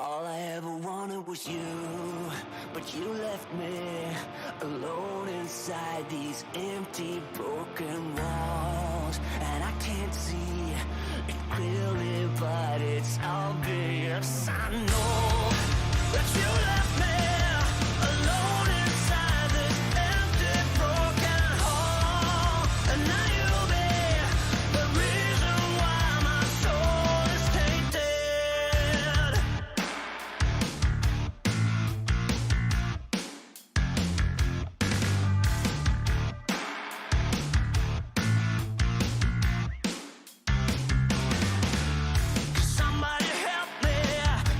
All I ever wanted was you, but you left me alone inside these empty, broken walls. And I can't see it clearly, but it's obvious. I know that you left me alone inside this empty, broken hall. And now you'll be the reason why my soul is tainted. Somebody help me,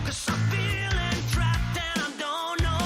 'cause I'm feeling trapped and I don't know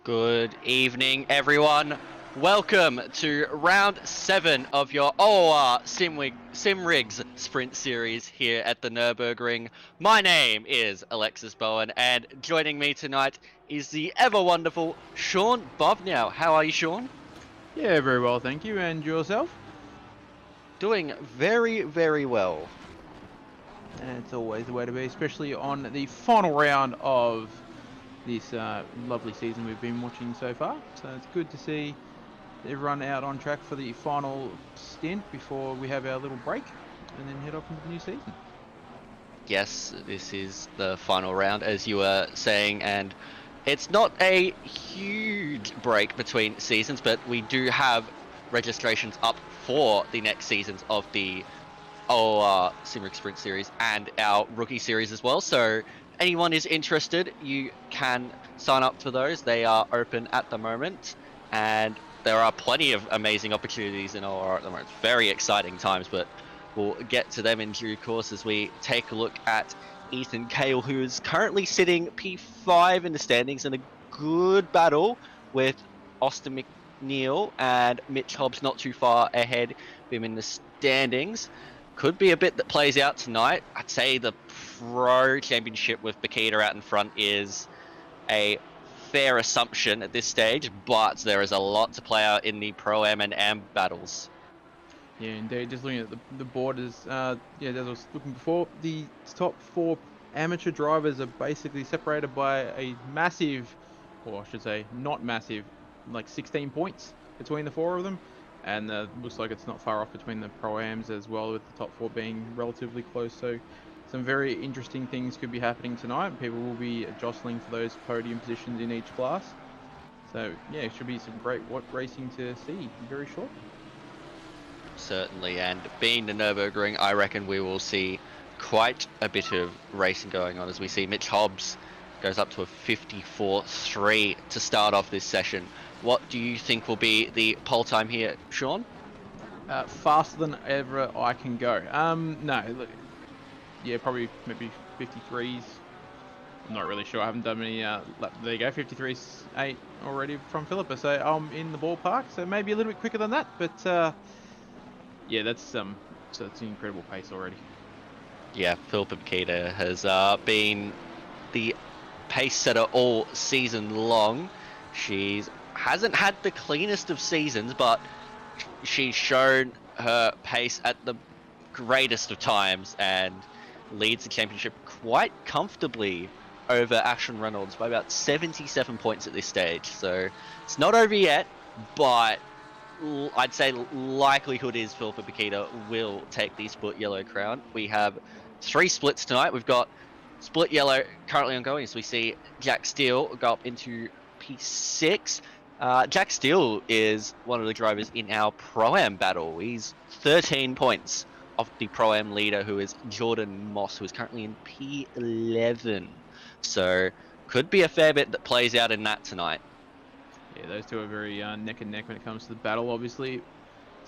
Good evening, everyone. Welcome to round 7 of your OR Simrigs Sprint Series here at the Nurburgring. My name is Alexis Bowen, and joining me tonight is the ever wonderful Sean Bovnow. How are you, Sean? Yeah, very well, thank you. And yourself? Doing very, very well. And it's always the way to be, especially on the final round of this lovely season we've been watching so far. So it's good to see everyone out on track for the final stint before we have our little break and then head off into the new season. Yes, this is the final round, as you were saying, and it's not a huge break between seasons, but we do have registrations up for the next seasons of the Simrigs Sprint Series and our Rookie Series as well. So anyone is interested, you can sign up for those. They are open at the moment, and there are plenty of amazing opportunities in OR at the moment. It's very exciting times, but we'll get to them in due course as we take a look at Ethan Cale, who is currently sitting P5 in the standings in a good battle with Austin McNeil and Mitch Hobbs not too far ahead of him in the standings. Could be a bit that plays out tonight. I'd say the Pro Championship with Bakita out in front is a fair assumption at this stage, but there is a lot to play out in the Pro-Am and Am battles. Yeah, indeed. Just looking at the borders, as I was looking before, the top 4 amateur drivers are basically separated by a massive, or I should say not massive, like 16 points between the 4 of them. And looks like it's not far off between the Pro-Ams as well, with the top 4 being relatively close. So some very interesting things could be happening tonight. People will be jostling for those podium positions in each class. So yeah, it should be some great racing to see very shortly. Certainly, and being the Nurburgring, I reckon we will see quite a bit of racing going on as we see Mitch Hobbs goes up to a 54.3 to start off this session. What do you think will be the pole time here, Sean? Faster than ever I can go. No, look, yeah, probably maybe 53s. I'm not really sure. I haven't done many. There you go, 53.8 already from Philippa. So I'm in the ballpark. So maybe a little bit quicker than that, but yeah, so it's an incredible pace already. Yeah, Philippa Bakita has been the pace setter all season long. She hasn't had the cleanest of seasons, but she's shown her pace at the greatest of times and leads the championship quite comfortably over Ashton Reynolds by about 77 points at this stage. So it's not over yet, but I'd say likelihood is Philippa Bakita will take the split yellow crown. We have 3 splits tonight. We've got split yellow currently ongoing, so we see Jack Steele go up into P6. Jack Steele is one of the drivers in our Pro-Am battle. He's 13 points off the Pro-Am leader, who is Jordan Moss, who is currently in P11. So could be a fair bit that plays out in that tonight. Yeah, those two are very neck and neck when it comes to the battle, obviously.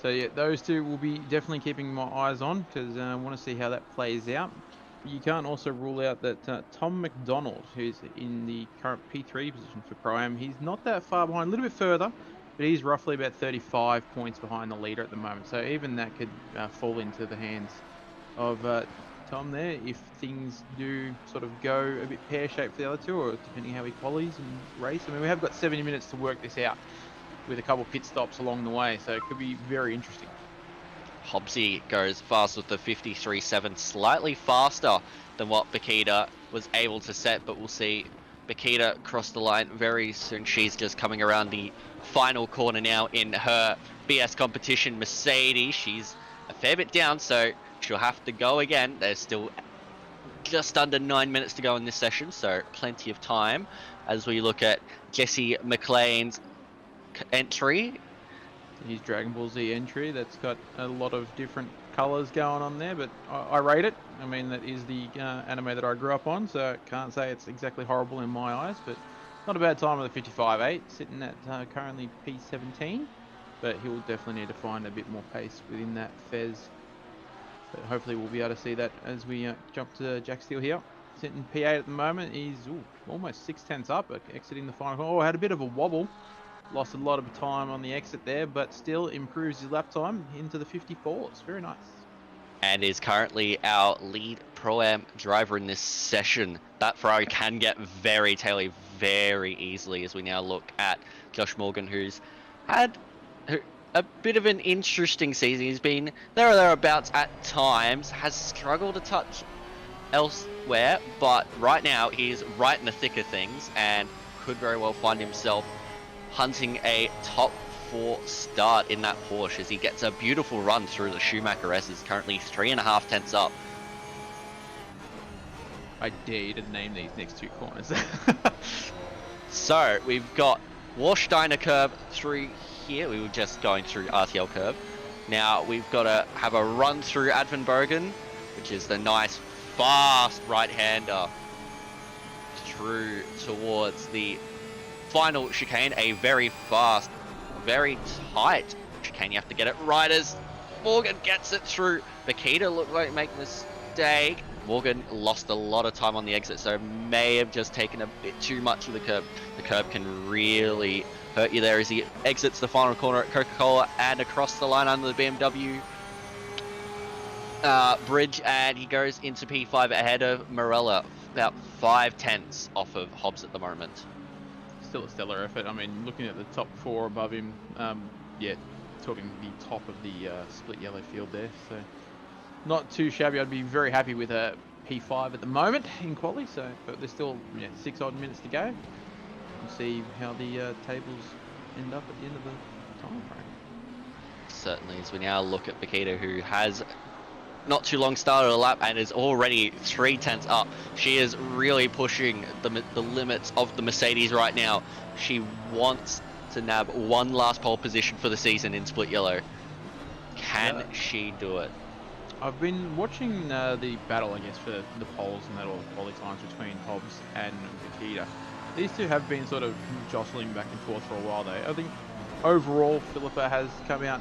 So yeah, those two will be definitely keeping my eyes on because I want to see how that plays out. But you can't also rule out that Tom McDonald, who's in the current P3 position for Pro-Am, he's not that far behind, a little bit further, but he's roughly about 35 points behind the leader at the moment. So even that could fall into the hands of Tom there if things do sort of go a bit pear-shaped for the other two, or depending how he qualies and race. I mean, we have got 70 minutes to work this out with a couple pit stops along the way, so it could be very interesting. Hobbsy goes fast with the 53.7, slightly faster than what Bakita was able to set, but we'll see Bakita cross the line very soon. She's just coming around the final corner now in her BS competition Mercedes. She's a fair bit down, so she'll have to go again. There's still just under 9 minutes to go in this session, so plenty of time as we look at Jesse McLean's entry. His Dragon Ball Z entry, that's got a lot of different colours going on there, but I rate it. I mean, that is the anime that I grew up on, so I can't say it's exactly horrible in my eyes, but not a bad time with a 55.8, sitting at currently P17, but he will definitely need to find a bit more pace within that Fez. But hopefully we'll be able to see that as we jump to Jack Steele here. sitting P8 at the moment. He's almost 6 tenths up, exiting the final corner. Oh, had a bit of a wobble. Lost a lot of time on the exit there, but still improves his lap time into the 54s. Very nice. And is currently our lead Pro-Am driver in this session. That Ferrari can get very taily very easily as we now look at Josh Morgan, who's had a bit of an interesting season. He's been there or thereabouts at times, has struggled a touch elsewhere, but right now he's right in the thick of things and could very well find himself hunting a top 4 start in that Porsche as he gets a beautiful run through the Schumacher S, is currently 3.5 tenths up. I dare you to name these next 2 corners. So we've got Warsteiner curve through here. We were just going through RTL curve. Now we've got to have a run through Advenbergen, which is the nice fast right-hander through towards the final chicane. A very fast, very tight chicane. You have to get it right as Morgan gets it through. Bakita looked like making a mistake. Morgan lost a lot of time on the exit, so may have just taken a bit too much of the curb. The curb can really hurt you there as he exits the final corner at Coca-Cola and across the line under the BMW bridge, and he goes into P5 ahead of Morella, about 5 tenths off of Hobbs at the moment. Still a stellar effort. I mean, looking at the top 4 above him, yeah, talking the top of the split yellow field there, so not too shabby. I'd be very happy with a P5 at the moment in quali, so but there's still 6 odd minutes to go. We'll see how the tables end up at the end of the time frame. Certainly, as we now look at Bakita, who has not too long started a lap and is already 3 tenths up. She is really pushing the limits of the Mercedes right now. She wants to nab one last pole position for the season in split yellow. Can she do it? I've been watching the battle, I guess, for the poles and that, all the quali times between Hobbs and Bakita. These two have been sort of jostling back and forth for a while though. I think overall Philippa has come out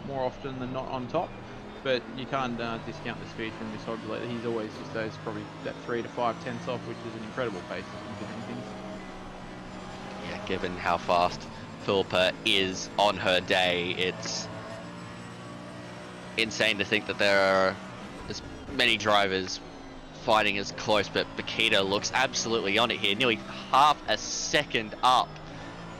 more often than not on top, but you can't discount the speed from this Hobbs. He's always just those probably that 3 to 5 tenths off, which is an incredible pace in doing things. Yeah, given how fast Philippa is on her day, it's insane to think that there are as many drivers fighting as close, but Bakita looks absolutely on it here, nearly half a second up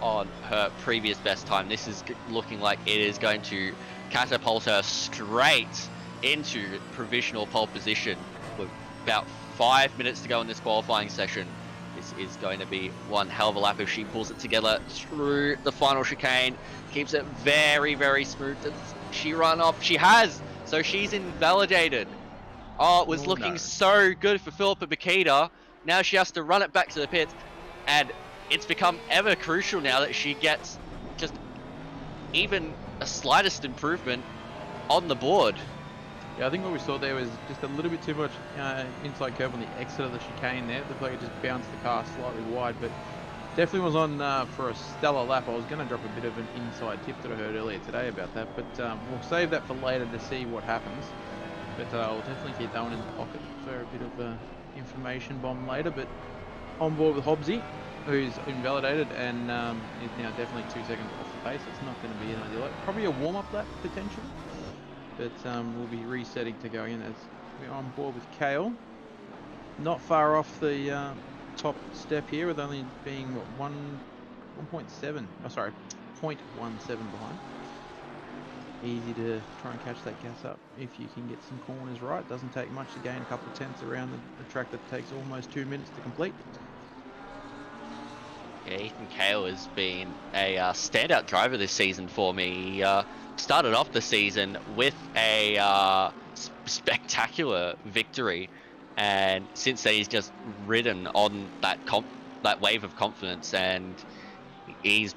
on her previous best time. This is looking like it is going to catapult her straight into provisional pole position with about 5 minutes to go in this qualifying session. This is going to be one hell of a lap if she pulls it together through the final chicane, keeps it very, very smooth. Does she run off? She has! So she's invalidated. Oh, it was looking so good for Philippa Bakita. Now she has to run it back to the pits, and it's become ever crucial now that she gets just even a slightest improvement on the board. Yeah, I think what we saw there was just a little bit too much inside curve on the exit of the chicane there. It looked like it just bounced the car slightly wide, but definitely was on for a stellar lap. I was going to drop a bit of an inside tip that I heard earlier today about that, but we'll save that for later to see what happens. But I'll definitely keep that one in the pocket for a bit of information bomb later. But on board with Hobbsy, who's invalidated and is now definitely 2 seconds off the pace. It's not going to be an ideal lap. Probably a warm-up lap potentially. But we'll be resetting to go in as we're on board with Kale. Not far off the top step here, with only being what, 1.7. Oh, sorry, 0.17 behind. Easy to try and catch that gas up if you can get some corners right. Doesn't take much to gain a couple of tenths around the track that takes almost 2 minutes to complete. Yeah, Ethan Kale has been a standout driver this season for me. He started off the season with a spectacular victory, and since then he's just ridden on that wave of confidence, and he's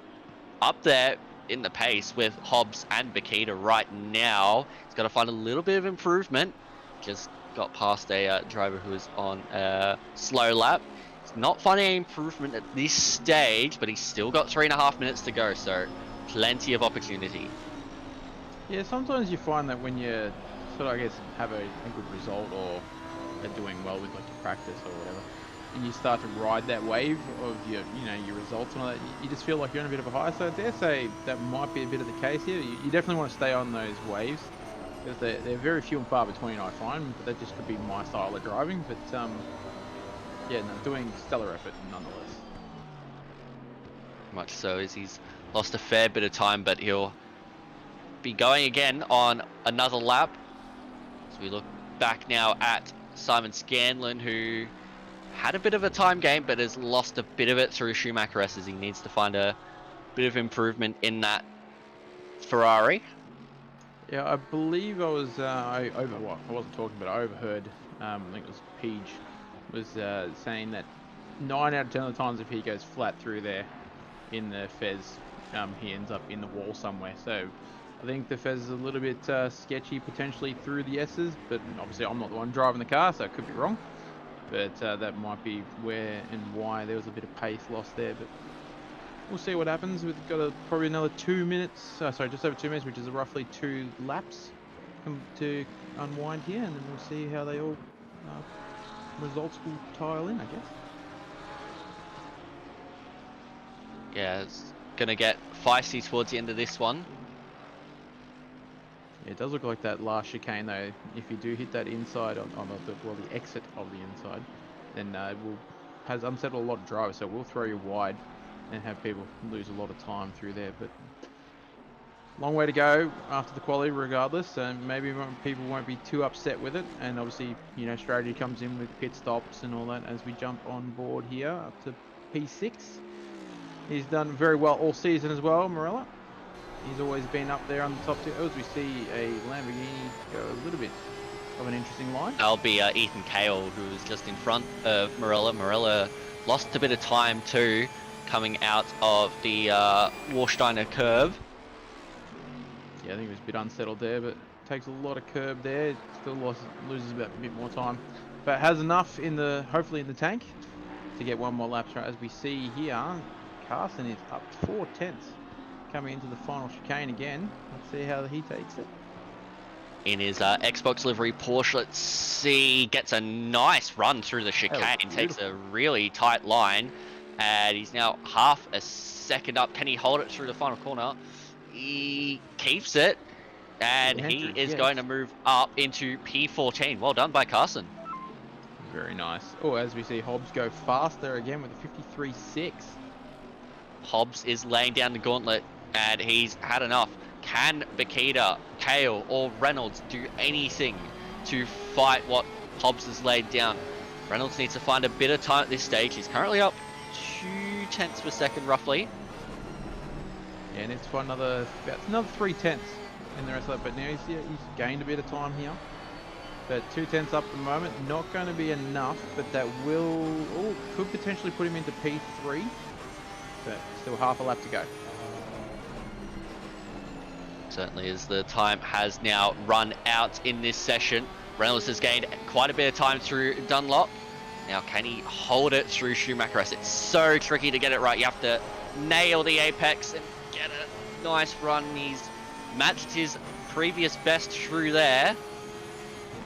up there in the pace with Hobbs and Bakita right now. He's got to find a little bit of improvement. Just got past a driver who is on a slow lap. He's not finding any improvement at this stage, but he's still got 3.5 minutes to go, so plenty of opportunity. Yeah, sometimes you find that when you sort of, I guess, have a good result or are doing well with like your practice or whatever, and you start to ride that wave of your results and all that, you just feel like you're on a bit of a high. So I dare say that might be a bit of the case here. You definitely want to stay on those waves because they're very few and far between, I find. But that just could be my style of driving. But yeah, no, doing stellar effort nonetheless. Much so, as he's lost a fair bit of time, but he'll be going again on another lap. So we look back now at Simon Scanlon, who had a bit of a time game, but has lost a bit of it through Schumacher as he needs to find a bit of improvement in that Ferrari. Yeah, I believe I was I wasn't talking, but I overheard. I think it was Peach was saying that 9 out of 10 of the times if he goes flat through there in the Fez, he ends up in the wall somewhere. So I think the Fez is a little bit sketchy potentially through the S's, but obviously I'm not the one driving the car, so I could be wrong. But that might be where and why there was a bit of pace lost there. But we'll see what happens. We've got probably another 2 minutes. Sorry, just over 2 minutes, which is roughly 2 laps to unwind here, and then we'll see how they all results will tile in, I guess. Yeah, it's gonna get feisty towards the end of this one. Yeah, it does look like that last chicane though. If you do hit that inside on the exit of the inside, then has unsettled a lot of drivers. So we'll throw you wide and have people lose a lot of time through there. But long way to go after the quali, regardless. And maybe people won't be too upset with it. And obviously, strategy comes in with pit stops and all that as we jump on board here up to P6. He's done very well all season as well, Morella. He's always been up there on the top 2. As we see a Lamborghini go a little bit of an interesting line. That'll be Ethan Cale, who was just in front of Morella. Morella lost a bit of time too, coming out of the Warsteiner curve. Yeah, I think he was a bit unsettled there, but takes a lot of curb there. Still loses a bit more time, but has enough hopefully in the tank to get one more lap. As we see here, Carson is up 4/10 coming into the final chicane again. Let's see how he takes it. In his Xbox livery Porsche, let's see, gets a nice run through the chicane, takes a really tight line, and he's now half a second up. Can he hold it through the final corner? He keeps it, and he is going to move up into P14. Well done by Carson. Very nice. Oh, as we see Hobbs go faster again with a 53.6. Hobbs is laying down the gauntlet, and he's had enough. Can Bakita, Kale, or Reynolds do anything to fight what Hobbs has laid down? Reynolds needs to find a bit of time at this stage. He's currently up 0.2 of a second, roughly. Yeah, and it's for another 0.3 in the rest of that. But now he's gained a bit of time here. But 0.2 up at the moment, not going to be enough. But that could potentially put him into P3. But still half a lap to go. Certainly, as the time has now run out in this session. Reynolds has gained quite a bit of time through Dunlop. Now, can he hold it through Schumacher? It's so tricky to get it right. You have to nail the apex and get a nice run. He's matched his previous best through there.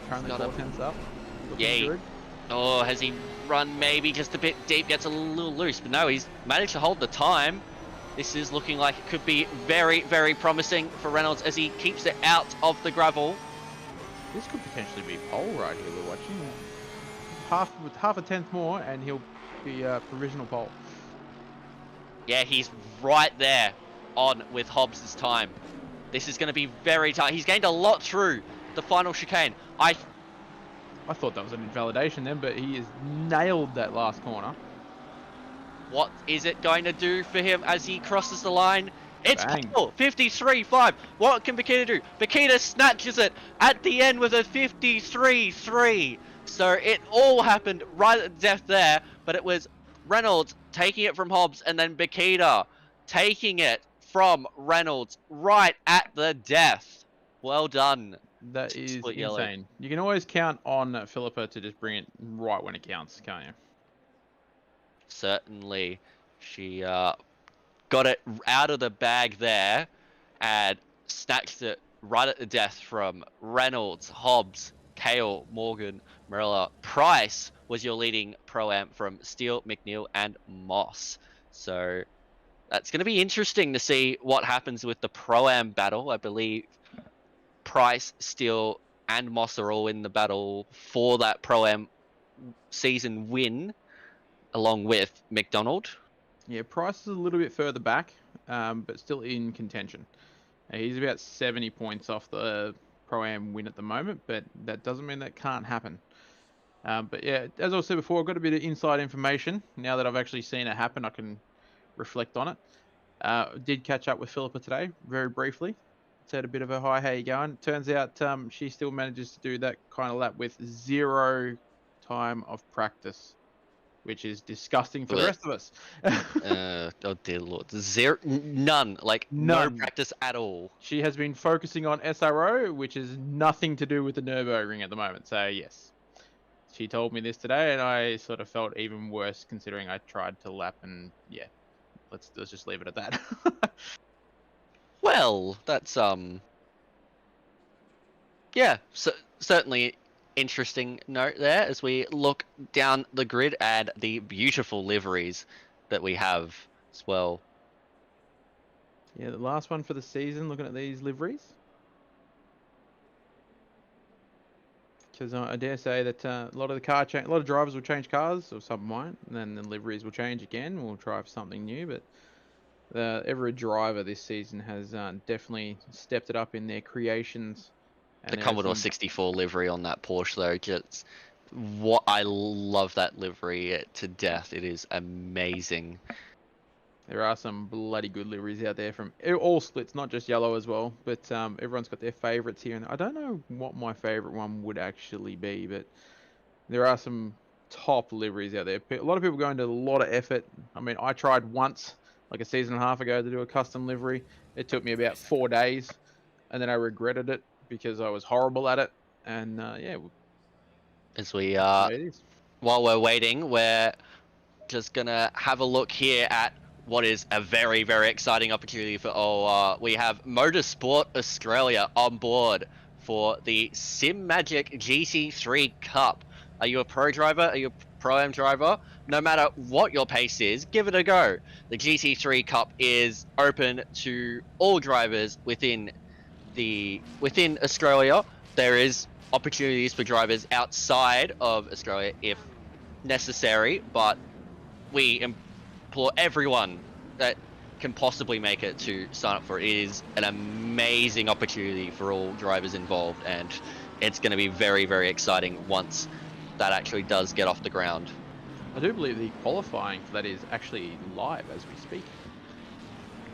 Currently 4/10 up. Yeah. Oh, has he run maybe just a bit deep? Gets a little loose, but no, he's managed to hold the time. This is looking like it could be very, very promising for Reynolds as he keeps it out of the gravel. This could potentially be pole right here. We're watching half a tenth more, and he'll be provisional pole. Yeah, he's right there on with Hobbs' time. This is going to be very tight. He's gained a lot through the final chicane. I thought that was an invalidation then, but he has nailed that last corner. What is it going to do for him as he crosses the line? It's pole, 53.5. What can Bakita do? Bakita snatches it at the end with a 53.3. So it all happened right at the death there, but it was Reynolds taking it from Hobbs and then Bakita taking it from Reynolds right at the death. Well done. That is insane. You can always count on Philippa to just bring it right when it counts, can't you? Certainly. She got it out of the bag there and snatched it right at the death from Reynolds, Hobbs, Kale, Morgan, Marilla, Price was your leading Pro-Am from Steele, McNeil, and Moss. So that's going to be interesting to see what happens with the Pro-Am battle. I believe Price, Steele, and Moss are all in the battle for that Pro-Am season win, along with McDonald. Yeah, Price is a little bit further back, but still in contention. He's about 70 points off the Pro-Am win at the moment, but that doesn't mean that can't happen. But yeah, as I said before, I've got a bit of inside information. Now that I've actually seen it happen, I can reflect on it. Did catch up with Philippa today, very briefly. Said a bit of a hi, how you going? Turns out she still manages to do that kind of lap with 0 time of practice, which is disgusting for the rest of us. Oh dear lord, none, like no None. practice at all. She has been focusing on SRO, which is nothing to do with the Nurburgring at the moment. So yes, she told me this today, and I sort of felt even worse considering I tried to lap, and yeah, let's just leave it at that. Well, that's yeah, so certainly interesting note there as we look down the grid and the beautiful liveries that we have as well. Yeah, the last one for the season. Looking at these liveries, because I dare say that a lot of a lot of drivers will change cars, or some might, and then the liveries will change again. We'll try for something new, but every driver this season has definitely stepped it up in their creations. The Commodore 64 livery on that Porsche though, just what I love that livery to death. It is amazing. There are some bloody good liveries out there from all splits, not just yellow as well. But everyone's got their favourites here, and I don't know what my favourite one would actually be, but there are some top liveries out there. A lot of people go into a lot of effort. I mean, I tried once, like a season and a half ago, to do a custom livery. It took me about 4 days, and then I regretted it because I was horrible at it. And yeah, as we it is. while we're waiting, we're just gonna have a look here at what is a very, very exciting opportunity for we have Motorsport Australia on board for the Sim Magic GT3 Cup. Are you a pro driver? Are you a Pro-Am driver? No matter what your pace is, give it a go. The GT3 Cup is open to all drivers within Australia. There is opportunities for drivers outside of Australia if necessary, but we implore everyone that can possibly make it to sign up for it. It is an amazing opportunity for all drivers involved, and it's going to be very, very exciting once that actually does get off the ground. I do believe the qualifying for that is actually live as we speak.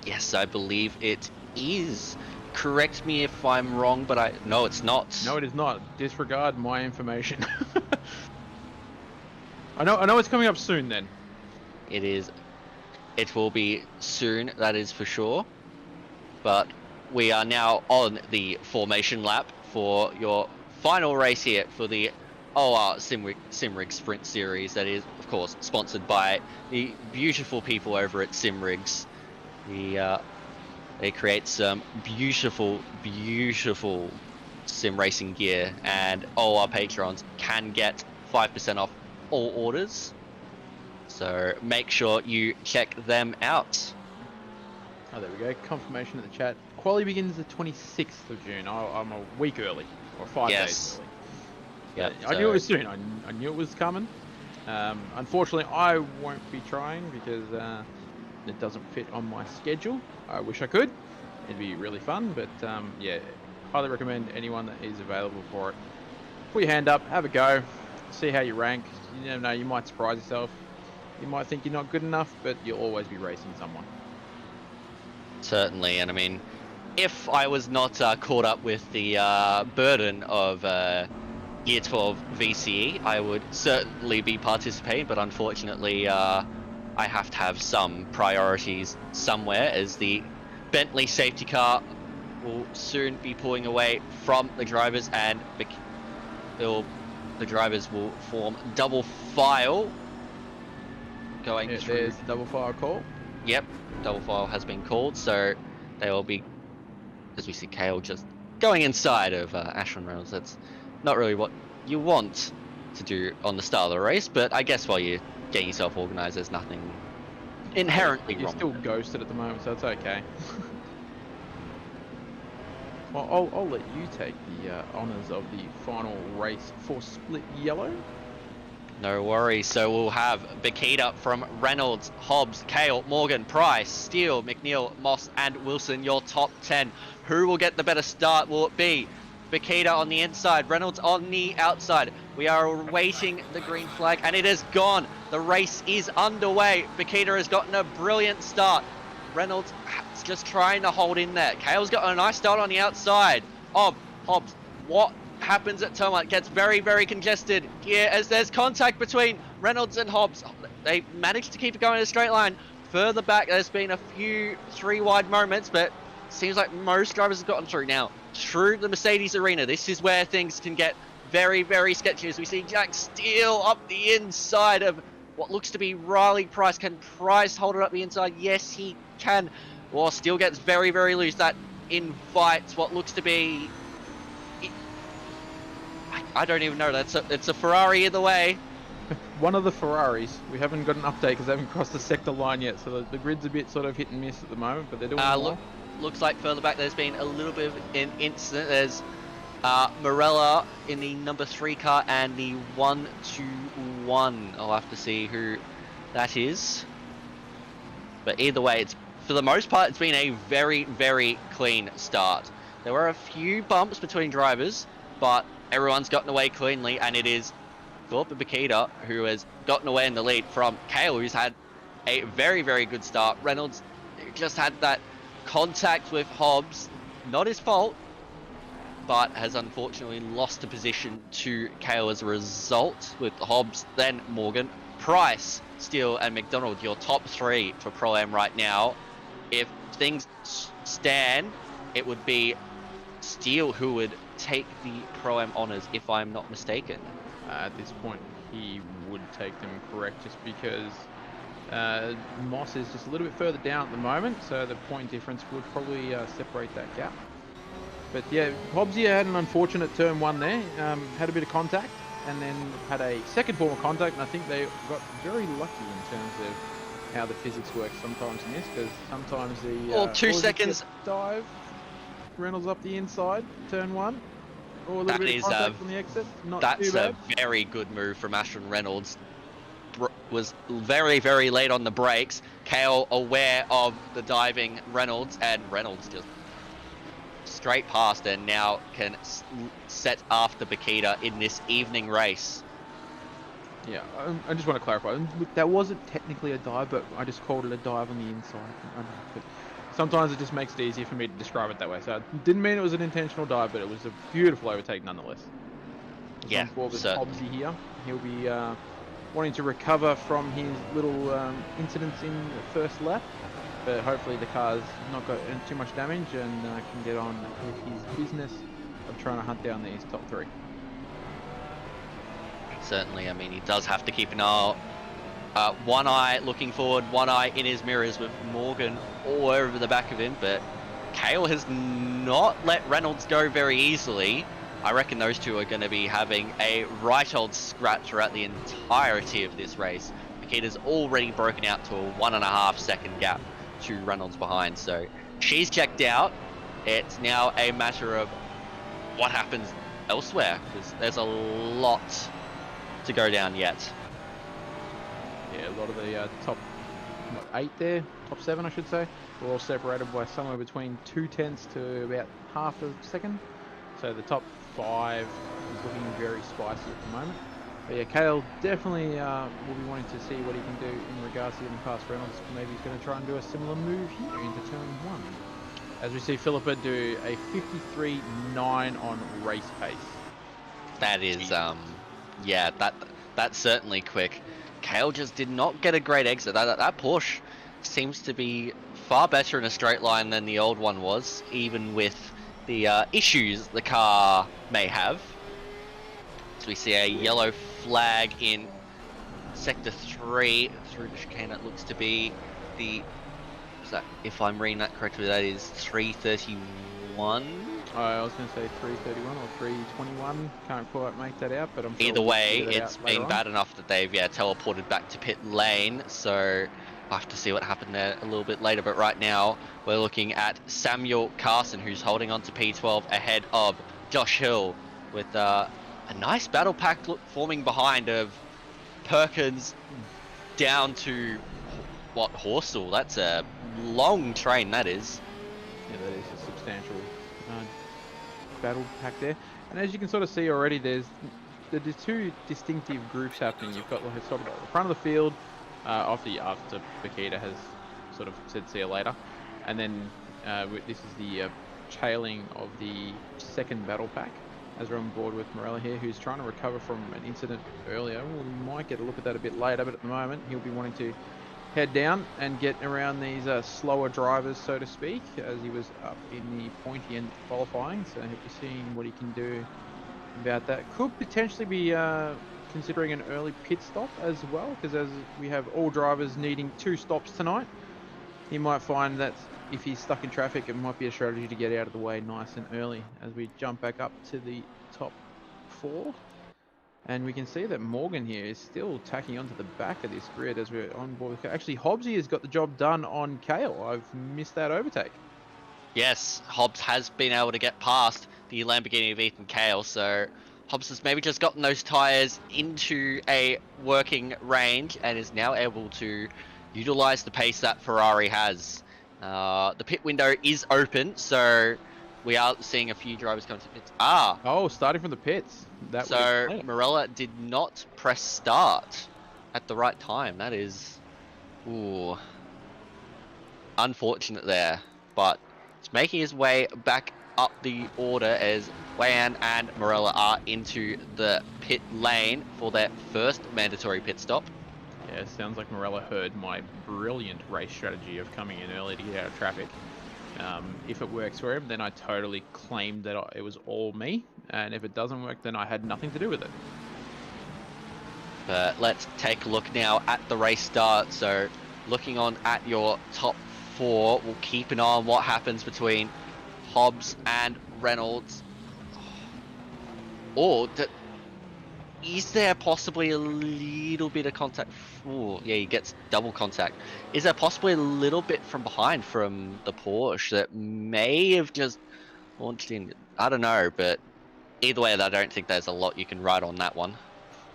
Yes, I believe it is. Correct me if I'm wrong, but no, it's not. No, it is not. Disregard my information. I know it's coming up soon then. It is. It will be soon, that is for sure. But we are now on the formation lap for your final race here for the Simrigs Sprint Series. That is, of course, sponsored by the beautiful people over at Simrigs. They create some beautiful, beautiful sim racing gear, and all our patrons can get 5% off all orders. So make sure you check them out. Oh, there we go. Confirmation in the chat. Quali begins the 26th of June. I'm a week early, or 5 days early. Yep, I knew it was soon. I knew it was coming. Unfortunately, I won't be trying because it doesn't fit on my schedule. I wish I could. It'd be really fun, but yeah, highly recommend anyone that is available for it. Put your hand up, have a go, see how you rank. You never know, you might surprise yourself. You might think you're not good enough, but you'll always be racing someone. Certainly, and I mean, if I was not caught up with the burden of Year 12 VCE, I would certainly be participating, but unfortunately, I have to have some priorities somewhere, as the Bentley safety car will soon be pulling away from the drivers, and the drivers will form double file going through. There's double file call. Yep, double file has been called, so they will be, as we see Kale just going inside of Ashton Reynolds. That's not really what you want to do on the start of the race, but I guess while you're getting yourself organised, there's nothing inherently You're wrong still with it. ghosted at the moment, so it's okay. Well, I'll let you take the honours of the final race for Split Yellow. No worries. So we'll have Bakita from Reynolds, Hobbs, Kale, Morgan, Price, Steele, McNeil, Moss, and Wilson, your top 10. Who will get the better start? Will it be Bakita on the inside, Reynolds on the outside? We are awaiting the green flag, and it is gone. The race is underway. Bakita has gotten a brilliant start. Reynolds is just trying to hold in there. Kale's got a nice start on the outside of Hobbs. What happens at turn 1? It gets very, very congested here as there's contact between Reynolds and Hobbs. They managed to keep it going in a straight line. Further back, there's been a few 3-wide moments, but seems like most drivers have gotten through. Now, through the Mercedes arena, this is where things can get very, very sketchy as we see Jack Steele up the inside of what looks to be Riley Price. Can Price hold it up the inside? Yes, he can. Well, Steele gets very, very loose. That invites what looks to be... I don't even know. It's a Ferrari either way. One of the Ferraris. We haven't got an update because they haven't crossed the sector line yet, so the grid's a bit sort of hit and miss at the moment, but they're doing well. Looks like further back there's been a little bit of an incident. There's Morella in the number 3 car and the 121. I'll have to see who that is. But either way, it's for the most part, it's been a very, very clean start. There were a few bumps between drivers, but everyone's gotten away cleanly, and it is Thorpe and Bakita who has gotten away in the lead from Kale, who's had a very, very good start. Reynolds just had that contact with Hobbs, not his fault, but has unfortunately lost the position to Kale as a result, with Hobbs, then Morgan, Price, Steele, and McDonald, your top 3 for Pro-Am right now. If things stand, it would be Steele who would take the Pro-Am honours, if I'm not mistaken. At this point, he would take them, correct, just because Moss is just a little bit further down at the moment, so the point difference would probably separate that gap. But yeah, Hobbsy had an unfortunate turn 1 there, had a bit of contact, and then had a second form of contact, and I think they got very lucky in terms of how the physics work sometimes in this, because sometimes the 2 seconds dive, Reynolds up the inside, turn 1, or a little That bit is of contact on the exit. Not that's too bad. a very good move from Ashton Reynolds. Was very, very late on the brakes. Kale aware of the diving Reynolds, and Reynolds just straight past and now can set after Bakita in this evening race. Yeah, I just want to clarify. Look, that wasn't technically a dive, but I just called it a dive on the inside. I don't know, but sometimes it just makes it easier for me to describe it that way. So I didn't mean it was an intentional dive, but it was a beautiful overtake nonetheless. Yeah, on board with certainly. Hobbsy here. He'll be wanting to recover from his little incidents in the first lap, but hopefully the car's not got too much damage and can get on with his business of trying to hunt down these top 3. Certainly, I mean, he does have to keep an eye, one eye looking forward, one eye in his mirrors, with Morgan all over the back of him, but Kale has not let Reynolds go very easily. I reckon those two are going to be having a right old scrap throughout the entirety of this race. Bakita's already broken out to a 1.5 second gap to Reynolds behind, so she's checked out. It's now a matter of what happens elsewhere, because there's a lot to go down yet. Yeah, a lot of the top 8 there, top 7 I should say, were all separated by somewhere between 0.2 to about half a second. So the top 5 is looking very spicy at the moment. But yeah, Kale definitely will be wanting to see what he can do in regards to getting past Reynolds. Maybe he's going to try and do a similar move here into turn 1. As we see Philippa do a 53.9 on race pace. That is, yeah, that's certainly quick. Kale just did not get a great exit. That Porsche seems to be far better in a straight line than the old one was, even with the issues the car may have. So we see a yellow flag in sector 3 through the chicane. It looks to be the, if I'm reading that correctly, that is 331. I was going to say 331 or 321. Can't quite make that out, but I'm sure Either we'll way, figure that it's out later been on. bad enough that they've teleported back to pit lane. So I'll have to see what happened there a little bit later. But right now we're looking at Samuel Carson, who's holding on to P12 ahead of Josh Hill, with a nice battle pack forming behind of Perkins down to what, Horsell. That's a long train, that is. Yeah, that is a substantial battle pack there. And as you can sort of see already, there's two distinctive groups happening. You've got like sort of the front of the field after Bakita has sort of said see you later, and then this is the tailing of the second battle pack. As we're on board with Morella here, who's trying to recover from an incident earlier. We might get a look at that a bit later, but at the moment he'll be wanting to head down and get around these slower drivers, so to speak, as he was up in the pointy end qualifying. So he'll be seeing what he can do about that. Could potentially be considering an early pit stop as well, because as we have all drivers needing 2 stops tonight, he might find that if he's stuck in traffic, it might be a strategy to get out of the way nice and early. As we jump back up to the top 4. And we can see that Morgan here is still tacking onto the back of this grid as we're on board. Actually, Hobbsy has got the job done on Kale. I've missed that overtake. Yes, Hobbs has been able to get past the Lamborghini of Ethan Kale, so Hobbs has maybe just gotten those tyres into a working range and is now able to utilise the pace that Ferrari has. The pit window is open, so we are seeing a few drivers come to pits. Oh, starting from the pits. That would So explain it. Morella did not press start at the right time. That is, ooh, unfortunate there, but it's making his way back up the order as Wayan and Morella are into the pit lane for their first mandatory pit stop. Yeah, it sounds like Morella heard my brilliant race strategy of coming in early to get out of traffic. If it works for him, then I totally claimed that it was all me, and if it doesn't work, then I had nothing to do with it. But let's take a look now at the race start. So looking on at your top 4, we'll keep an eye on what happens between Hobbs and Reynolds. Or is there possibly a little bit of contact? Oh, yeah, he gets double contact. Is there possibly a little bit from behind from the Porsche that may have just launched in? I don't know, but either way, I don't think there's a lot you can write on that one.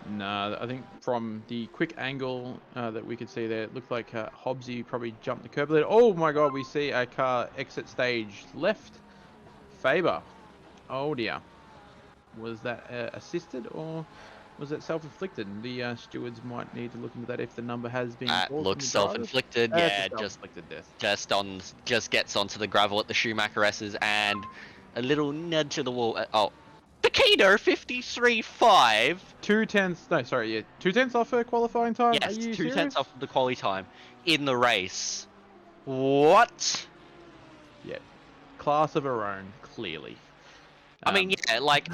No, I think from the quick angle that we could see there, it looked like Hobbsy probably jumped the curb a little. Oh my god, we see a car exit stage left. Faber. Oh dear. Was that assisted or was that self-inflicted? The stewards might need to look into that if the number has been That called from looks the driver. self-inflicted. That's Yeah, a self-inflicted death. just gets onto the gravel at the Schumacher S's and a little nudge of the wall. Oh, Paquito 53.5. 2/10. No, sorry, yeah, 2/10 off her qualifying time. Yes, Are you 2/10 serious? off of the quali time in the race. What? Yeah, class of her own, clearly. I mean, yeah, like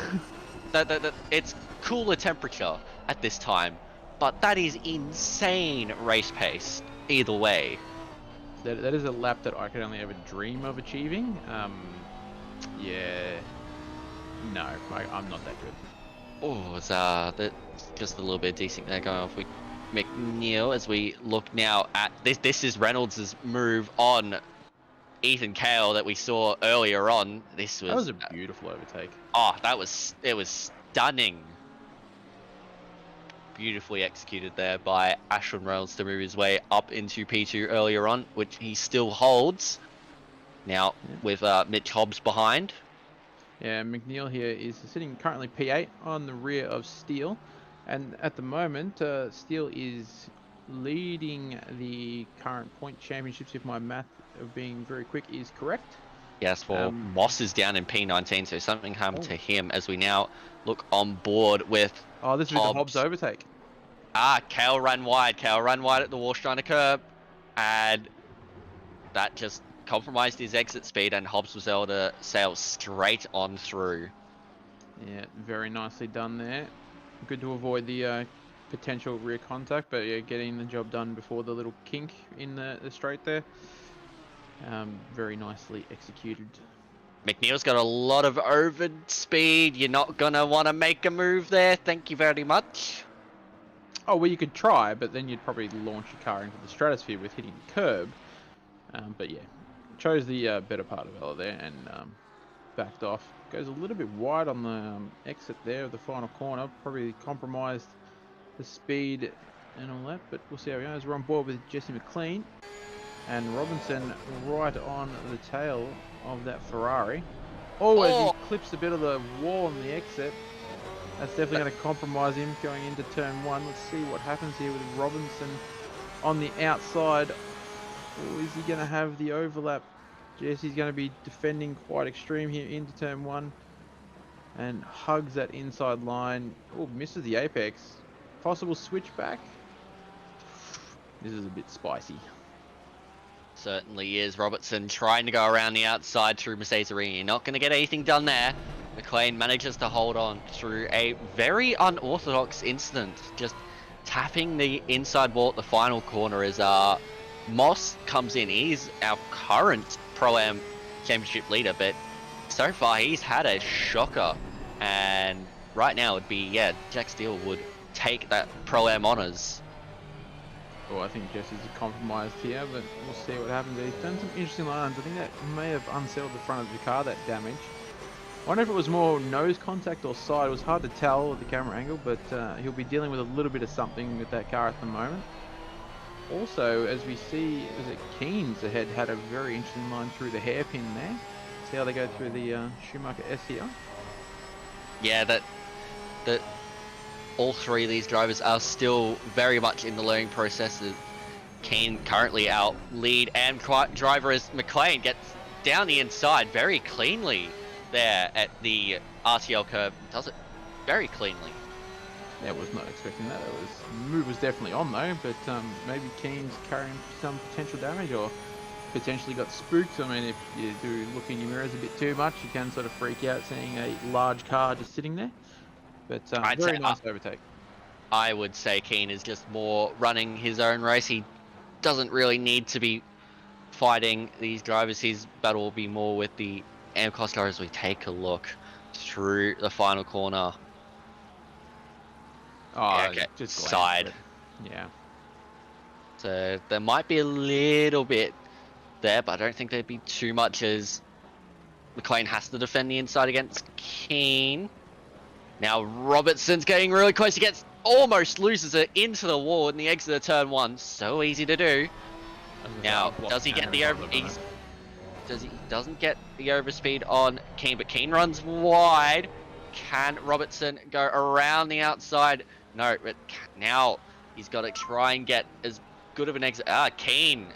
it's cooler temperature at this time, but that is insane race pace. Either way. That is a lap that I could only ever dream of achieving. Yeah, no, I'm not that good. Oh, it's that's just a little bit decent there going off with McNeil as we look now at this. This is Reynolds' move on Ethan Kale that we saw earlier on. This was, That was a beautiful overtake. oh, it was stunning. Beautifully executed there by Ashton Reynolds to move his way up into P2 earlier on, which he still holds. Now with Mitch Hobbs behind. Yeah, McNeil here is sitting currently P8 on the rear of Steele. And at the moment, Steele is leading the current point championships, if my math of being very quick is correct. Yes, well, Moss is down in P19, so something happened to him as we now look on board with Oh, this is the Hobbs overtake. Kale ran wide at the Warsteiner curb, and that just compromised his exit speed, and Hobbs was able to sail straight on through. Yeah, very nicely done there. Good to avoid the potential rear contact, but yeah, getting the job done before the little kink in the straight there. Very nicely executed. McNeil's got a lot of over speed. You're not going to want to make a move there. Thank you very much. Oh, well, you could try, but then you'd probably launch your car into the stratosphere with hitting the curb. But yeah, chose the better part of Ella there and backed off. Goes a little bit wide on the exit there of the final corner. Probably compromised the speed and all that, but we'll see how he goes. We're on board with Jesse McLean and Robinson right on the tail of that Ferrari. Oh, as he clips a bit of the wall on the exit. That's definitely going to compromise him going into turn 1. Let's see what happens here with Robinson on the outside. Or is he going to have the overlap? Jesse's going to be defending quite extreme here into turn 1 and hugs that inside line. Oh, misses the apex. Possible switchback. This is a bit spicy. Certainly is. Robertson trying to go around the outside through Mercedes Arena. You're not going to get anything done there. McLean manages to hold on through a very unorthodox incident. Just tapping the inside wall at the final corner as Moss comes in. He's our current Pro-Am Championship leader, but so far he's had a shocker. And right now it would be, yeah, Jack Steele would take that Pro-Am honours. Well, I think Jesse's compromised here, but we'll see what happens. He's done some interesting lines. I think that may have unsettled the front of the car, that damage. I wonder if it was more nose contact or side. It was hard to tell at the camera angle, but he'll be dealing with a little bit of something with that car at the moment. Also, as we see, is it Keynes ahead had a very interesting line through the hairpin there. See how they go through the Schumacher S here. Yeah, that all three of these drivers are still very much in the learning process. Keane currently our lead and driver as McLean gets down the inside very cleanly there at the RTL curve. Does it very cleanly. Yeah, was not expecting that. Move was definitely on though, but maybe Keane's carrying some potential damage or potentially got spooked. I mean, if you do look in your mirrors a bit too much, you can sort of freak out seeing a large car just sitting there. But very nice overtake. I would say Keane is just more running his own race. He doesn't really need to be fighting these drivers. His battle will be more with the AMCOS car as we take a look through the final corner. Oh, yeah, okay, just side. Yeah. So there might be a little bit there, but I don't think there'd be too much as McLean has to defend the inside against Keane. Now Robertson's getting really close. He almost loses it into the wall in the exit of turn 1. So easy to do. Now, does he get the doesn't get the overspeed on Keane, but Keane runs wide. Can Robertson go around the outside? No, but now he's got to try and get as good of an exit. Keane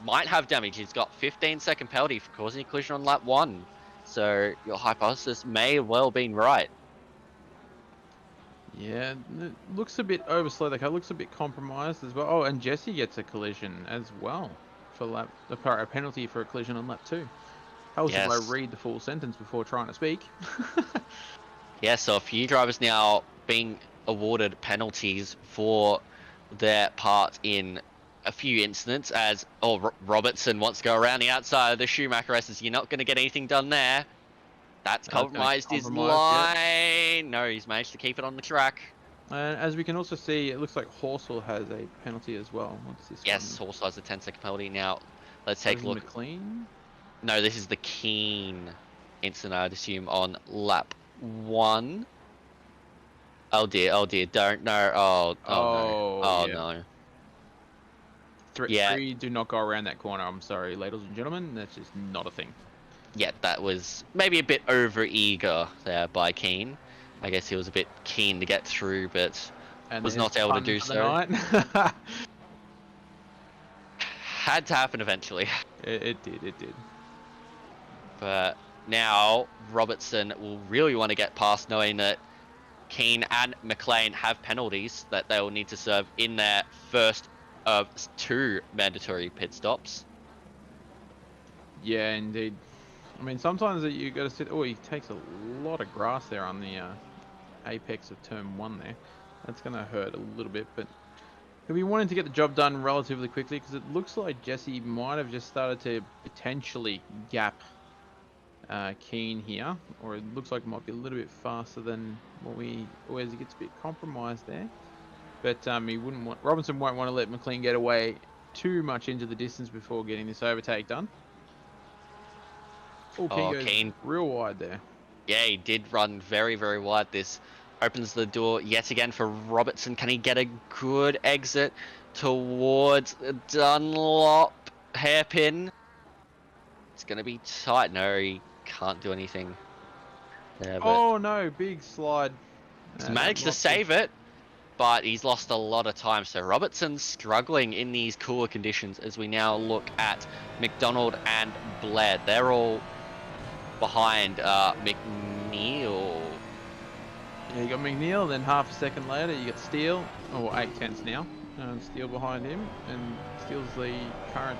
might have damage. He's got 15-second penalty for causing a collision on lap 1. So your hypothesis may well have been right. Yeah, it looks a bit overslow. The car looks a bit compromised as well. Oh, and Jesse gets a collision as well for a penalty for a collision on lap 2. Helps if I read the full sentence before trying to speak. Yeah, so a few drivers now being awarded penalties for their part in a few incidents as Robertson wants to go around the outside of the Schumacher S. You're not going to get anything done there. That's compromised his line. Yep. No, he's managed to keep it on the track. And as we can also see, it looks like Horsell has a penalty as well. What's this Yes, one? Horsell has a 10-second penalty. Now, let's take a look. McLean? No, this is the Keane incident, I'd assume, on lap 1. Oh dear, don't, no, no. Three do not go around that corner, I'm sorry, ladies and gentlemen, that's just not a thing. Yeah, that was maybe a bit over-eager there by Keane. I guess he was a bit keen to get through, but was not able to do so. Had to happen eventually. It did. But now Robertson will really want to get past, knowing that Keane and McLean have penalties that they will need to serve in their first of 2 mandatory pit stops. Yeah, indeed. I mean, sometimes you got to sit. Oh, he takes a lot of grass there on the apex of turn 1 there. That's going to hurt a little bit, but he'll be wanting to get the job done relatively quickly because it looks like Jesse might have just started to potentially gap Keen here, or it looks like it might be a little bit faster than what we. Or as he gets a bit compromised there, but he wouldn't want. Robinson won't want to let McLean get away too much into the distance before getting this overtake done. Oh, Keen goes Keen. real wide there. Yeah, he did run very, very wide. This opens the door yet again for Robertson. Can he get a good exit towards Dunlop hairpin? It's going to be tight. No, he can't do anything there. But Oh no, big slide. he's managed to save it, but he's lost a lot of time. So Robertson's struggling in these cooler conditions as we now look at McDonald and Blair. They're all behind McNeil. Yeah, you got McNeil, then half a second later you got Steele, or 8/10 now. Steele behind him, and Steele's the current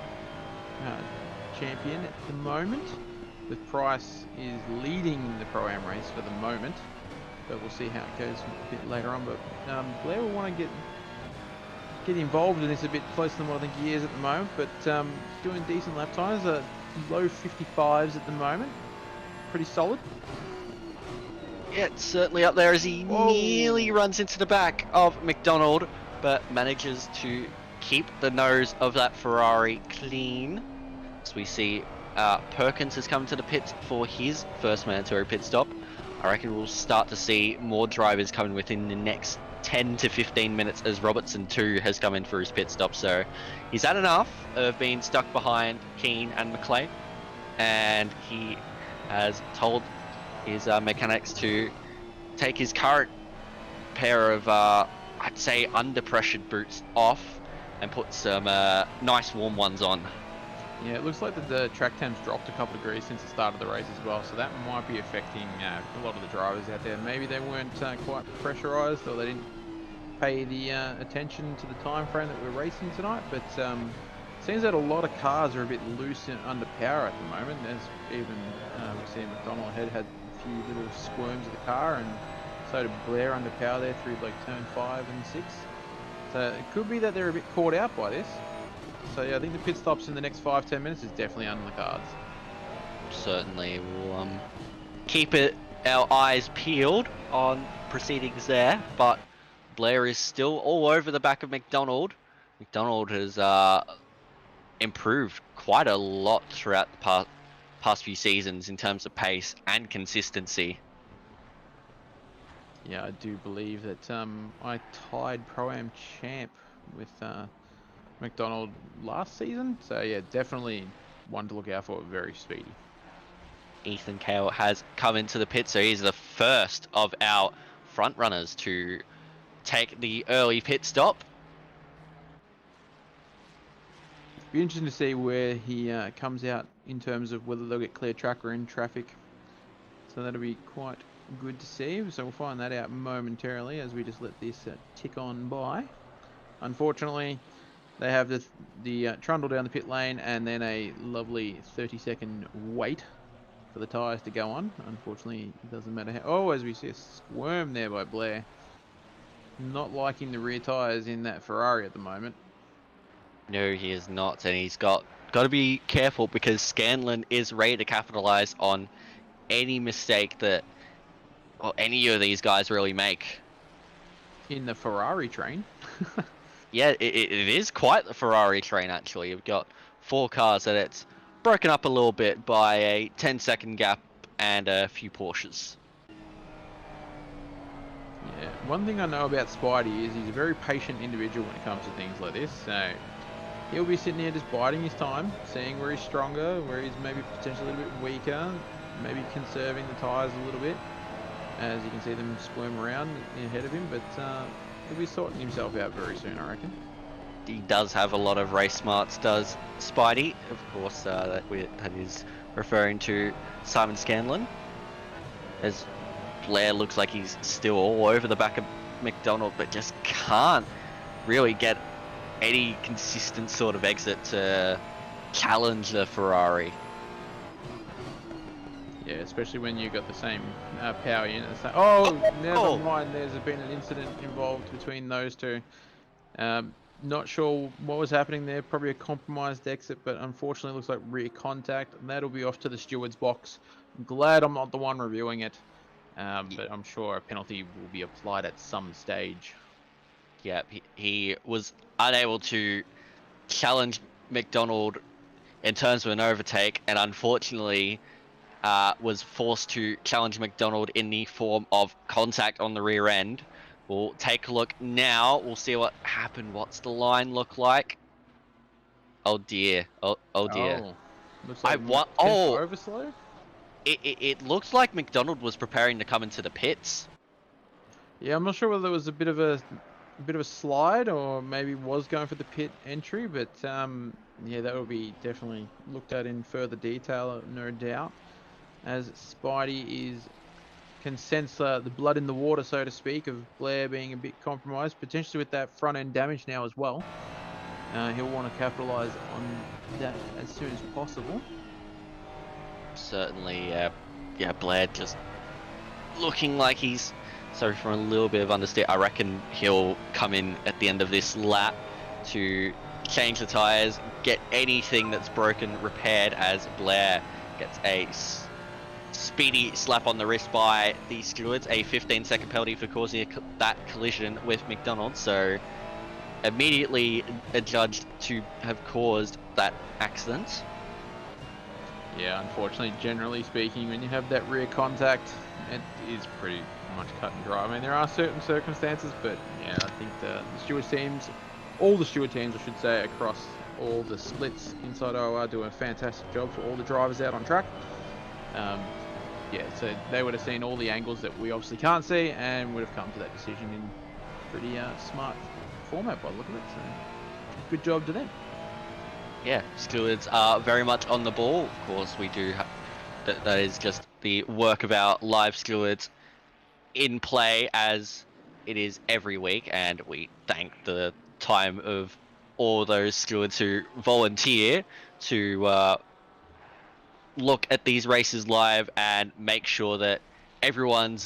champion at the moment. The Price is leading the Pro-Am race for the moment, but we'll see how it goes a bit later on. But Blair will want to get involved in this a bit closer than what I think he is at the moment, but doing decent lap times, low 55s at the moment. Pretty solid. Yeah, it's certainly up there as he nearly runs into the back of McDonald, but manages to keep the nose of that Ferrari clean. As we see Perkins has come to the pits for his first mandatory pit stop. I reckon we'll start to see more drivers coming within the next 10 to 15 minutes as Robertson too has come in for his pit stop. So he's had enough of being stuck behind Keane and McLean, and he has told his mechanics to take his current pair of I'd say under pressured boots off and put some nice warm ones on. Yeah, it looks like the track temps dropped a couple of degrees since the start of the race as well, so that might be affecting a lot of the drivers out there. Maybe they weren't quite pressurized, or they didn't pay the attention to the time frame that we're racing tonight, but seems that a lot of cars are a bit loose and under power at the moment, as even we see McDonald had a few little squirms of the car, and so did Blair under power there through like turn 5 and 6. So it could be that they're a bit caught out by this. So yeah, I think the pit stops in the next 5-10 minutes is definitely under the cards. Certainly, we'll keep our eyes peeled on proceedings there, but Blair is still all over the back of McDonald. McDonald has improved quite a lot throughout the past few seasons in terms of pace and consistency. Yeah, I do believe that I tied Pro-Am champ with McDonald last season, so yeah, definitely one to look out for. Very speedy. Ethan Cale has come into the pit, so he's the first of our front runners to take the early pit stop. Be interesting to see where he comes out in terms of whether they'll get clear track or in traffic, so that'll be quite good to see. So we'll find that out momentarily as we just let this tick on by. Unfortunately, they have the trundle down the pit lane and then a lovely 30-second wait for the tyres to go on. Unfortunately, it doesn't matter how... Oh, as we see a squirm there by Blair. Not liking the rear tyres in that Ferrari at the moment. No, he is not, and he's got to be careful because Scanlon is ready to capitalize on any mistake that any of these guys really make. In the Ferrari train. Yeah, it is quite the Ferrari train, actually. You've got 4 cars that it's broken up a little bit by a 10-second gap and a few Porsches. Yeah, one thing I know about Spidey is he's a very patient individual when it comes to things like this. So he'll be sitting here just biding his time, seeing where he's stronger, where he's maybe potentially a little bit weaker, maybe conserving the tyres a little bit, as you can see them squirm around ahead of him, but he'll be sorting himself out very soon, I reckon. He does have a lot of race smarts, does Spidey. Of course, that is referring to Simon Scanlon. As Blair looks like he's still all over the back of McDonald, but just can't really get any consistent sort of exit to challenge the Ferrari. Yeah, especially when you've got the same power unit. Oh, never mind. There's been an incident involved between those two. Not sure what was happening there. Probably a compromised exit, but unfortunately it looks like rear contact. And that'll be off to the steward's box. I'm glad I'm not the one reviewing it, but I'm sure a penalty will be applied at some stage. Yeah, he was unable to challenge McDonald in terms of an overtake, and unfortunately was forced to challenge McDonald in the form of contact on the rear end. We'll take a look now. We'll see what happened. What's the line look like? Oh dear. Oh dear. Oh, looks I like want. potential Oh, overslow. it looks like McDonald was preparing to come into the pits. Yeah, I'm not sure whether it was a bit of a slide or maybe was going for the pit entry, but yeah, that will be definitely looked at in further detail, no doubt, as Spidey can sense the blood in the water, so to speak, of Blair being a bit compromised, potentially with that front end damage now as well. He'll want to capitalise on that as soon as possible. Certainly, yeah, Blair just looking like he's sorry for a little bit of understeer. I reckon he'll come in at the end of this lap to change the tyres, get anything that's broken repaired, as Blair gets a speedy slap on the wrist by the stewards, a 15-second penalty for causing that collision with McDonald. So immediately adjudged to have caused that accident. Yeah, unfortunately, generally speaking, when you have that rear contact, it is pretty much cut and dry. I mean, there are certain circumstances, but yeah, I think the steward teams, all the steward teams, I should say, across all the splits inside OR do a fantastic job for all the drivers out on track. Yeah, so they would have seen all the angles that we obviously can't see and would have come to that decision in pretty smart format by the look of it. So good job to them. Yeah, stewards are very much on the ball. Of course, we do have that is just the work of our live stewards in play, as it is every week, and we thank the time of all those stewards who volunteer to look at these races live and make sure that everyone's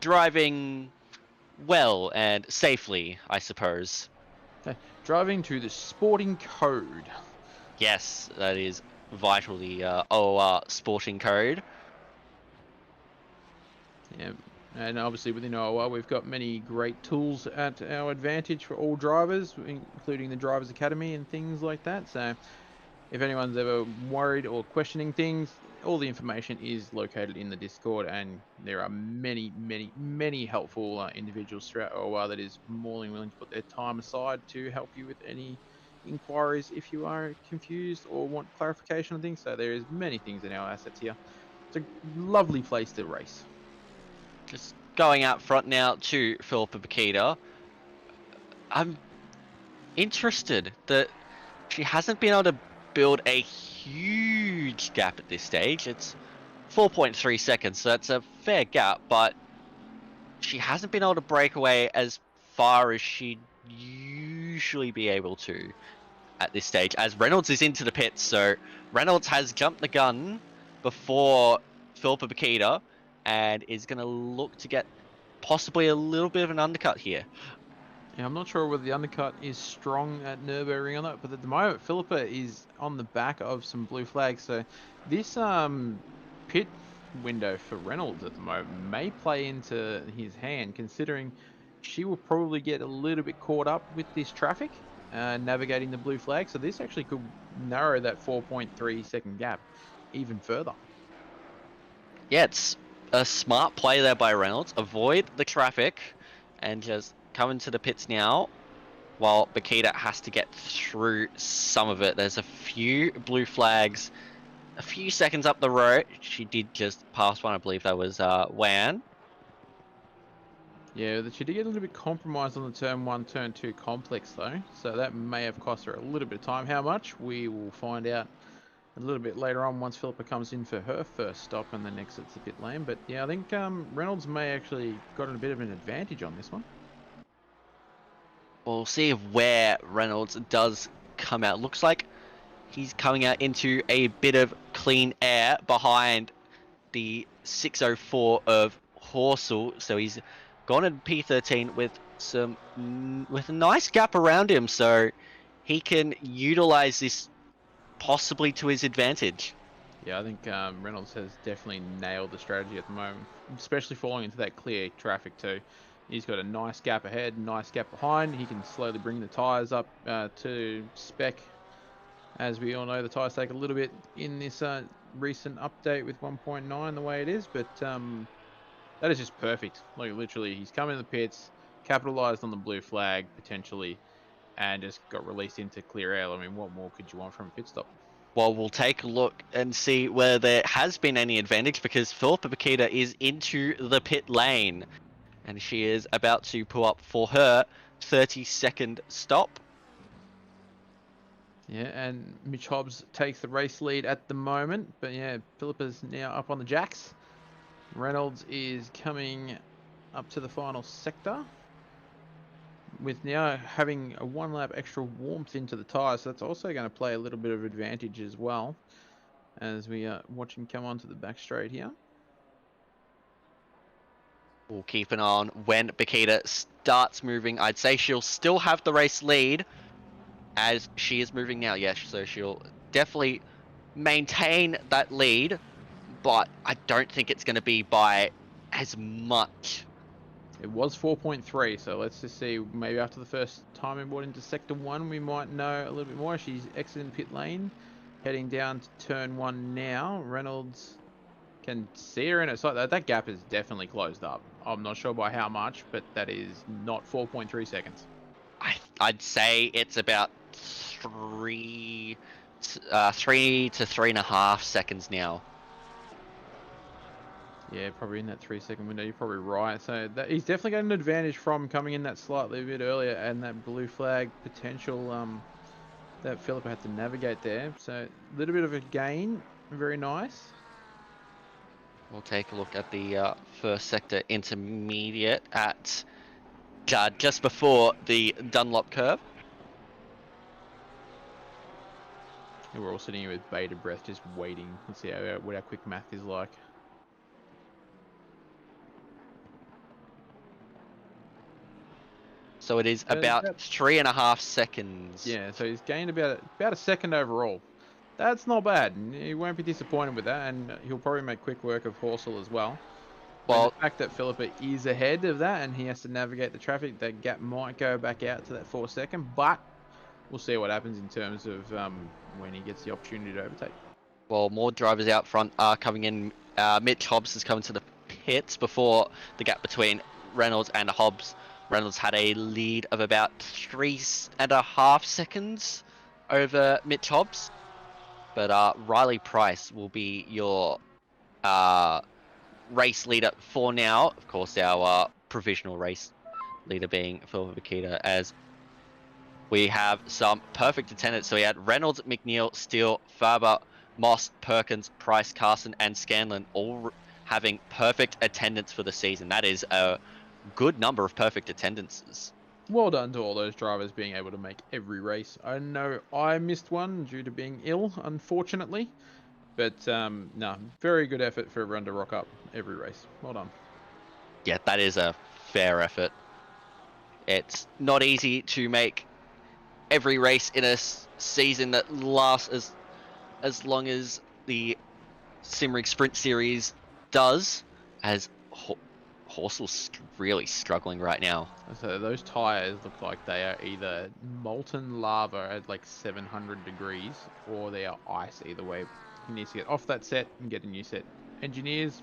driving well and safely, I suppose. Driving to the sporting code. Yes, that is vital, the OR sporting code. Yeah, and obviously within OR we've got many great tools at our advantage for all drivers, including the Drivers Academy and things like that. So if anyone's ever worried or questioning things, all the information is located in the Discord, and there are many helpful individuals throughout OR that is more than willing to put their time aside to help you with any inquiries if you are confused or want clarification on things. So there is many things in our assets here. It's a lovely place to race. Just going out front now to Philippa Bakita. I'm interested that she hasn't been able to build a huge gap at this stage. It's 4.3 seconds, so that's a fair gap, but she hasn't been able to break away as far as she'd usually be able to at this stage, as Reynolds is into the pits. So Reynolds has jumped the gun before Philippa Bakita and is going to look to get possibly a little bit of an undercut here. Yeah, I'm not sure whether the undercut is strong at Nurburgring or not, but at the moment Philippa is on the back of some blue flags. So this pit window for Reynolds at the moment may play into his hand, considering she will probably get a little bit caught up with this traffic navigating the blue flag. So this actually could narrow that 4.3 second gap even further. Yeah, it's a smart play there by Reynolds. Avoid the traffic and just come into the pits now, while Bakita has to get through some of it. There's a few blue flags a few seconds up the road. She did just pass one. I believe that was Wan. Yeah, she did get a little bit compromised on the turn 1, turn 2 complex though, so that may have cost her a little bit of time. How much? We will find out a little bit later on once Philippa comes in for her first stop and then exits the pit lane. But yeah, I think Reynolds may actually got a bit of an advantage on this one. We'll see where Reynolds does come out. Looks like he's coming out into a bit of clean air behind the 604 of Horsell. So he's gone in P13 with with a nice gap around him, so he can utilize this possibly to his advantage. Yeah, I think Reynolds has definitely nailed the strategy at the moment, especially falling into that clear traffic too. He's got a nice gap ahead, nice gap behind. He can slowly bring the tyres up to spec. As we all know, the tyres take a little bit in this recent update with 1.9 the way it is, but that is just perfect. Like literally, he's come in the pits, capitalized on the blue flag potentially, and just got released into clear air. I mean, what more could you want from a pit stop? Well, we'll take a look and see where there has been any advantage, because Philippa Bakita is into the pit lane, and she is about to pull up for her 30-second stop. Yeah, and Mitch Hobbs takes the race lead at the moment, but yeah, Philippa's now up on the jacks. Reynolds is coming up to the final sector, with now having a 1 lap extra warmth into the tyres, so that's also going to play a little bit of advantage as well, as we watch him come onto the back straight here. We'll keep an eye on when Bakita starts moving. I'd say she'll still have the race lead as she is moving now. Yes, so she'll definitely maintain that lead, but I don't think it's going to be by as much. It was 4.3, so let's just see. Maybe after the first time we brought into Sector 1, we might know a little bit more. She's exiting the pit lane, heading down to turn 1 now. Reynolds can see her in it. So that gap is definitely closed up. I'm not sure by how much, but that is not 4.3 seconds. I'd say it's about 3 to 3.5 seconds now. Yeah, probably in that 3-second window. You're probably right. So he's definitely got an advantage from coming in that slightly bit earlier, and that blue flag potential that Philippa had to navigate there. So a little bit of a gain. Very nice. We'll take a look at the first sector intermediate at just before the Dunlop curve. And we're all sitting here with bated breath, just waiting. Let's see what our quick math is like. So it is about 3.5 seconds. Yeah, so he's gained about a second overall. That's not bad, and he won't be disappointed with that, and he'll probably make quick work of Horsell as well. Well, and the fact that Philippa is ahead of that and he has to navigate the traffic, that gap might go back out to that 4-second, but we'll see what happens in terms of when he gets the opportunity to overtake. Well, more drivers out front are coming in. Mitch Hobbs has come to the pits before the gap between Reynolds and Hobbs. Reynolds had a lead of about 3.5 seconds over Mitch Hobbs. But Riley Price will be your race leader for now. Of course, our provisional race leader being Philippa Bakita, as we have some perfect attendance. So we had Reynolds, McNeil, Steele, Farber, Moss, Perkins, Price, Carson, and Scanlon all having perfect attendance for the season. That is a good number of perfect attendances. Well done to all those drivers being able to make every race. I know I missed one due to being ill, unfortunately. But, no, very good effort for everyone to rock up every race. Well done. Yeah, that is a fair effort. It's not easy to make every race in a season that lasts as long as the Simrigs Sprint Series does, as Horsel's really struggling right now. So those tyres look like they are either molten lava at like 700 degrees, or they are ice either way. He needs to get off that set and get a new set. Engineers,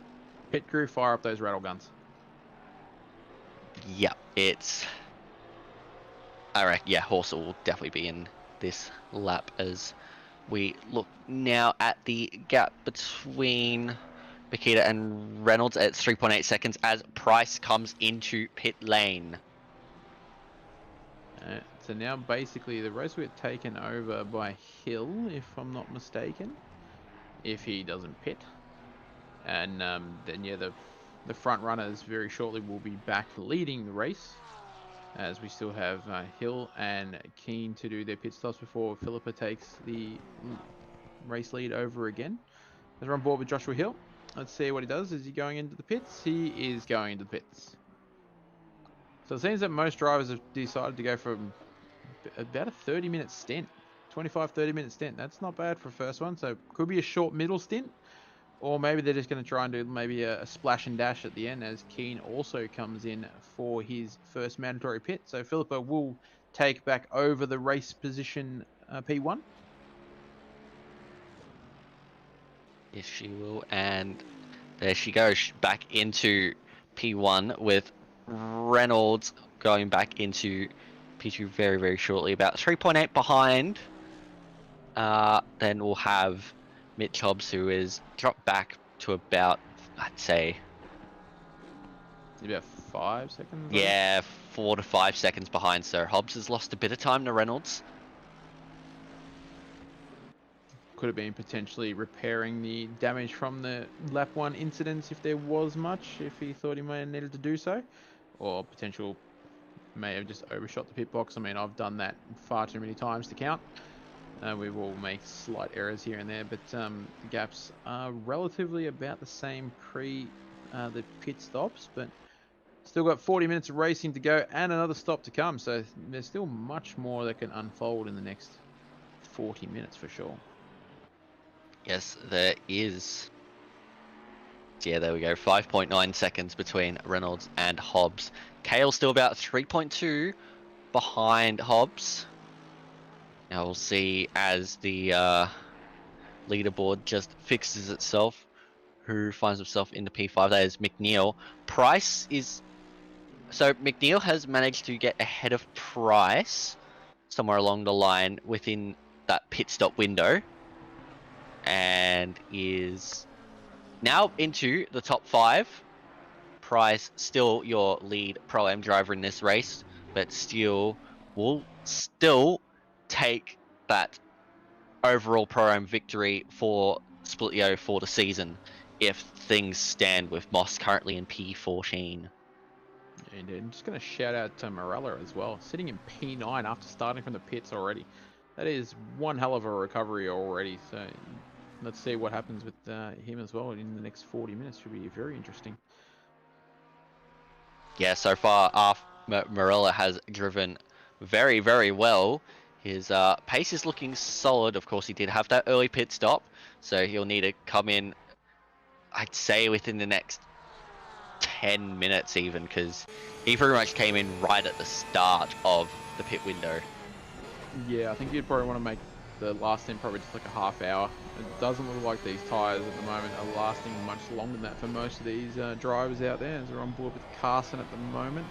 pit crew, fire up those rattle guns. Yeah, it's... I reckon, yeah, Horsel will definitely be in this lap, as we look now at the gap between Bakita and Reynolds at 3.8 seconds as Price comes into pit lane. So now basically the race will get taken over by Hill, if I'm not mistaken, if he doesn't pit. And then yeah, the front runners very shortly will be back leading the race, as we still have Hill and Keane to do their pit stops before Philippa takes the race lead over again. As we're on board with Joshua Hill, let's see what he does. Is he going into the pits? He is going into the pits. So it seems that most drivers have decided to go for about a 30-minute stint. 25-30-minute stint. That's not bad for a first one. So could be a short middle stint. Or maybe they're just going to try and do maybe a splash and dash at the end, as Keane also comes in for his first mandatory pit. So Philippa will take back over the race position P1. Yes, she will. And there she goes back into P1 with Reynolds going back into P2 very, very shortly. About 3.8 behind. Then we'll have Mitch Hobbs, who is dropped back to about, I'd say, About 5 seconds. yeah, 4 to 5 seconds behind. So Hobbs has lost a bit of time to Reynolds. Could have been potentially repairing the damage from the lap 1 incidents if there was much, if he thought he may have needed to do so. Or potential may have just overshot the pit box. I mean, I've done that far too many times to count. We will make slight errors here and there, but the gaps are relatively about the same pre the pit stops, but still got 40 minutes of racing to go and another stop to come, so there's still much more that can unfold in the next 40 minutes for sure. Yes, there is. Yeah, there we go. 5.9 seconds between Reynolds and Hobbs. Kale still about 3.2 behind Hobbs. Now we'll see as the leaderboard just fixes itself, who finds himself in the P5. That is McNeil. Price is... So McNeil has managed to get ahead of Price somewhere along the line within that pit stop window, and is now into the top 5. Price still your lead Pro-Am driver in this race, but still will take that overall Pro-Am victory for Splitio for the season if things stand with Moss currently in P14. And I'm just going to shout out to Morella as well, sitting in P9 after starting from the pits already. That is one hell of a recovery already, so let's see what happens with him as well in the next 40 minutes. Should be very interesting. Yeah, so far Morella has driven very, very well. His pace is looking solid. Of course, he did have that early pit stop, so he'll need to come in, I'd say, within the next 10 minutes even, because he pretty much came in right at the start of the pit window. Yeah, I think you'd probably want to make the last stint probably just like a half hour. It doesn't look like these tyres at the moment are lasting much longer than that for most of these drivers out there, as we're on board with Carson at the moment,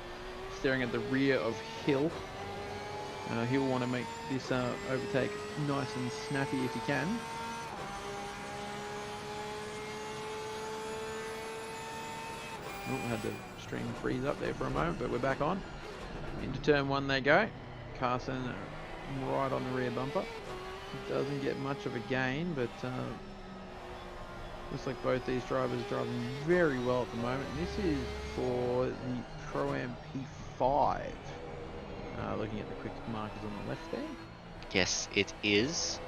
staring at the rear of Hill. He'll want to make this overtake nice and snappy if he can. Oh, had the stream freeze up there for a moment, but we're back on. Into turn 1 they go. Carson right on the rear bumper. Doesn't get much of a gain, but looks like both these drivers are driving very well at the moment. And this is for the Pro-Am P5. Looking at the quick markers on the left there. Yes, it is.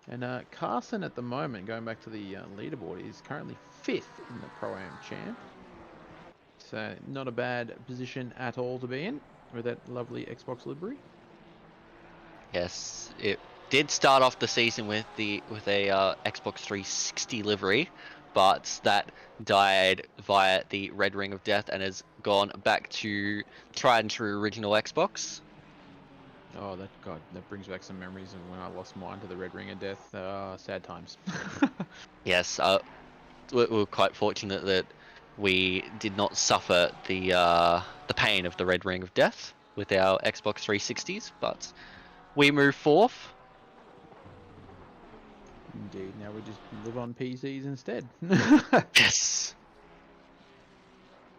And Carson at the moment, going back to the leaderboard, is currently 5th in the Pro-Am Champ. So not a bad position at all to be in with that lovely Xbox livery. Yes, it did start off the season with a Xbox 360 livery, but that died via the Red Ring of Death and has gone back to tried and true original Xbox. Oh, that brings back some memories of when I lost mine to the Red Ring of Death. Sad times. Yes, we're quite fortunate that we did not suffer the pain of the Red Ring of Death with our Xbox 360s, but we move forth. Indeed, now we just live on PCs instead. Yes.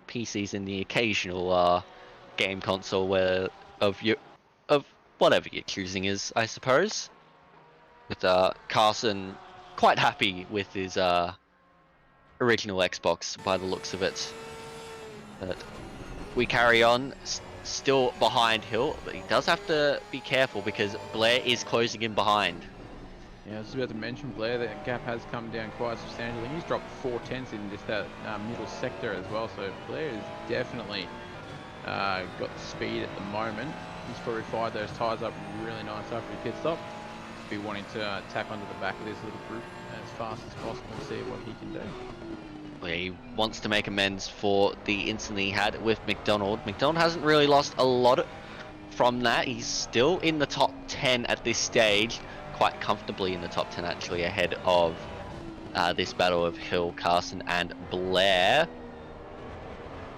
PCs in the occasional game console where of whatever your choosing is, I suppose. With Carson quite happy with his original Xbox by the looks of it. But we carry on, still behind Hill, but he does have to be careful because Blair is closing in behind. Yeah, I was about to mention, Blair, that gap has come down quite substantially. He's dropped 4 tenths in just that middle sector as well. So Blair has definitely got the speed at the moment. He's probably fired those tyres up really nice after he pit stop. Be wanting to tap onto the back of this little group as fast as possible and see what he can do. He wants to make amends for the incident he had with McDonald. McDonald hasn't really lost a lot from that. He's still in the top 10 at this stage, quite comfortably in the top 10 actually, ahead of this battle of Hill, Carson and Blair.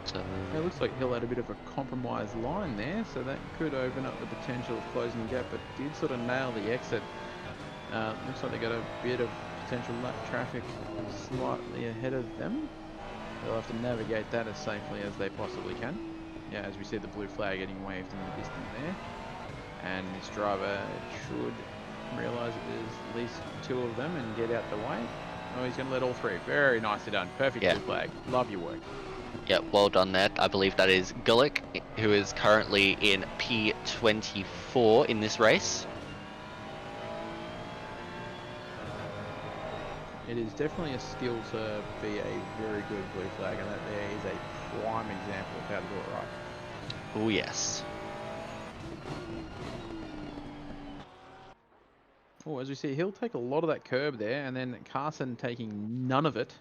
So It looks like Hill had a bit of a compromised line there, so that could open up the potential of closing the gap, but did sort of nail the exit. Looks like they got a bit of potential lap traffic slightly ahead of them. They'll have to navigate that as safely as they possibly can. Yeah, as we see the blue flag getting waved in the distance there. And this driver should realise that there's at least two of them and get out the way. Oh, he's going to let all three. Very nicely done. Perfect blue flag. Love your work. yeah, well done there. I believe that is Gulick, who is currently in P24 in this race. It is definitely a skill to be a very good blue flag, and that there is a prime example of how to do it right. Oh yes. Oh, as we see, he'll take a lot of that curb there, and then Carson taking none of it.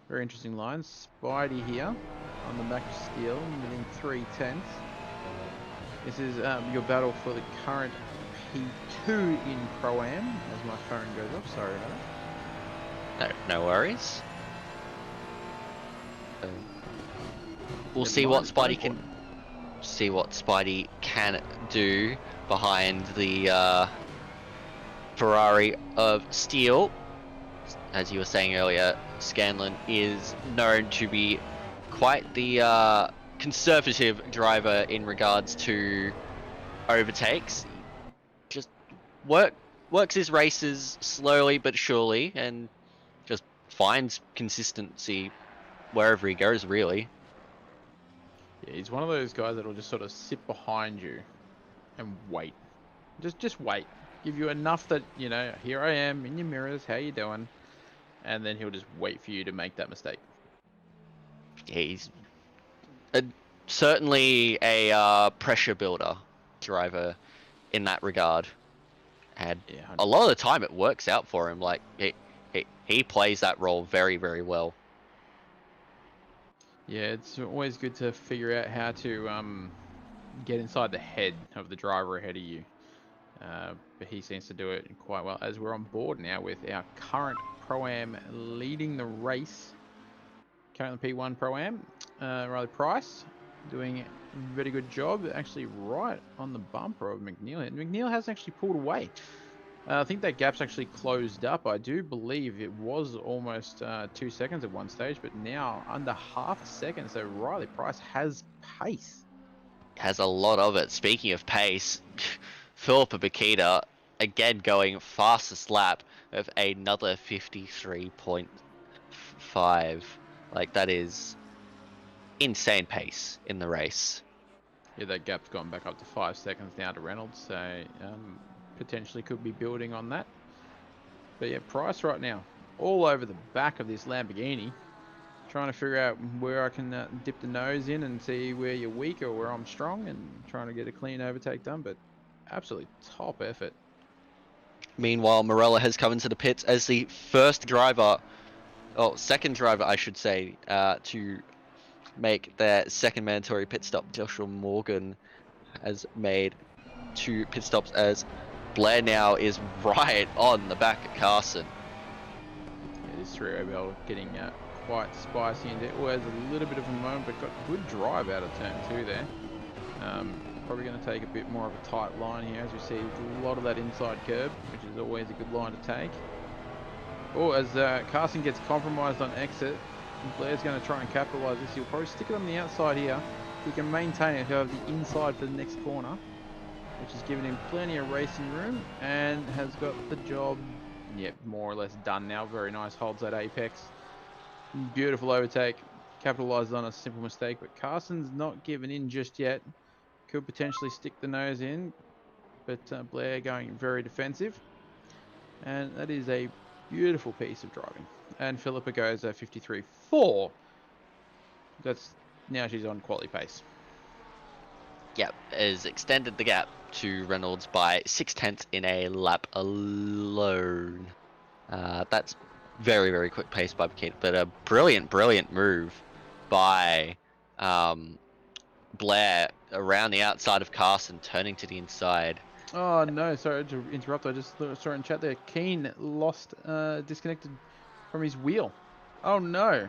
Very interesting line. Spidey here on the back of Steel, within 3 tenths. This is your battle for the current P2 in Pro-Am, as my phone goes off. Sorry about that. No worries. We'll see what Spidey can do behind the Ferrari of Steel. As you were saying earlier, Scanlon is known to be quite the conservative driver in regards to overtakes. Just works his races slowly but surely, and just finds consistency wherever he goes, really. Yeah, he's one of those guys that'll just sort of sit behind you and wait. Just wait. Give you enough that, you know, here I am in your mirrors, how you doing? And then he'll just wait for you to make that mistake. Yeah, he's certainly a pressure builder driver in that regard. And Yeah, a lot of the time it works out for him. Like, he plays that role very, very well. Yeah, it's always good to figure out how to get inside the head of the driver ahead of you. But he seems to do it quite well, as we're on board now with our current Pro-Am leading the race. Currently P1 Pro-Am, Riley Price doing a very good job, actually right on the bumper of McNeil. And McNeil hasn't actually pulled away. I think that gap's actually closed up. I do believe it was almost 2 seconds at one stage, but now under half a second. So Riley Price has pace. Has a lot of it. Speaking of pace, Philippa Bakita again going fastest lap of another 53.5. Like, that is insane pace in the race. Yeah, that gap's gone back up to 5 seconds now to Reynolds, so potentially could be building on that. But yeah, Price right now all over the back of this Lamborghini, trying to figure out where I can dip the nose in and see where you're weak or where I'm strong, and trying to get a clean overtake done. But absolutely top effort. Meanwhile, Morella has come into the pits as the second driver, I should say, to make their second mandatory pit stop. Joshua Morgan has made 2 pit stops, as Blair now is right on the back of Carson. Yeah, this 3OBL getting quite spicy, and it was a little bit of a moment, but got good drive out of turn 2 there. Probably going to take a bit more of a tight line here, as we see a lot of that inside curb, which is always a good line to take. Oh, as Carson gets compromised on exit, Blair's going to try and capitalise this. He'll probably stick it on the outside here. He can maintain it. He'll have the inside for the next corner, which has given him plenty of racing room, and has got the job, more or less done now. Very nice, holds that apex. Beautiful overtake. Capitalises on a simple mistake, but Carson's not given in just yet. Could potentially stick the nose in, but Blair going very defensive. And that is a beautiful piece of driving. And Philippa goes 53.4. That's now she's on quality pace. Yep, has extended the gap to Reynolds by 0.6 in a lap alone. That's very, very quick pace by Makita, but a brilliant, brilliant move by Blair around the outside of Carson, turning to the inside. Oh no, sorry to interrupt. I just saw in chat there. Keen lost, disconnected from his wheel. Oh no,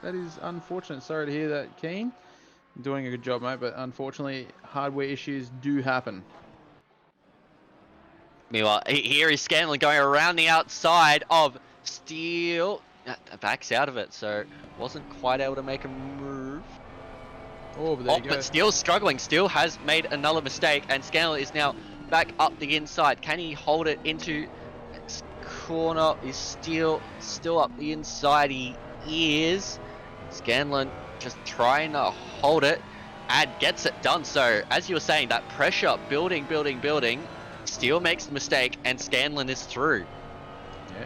that is unfortunate. Sorry to hear that, Keen. Doing a good job, mate, but unfortunately, hardware issues do happen. Meanwhile, here is Scanlon going around the outside of Steele. Backs out of it, so wasn't quite able to make a move. Oh, but there you go. But Steele's struggling. Steele has made another mistake, and Scanlon is now back up the inside. Can he hold it into next corner? Is Steele still up the inside? He is. Scanlon just trying to hold it and gets it done. So, as you were saying, that pressure building. Steele makes the mistake, and Scanlon is through. Yeah,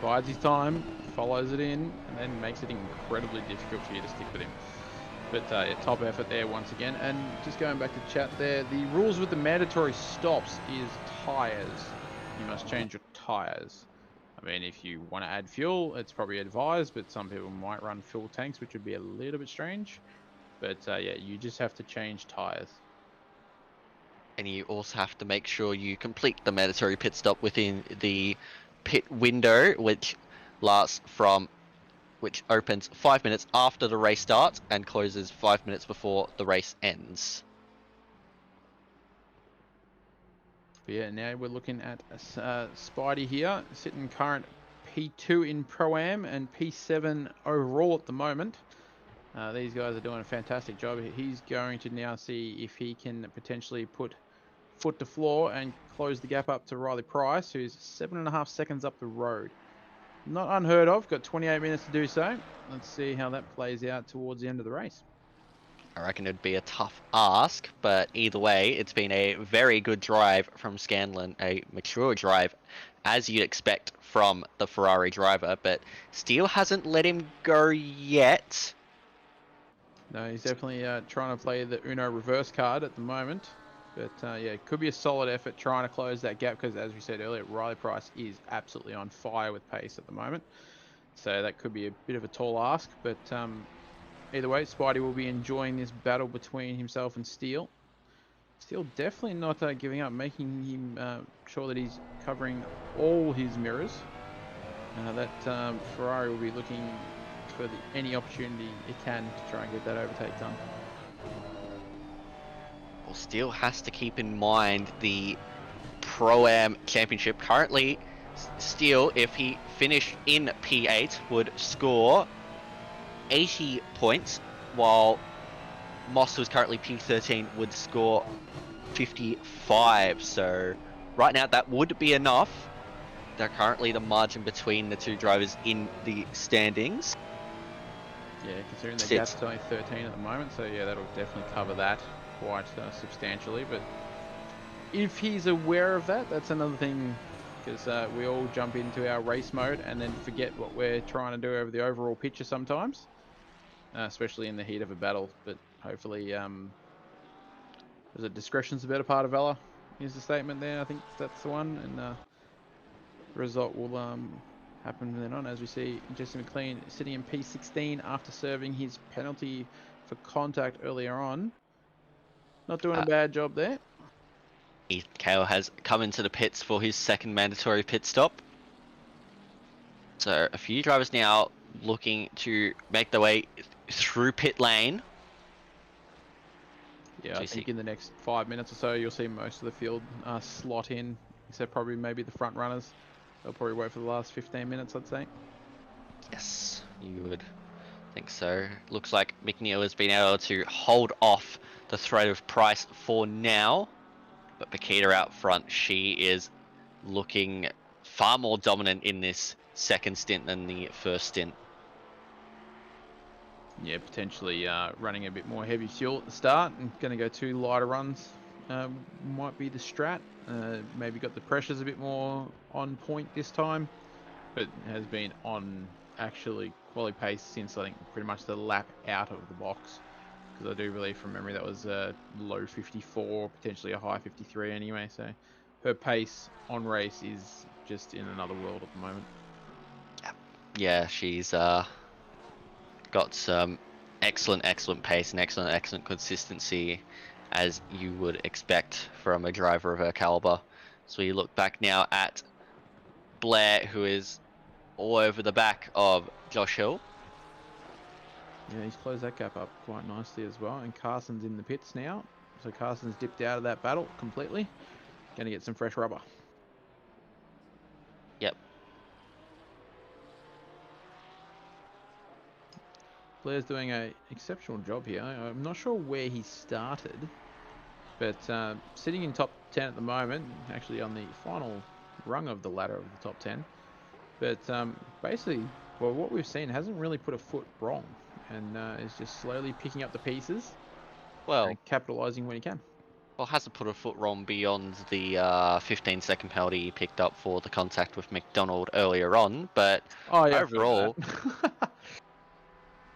bides his time, follows it in, and then makes it incredibly difficult for you to stick with him. But yeah, top effort there once again. And just going back to chat there, the rules with the mandatory stops is tyres. You must change your tyres. I mean, if you want to add fuel, it's probably advised, but some people might run full tanks, which would be a little bit strange. But yeah, you just have to change tyres. And you also have to make sure you complete the mandatory pit stop within the pit window, which opens 5 minutes after the race starts and closes 5 minutes before the race ends. But yeah, now we're looking at Spidey here, sitting current P2 in Pro-Am and P7 overall at the moment. These guys are doing a fantastic job. He's going to now see if he can potentially put foot to floor and close the gap up to Riley Price, who's 7.5 seconds up the road. Not unheard of. Got 28 minutes to do so. Let's see how that plays out towards the end of the race. I reckon it'd be a tough ask, but either way, it's been a very good drive from Scanlon, a mature drive, as you'd expect from the Ferrari driver, but Steele hasn't let him go yet. No, he's definitely trying to play the Uno reverse card at the moment. But yeah, it could be a solid effort trying to close that gap because, as we said earlier, Riley Price is absolutely on fire with pace at the moment. So that could be a bit of a tall ask. But either way, Spidey will be enjoying this battle between himself and Steele. Steele definitely not giving up, making him sure that he's covering all his mirrors. That Ferrari will be looking for any opportunity it can to try and get that overtake done. Well, Steele has to keep in mind the Pro-Am Championship. Currently, Steele, if he finished in P8, would score 80 points, while Moss, who's currently P13, would score 55. So right now, that would be enough. They're currently the margin between the two drivers in the standings. Yeah, considering the gap's only 13 at the moment, so yeah, that'll definitely cover that quite substantially. But if he's aware of that, that's another thing, because we all jump into our race mode and then forget what we're trying to do over the overall picture sometimes, especially in the heat of a battle. But hopefully, is it discretion's the better part of valor? Is the statement there? I think that's the one, and the result will happen from then on, as we see Jesse McLean sitting in P16 after serving his penalty for contact earlier on. Not doing a bad job there. Ethan Cale has come into the pits for his second mandatory pit stop. So a few drivers now looking to make their way through pit lane. Yeah, I think in the next 5 minutes or so, you'll see most of the field slot in, except probably maybe the front runners. They'll probably wait for the last 15 minutes, I'd say. Yes, you would think so. Looks like McNeil has been able to hold off the threat of Price for now. But Makita out front, she is looking far more dominant in this second stint than the first stint. Yeah, potentially running a bit more heavy fuel at the start and going to go 2 lighter runs might be the strat. Maybe got the pressures a bit more on point this time, but has been on actually quality pace since I think pretty much the lap out of the box. Because I do believe from memory that was a low 54, potentially a high 53 anyway. So her pace on race is just in another world at the moment. Yeah, she's got some excellent pace and excellent consistency, as you would expect from a driver of her caliber. So you look back now at Blair, who is all over the back of Josh Hill. Yeah, he's closed that gap up quite nicely as well. And Carson's in the pits now. So Carson's dipped out of that battle completely. Going to get some fresh rubber. Yep. Blair's doing an exceptional job here. I'm not sure where he started, but sitting in top 10 at the moment, actually on the final rung of the ladder of the top 10. But basically, well, what we've seen hasn't really put a foot wrong, and is just slowly picking up the pieces and capitalising when he can. Well, hasn't put a foot wrong beyond the 15-second penalty he picked up for the contact with McDonald earlier on, but overall,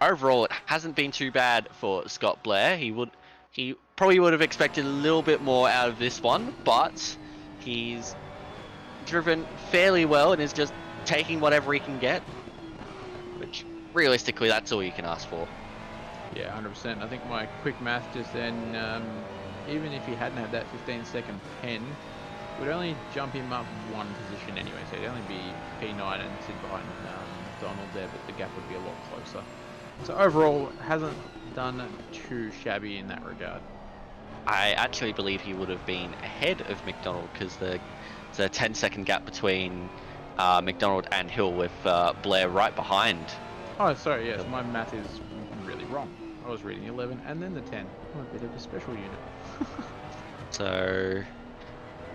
overall it hasn't been too bad for Scott Blair. He probably would have expected a little bit more out of this one, but he's driven fairly well and is just taking whatever he can get, which realistically that's all you can ask for. Yeah, 100%. I think my quick math just then, even if he hadn't had that 15-second pen, would only jump him up one position anyway, so he'd only be P9 and sit behind Donald there, but the gap would be a lot closer. So overall, hasn't done too shabby in that regard. I actually believe he would have been ahead of McDonald, because there's a 10-second gap between McDonald and Hill, with Blair right behind. Oh, sorry, yes, my math is really wrong. I was reading 11 and then the 10. I'm a bit of a special unit. So,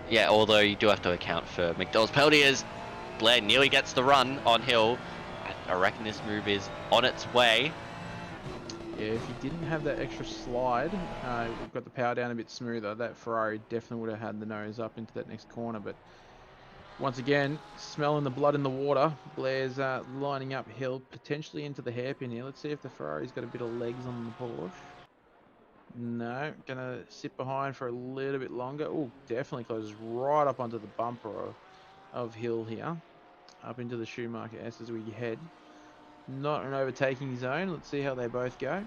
yeah, although you do have to account for McDonald's penalty, as Blair nearly gets the run on Hill. I reckon this move is on its way. Yeah, if he didn't have that extra slide, we've got the power down a bit smoother, that Ferrari definitely would have had the nose up into that next corner. But once again, smelling the blood in the water. Blair's lining up Hill, potentially into the hairpin here. Let's see if the Ferrari's got a bit of legs on the Porsche. No, gonna sit behind for a little bit longer. Oh, definitely closes right up onto the bumper of Hill here. Up into the Schumacher S as we head. Not an overtaking zone. Let's see how they both go.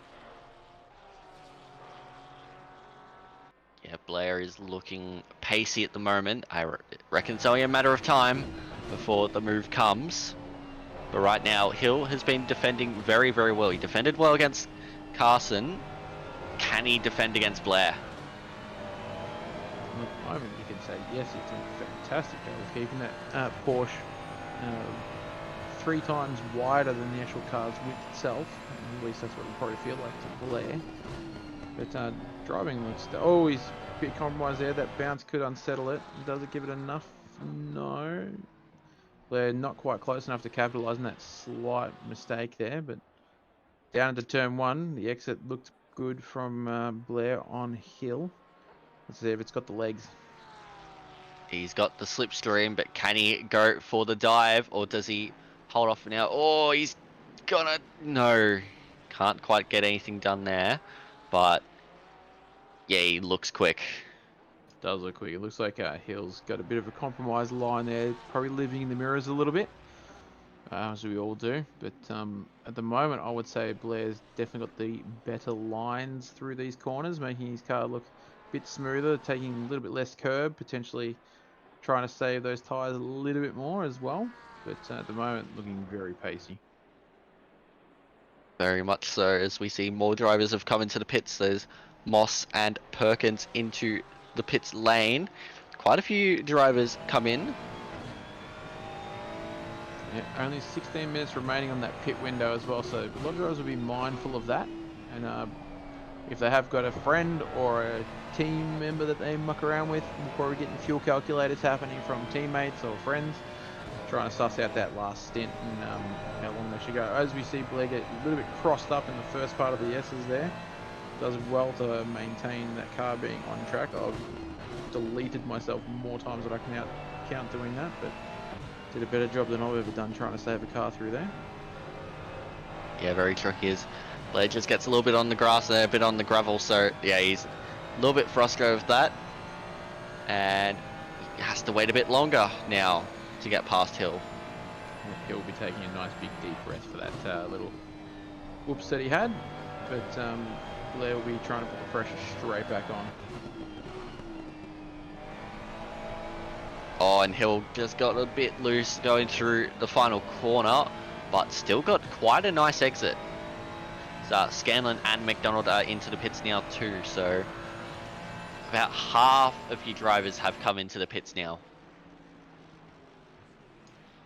Yeah, Blair is looking pacey at the moment. I reckon it's only a matter of time before the move comes. But right now, Hill has been defending very well. He defended well against Carson. Can he defend against Blair? At the moment, you can say yes, it's a fantastic job of keeping that Porsche 3 times wider than the actual car's width itself. At least that's what it probably feel like to Blair. But driving looks... Oh, he's a bit compromised there. That bounce could unsettle it. Does it give it enough? No. Blair not quite close enough to capitalise on that slight mistake there. But down into turn 1, the exit looked good from Blair on Hill. Let's see if it's got the legs. He's got the slipstream, but can he go for the dive, or does he hold off for now? Oh, he's gonna... No. Can't quite get anything done there. But, yeah, he looks quick. Does look quick. It looks like Hill's got a bit of a compromised line there. Probably living in the mirrors a little bit. As we all do. But at the moment, I would say Blair's definitely got the better lines through these corners, making his car look a bit smoother, taking a little bit less curb, potentially trying to save those tyres a little bit more as well. But at the moment, looking very pacey. Very much so, as we see more drivers have come into the pits. There's Moss and Perkins into the pits lane. Quite a few drivers come in. Yeah, only 16 minutes remaining on that pit window as well, so a lot of drivers will be mindful of that. And if they have got a friend or a team member that they muck around with, we're probably getting fuel calculators happening from teammates or friends, trying to suss out that last stint and how long they should go. As we see Blair get a little bit crossed up in the first part of the S's there. does well to maintain that car being on track. I've deleted myself more times than I can count doing that, but did a better job than I've ever done trying to save a car through there. Yeah, very tricky. Blair just gets a little bit on the grass there, a bit on the gravel, so yeah, he's a little bit frustrated with that. And he has to wait a bit longer now to get past Hill. He'll be taking a nice big deep breath for that little whoops that he had, but Blair will be trying to put the pressure straight back on. Oh, and Hill just got a bit loose going through the final corner, but still got quite a nice exit. So Scanlon and McDonald are into the pits now too, so about half of your drivers have come into the pits now.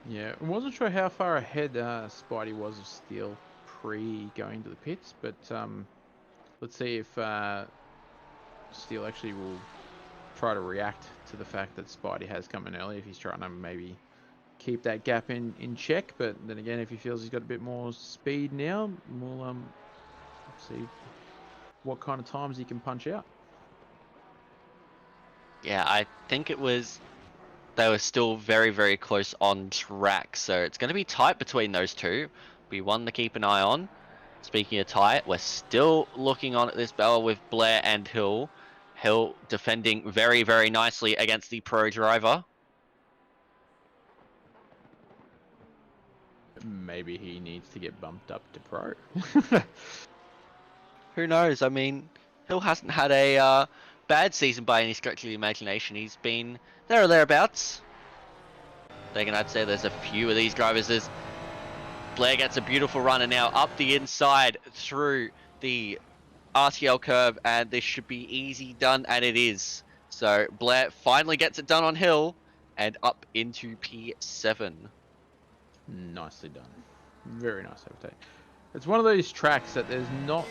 Yeah, I wasn't sure how far ahead Spidey was of Steele pre-going to the pits, but let's see if Steele actually will try to react to the fact that Spidey has come in early, if he's trying to maybe keep that gap in check. But then again, if he feels he's got a bit more speed now, we'll see what kind of times he can punch out. Yeah, I think they were still very, very close on track, so it's going to be tight between those two. Be one to keep an eye on. Speaking of tight, we're still looking on at this battle with Blair and Hill. Hill defending very, very nicely against the pro driver. Maybe he needs to get bumped up to pro. Who knows? I mean, Hill hasn't had a bad season by any stretch of the imagination. He's been there or thereabouts. Then I'd say there's a few of these drivers. Blair gets a beautiful runner now up the inside through the RTL curve, and this should be easy done, and it is. So Blair finally gets it done on Hill and up into P7. Nicely done. Very nice overtake. It's one of those tracks that there's not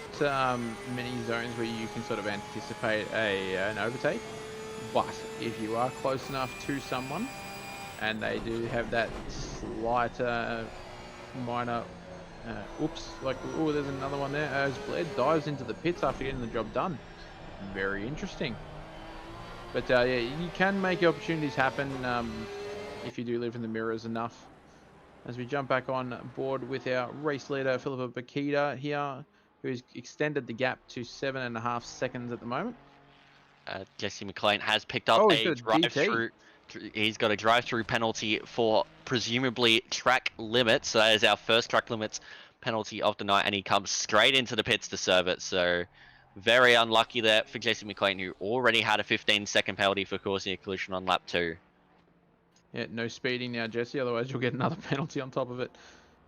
many zones where you can sort of anticipate an overtake, but if you are close enough to someone and they do have that slight minor oops, like, oh, there's another one there as Blair dives into the pits after getting the job done. Very interesting. But yeah, you can make your opportunities happen if you do live in the mirrors enough. As we jump back on board with our race leader, Philippa Bakita here, who's extended the gap to 7.5 seconds at the moment. Jesse McLean has picked up a drive-through. He's got a drive-through penalty for presumably track limits. So that is our first track limits penalty of the night, and he comes straight into the pits to serve it. So very unlucky there for Jesse McLean, who already had a 15-second penalty for causing a collision on lap 2. Yeah, no speeding now, Jesse, otherwise you'll get another penalty on top of it.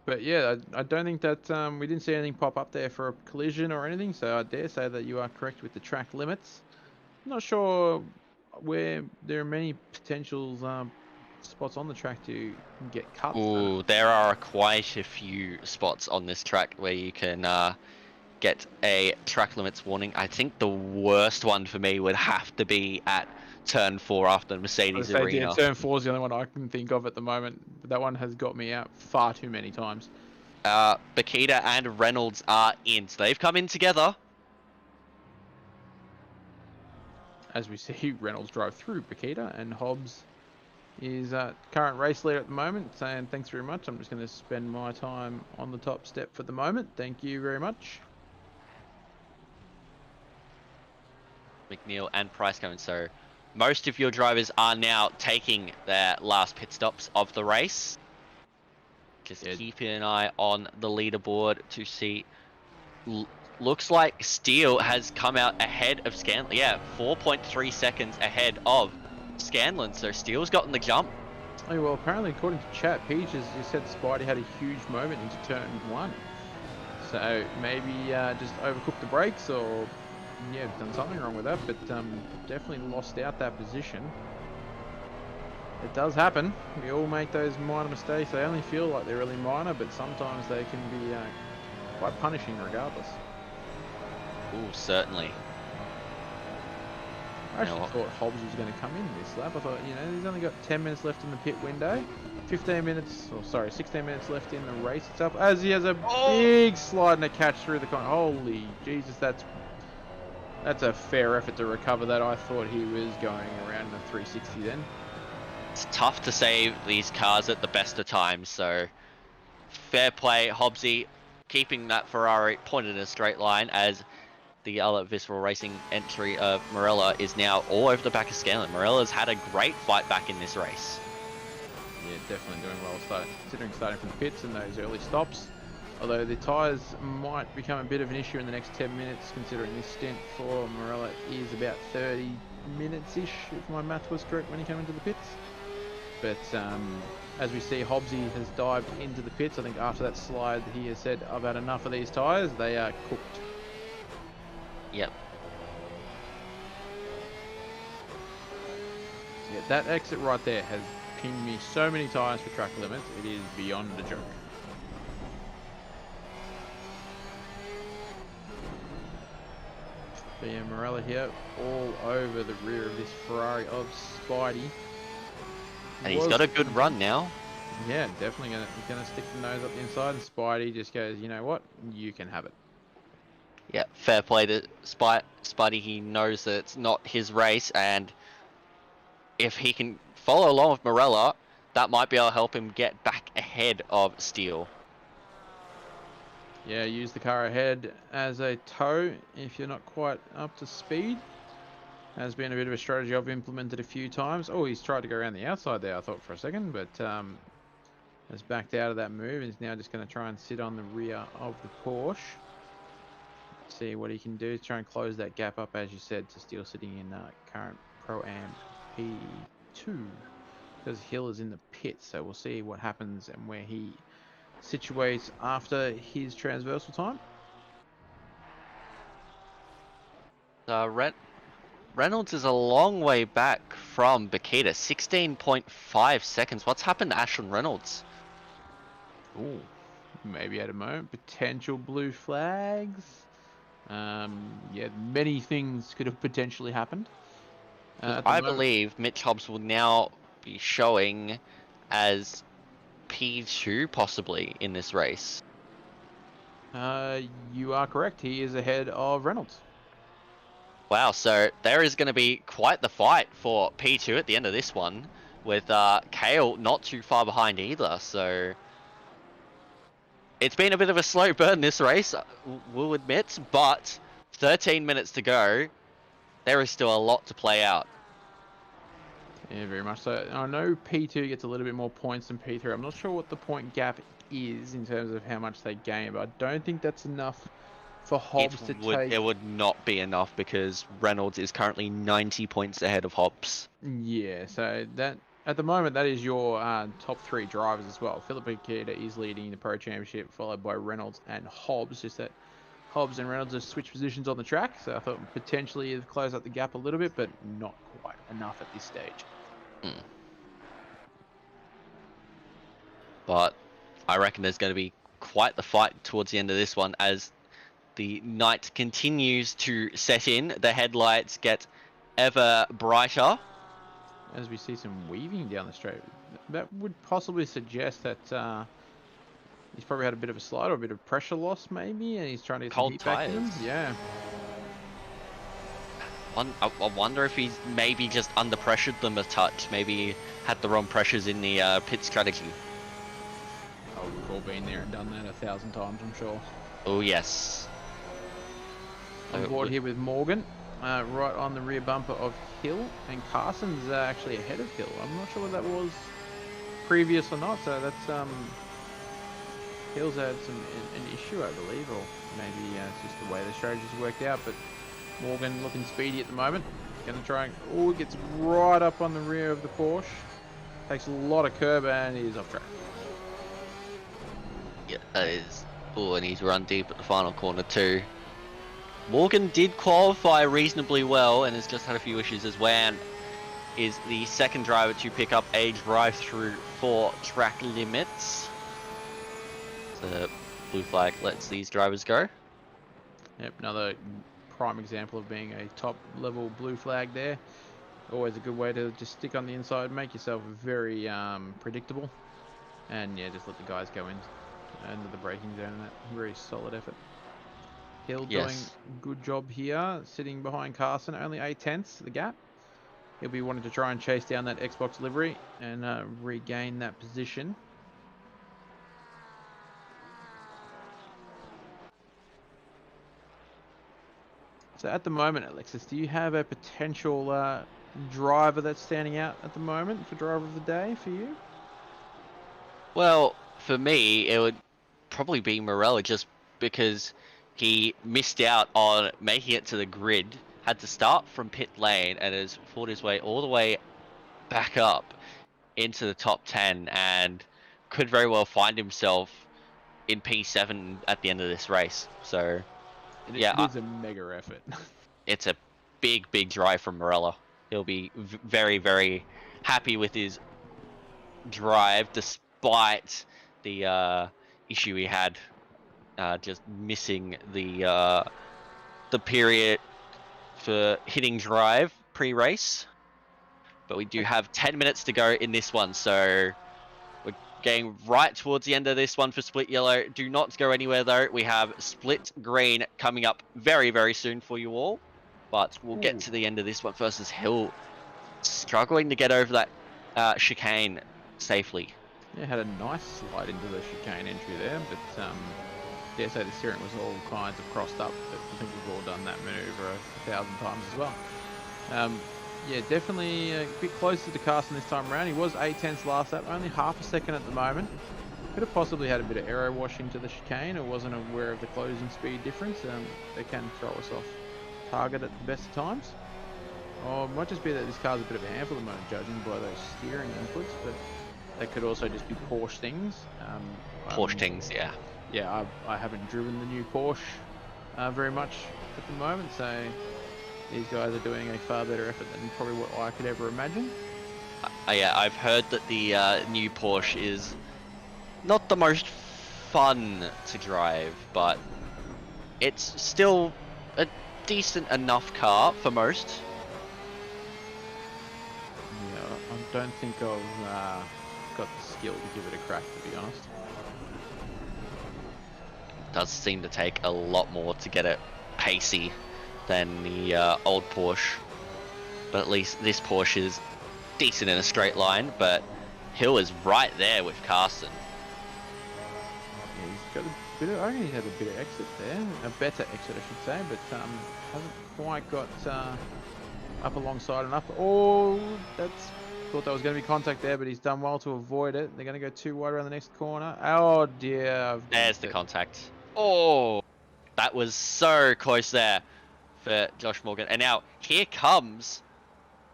But yeah, I don't think that we didn't see anything pop up there for a collision or anything, so I dare say that you are correct with the track limits. I'm not sure where there are many potential spots on the track to get cut. Ooh, there are quite a few spots on this track where you can get a track limits warning. I think the worst one for me would have to be at turn 4 after the Mercedes Arena. Yeah, turn 4 is the only one I can think of at the moment, but that one has got me out far too many times. Bakita and Reynolds are in, so they've come in together. As we see Reynolds drive through Bakita, and Hobbs is current race leader at the moment, saying thanks very much. I'm just going to spend my time on the top step for the moment. Thank you very much. McNeil and Price going, so most of your drivers are now taking their last pit stops of the race. Just keeping an eye on the leaderboard to see. Looks like Steele has come out ahead of Scanlon. Yeah, 4.3 seconds ahead of Scanlon. So Steele's gotten the jump. Oh, well, apparently, according to chat, Peach has said Spidey had a huge moment into turn 1. So maybe just overcooked the brakes, or yeah, done something wrong with that. But definitely lost out that position. It does happen. We all make those minor mistakes. They only feel like they're really minor, but sometimes they can be quite punishing regardless. Ooh, certainly. I actually thought Hobbs was going to come in this lap. I thought, you know, he's only got 10 minutes left in the pit window. 16 minutes left in the race itself. As he has a big slide and a catch through the corner. Holy Jesus, that's That's a fair effort to recover that. I thought he was going around the 360 then. It's tough to save these cars at the best of times, so fair play, Hobbsy, keeping that Ferrari pointed in a straight line as the other Visceral Racing entry of Morella is now all over the back of Scanlon. Morella's had a great fight back in this race. Yeah, definitely doing well, considering starting from the pits and those early stops. Although the tyres might become a bit of an issue in the next 10 minutes, considering this stint for Morella is about 30 minutes-ish, if my math was correct when he came into the pits. But as we see, Hobbsy has dived into the pits. I think after that slide, he has said, I've had enough of these tyres. They are cooked. Yep. Yeah, that exit right there has pinged me so many times for track limits. It is beyond a joke. But yeah, Morella here all over the rear of this Ferrari of Spidey. And he's got a good run now. Yeah, definitely gonna stick the nose up the inside, and Spidey just goes, you know what, you can have it. Yeah, fair play to Spidey. He knows that it's not his race, and if he can follow along with Morella, that might be able to help him get back ahead of Steele. Yeah, use the car ahead as a tow if you're not quite up to speed. Has been a bit of a strategy I've implemented a few times. Oh, he's tried to go around the outside there, I thought for a second, but has backed out of that move and is now just going to try and sit on the rear of the Porsche. See what he can do to try and close that gap up, as you said, to Steele sitting in current Pro-Am P2, because Hill is in the pit, so we'll see what happens and where he situates after his transversal time. Reynolds is a long way back from Bakita, 16.5 seconds. What's happened to Ashton Reynolds? Ooh, maybe at a moment. Potential blue flags. Yeah, many things could have potentially happened. I believe Mitch Hobbs will now be showing as P2 possibly in this race. You are correct. He is ahead of Reynolds. Wow, so there is going to be quite the fight for P2 at the end of this one, with Kale not too far behind either, so it's been a bit of a slow burn this race, we'll admit, but 13 minutes to go, there is still a lot to play out. Yeah, very much so. I know P2 gets a little bit more points than P3. I'm not sure what the point gap is in terms of how much they gain, but I don't think that's enough for Hobbs to take. It would not be enough because Reynolds is currently 90 points ahead of Hobbs. Yeah, so that at the moment that is your top three drivers as well. Philip Bakita is leading the Pro Championship, followed by Reynolds and Hobbs. Just that Hobbs and Reynolds have switched positions on the track, so I thought potentially it'd close up the gap a little bit, but not quite enough at this stage. But I reckon there's going to be quite the fight towards the end of this one as the night continues to set in. The headlights get ever brighter. As we see some weaving down the straight, that would possibly suggest that he's probably had a bit of a slide or a bit of pressure loss maybe, and he's trying to get some heat back in him. Yeah. I wonder if he's maybe just under pressured them a touch. Maybe had the wrong pressures in the pit strategy. Oh, we've all been there and done that 1,000 times, I'm sure. Oh yes. On board here with Morgan, right on the rear bumper of Hill, and Carson's actually ahead of Hill. I'm not sure what that was previous or not, so that's Hill's had an issue, I believe, or maybe it's just the way the strategy's worked out, but Morgan looking speedy at the moment. Gonna try and, oh, it gets right up on the rear of the Porsche. Takes a lot of curb and he's off track. Yeah, that is. Oh, and he's run deep at the final corner too. Morgan did qualify reasonably well and has just had a few issues as Wan is the second driver to pick up a drive-through for track limits. So blue flag lets these drivers go. Yep, another prime example of being a top level blue flag there. Always a good way to just stick on the inside, make yourself very predictable, and yeah, just let the guys go into the braking zone. That very solid effort. Hill doing Yes. a good job here, sitting behind Carson, only 8/10 the gap. He'll be wanting to try and chase down that Xbox livery and regain that position. So at the moment, Alexis, do you have a potential driver that's standing out at the moment for driver of the day for you? Well, for me, it would probably be Morella just because he missed out on making it to the grid, had to start from pit lane, and has fought his way all the way back up into the top 10 and could very well find himself in P7 at the end of this race. So, It yeah, is a mega effort. it's a big drive from Morella. He'll be very, very happy with his drive despite the issue he had just missing the period for hitting drive pre-race. But we do have 10 minutes to go in this one, so we're getting right towards the end of this one for Split Yellow. Do not go anywhere though. We have Split Green coming up very, very soon for you all. But we'll get to the end of this one versus Hill, struggling to get over that chicane safely. Yeah, had a nice slide into the chicane entry there, but yeah, so the steering was all kinds of crossed up, but I think we've all done that maneuver 1,000 times as well. Yeah, definitely a bit closer to Carson this time around. He was 8/10 last lap, only half a second at the moment. Could have possibly had a bit of aero washing to the chicane or wasn't aware of the closing speed difference. They can throw us off target at the best of times. Or it might just be that this car's a bit of a handful at the moment, judging by those steering inputs, but they could also just be Porsche things. Porsche things, yeah. Yeah, I haven't driven the new Porsche very much at the moment, so these guys are doing a far better effort than probably what I could ever imagine. Yeah, I've heard that the new Porsche is not the most fun to drive, but it's still a decent enough car for most. Yeah, I don't think I've got the skill to give it a crack, to be honest. It does seem to take a lot more to get it pacey than the old Porsche, but at least this Porsche is decent in a straight line. But Hill is right there with Carson. Yeah, he's got a bit of, I reckon he had a bit of exit there, a better exit I should say, but hasn't quite got up alongside enough. Oh, thought that was going to be contact there, but he's done well to avoid it. They're going to go too wide around the next corner. Oh dear. There's the contact. Oh, that was so close there for Josh Morgan. And now here comes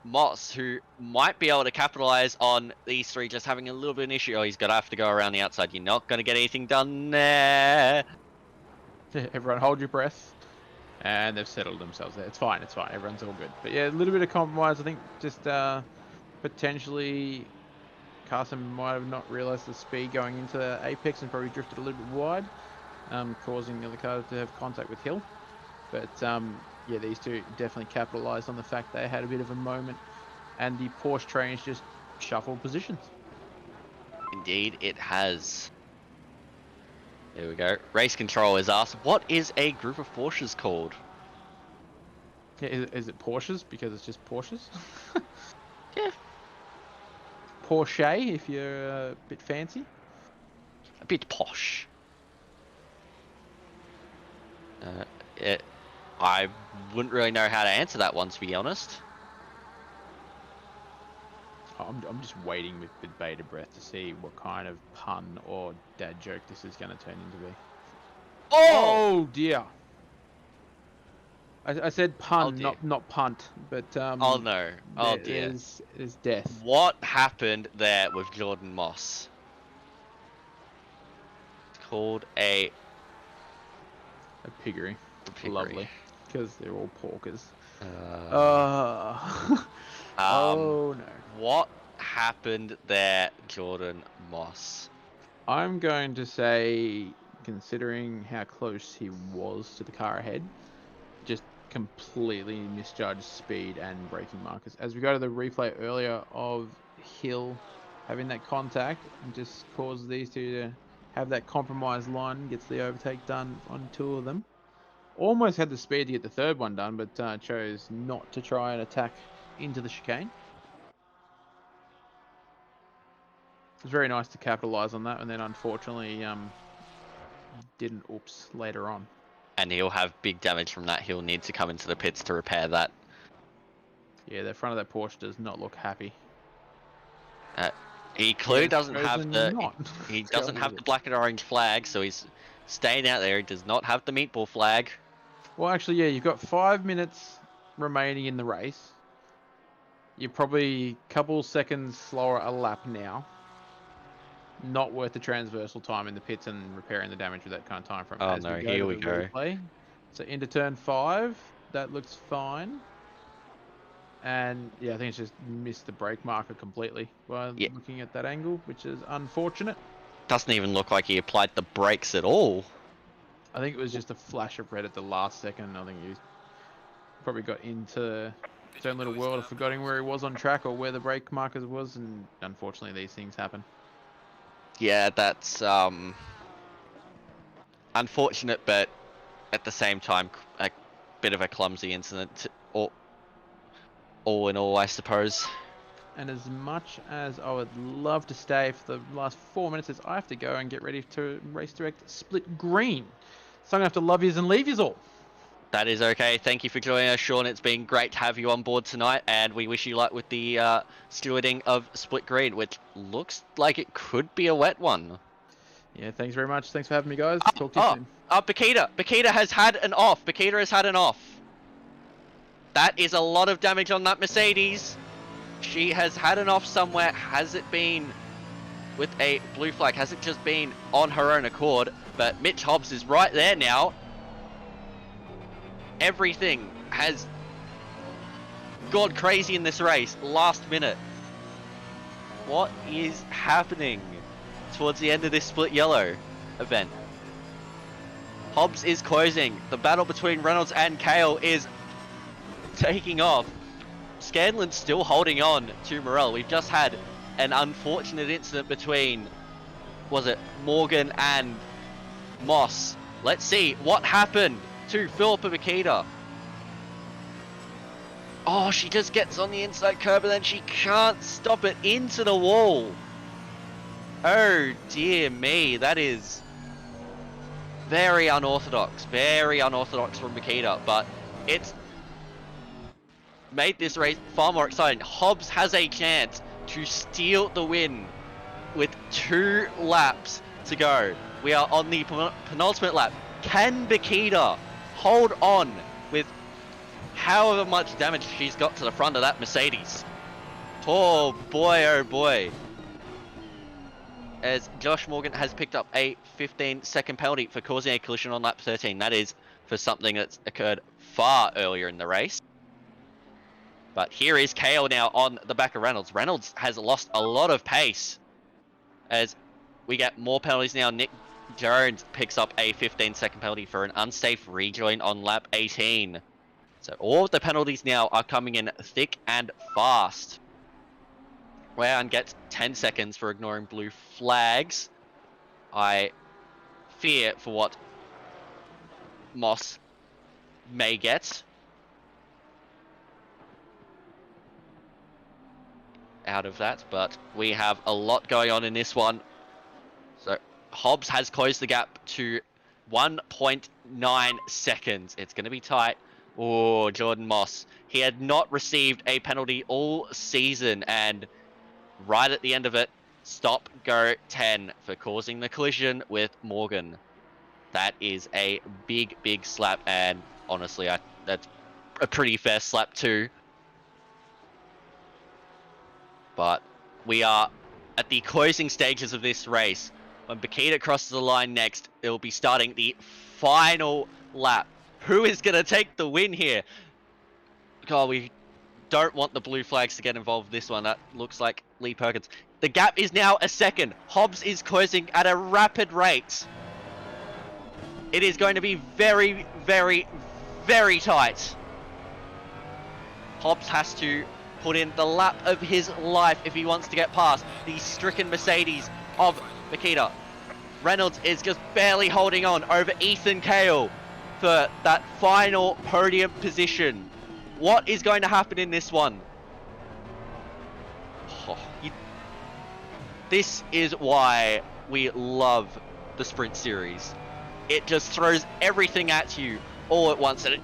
Moss, who might be able to capitalize on these three just having a little bit of an issue. Oh, he's going to have to go around the outside. You're not going to get anything done there. Everyone hold your breath. And they've settled themselves there. It's fine, it's fine. Everyone's all good. But yeah, a little bit of compromise. I think just potentially Carson might have not realised the speed going into Apex and probably drifted a little bit wide, causing the other car to have contact with Hill. But yeah, these two definitely capitalised on the fact they had a bit of a moment and the Porsche trains just shuffled positions. Indeed, it has. There we go. Race control is asked, what is a group of Porsches called? Yeah, is it Porsches because it's just Porsches? Yeah. Porsche if you're a bit fancy. A bit posh. I wouldn't really know how to answer that one, to be honest. I'm just waiting with bated breath to see what kind of pun or dad joke this is going to turn into be. Oh dear. I said pun, not punt, but oh no. Oh dear. There's death. What happened there with Jordan Moss? It's called a piggery. piggery. Lovely, because they're all porkers. Oh no. What happened there, Jordan Moss? I'm going to say, considering how close he was to the car ahead, just completely misjudged speed and braking markers. As we go to the replay earlier of Hill having that contact and just caused these two to have that compromised line, gets the overtake done on two of them. almost had the speed to get the third one done, but chose not to try and attack into the chicane. It's very nice to capitalise on that, and then unfortunately didn't. Oops, later on. And he'll have big damage from that. He'll need to come into the pits to repair that. Yeah, the front of that Porsche does not look happy. He clearly doesn't have he Let's doesn't go have with the it. black and orange flag, so he's staying out there. He does not have the meatball flag. Well, actually, yeah, you've got 5 minutes remaining in the race. You're probably a couple seconds slower a lap now. Not worth the transversal time in the pits and repairing the damage with that kind of time frame. Oh no, here we go. Replay. So into turn 5, that looks fine. And yeah, I think it's just missed the brake marker completely by looking at that angle, which is unfortunate. Doesn't even look like he applied the brakes at all. I think it was just a flash of red at the last second. I think he probably got into his own little world of forgetting where he was on track or where the brake markers was, and unfortunately these things happen. Yeah, that's unfortunate, but at the same time, a bit of a clumsy incident, all in all, I suppose. And as much as I would love to stay for the last 4 minutes, I have to go and get ready to race direct Split Green. So I'm going to have to love yous and leave yous all. That is okay. Thank you for joining us, Sean. It's been great to have you on board tonight, and we wish you luck with the stewarding of Split Green, which looks like it could be a wet one. Yeah, thanks very much. Thanks for having me, guys. Talk to you soon. Bakita has had an off. Bakita has had an off. That is a lot of damage on that Mercedes. She has had an off somewhere. Has it been with a blue flag? Has it just been on her own accord? But Mitch Hobbs is right there now. Everything has gone crazy in this race last minute. What is happening towards the end of this split yellow event? Hobbs is closing. The battle between Reynolds and Kale is taking off. Scanlon's still holding on to Morel. We've just had an unfortunate incident between, was it Morgan and Moss? Let's see what happened to Philippa Bakita. Oh, she just gets on the inside curb and then she can't stop it into the wall. Oh dear me, that is very unorthodox from Bakita, but it's made this race far more exciting. Hobbs has a chance to steal the win with 2 laps to go. We are on the penultimate lap. Can Bakita hold on with however much damage she's got to the front of that Mercedes? Oh boy. As Josh Morgan has picked up a 15-second penalty for causing a collision on lap 13. That is for something that's occurred far earlier in the race. But here is Kale now on the back of Reynolds. Reynolds has lost a lot of pace as we get more penalties now. Nick Jones picks up a 15-second penalty for an unsafe rejoin on lap 18. So all of the penalties now are coming in thick and fast. Wayan gets 10 seconds for ignoring blue flags. I fear for what Moss may get out of that, but we have a lot going on in this one. So Hobbs has closed the gap to 1.9 seconds. It's going to be tight. Oh, Jordan Moss. He had not received a penalty all season, and right at the end of it, stop go 10 for causing the collision with Morgan. That is a big slap, and honestly, that's a pretty fair slap too. But we are at the closing stages of this race. When Bakita crosses the line next, it will be starting the final lap. Who is going to take the win here? God, we don't want the blue flags to get involved with this one. That looks like Lee Perkins. The gap is now a second. Hobbs is closing at a rapid rate. It is going to be very tight. Hobbs has to put in the lap of his life if he wants to get past the stricken Mercedes of Bakita. Reynolds is just barely holding on over Ethan Kale. for that final podium position. What is going to happen in this one? Oh, this is why we love the Sprint Series. It just throws everything at you all at once, and it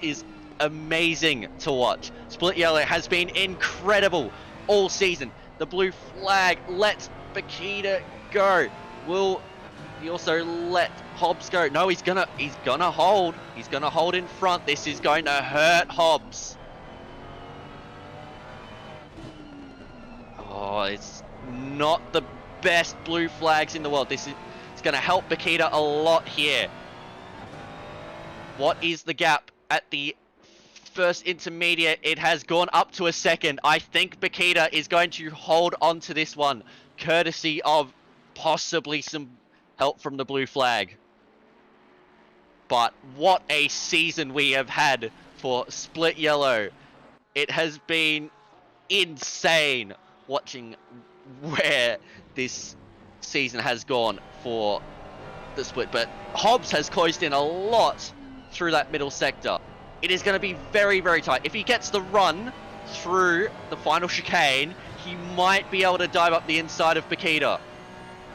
is amazing to watch. Split Yellow has been incredible all season. The blue flag lets Bakita go. Will he also let Hobbs go? No, he's gonna hold. He's gonna hold in front. This is going to hurt Hobbs. Oh, it's not the best blue flags in the world. It's going to help Bakita a lot here. What is the gap at the first intermediate? It has gone up to a second. I think Bakita is going to hold on to this one, courtesy of possibly some help from the blue flag. But what a season we have had for Split Yellow. It has been insane watching where this season has gone for the Split, but Hobbs has closed in a lot through that middle sector. It is going to be very, very tight. If he gets the run through the final chicane, he might be able to dive up the inside of Bakita.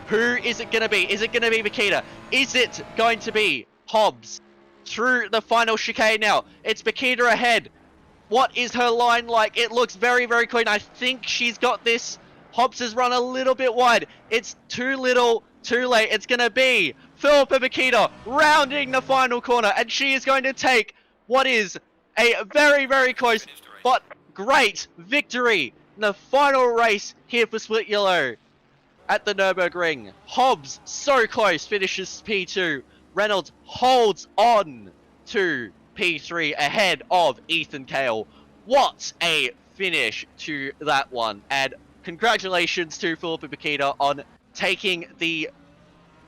Who is it going to be? Is it going to be Bakita? Is it going to be Hobbs through the final chicane now? It's Bakita ahead. What is her line like? It looks very, very clean. I think she's got this. Hobbs has run a little bit wide. It's too little, too late. It's going to be Philippa Bakita rounding the final corner, and she is going to take what is a very, very close but great victory in the final race here for Split Yellow at the Nurburgring. Hobbs, so close, finishes P2. Reynolds holds on to P3 ahead of Ethan Kale. What a finish to that one. And congratulations to Philippa Bakita on taking the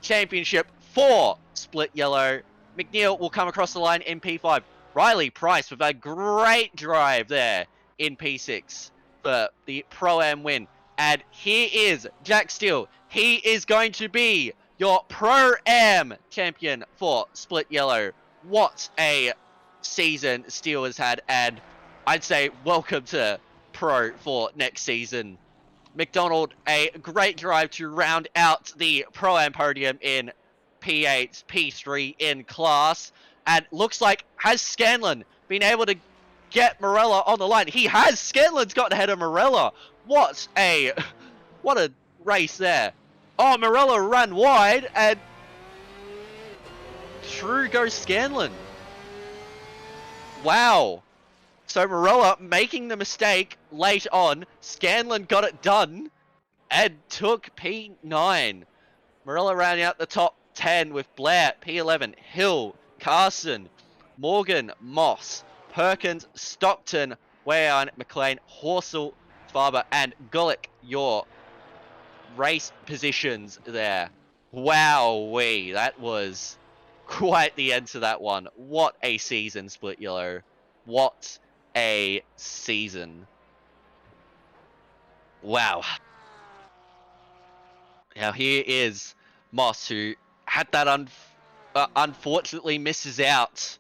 championship for Split Yellow. McNeil will come across the line in P5. Riley Price with a great drive there in P6 for the Pro-Am win. And here is Jack Steele. He is going to be your Pro-Am champion for Split Yellow. What a season Steele has had, and I'd say welcome to Pro for next season. McDonald, a great drive to round out the Pro-Am podium in P8, P3 in class, and looks like has Scanlon been able to get Morella on the line? He has. Scanlon's got ahead of Morella. What a race there. Oh, Morella ran wide, and through goes Scanlon. Wow. So Morella making the mistake late on. Scanlon got it done and took P9. Morella rounding out the top 10 with Blair, P11, Hill, Carson, Morgan, Moss, Perkins, Stockton, Wayan, McLean, Horsell, Farber, and Gulick, your race positions there. Wowee, that was quite the end to that one. What a season, Split Yellow. What a season. Wow. Now here is Moss, who had that unfortunately misses out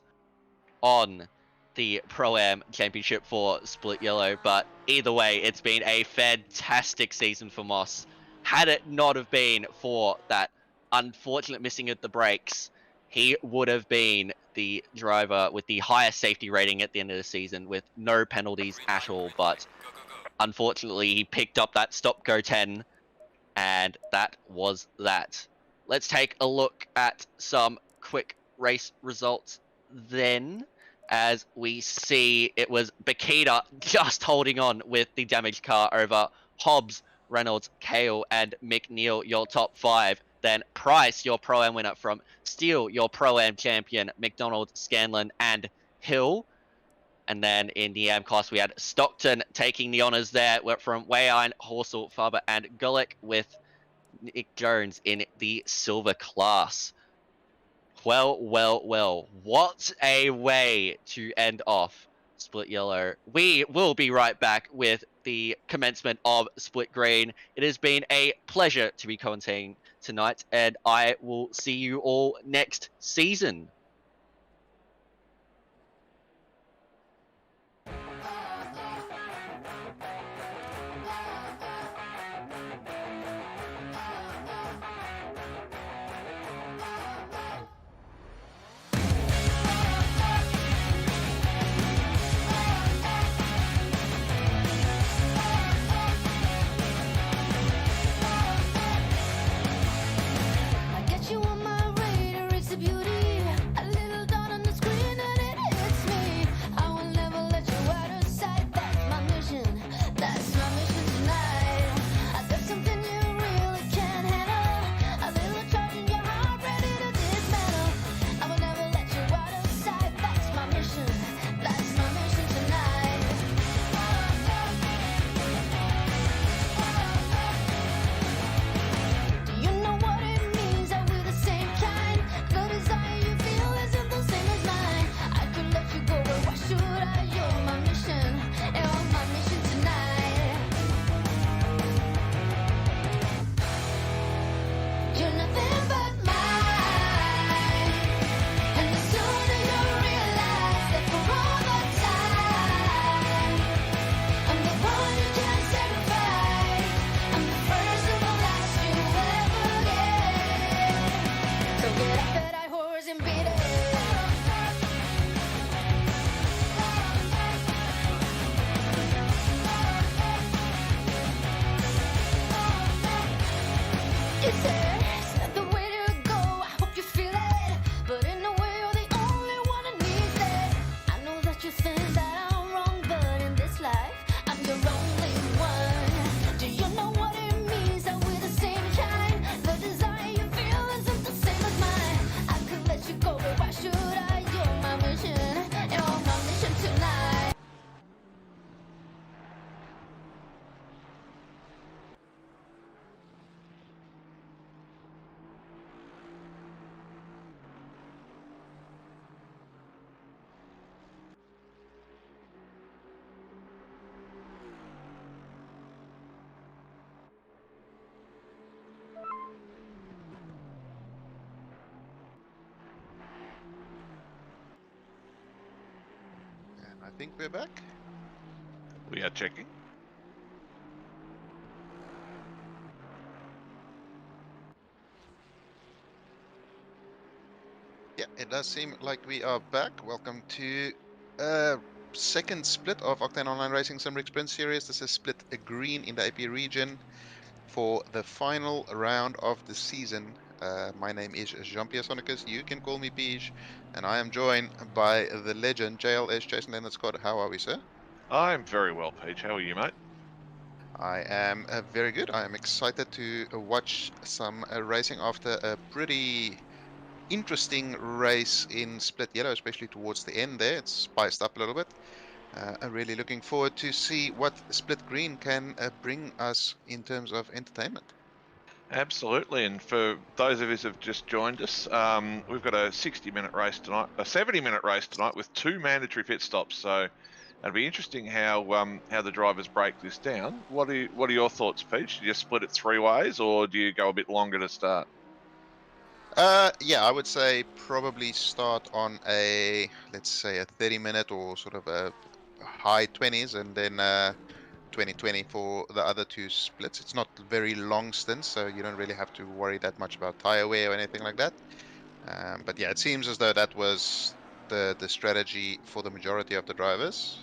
on the Pro-Am Championship for Split Yellow, but either way, it's been a fantastic season for Moss. Had it not have been for that unfortunate missing at the brakes, he would have been the driver with the highest safety rating at the end of the season with no penalties at all, but unfortunately he picked up that stop-go 10, and that was that. Let's take a look at some quick race results then, as we see it was Bakita just holding on with the damaged car over Hobbs, Reynolds, Kale, and McNeil, your top 5. Then Price, your Pro-Am winner from Steele, your Pro-Am champion, McDonald, Scanlon, and Hill. And then in the AM class, we had Stockton taking the honours there from Wayan, Horsell, Farber, and Gulick, with Nick Jones in the silver class. Well, what a way to end off Split Yellow. We will be right back with the commencement of Split Green. It has been a pleasure to be commentating tonight, and I will see you all next season. He says the way to go, I hope you feel it. But in a way, you're the only one who needs it. I know that you think that I'm wrong, but in this life, I'm your only one. Do you know what it means that we're the same kind? The desire you feel isn't the same as mine. I could let you go, but why should I? You're my mission, you're my mission tonight. And I think we're back. We are checking. Yeah, it does seem like we are back. Welcome to second split of Octane Online Racing Simrigs Sprint Series. This is split green in the AP region for the final round of the season. My name is Jean-Pierre Sonicus. You can call me Peach, and I am joined by the legend JLS Jason Leonard Scott. How are we, sir? I'm very well, Peach. How are you, mate? I am very good. I am excited to watch some racing after a pretty interesting race in split yellow, especially towards the end there. It's spiced up a little bit. I'm really looking forward to see what split green can bring us in terms of entertainment. Absolutely. And for those of us who have just joined us, we've got a 60-minute race tonight, a 70-minute race tonight with 2 mandatory pit stops. So it'll be interesting how the drivers break this down. What are your thoughts, Peach? Do you split it 3 ways, or do you go a bit longer to start? Yeah, I would say probably start on a, let's say, a 30-minute or sort of a high 20s, and then 2020 for the other 2 splits. It's not very long stints, so you don't really have to worry that much about tire wear or anything like that. But yeah, it seems as though that was the strategy for the majority of the drivers.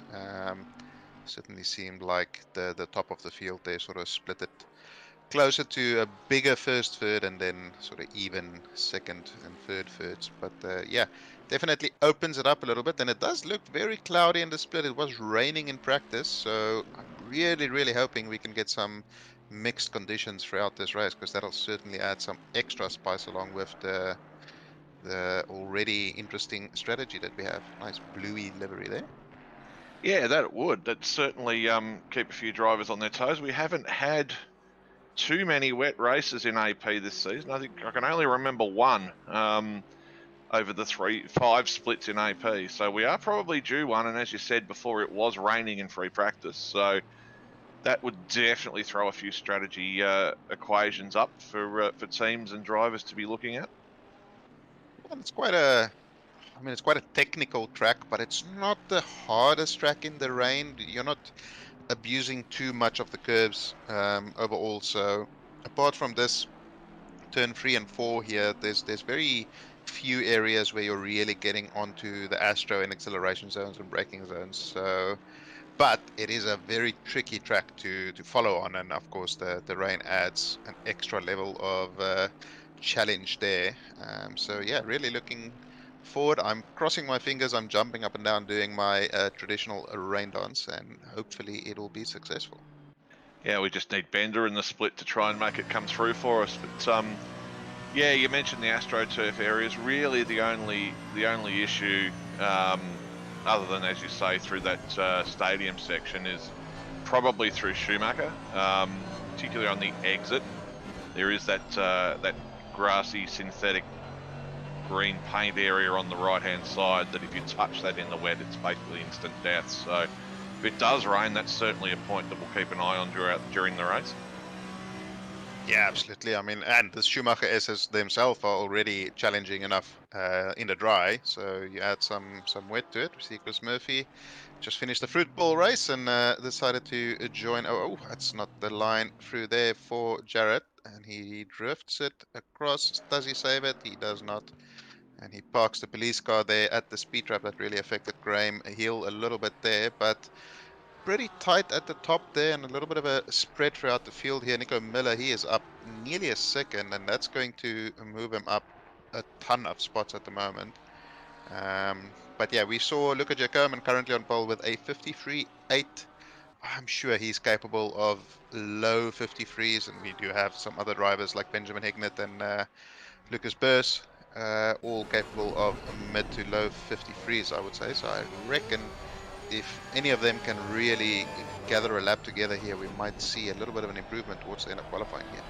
Certainly seemed like the top of the field they sort of split it closer to a bigger first third and then sort of even second and third thirds. But yeah, definitely opens it up a little bit. And it does look very cloudy in the split. It was raining in practice, so I'm really hoping we can get some mixed conditions throughout this race, because that'll certainly add some extra spice along with the already interesting strategy that we have. Nice bluey livery there. Yeah, that it would. That certainly keep a few drivers on their toes. We haven't had too many wet races in AP this season. I think I can only remember one over the 5 splits in AP. So we are probably due one. And as you said before, it was raining in free practice. So that would definitely throw a few strategy equations up for teams and drivers to be looking at. Well, it's quite a, I mean, it's quite a technical track, but it's not the hardest track in the rain. You're not abusing too much of the curves overall. So apart from this turn 3 and 4 here, there's very few areas where you're really getting onto the astro and acceleration zones and braking zones. So, but it is a very tricky track to follow on, and of course the rain adds an extra level of challenge there. So yeah, really looking forward. I'm crossing my fingers. I'm jumping up and down doing my traditional rain dance, and hopefully it'll be successful. Yeah, we just need Bender in the split to try and make it come through for us. But yeah, you mentioned the AstroTurf areas. Really, the only issue, other than, as you say, through that stadium section, is probably through Schumacher, particularly on the exit. There is that grassy synthetic green paint area on the right-hand side that if you touch that in the wet, it's basically instant death. So if it does rain, that's certainly a point that we'll keep an eye on during the race. Yeah, absolutely. I mean, and the Schumacher S's themselves are already challenging enough in the dry. So you add some wet to it. We see Chris Murphy just finished the fruit bowl race and decided to join. Oh, that's not the line through there for Jarrett, and he drifts it across. Does he save it? He does not. And he parks the police car there at the speed trap. That really affected Graham Hill a little bit there, but pretty tight at the top there, and a little bit of a spread throughout the field here. Nico Miller, he is up nearly a second, and that's going to move him up a ton of spots at the moment. But yeah, we saw Luca Giacomin currently on pole with a 53.8. I'm sure he's capable of low 53s, and we do have some other drivers like Benjamin Hignett and Lucas Burse, all capable of mid to low 53s, I would say. So I reckon if any of them can really gather a lap together here, we might see a little bit of an improvement towards the end of qualifying here.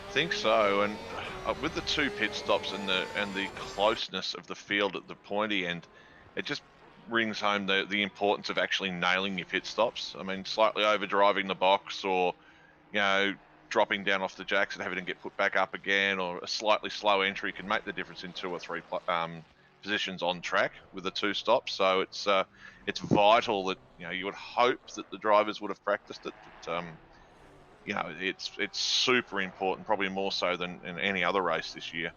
I think so, and with the 2 pit stops and the closeness of the field at the pointy end, it just brings home the importance of actually nailing your pit stops. I mean, slightly over driving the box, or dropping down off the jacks and having to get put back up again, or a slightly slow entry can make the difference in 2 or 3 positions on track with the 2 stops. So it's vital that you would hope that the drivers would have practiced it, but it's super important, probably more so than in any other race this year.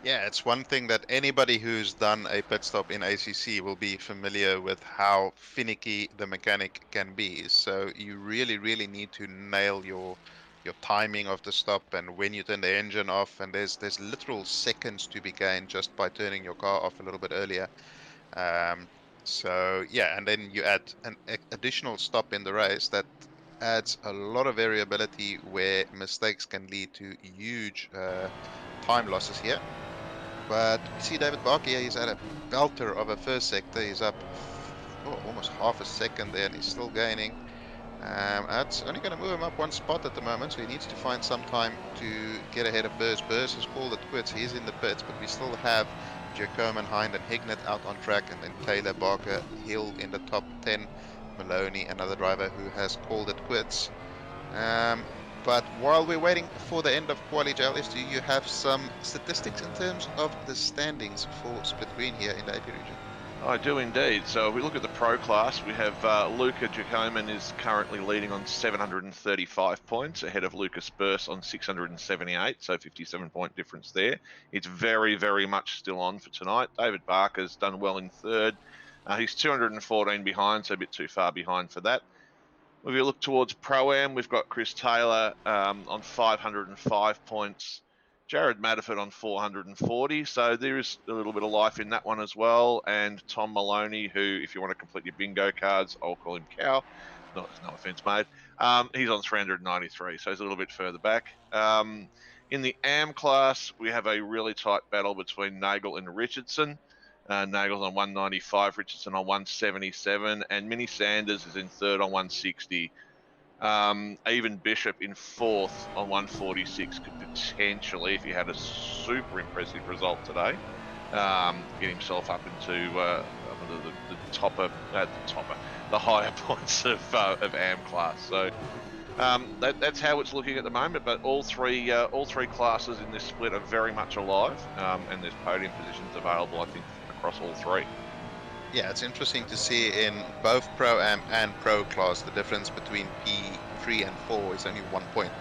Yeah, it's one thing that anybody who's done a pit stop in ACC will be familiar with how finicky the mechanic can be. So you really, really need to nail your timing of the stop and when you turn the engine off. And there's literal seconds to be gained just by turning your car off a little bit earlier. So yeah, and then you add an additional stop in the race that adds a lot of variability where mistakes can lead to huge time losses here. But we see David Barker here, he's at a belter of a first sector. He's up almost half a second there, and he's still gaining. That's only going to move him up 1 spot at the moment, so he needs to find some time to get ahead of Burrs. Burrs has called it quits. He's in the pits, but we still have Giacomin, Hind, and Hignett out on track, and then Taylor, Barker, Hill in the top 10. Maloney, another driver who has called it quits. But while we're waiting for the end of Quali JLS, do you have some statistics in terms of the standings for Split Green here in the AP region? I do indeed. So if we look at the pro class, we have Luca Giacomin is currently leading on 735 points, ahead of Lucas Burse on 678, so 57-point difference there. It's very, very much still on for tonight. David Barker's done well in 3rd. He's 214 behind, so a bit too far behind for that. If you look towards Pro-Am, we've got Chris Taylor on 505 points, Jared Matterford on 440, so there is a little bit of life in that one as well, and Tom Maloney, who, if you want to complete your bingo cards, I'll call him Cow, no offence made, he's on 393, so he's a little bit further back. In the AM class, we have a really tight battle between Nagel and Richardson. Nagel's on 195, Richardson on 177, and Minnie Sanders is in 3rd on 160. Even Bishop in 4th on 146 could potentially, if he had a super impressive result today, get himself up into the higher points of AM class. So that's how it's looking at the moment. But all three classes in this split are very much alive, and there's podium positions available, I think, across all 3. Yeah, it's interesting to see in both Pro-Am and Pro class, the difference between P3 and 4 is only 1 point.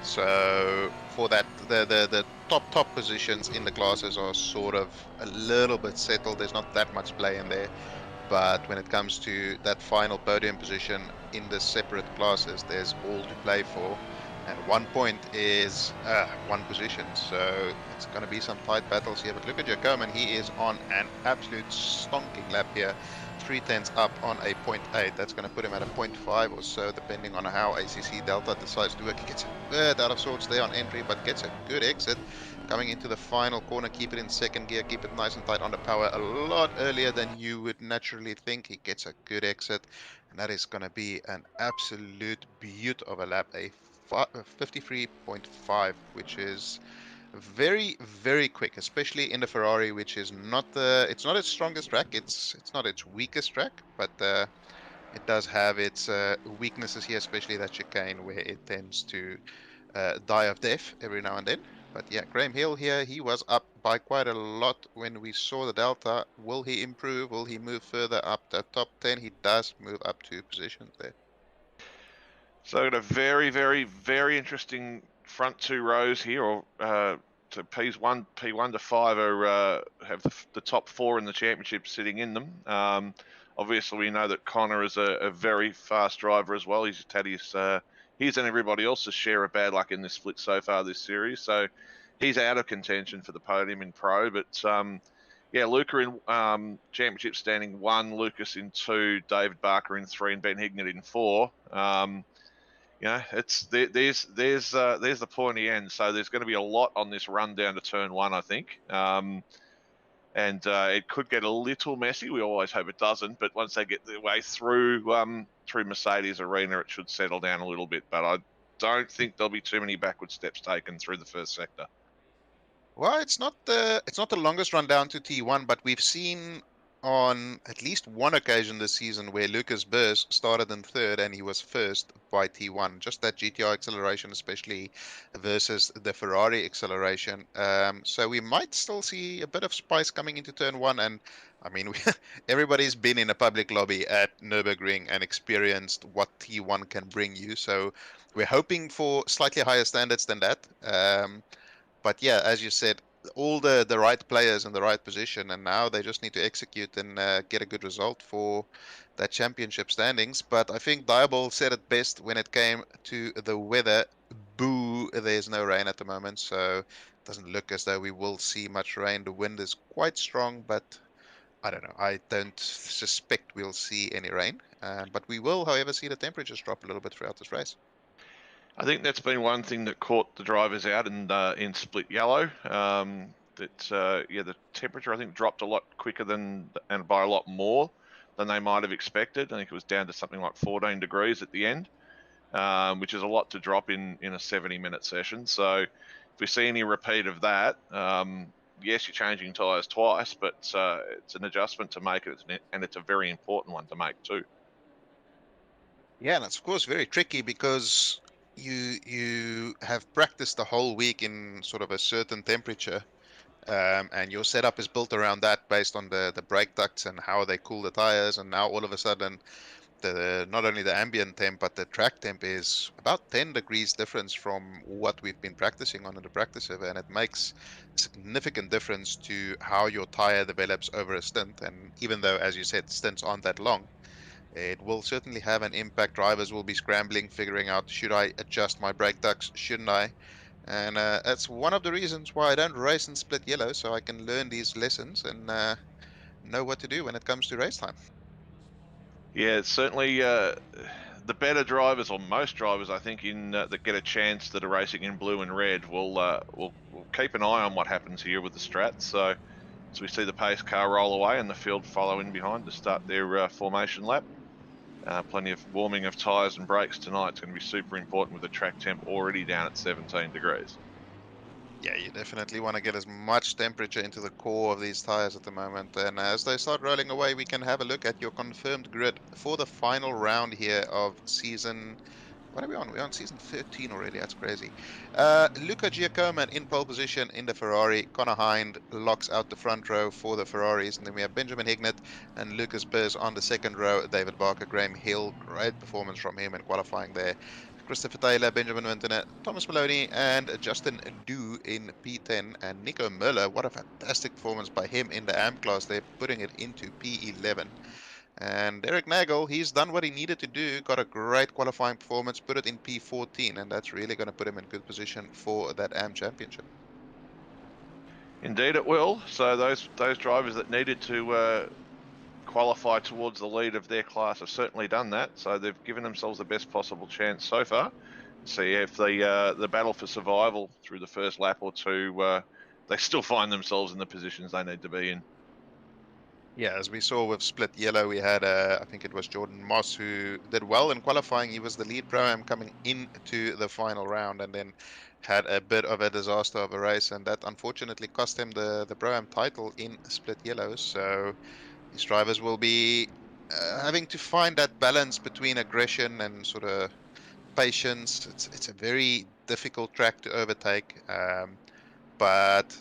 So for that, the top positions in the classes are sort of a little bit settled. There's not that much play in there. But when it comes to that final podium position in the separate classes, there's all to play for. And 1 point is 1 position, so it's going to be some tight battles here. But look at Giacomin, he is on an absolute stonking lap here. 3/10 up on a 0.8. That's going to put him at a 0.5 or so, depending on how ACC Delta decides to work. He gets a bit out of sorts there on entry, but gets a good exit. Coming into the final corner, keep it in 2nd gear, keep it nice and tight on the power a lot earlier than you would naturally think. He gets a good exit, and that is going to be an absolute beaut of a lap, a 53.5, which is very, very quick, especially in the Ferrari, which is not it's not its strongest track, it's not its weakest track, but it does have its weaknesses here, especially that chicane where it tends to die of death every now and then. But yeah, Graham Hill here, he was up by quite a lot when we saw the Delta. Will he improve? Will he move further up the top 10? He does move up 2 positions there. So I've got a very, very, very interesting front 2 rows here, or to P1 to 5 are have the top 4 in the championship sitting in them. Obviously, we know that Connor is a very fast driver as well. He's just had his and everybody else's share of bad luck in this split so far this series. So he's out of contention for the podium in Pro. But yeah, Luca in championship standing 1, Lucas in 2, David Barker in 3, and Ben Hignett in 4. You know, it's there's the pointy end. So there's going to be a lot on this run down to turn 1, I think. And it could get a little messy. We always hope it doesn't. But once they get their way through Mercedes Arena, it should settle down a little bit. But I don't think there'll be too many backward steps taken through the first sector. Well, it's not the longest run down to T1, but we've seen on at least one occasion this season where Lucas Burrs started in 3rd and he was first by T1. Just that GTR acceleration, especially versus the Ferrari acceleration. So we might still see a bit of spice coming into turn 1. And I mean, everybody's been in a public lobby at Nurburgring and experienced what T1 can bring you. So we're hoping for slightly higher standards than that. But yeah, as you said, all the right players in the right position, and now they just need to execute and get a good result for that championship standings. But I think Diabol said it best when it came to the weather. Boo, there's no rain at the moment, so it doesn't look as though we will see much rain. The wind is quite strong, but I don't know. I don't suspect we'll see any rain. But we will, however, see the temperatures drop a little bit throughout this race. I think that's been one thing that caught the drivers out in split yellow. The temperature I think dropped a lot quicker and by a lot more than they might have expected. I think it was down to something like 14 degrees at the end, which is a lot to drop in a 70-minute session. So if we see any repeat of that, yes, you're changing tyres twice, but it's an adjustment to make, and it's a very important one to make too. Yeah, and it's of course very tricky because you have practiced the whole week in sort of a certain temperature, and your setup is built around that based on the brake ducts and how they cool the tires. And now all of a sudden, not only the ambient temp but the track temp is about 10 degrees difference from what we've been practicing on in the practice server, and it makes a significant difference to how your tire develops over a stint. And even though, as you said, stints aren't that long, it will certainly have an impact. Drivers will be scrambling, figuring out, should I adjust my brake ducts? Shouldn't I? And that's one of the reasons why I don't race in split yellow, so I can learn these lessons and know what to do when it comes to race time. Yeah, it's certainly the better drivers, or most drivers, I think, that get a chance that are racing in blue and red will keep an eye on what happens here with the strats. So we see the pace car roll away and the field follow in behind to start their formation lap. Plenty of warming of tyres and brakes tonight. It's going to be super important with the track temp already down at 17 degrees. Yeah, you definitely want to get as much temperature into the core of these tires at the moment. And as they start rolling away, we can have a look at your confirmed grid for the final round here of season... What are we on? We're on season 13 already. That's crazy. Luca Giacomo in pole position in the Ferrari. Connor Hind locks out the front row for the Ferraris. And then we have Benjamin Hignett and Lucas Burrs on the second row. David Barker, Graham Hill. Great performance from him in qualifying there. Christopher Taylor, Benjamin Wintoner, Thomas Maloney, and Justin Dew in P10. And Nico Muller, what a fantastic performance by him in the AMP class. They're putting it into P11. And Derek Nagel, he's done what he needed to do, got a great qualifying performance, put it in P14, and that's really going to put him in good position for that AM Championship. Indeed it will. So those drivers that needed to qualify towards the lead of their class have certainly done that. So they've given themselves the best possible chance so far. See if the battle for survival through the first lap or two, they still find themselves in the positions they need to be in. Yeah, as we saw with Split Yellow, we had, I think it was Jordan Moss who did well in qualifying. He was the lead pro-am coming into the final round and then had a bit of a disaster of a race, and that unfortunately cost him the pro-am title in Split Yellow. So these drivers will be having to find that balance between aggression and sort of patience. It's a very difficult track to overtake, but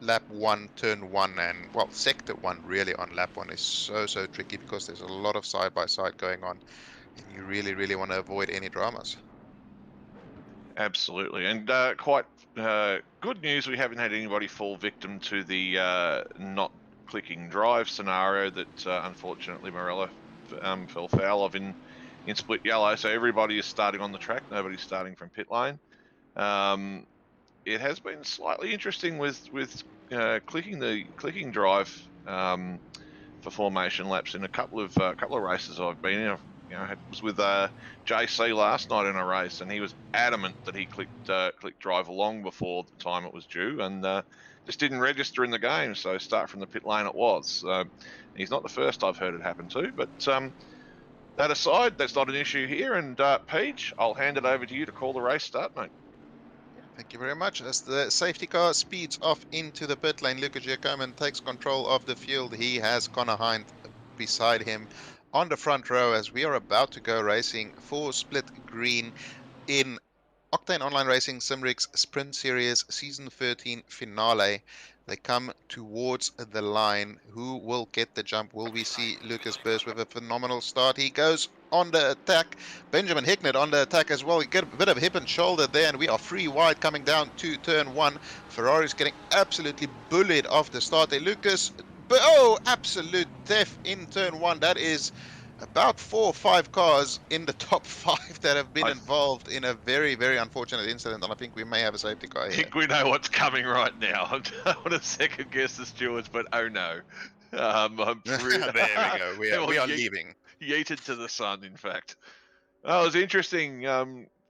lap 1, turn 1, and well, sector 1 really on lap 1 is so tricky because there's a lot of side-by-side going on and you really want to avoid any dramas. Absolutely, and quite good news, we haven't had anybody fall victim to the not clicking drive scenario that unfortunately Morella fell foul of in split yellow. So everybody is starting on the track. Nobody's starting from pit lane. It has been slightly interesting with clicking drive for formation laps in a couple of races I've been in. Was with JC last night in a race, and he was adamant that he clicked drive long before the time it was due, and just didn't register in the game. So start from the pit lane it was. He's not the first I've heard it happen to, but that aside, that's not an issue here. And Peach, I'll hand it over to you to call the race start, mate. Thank you very much. As the safety car speeds off into the pit lane, Luca Giacomin takes control of the field. He has Connor Hind beside him on the front row as we are about to go racing for split green in Octane Online Racing Simrigs Sprint Series Season 13 finale. They come towards the line. Who will get the jump? Will we see Lucas burst with a phenomenal start? He goes on the attack. Benjamin Hicknett on the attack as well. We get a bit of hip and shoulder there, and we are free wide coming down to turn 1. Ferrari's getting absolutely bullied off the start there. Lucas, absolute death in turn 1. That is about 4 or 5 cars in the top 5 that have been involved in a very, very unfortunate incident, and I think we may have a safety car here. I think we know what's coming right now. I don't want to second guess the stewards, but oh no. I'm There we go. We are leaving. Yeeted to the sun, in fact. Oh, it was interesting.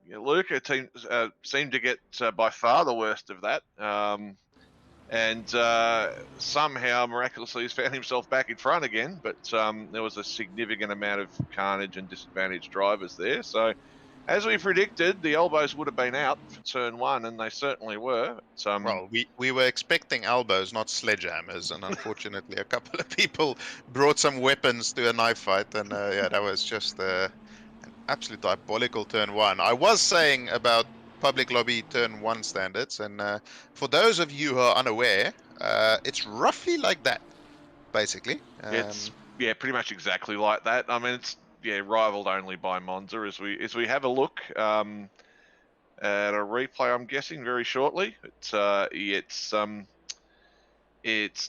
Luca seemed to get by far the worst of that. And somehow, miraculously, he's found himself back in front again. But there was a significant amount of carnage and disadvantaged drivers there. So, as we predicted, the elbows would have been out for turn 1, and they certainly were. Well, we were expecting elbows, not sledgehammers, and unfortunately, a couple of people brought some weapons to a knife fight, and that was just an absolute diabolical turn 1. I was saying about public lobby turn 1 standards, and for those of you who are unaware, it's roughly like that, basically. It's pretty much exactly like that. I mean, it's rivaled only by Monza as we have a look at a replay. I'm guessing very shortly. It's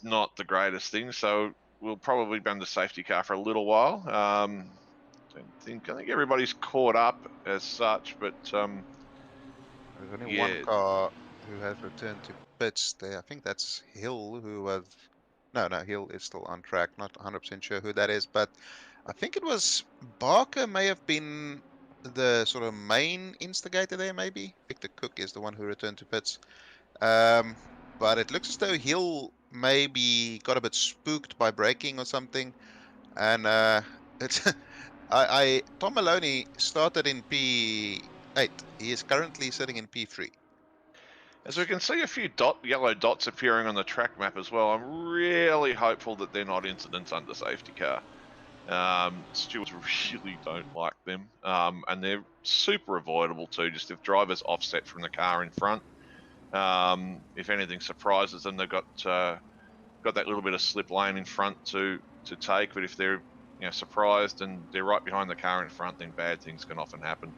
not the greatest thing, so we'll probably be under safety car for a little while. I think everybody's caught up as such, but there's only one car who has returned to pits there. I think that's Hill, who was... No, Hill is still on track. Not 100% sure who that is, but I think it was Barker may have been the sort of main instigator there, maybe. Victor Cook is the one who returned to pits. But it looks as though Hill maybe got a bit spooked by braking or something. And it's... Tom Maloney started in P8. He is currently sitting in P3. As we can see a few yellow dots appearing on the track map as well, I'm really hopeful that they're not incidents under safety car. Stewards really don't like them, and they're super avoidable too, just if drivers offset from the car in front. If anything surprises them, they've got that little bit of slip lane in front to take, but if they're surprised and they're right behind the car in front, then bad things can often happen.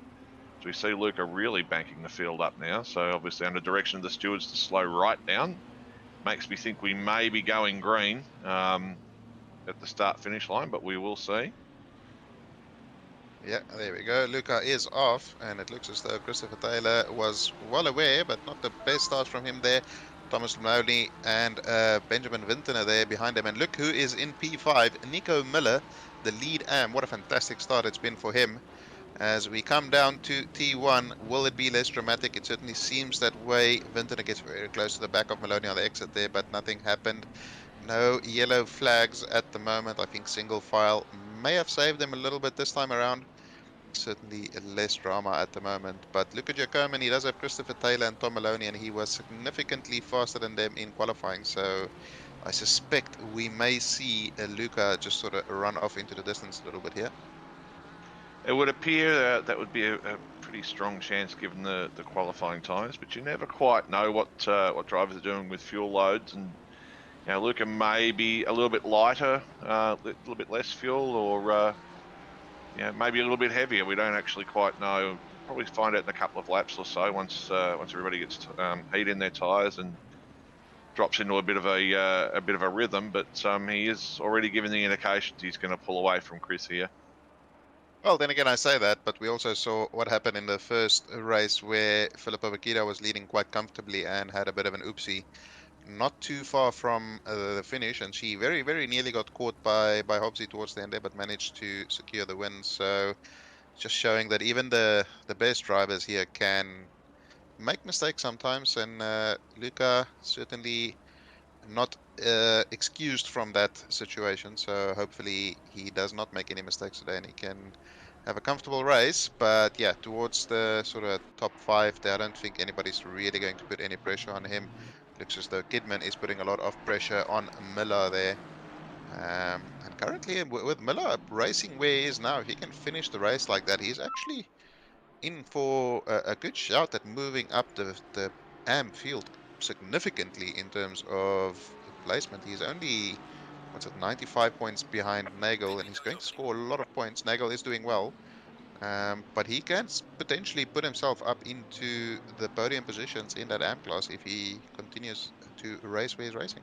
So we see Luca really banking the field up now, so obviously under direction of the stewards to slow right down. Makes me think we may be going green at the start-finish line, but we will see. Yeah, there we go. Luca is off, and it looks as though Christopher Taylor was well aware, but not the best start from him there. Thomas Maloney and Benjamin Vintner there behind him. And look who is in P5, Nico Miller, the lead am. What a fantastic start it's been for him. As we come down to T1, will it be less dramatic? It certainly seems that way. Vintner gets very close to the back of Maloney on the exit there, but nothing happened. No yellow flags at the moment. I think single file may have saved them a little bit this time around. Certainly less drama at the moment. But look at Giacomin, he does have Christopher Taylor and Tom Maloney, and he was significantly faster than them in qualifying. So I suspect we may see Luca just sort of run off into the distance a little bit here. It would appear that would be a pretty strong chance given the qualifying times, but you never quite know what drivers are doing with fuel loads. And Luca may be a little bit lighter, a little bit less fuel, or maybe a little bit heavier. We don't actually quite know. Probably find out in a couple of laps or so once everybody gets heat in their tyres and drops into a bit of a rhythm, but he is already giving the indications he's going to pull away from Chris here. Well, then again, I say that, but we also saw what happened in the first race where Filippo Bakita was leading quite comfortably and had a bit of an oopsie not too far from the finish, and she very, very nearly got caught by Hobbsy towards the end there, but managed to secure the win. So just showing that even the best drivers here can make mistakes sometimes, and Luca certainly not excused from that situation. So hopefully he does not make any mistakes today and he can have a comfortable race. But yeah, towards the sort of top 5 there, I don't think anybody's really going to put any pressure on him. Looks as though Kidman is putting a lot of pressure on Miller there. And currently with Miller racing where he is now, if he can finish the race like that, he's actually in for a good shout at moving up the AM field significantly in terms of placement. He's only, 95 points behind Nagel, and he's going to score a lot of points. Nagel is doing well, but he can potentially put himself up into the podium positions in that AM class if he continues to race where he's racing.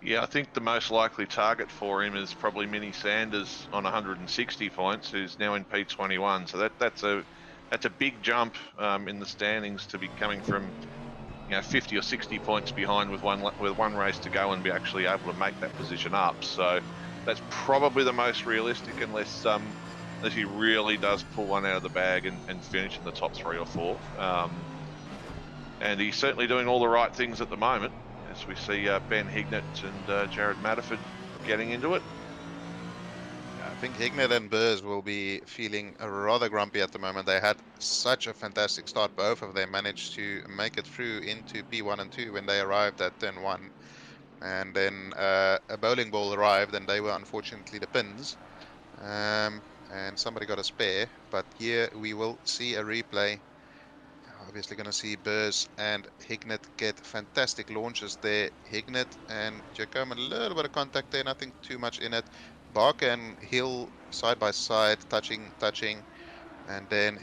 Yeah, I think the most likely target for him is probably Minnie Sanders on 160 points, who's now in P21. So that's a big jump in the standings to be coming from 50 or 60 points behind with one race to go and be actually able to make that position up. So that's probably the most realistic, unless he really does pull one out of the bag and finish in the top 3 or 4. And he's certainly doing all the right things at the moment, as we see Ben Hignett and Jared Matterford getting into it. I think Hignett and Burrs will be feeling rather grumpy at the moment. They had such a fantastic start. Both of them managed to make it through into P1 and 2 when they arrived at turn 1. And then a bowling ball arrived and they were unfortunately the pins. And somebody got a spare. But here we will see a replay. Obviously going to see Burrs and Hignett get fantastic launches there. Hignett and Jacob, a little bit of contact there, nothing too much in it. Barker and Hill side by side, touching, and then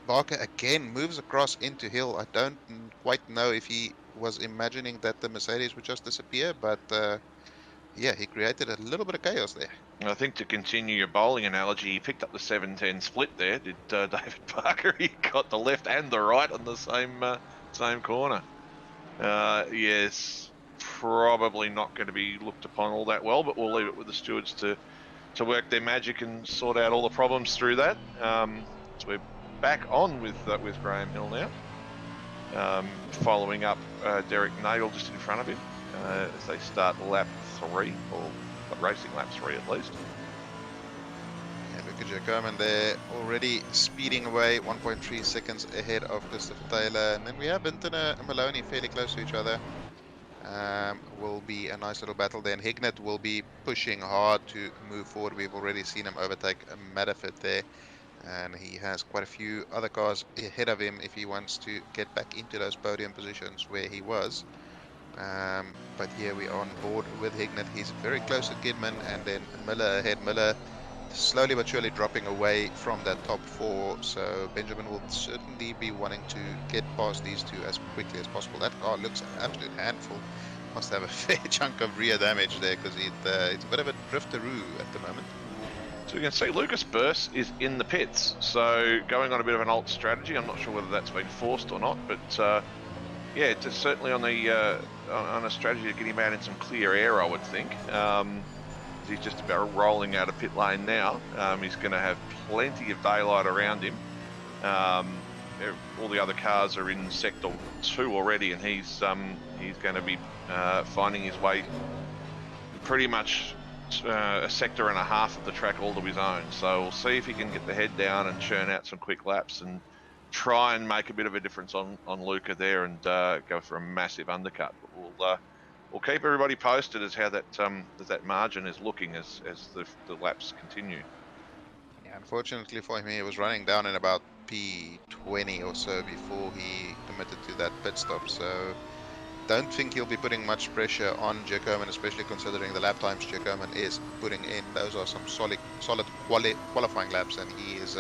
Barker again moves across into Hill. I don't quite know if he was imagining that the Mercedes would just disappear, but yeah, he created a little bit of chaos there. I think to continue your bowling analogy, he picked up the 7-10 split there, did David Barker. He got the left and the right on the same corner. Yes, probably not going to be looked upon all that well, but we'll leave it with the stewards to work their magic and sort out all the problems through that. So we're back on with Graham Hill now, following up Derek Nagel just in front of him as they start lap 3, or racing lap 3 at least. Yeah, look at Jacob, there already speeding away 1.3 seconds ahead of Christopher Taylor, and then we have Binton and Maloney fairly close to each other. Will be a nice little battle there, and Hignett will be pushing hard to move forward. We've already seen him overtake Matterford there, and he has quite a few other cars ahead of him if he wants to get back into those podium positions where he was. But here we are on board with Hignett. He's very close to Kidman, and then Miller ahead. Miller slowly but surely dropping away from that top 4, so Benjamin will certainly be wanting to get past these two as quickly as possible. That car looks an absolute handful. Must have a fair chunk of rear damage there, because it's a bit of a drifteroo at the moment. So we can see Lucas Burse is in the pits, so going on a bit of an alt strategy. I'm not sure whether that's been forced or not, but yeah, it's certainly on a strategy to get him out in some clear air, I would think. He's just about rolling out of pit lane now. He's going to have plenty of daylight around him. All the other cars are in sector 2 already, and he's going to be finding his way pretty much a sector and a half of the track all to his own. So we'll see if he can get the head down and churn out some quick laps and try and make a bit of a difference on Luca there and go for a massive undercut. But we'll keep everybody posted as how that margin is looking as the laps continue. Yeah, unfortunately for him, he was running down in about P20 or so before he committed to that pit stop. So don't think he'll be putting much pressure on Jacob, especially considering the lap times Jacob is putting in. Those are some solid qualifying laps, and he is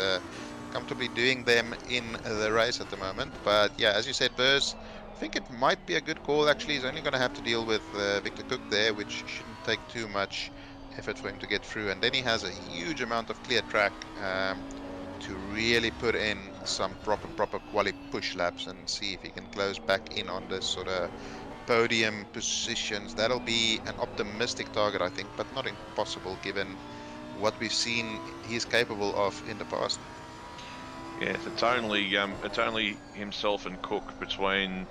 comfortably doing them in the race at the moment. But yeah, as you said, Burrs think it might be a good call actually. He's only going to have to deal with Victor Cook there, which shouldn't take too much effort for him to get through. And then he has a huge amount of clear track to really put in some proper quality push laps and see if he can close back in on this sort of podium positions. That'll be an optimistic target, I think, but not impossible given what we've seen he's capable of in the past. Yes, it's only himself and Cook between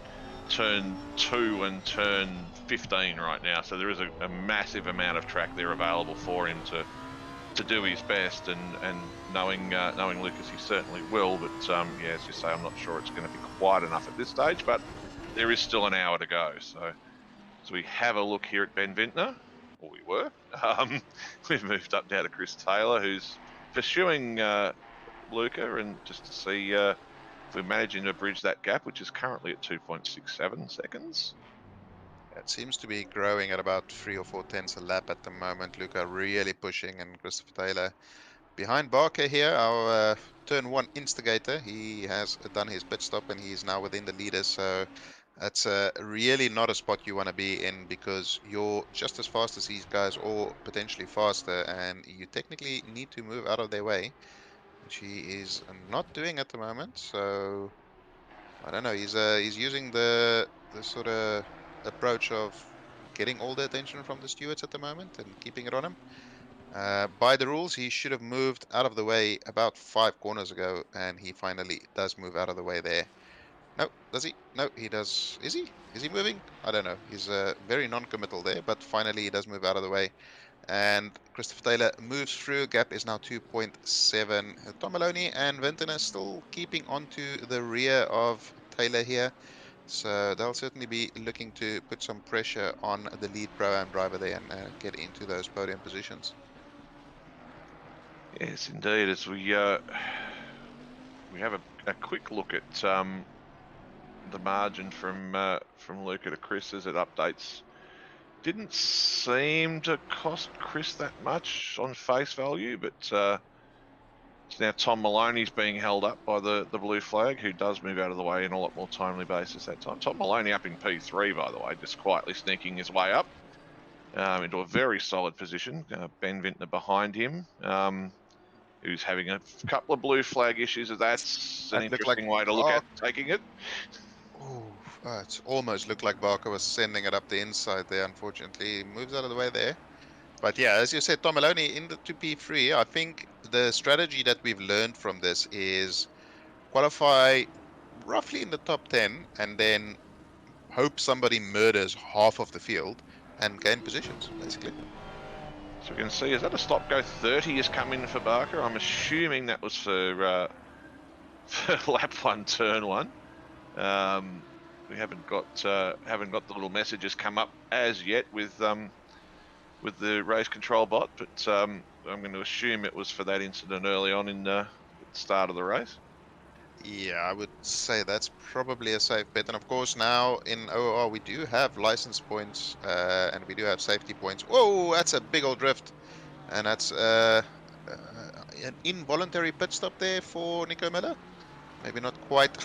turn 2 and turn 15 right now. So there is a massive amount of track there available for him to do his best, and knowing Lucas, he certainly will. But yeah, as you say, I'm not sure it's going to be quite enough at this stage. But there is still an hour to go. So we have a look here at Ben Vintner, or we were. We've moved up now to Chris Taylor, who's pursuing Luca, and just to see if we're managing to bridge that gap, which is currently at 2.67 seconds. It seems to be growing at about 3 or 4 tenths a lap at the moment. Luca really pushing, and Christopher Taylor behind Barker here, our turn 1 instigator. He has done his pit stop and he's now within the leaders. So that's really not a spot you want to be in, because you're just as fast as these guys, or potentially faster, and you technically need to move out of their way, which he is not doing at the moment. So I don't know. He's using the sort of approach of getting all the attention from the stewards at the moment and keeping it on him. By the rules, he should have moved out of the way about 5 corners ago, and he finally does move out of the way there. No, does he? No, he does. Is he? Is he moving? I don't know. He's very non-committal there, but finally he does move out of the way. And Christopher Taylor moves through. Gap is now 2.7. Tom Maloney and Vintner still keeping onto the rear of Taylor here. So they'll certainly be looking to put some pressure on the lead Pro-Am driver there and get into those podium positions. Yes, indeed. As we have a quick look at the margin from Luca to Chris as it updates. Didn't seem to cost Chris that much on face value, but it's now Tom Maloney's being held up by the blue flag, who does move out of the way in a lot more timely basis that time. Tom Maloney up in P3, by the way, just quietly sneaking his way up into a very solid position. Ben Vintner behind him, who's having a couple of blue flag issues. That's an interesting way to look at taking it. It almost looked like Barker was sending it up the inside there. Unfortunately, he moves out of the way there. But yeah, as you said, Tom Maloney in the 2P3, I think the strategy that we've learned from this is qualify roughly in the top 10 and then hope somebody murders half of the field and gain positions, basically. So we can see, is that a stop go 30 has come in for Barker? I'm assuming that was for lap 1, turn 1. We haven't got the little messages come up as yet with the race control bot, but I'm going to assume it was for that incident early on in the start of the race. Yeah, I would say that's probably a safe bet. And of course, now in OOR we do have license points and we do have safety points. Whoa, that's a big old drift, and that's an involuntary pit stop there for Nico Miller. Maybe not quite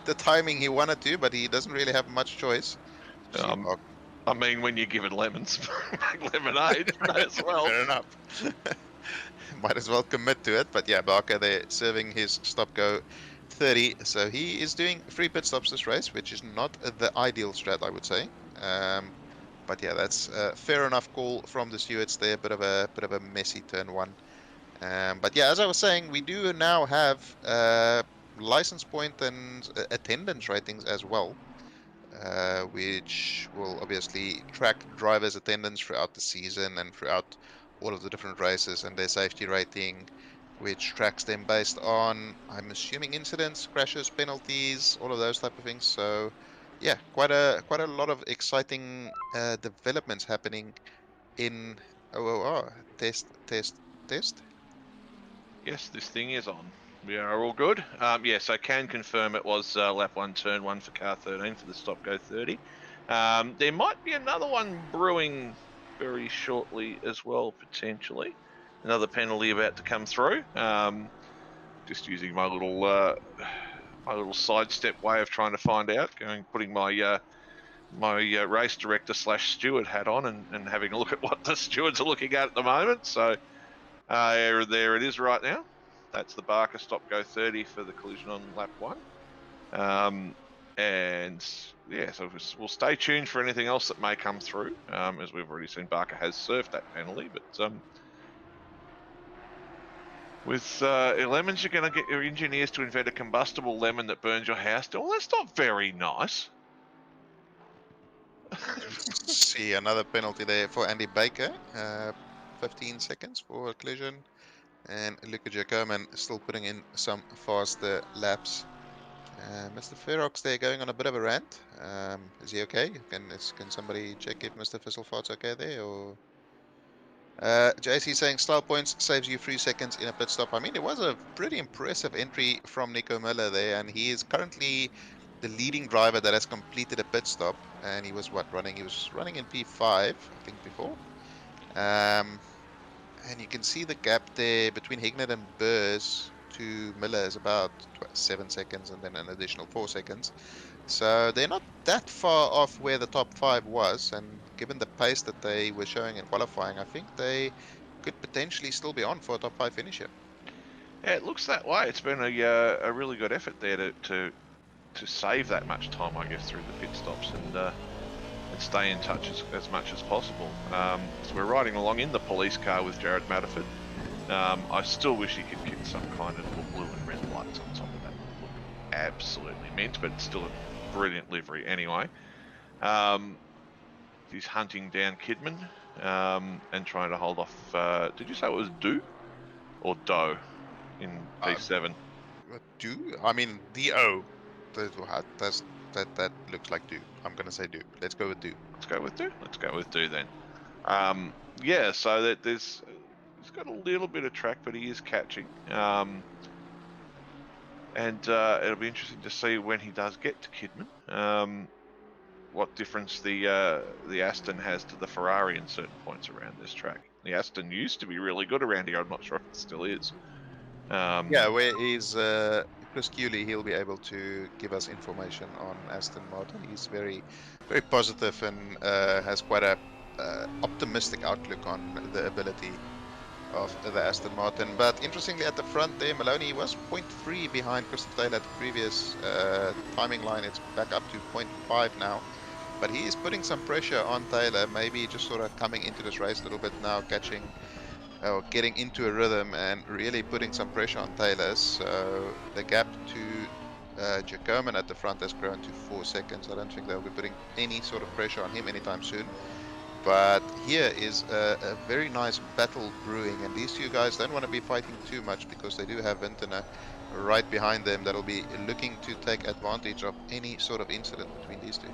the timing he wanted to, but he doesn't really have much choice. I mean, when you're given lemons, make lemonade as well. Fair enough. Might as well commit to it. But yeah, Barker there serving his stop-go 30. So he is doing 3 pit stops this race, which is not the ideal strat, I would say. But yeah, that's a fair enough call from the stewards there. Bit of a messy turn 1. But yeah, as I was saying, we do now have license point and attendance ratings as well, which will obviously track drivers' attendance throughout the season and throughout all of the different races, and their safety rating, which tracks them based on, I'm assuming, incidents, crashes, penalties, all of those type of things. So yeah, quite a lot of exciting developments happening in OOR. Test. Yes, this thing is on. We are all good. Yes, I can confirm it was lap 1, turn 1 for car 13 for the stop go 30. There might be another one brewing very shortly as well, potentially. Another penalty about to come through. Just using my little little sidestep way of trying to find out, putting my my race director / steward hat on and having a look at what the stewards are looking at the moment. So there it is right now. That's the Barker stop go 30 for the collision on lap 1. And yeah, so we'll stay tuned for anything else that may come through. As we've already seen, Barker has served that penalty, but with lemons, you're going to get your engineers to invent a combustible lemon that burns your house down. Well, that's not very nice. See another penalty there for Andy Baker. 15 seconds for a collision. And Luca Giacomin still putting in some faster laps. Mr. Ferox there going on a bit of a rant. Is he okay? Can somebody check if Mr. Fisselfart's okay there? Or JC saying style points saves you 3 seconds in a pit stop. I mean, it was a pretty impressive entry from Nico Miller there, and he is currently the leading driver that has completed a pit stop. And he was running? He was running in P5, I think, before. And you can see the gap there between Hignett and Burrs to Miller is about 7 seconds, and then an additional 4 seconds. So they're not that far off where the top 5 was, and given the pace that they were showing in qualifying, I think they could potentially still be on for a top 5 finish here. Yeah, it looks that way. It's been a really good effort there to save that much time, I guess, through the pit stops and stay in touch as much as possible. So we're riding along in the police car with Jared Matterford. I still wish he could get some kind of little blue and red lights on top of that. Look absolutely mint, but it's still a brilliant livery anyway. He's hunting down Kidman and trying to hold off. Did you say it was Do or Doe in P7? Do? I mean, D-O. That looks like Do. I'm going to say Do. Let's go with Do. Let's go with Do. Let's go with Do then. Yeah, so that he's got a little bit of track, but he is catching. And it'll be interesting to see when he does get to Kidman, what difference the Aston has to the Ferrari in certain points around this track. The Aston used to be really good around here. I'm not sure if it still is. Yeah, where is Chris Cooley? He'll be able to give us information on Aston Martin. He's very, very positive and has quite a optimistic outlook on the ability of the Aston Martin. But interestingly, at the front there, Maloney was 0.3 behind Christopher Taylor at the previous timing line. It's back up to 0.5 now. But he is putting some pressure on Taylor, maybe just sort of coming into this race a little bit now, catching or getting into a rhythm and really putting some pressure on Taylor. So the gap to Giacomin at the front has grown to 4 seconds. I don't think they'll be putting any sort of pressure on him anytime soon. But here is a very nice battle brewing, and these two guys don't want to be fighting too much because they do have Vintner right behind them that'll be looking to take advantage of any sort of incident between these two.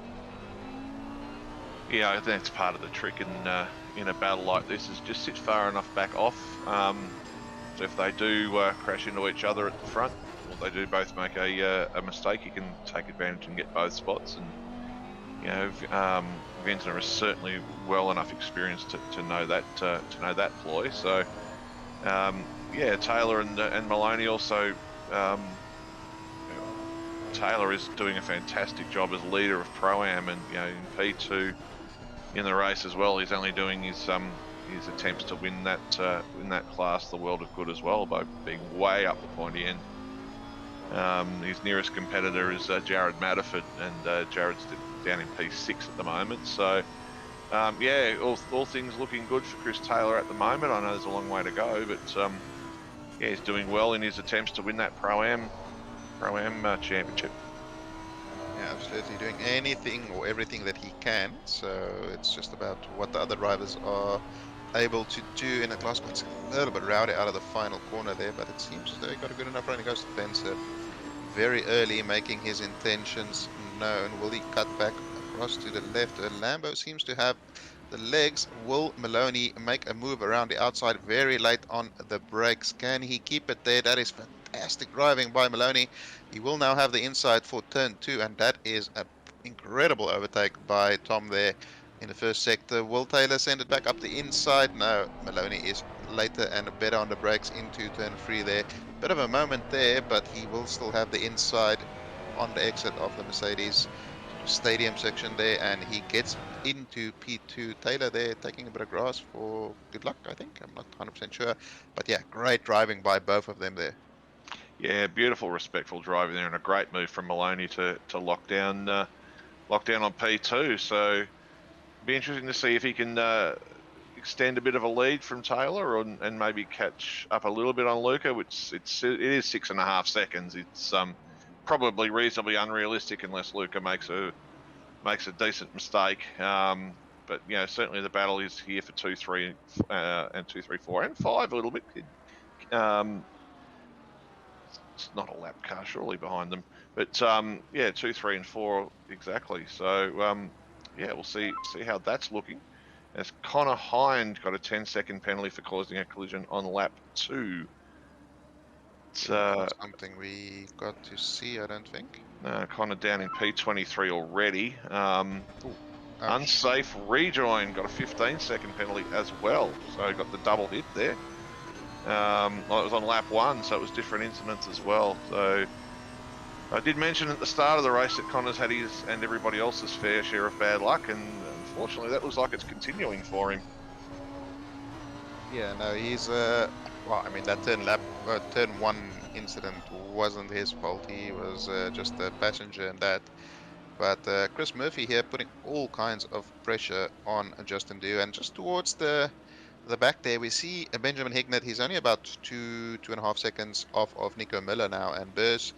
Yeah, I think that's part of the trick in a battle like this, is just sit far enough back off. So if they do crash into each other at the front, or they do both make a mistake, you can take advantage and get both spots. And you know, Vintner is certainly well enough experienced to know that ploy. So yeah, Taylor and Maloney also. Taylor is doing a fantastic job as leader of Pro-Am, and you know, in P2 in the race as well, he's only doing his attempts to win that class the world of good as well by being way up the pointy end. His nearest competitor is Jared Matterford, and Jared's down in P6 at the moment. So yeah, all things looking good for Chris Taylor at the moment. I know there's a long way to go, but yeah, he's doing well in his attempts to win that Pro-Am championship. Yeah, absolutely, doing anything or everything that he can. So it's just about what the other drivers are able to do in a class. It's a little bit rowdy out of the final corner there, but it seems as though he got a good enough run. He goes to Spencer very early, making his intentions known. Will he cut back across to the left? Lambo seems to have the legs. Will Maloney make a move around the outside very late on the brakes? Can he keep it there? That is fantastic driving by Maloney. He will now have the inside for turn 2, and that is an incredible overtake by Tom there in the first sector. Will Taylor send it back up the inside? No, Maloney is later and better on the brakes into turn 3 there. Bit of a moment there, but he will still have the inside on the exit of the Mercedes stadium section there, and he gets into P2. Taylor there taking a bit of grass for good luck, I think. I'm not 100% sure. But yeah, great driving by both of them there. Yeah, beautiful, respectful driving there, and a great move from Maloney to lock down on P2. So be interesting to see if he can extend a bit of a lead from Taylor, and maybe catch up a little bit on Luca, which it is 6.5 seconds. It's probably reasonably unrealistic unless Luca makes a decent mistake. But you know, certainly the battle is here for 2, 3, and 2, 3, 4, and 5 a little bit. It's not a lap car surely behind them, but yeah, 2, 3, and 4 exactly. So yeah, we'll see how that's looking. As Connor Hind got a 10-second penalty for causing a collision on lap 2. It's Not something we got to see, I don't think. Connor down in P23 already. Ouch. Unsafe rejoin, got a 15-second penalty as well, so got the double hit there. Well, it was on lap 1, so it was different incidents as well. So I did mention at the start of the race that Connor's had his and everybody else's fair share of bad luck, and unfortunately that looks like it's continuing for him. Yeah, no, he's well, I mean, that turn 1 incident wasn't his fault. He was just a passenger in that. But Chris Murphy here putting all kinds of pressure on Justin Dew, and just towards the back there we see Benjamin Hignett. He's only about 2.5 seconds off of Nico Miller now, and Burrs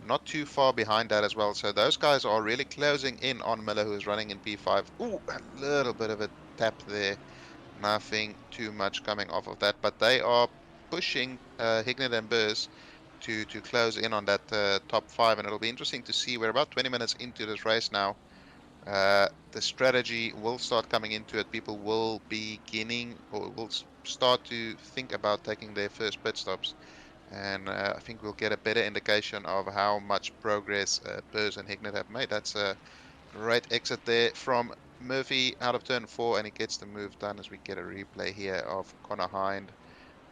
not too far behind that as well. So those guys are really closing in on Miller, who is running in P5. Ooh, a little bit of a tap there. Nothing too much coming off of that, but they are pushing Hignett and Burrs to close in on that top 5, and it'll be interesting to see. We're about 20 minutes into this race now. The strategy will start coming into it. People will will start to think about taking their first pit stops, and I think we'll get a better indication of how much progress Burrs and Hignett have made. That's a great exit there from Murphy out of turn 4, and he gets the move done as we get a replay here of Connor Hind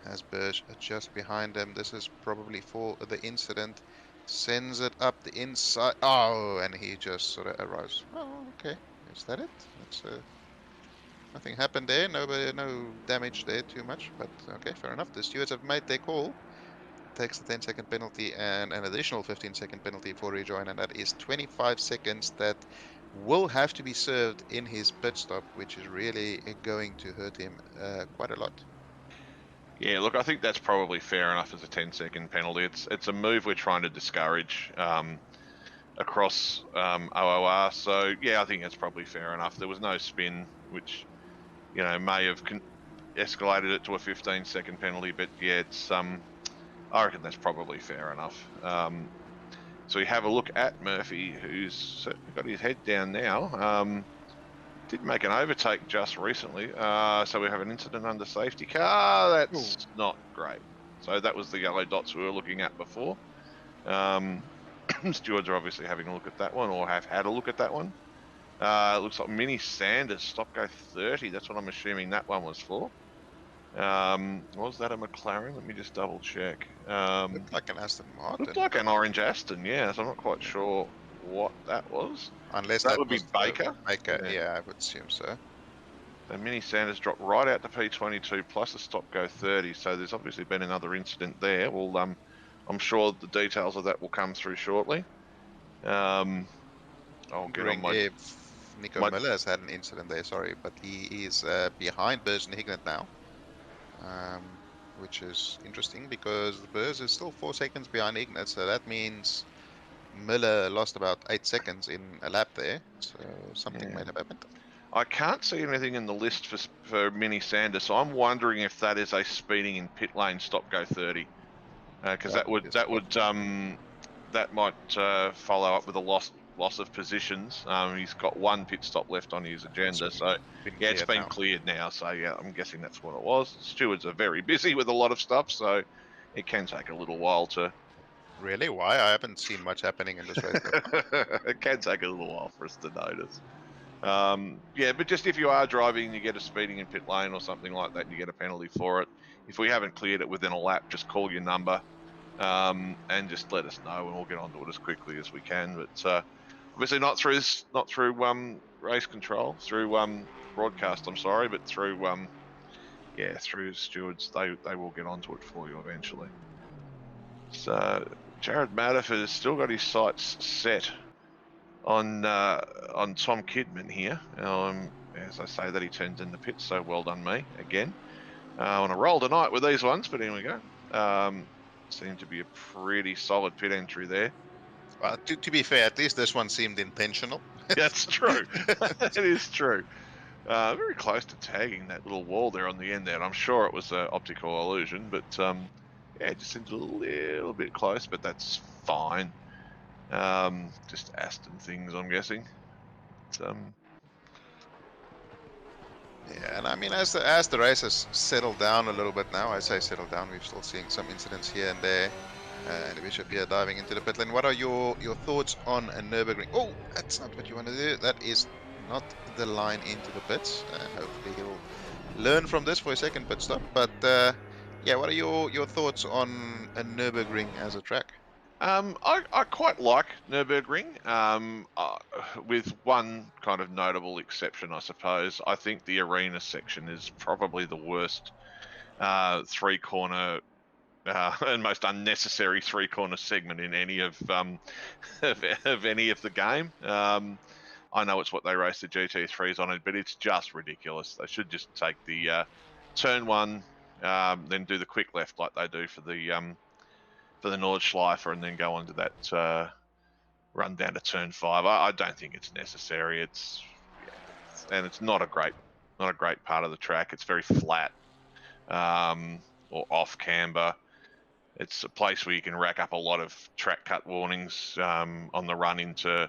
as Burrs just behind him. This is probably for the incident. Sends it up the inside. Oh, and he just sort of arrives. Oh, okay. Is that it? That's nothing happened there. No damage there too much. But okay, fair enough. The stewards have made their call. Takes the 10-second penalty and an additional 15-second penalty for rejoin, and that is 25 seconds that will have to be served in his pit stop, which is really going to hurt him quite a lot. Yeah, look, I think that's probably fair enough as a 10-second penalty. It's a move we're trying to discourage across OOR. So yeah, I think that's probably fair enough. There was no spin, which you know may have escalated it to a 15-second penalty, but yeah, it's I reckon that's probably fair enough. So we have a look at Murphy, who's got his head down now. Did make an overtake just recently, so we have an incident under safety car. That's not great. So that was the yellow dots we were looking at before. Stewards are obviously having a look at that one, or have had a look at that one. It looks like Mini Sanders, stop go 30. That's what I'm assuming that one was for. Was that a McLaren? Let me just double check. Looked like an Aston Martin. Looked like an orange Aston, yeah. So I'm not quite sure what that was. Unless that would be Baker. Baker, yeah, I would assume so. So Mini Sanders dropped right out to P22 plus a stop go 30. So there's obviously been another incident there. Well, I'm sure the details of that will come through shortly. I'll get on my. Nico Miller has had an incident there, sorry, but he is behind Burrs and Hignett now, which is interesting because Burrs is still 4 seconds behind Hignett, so that means Miller lost about 8 seconds in a lap there, so something might have happened. I can't see anything in the list for Mini Sanders, so I'm wondering if that is a speeding in pit lane stop go 30, because that might follow up with a loss of positions. He's got one pit stop left on his agenda, so yeah, it's been cleared now. So yeah, I'm guessing that's what it was. Stewards are very busy with a lot of stuff, so it can take a little while to. Really? Why? I haven't seen much happening in this race. It can take a little while for us to notice. Yeah, but just if you are driving, you get a speeding in pit lane or something like that, you get a penalty for it. If we haven't cleared it within a lap, just call your number. and just let us know, and we'll get onto it as quickly as we can. But obviously not through race control, through broadcast. I'm sorry, but through through stewards. They will get onto it for you eventually. So Jared Maddoff has still got his sights set on Tom Kidman here. As I say that, he turns in the pits, so well done me again. On a roll tonight with these ones, but here we go. Seemed to be a pretty solid pit entry there. To be fair, at least this one seemed intentional. That's true. It is true. Very close to tagging that little wall there on the end there. And I'm sure it was an optical illusion, but it just seemed a little bit close, but that's fine. Just Aston things, I'm guessing. Yeah, and I mean, as the race has settled down a little bit now, I say settled down, we're still seeing some incidents here and there. And Bishop here diving into the pit lane. What are your thoughts on a Nurburgring? Oh, that's not what you want to do. That is not the line into the pits. Hopefully he'll learn from this for a second pit stop. But yeah, what are your thoughts on a Nurburgring as a track? I quite like Nurburgring, with one kind of notable exception, I suppose. I think the arena section is probably the worst three-corner and most unnecessary three-corner segment in any of any of the game. I know it's what they race the GT3s on it, but it's just ridiculous. They should just take the turn one, then do the quick left like they do for the Nordschleifer, and then go on to that run down to turn 5. I don't think it's necessary. It's not a great part of the track. It's very flat, or off camber. It's a place where you can rack up a lot of track cut warnings on the run into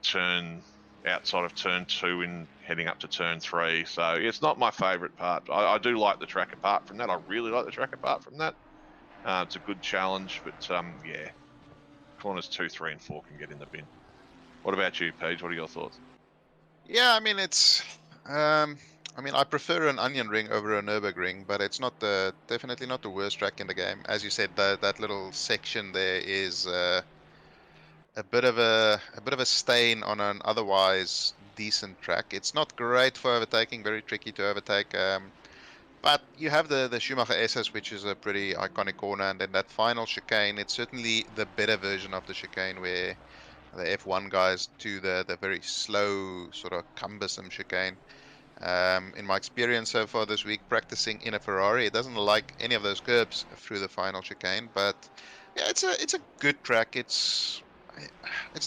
turn outside of turn 2 and heading up to turn 3. So it's not my favourite part. I do like the track apart from that. I really like the track apart from that. It's a good challenge, but yeah, corners 2, 3, and 4 can get in the bin. What about you, Paige? What are your thoughts? Yeah, I mean it's. I mean, I prefer an onion ring over a Nurburgring, but it's not definitely not the worst track in the game. As you said, that little section there is a bit of a stain on an otherwise decent track. It's not great for overtaking, very tricky to overtake. But you have the Schumacher SS, which is a pretty iconic corner, and then that final chicane. It's certainly the better version of the chicane where the F1 guys do the very slow, sort of cumbersome chicane. In my experience so far this week, practicing in a Ferrari, it doesn't like any of those curbs through the final chicane. But yeah, it's a good track. It's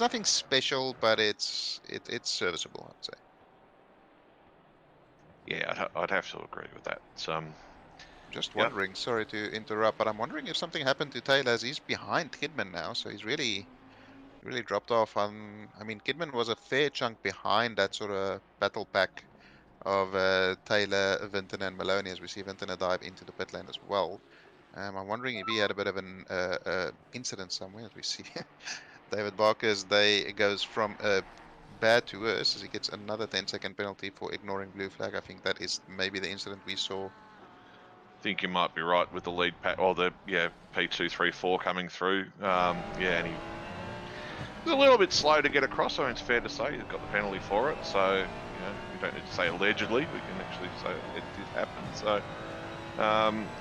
nothing special, but it's serviceable, I'd say. Yeah, I'd have to agree with that. Just wondering, sorry to interrupt, but I'm wondering if something happened to Taylor, as he's behind Kidman now, so he's really dropped off. I mean, Kidman was a fair chunk behind that sort of battle pack of Taylor, Vinton, and Maloney, as we see Vinton dive into the pit lane as well. I'm wondering if he had a bit of an incident somewhere, as we see David Barker's day goes from bad to worse as he gets another 10-second penalty for ignoring blue flag. I think that is maybe the incident we saw. I think you might be right with the lead pack, or the P2, 3, 4 coming through. And he was a little bit slow to get across. I mean, it's fair to say he's got the penalty for it. So you don't need to say allegedly. We can actually say it did happen. So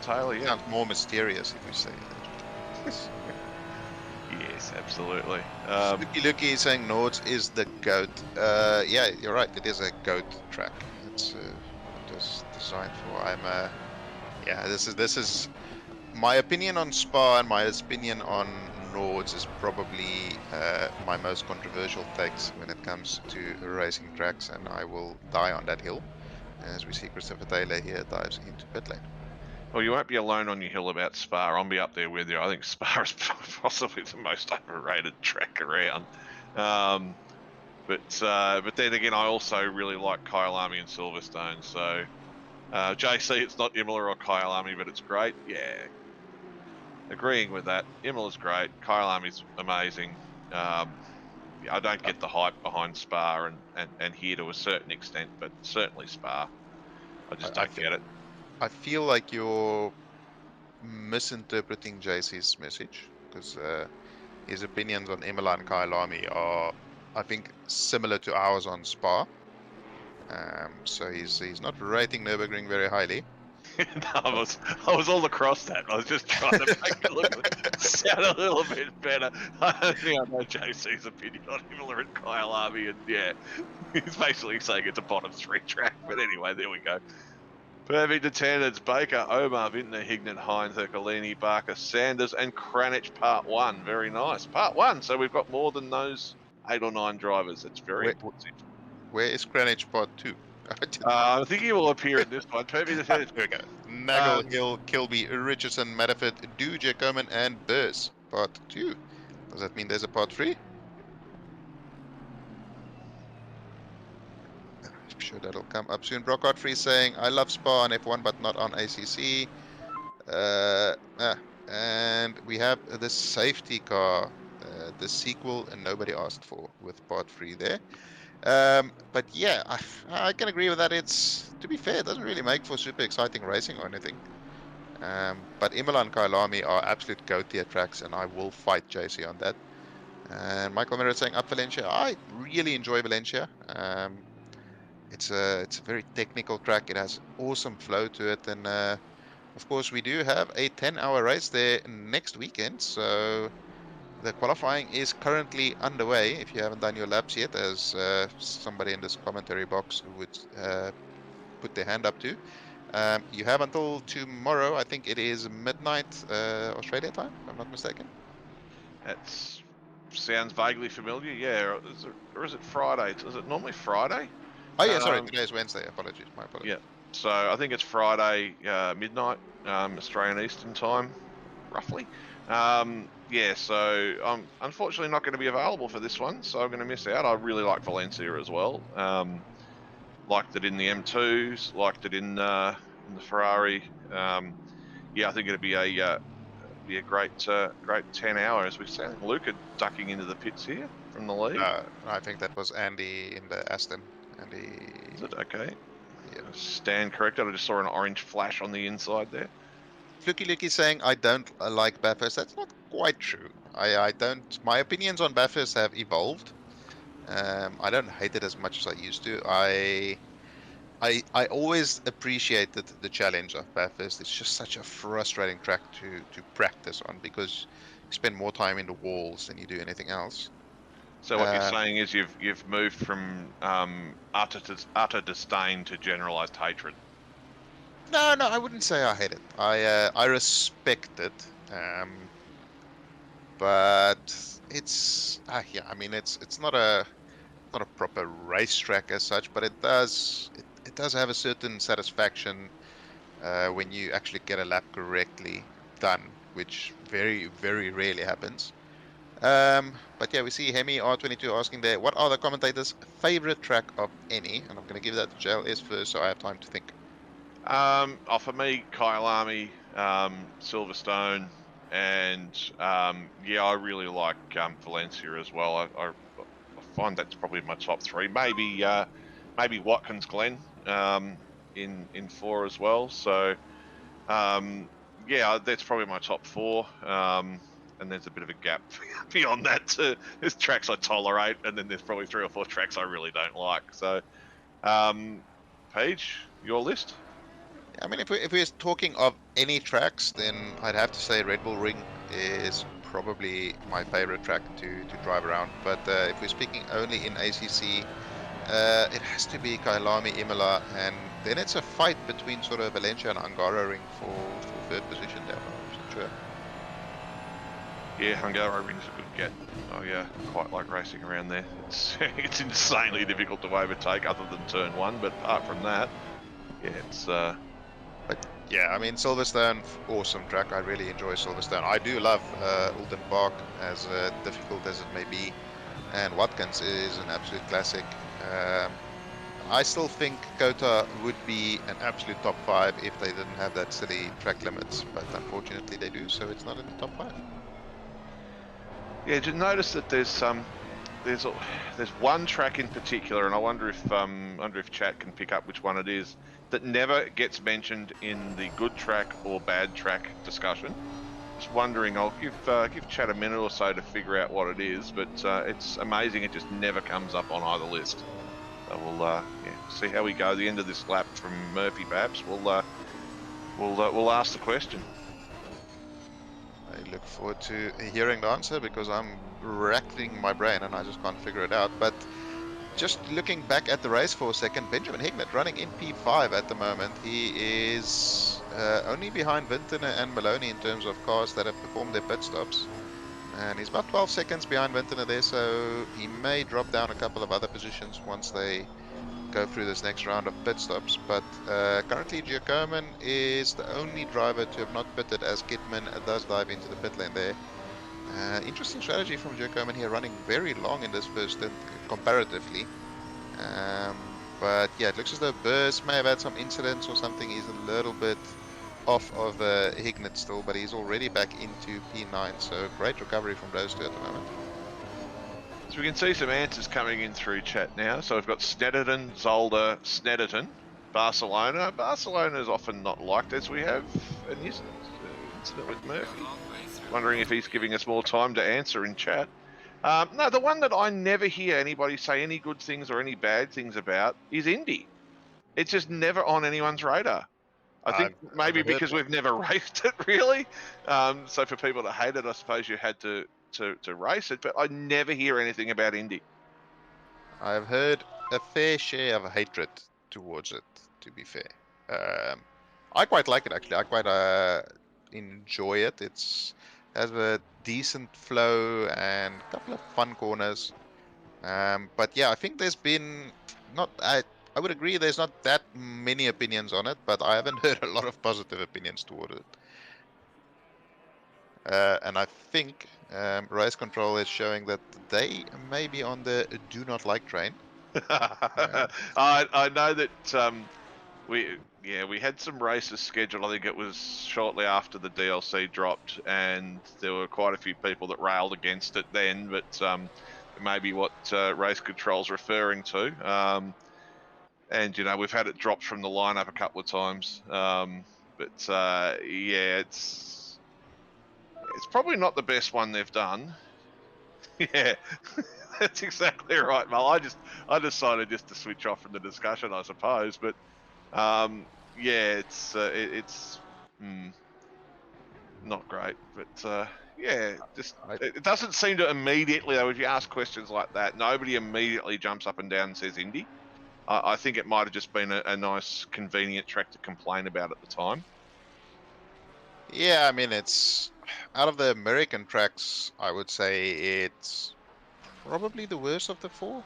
Taylor, Sounds more mysterious if we say allegedly. Yes, absolutely. Spooky Looky is saying Nords is the GOAT. Yeah, you're right. It is a GOAT track. It's what it was designed for. This is my opinion on Spa, and my opinion on Nords is probably my most controversial takes when it comes to racing tracks, and I will die on that hill. As we see Christopher Taylor here dives into pit lane. Well, you won't be alone on your hill about Spa. I'll be up there with you. I think Spa is possibly the most overrated track around. But then again, I also really like Kyalami and Silverstone. So JC, it's not Imola or Kyalami, but it's great. Yeah, agreeing with that. Imola's great. Kyalami's amazing. I don't get the hype behind Spa and here to a certain extent, but certainly Spa. I just don't get it. I feel like you're misinterpreting JC's message, because his opinions on Imola and Kyalami are, I think, similar to ours on Spa. So he's not rating Nurburgring very highly. No, I was all across that. I was just trying to make it sound a little bit better. I don't think I know JC's opinion on Imola and Kyalami, and yeah, he's basically saying it's a bottom 3 track. But anyway, there we go. Perfect attendance: Baker, Omar, Vintner, Hignett, Hines, Herculini, Barker, Sanders, and Kranich Part 1. Very nice. Part 1, so we've got more than those 8 or 9 drivers. That's very impressive. Where is Greenwich Part 2? I think he will appear in this one. Perfect attendance. Here we go. Nagel, Hill, Kilby, Richardson, Matterford, Duja, Coman, and Burrs. Part 2. Does that mean there's a Part 3? I'm sure that'll come up soon. Brockhart Free saying, I love Spa on F1, but not on ACC. And we have the safety car, the sequel, and nobody asked for, with Part 3 there. But yeah, I can agree with that. It's, to be fair, it doesn't really make for super exciting racing or anything. But Imola and Kyalami are absolute go-tier tracks, and I will fight JC on that. And Michael Merritt saying up Valencia. I really enjoy Valencia. It's a very technical track. It has awesome flow to it, and of course we do have a 10-hour race there next weekend. So the qualifying is currently underway. If you haven't done your laps yet, as somebody in this commentary box would put their hand up to, you have until tomorrow. I think it is midnight Australia time, if I'm not mistaken. That sounds vaguely familiar. Yeah, or is it Friday? Is it normally Friday? Oh yeah, sorry. Today is Wednesday. Apologies. My apologies. Yeah. So I think it's Friday midnight Australian Eastern Time, roughly. Yeah, so I'm unfortunately not going to be available for this one, so I'm going to miss out. I really like Valencia as well. Liked it in the M2s, liked it in the Ferrari. Yeah, I think it'd be a great 10 hours. We're seeing Luca ducking into the pits here from the lead. I think that was Andy in the Aston. Andy. Is it okay? Yeah. Stand corrected. I just saw an orange flash on the inside there. Fluky saying I don't like Bathurst. That's not quite true. I don't. My opinions on Bathurst have evolved. I don't hate it as much as I used to. I always appreciated the challenge of Bathurst. It's just such a frustrating track to practice on, because you spend more time in the walls than you do anything else. So what you're saying is you've moved from utter disdain to generalized hatred. No, I wouldn't say I hate it. I respect it, but it's yeah. I mean, it's not a proper racetrack as such, but it does have a certain satisfaction when you actually get a lap correctly done, which very, very rarely happens. But yeah, we see Hemi R22 asking there, what are the commentators' favorite track of any? And I'm going to give that to JLS first, so I have time to think. For me, Kyalami, Silverstone, and yeah, I really like Valencia as well. I find that's probably my top 3. Maybe Watkins Glen in 4 as well. So yeah, that's probably my top 4. And there's a bit of a gap beyond that. There's tracks I tolerate, and then there's probably 3 or 4 tracks I really don't like. So, Paige, your list? I mean, if we're talking of any tracks, then I'd have to say Red Bull Ring is probably my favorite track to drive around. But if we're speaking only in ACC, it has to be Kyalami, Imola, and then it's a fight between sort of Valencia and Angara Ring for 3rd position there. I'm not sure. Yeah, Hungaro Ring's a good get. Oh yeah, quite like racing around there. It's insanely difficult to overtake other than turn 1, but apart from that, yeah, it's But yeah, I mean, Silverstone, awesome track. I really enjoy Silverstone. I do love Alden Park, as difficult as it may be, and Watkins is an absolute classic. I still think Kota would be an absolute top 5 if they didn't have that silly track limits, but unfortunately they do, so it's not in the top 5. Yeah, did you notice that there's there's one track in particular, and I wonder if chat can pick up which one it is, that never gets mentioned in the good track or bad track discussion. Just wondering, I'll give chat a minute or so to figure out what it is, but it's amazing it just never comes up on either list. So we'll see how we go. The end of this lap from Murphy, perhaps we'll ask the question. I look forward to hearing the answer because I'm racking my brain and I just can't figure it out. But just looking back at the race for a second, Benjamin Hignett running in P5 at the moment. He is only behind Vinton and Maloney in terms of cars that have performed their pit stops. And he's about 12 seconds behind Vinton there, so he may drop down a couple of other positions once they go through this next round of pit stops. But currently Giacomin is the only driver to have not pitted as Kitman does dive into the pit lane there. Interesting strategy from Giacomin here, running very long in this first stint comparatively. But yeah, it looks as though Burst may have had some incidents or something. He's a little bit off of Hignett still, but he's already back into P9, so great recovery from those two at the moment. So we can see some answers coming in through chat now. So we've got Snedderton, Zolder, Snedderton, Barcelona. Barcelona is often not liked, as we have an incident with Murphy. Wondering if he's giving us more time to answer in chat. No, the one that I never hear anybody say any good things or any bad things about is Indy. It's just never on anyone's radar. I think maybe because we've never raced it, really. So for people that hate it, I suppose you had to race it, but I never hear anything about Indy. I've heard a fair share of hatred towards it, to be fair. I quite like it, actually. I quite enjoy it. It has a decent flow and a couple of fun corners. But yeah, I think there's been I would agree there's not that many opinions on it, but I haven't heard a lot of positive opinions toward it. And I think Race Control is showing that they may be on the do not like train. I know that we had some races scheduled. I think it was shortly after the DLC dropped, and there were quite a few people that railed against it then, but maybe what Race Control's referring to. And we've had it dropped from the lineup a couple of times, but yeah, it's probably not the best one they've done. Yeah, that's exactly right, Mel. I decided just to switch off from the discussion, I suppose, but yeah, it's not great, but yeah, it doesn't seem to immediately, though, if you ask questions like that, nobody immediately jumps up and down and says Indy. I think it might have just been a nice, convenient track to complain about at the time. Yeah, I mean, it's out of the American tracks, I would say it's probably the worst of the four.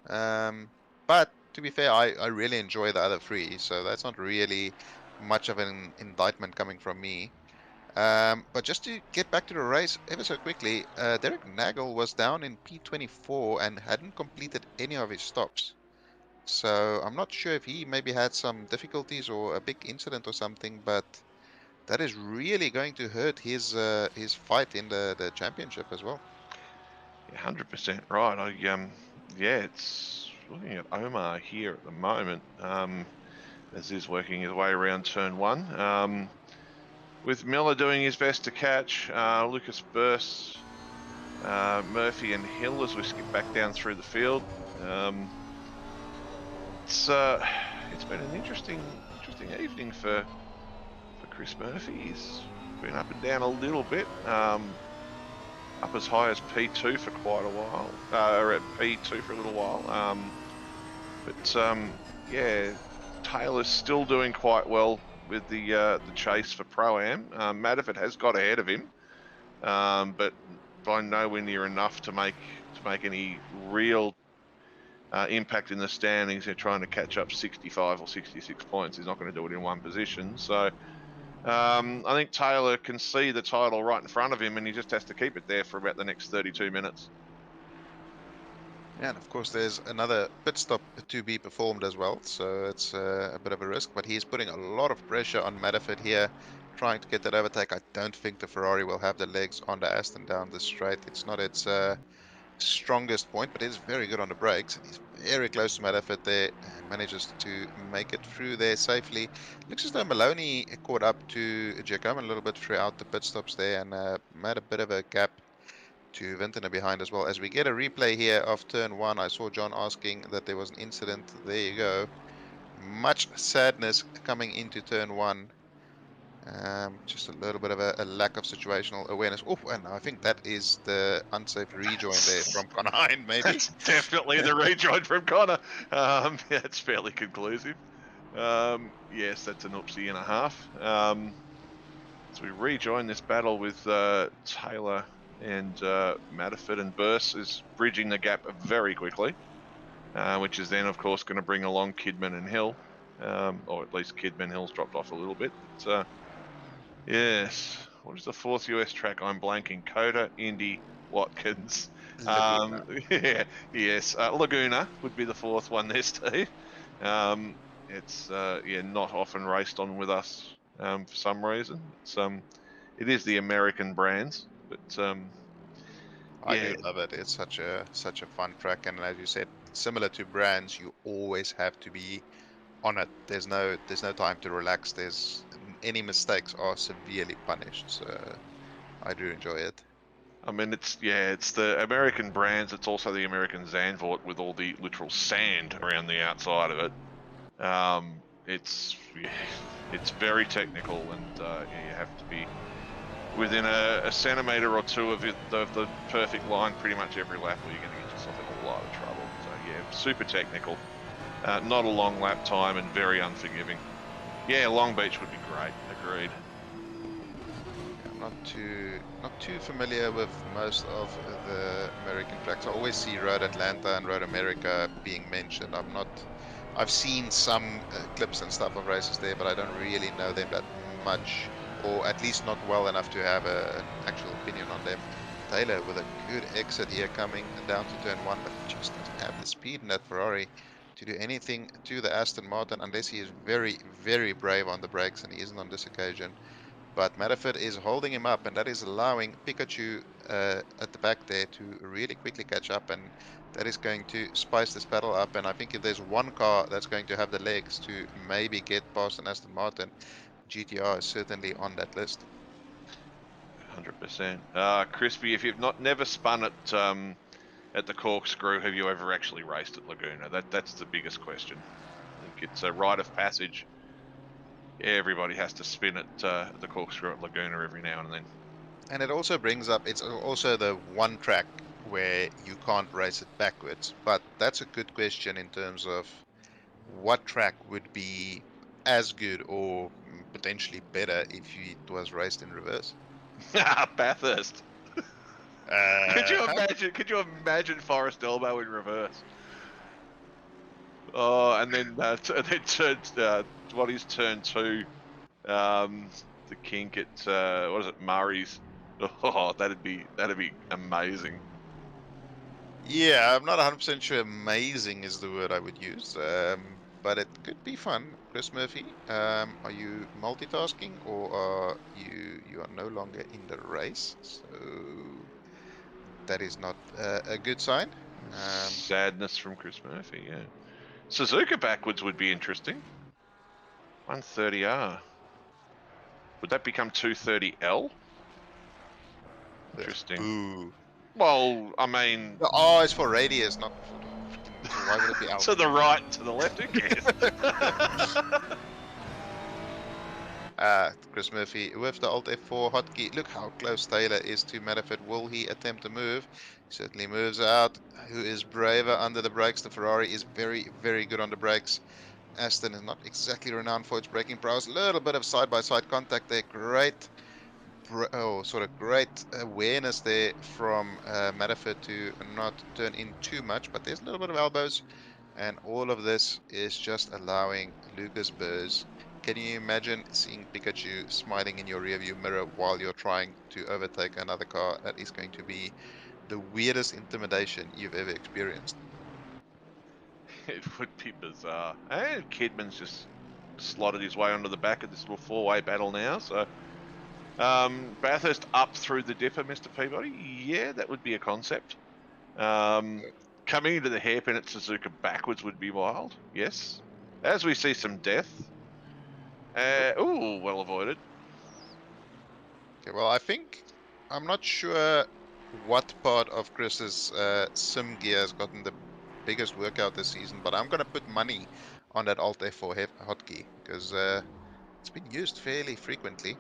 But to be fair, I really enjoy the other three, so that's not really much of an indictment coming from me. But just to get back to the race ever so quickly, Derek Nagel was down in P24 and hadn't completed any of his stops. So I'm not sure if he maybe had some difficulties or a big incident or something, but that is really going to hurt his fight in the championship as well. Yeah, 100% right. Yeah, it's looking at Omar here at the moment, as he's working his way around turn one. With Miller doing his best to catch, Lucas Burst, Murphy and Hill as we skip back down through the field. It's been an interesting evening for Chris Murphy. He's been up and down a little bit, up as high as P2 for quite a while, or at P2 for a little while. But yeah, Taylor's still doing quite well with the chase for Pro-Am. Madiford has got ahead of him, but by nowhere near enough to make any real impact in the standings. They're trying to catch up 65 or 66 points. He's not going to do it in one position. So I think Taylor can see the title right in front of him, and he just has to keep it there for about the next 32 minutes. Yeah, and of course there's another pit stop to be performed as well, so it's a bit of a risk, but he's putting a lot of pressure on Madiford here, trying to get that overtake. I don't think the Ferrari will have the legs on the Aston down the straight. It's not its strongest point, but is very good on the brakes, and he's very close to Matterford there, and manages to make it through there safely. Looks as though Maloney caught up to Giacomo a little bit throughout the pit stops there, and made a bit of a gap to Vintner behind as well. As we get a replay here of turn 1, I saw John asking that there was an incident. There you go. Much sadness coming into turn 1. Just a little bit of a lack of situational awareness. Oh, and I think that is the unsafe rejoin there from Conine, maybe. That's definitely the rejoin from Connor. Yeah, it's fairly conclusive. Yes, that's an oopsie and a half. So we rejoin this battle with Taylor and Matterford, and Burse is bridging the gap very quickly, which is then, of course, going to bring along Kidman and Hill, or at least Kidman. Hill's dropped off a little bit. But, yes, what is the 4th US track? I'm blanking. Coda, Indy, Watkins. Laguna. Yeah, yes, Laguna would be the 4th one there, Steve. It's not often raced on with us for some reason. It is the American brands, but I do love it. It's such a fun track, and as you said, similar to brands, you always have to be on it. There's no time to relax. There's any mistakes are severely punished. So I do enjoy it. I mean, it's the American brands. It's also the American Zandvoort with all the literal sand around the outside of it. It's very technical, and you have to be within a centimetre or two of the perfect line pretty much every lap, or you're going to get yourself in a lot of trouble. So yeah, super technical, not a long lap time, and very unforgiving. Yeah, Long Beach would be great. Agreed. I'm not too familiar with most of the American tracks. I always see Road Atlanta and Road America being mentioned. I've seen some clips and stuff of races there, but I don't really know them that much, or at least not well enough to have an actual opinion on them. Taylor with a good exit here coming down to turn 1, but just doesn't have the speed in that Ferrari to do anything to the Aston Martin, unless he is very, very brave on the brakes, and he isn't on this occasion. But Matterford is holding him up, and that is allowing Pikachu at the back there to really quickly catch up, and that is going to spice this battle up. And I think if there's one car that's going to have the legs to maybe get past an Aston Martin, GTR is certainly on that list. 100%. Crispy, if you've never spun at the Corkscrew, have you ever actually raced at Laguna? That's the biggest question. I think it's a rite of passage. Everybody has to spin at the Corkscrew at Laguna every now and then. And it also brings up, it's also the one track where you can't race it backwards. But that's a good question in terms of what track would be as good or potentially better if it was raced in reverse. Bathurst. Could you imagine Forest Elbow in reverse? Oh, and then what is turn 2? The kink at what is it, Murray's? Oh, that'd be amazing. Yeah, I'm not 100% sure amazing is the word I would use, but it could be fun. Chris Murphy, are you multitasking, or are you are no longer in the race? So that is not a good sign. Sadness from Chris Murphy, yeah. Suzuka backwards would be interesting. 130R. Would that become 230L? Interesting. Ooh. Well, I mean... Oh, it's for radius, not for... Why would it be out? To the right, to the left, who cares? Chris Murphy with the Alt F4 hotkey. Look how close Taylor is to Matterford. Will he attempt to move? He certainly moves out. Who is braver under the brakes? The Ferrari is very, very good on the brakes. Aston is not exactly renowned for its braking prowess. A little bit of side-by-side contact there. Great awareness there from Matterford to not turn in too much, but there's a little bit of elbows, and all of this is just allowing Lucas Burrs. Can you imagine seeing Pikachu smiling in your rearview mirror while you're trying to overtake another car? That is going to be the weirdest intimidation you've ever experienced. It would be bizarre. And Kidman's just slotted his way onto the back of this little four-way battle now, so... Bathurst up through the dipper, Mr. Peabody. Yeah, that would be a concept. Coming into the hairpin at Suzuka backwards would be wild. Yes. As we see some death. Ooh, well avoided. Okay, well, I think I'm not sure what part of Chris's sim gear has gotten the biggest workout this season, but I'm gonna put money on that Alt F4 hotkey because it's been used fairly frequently.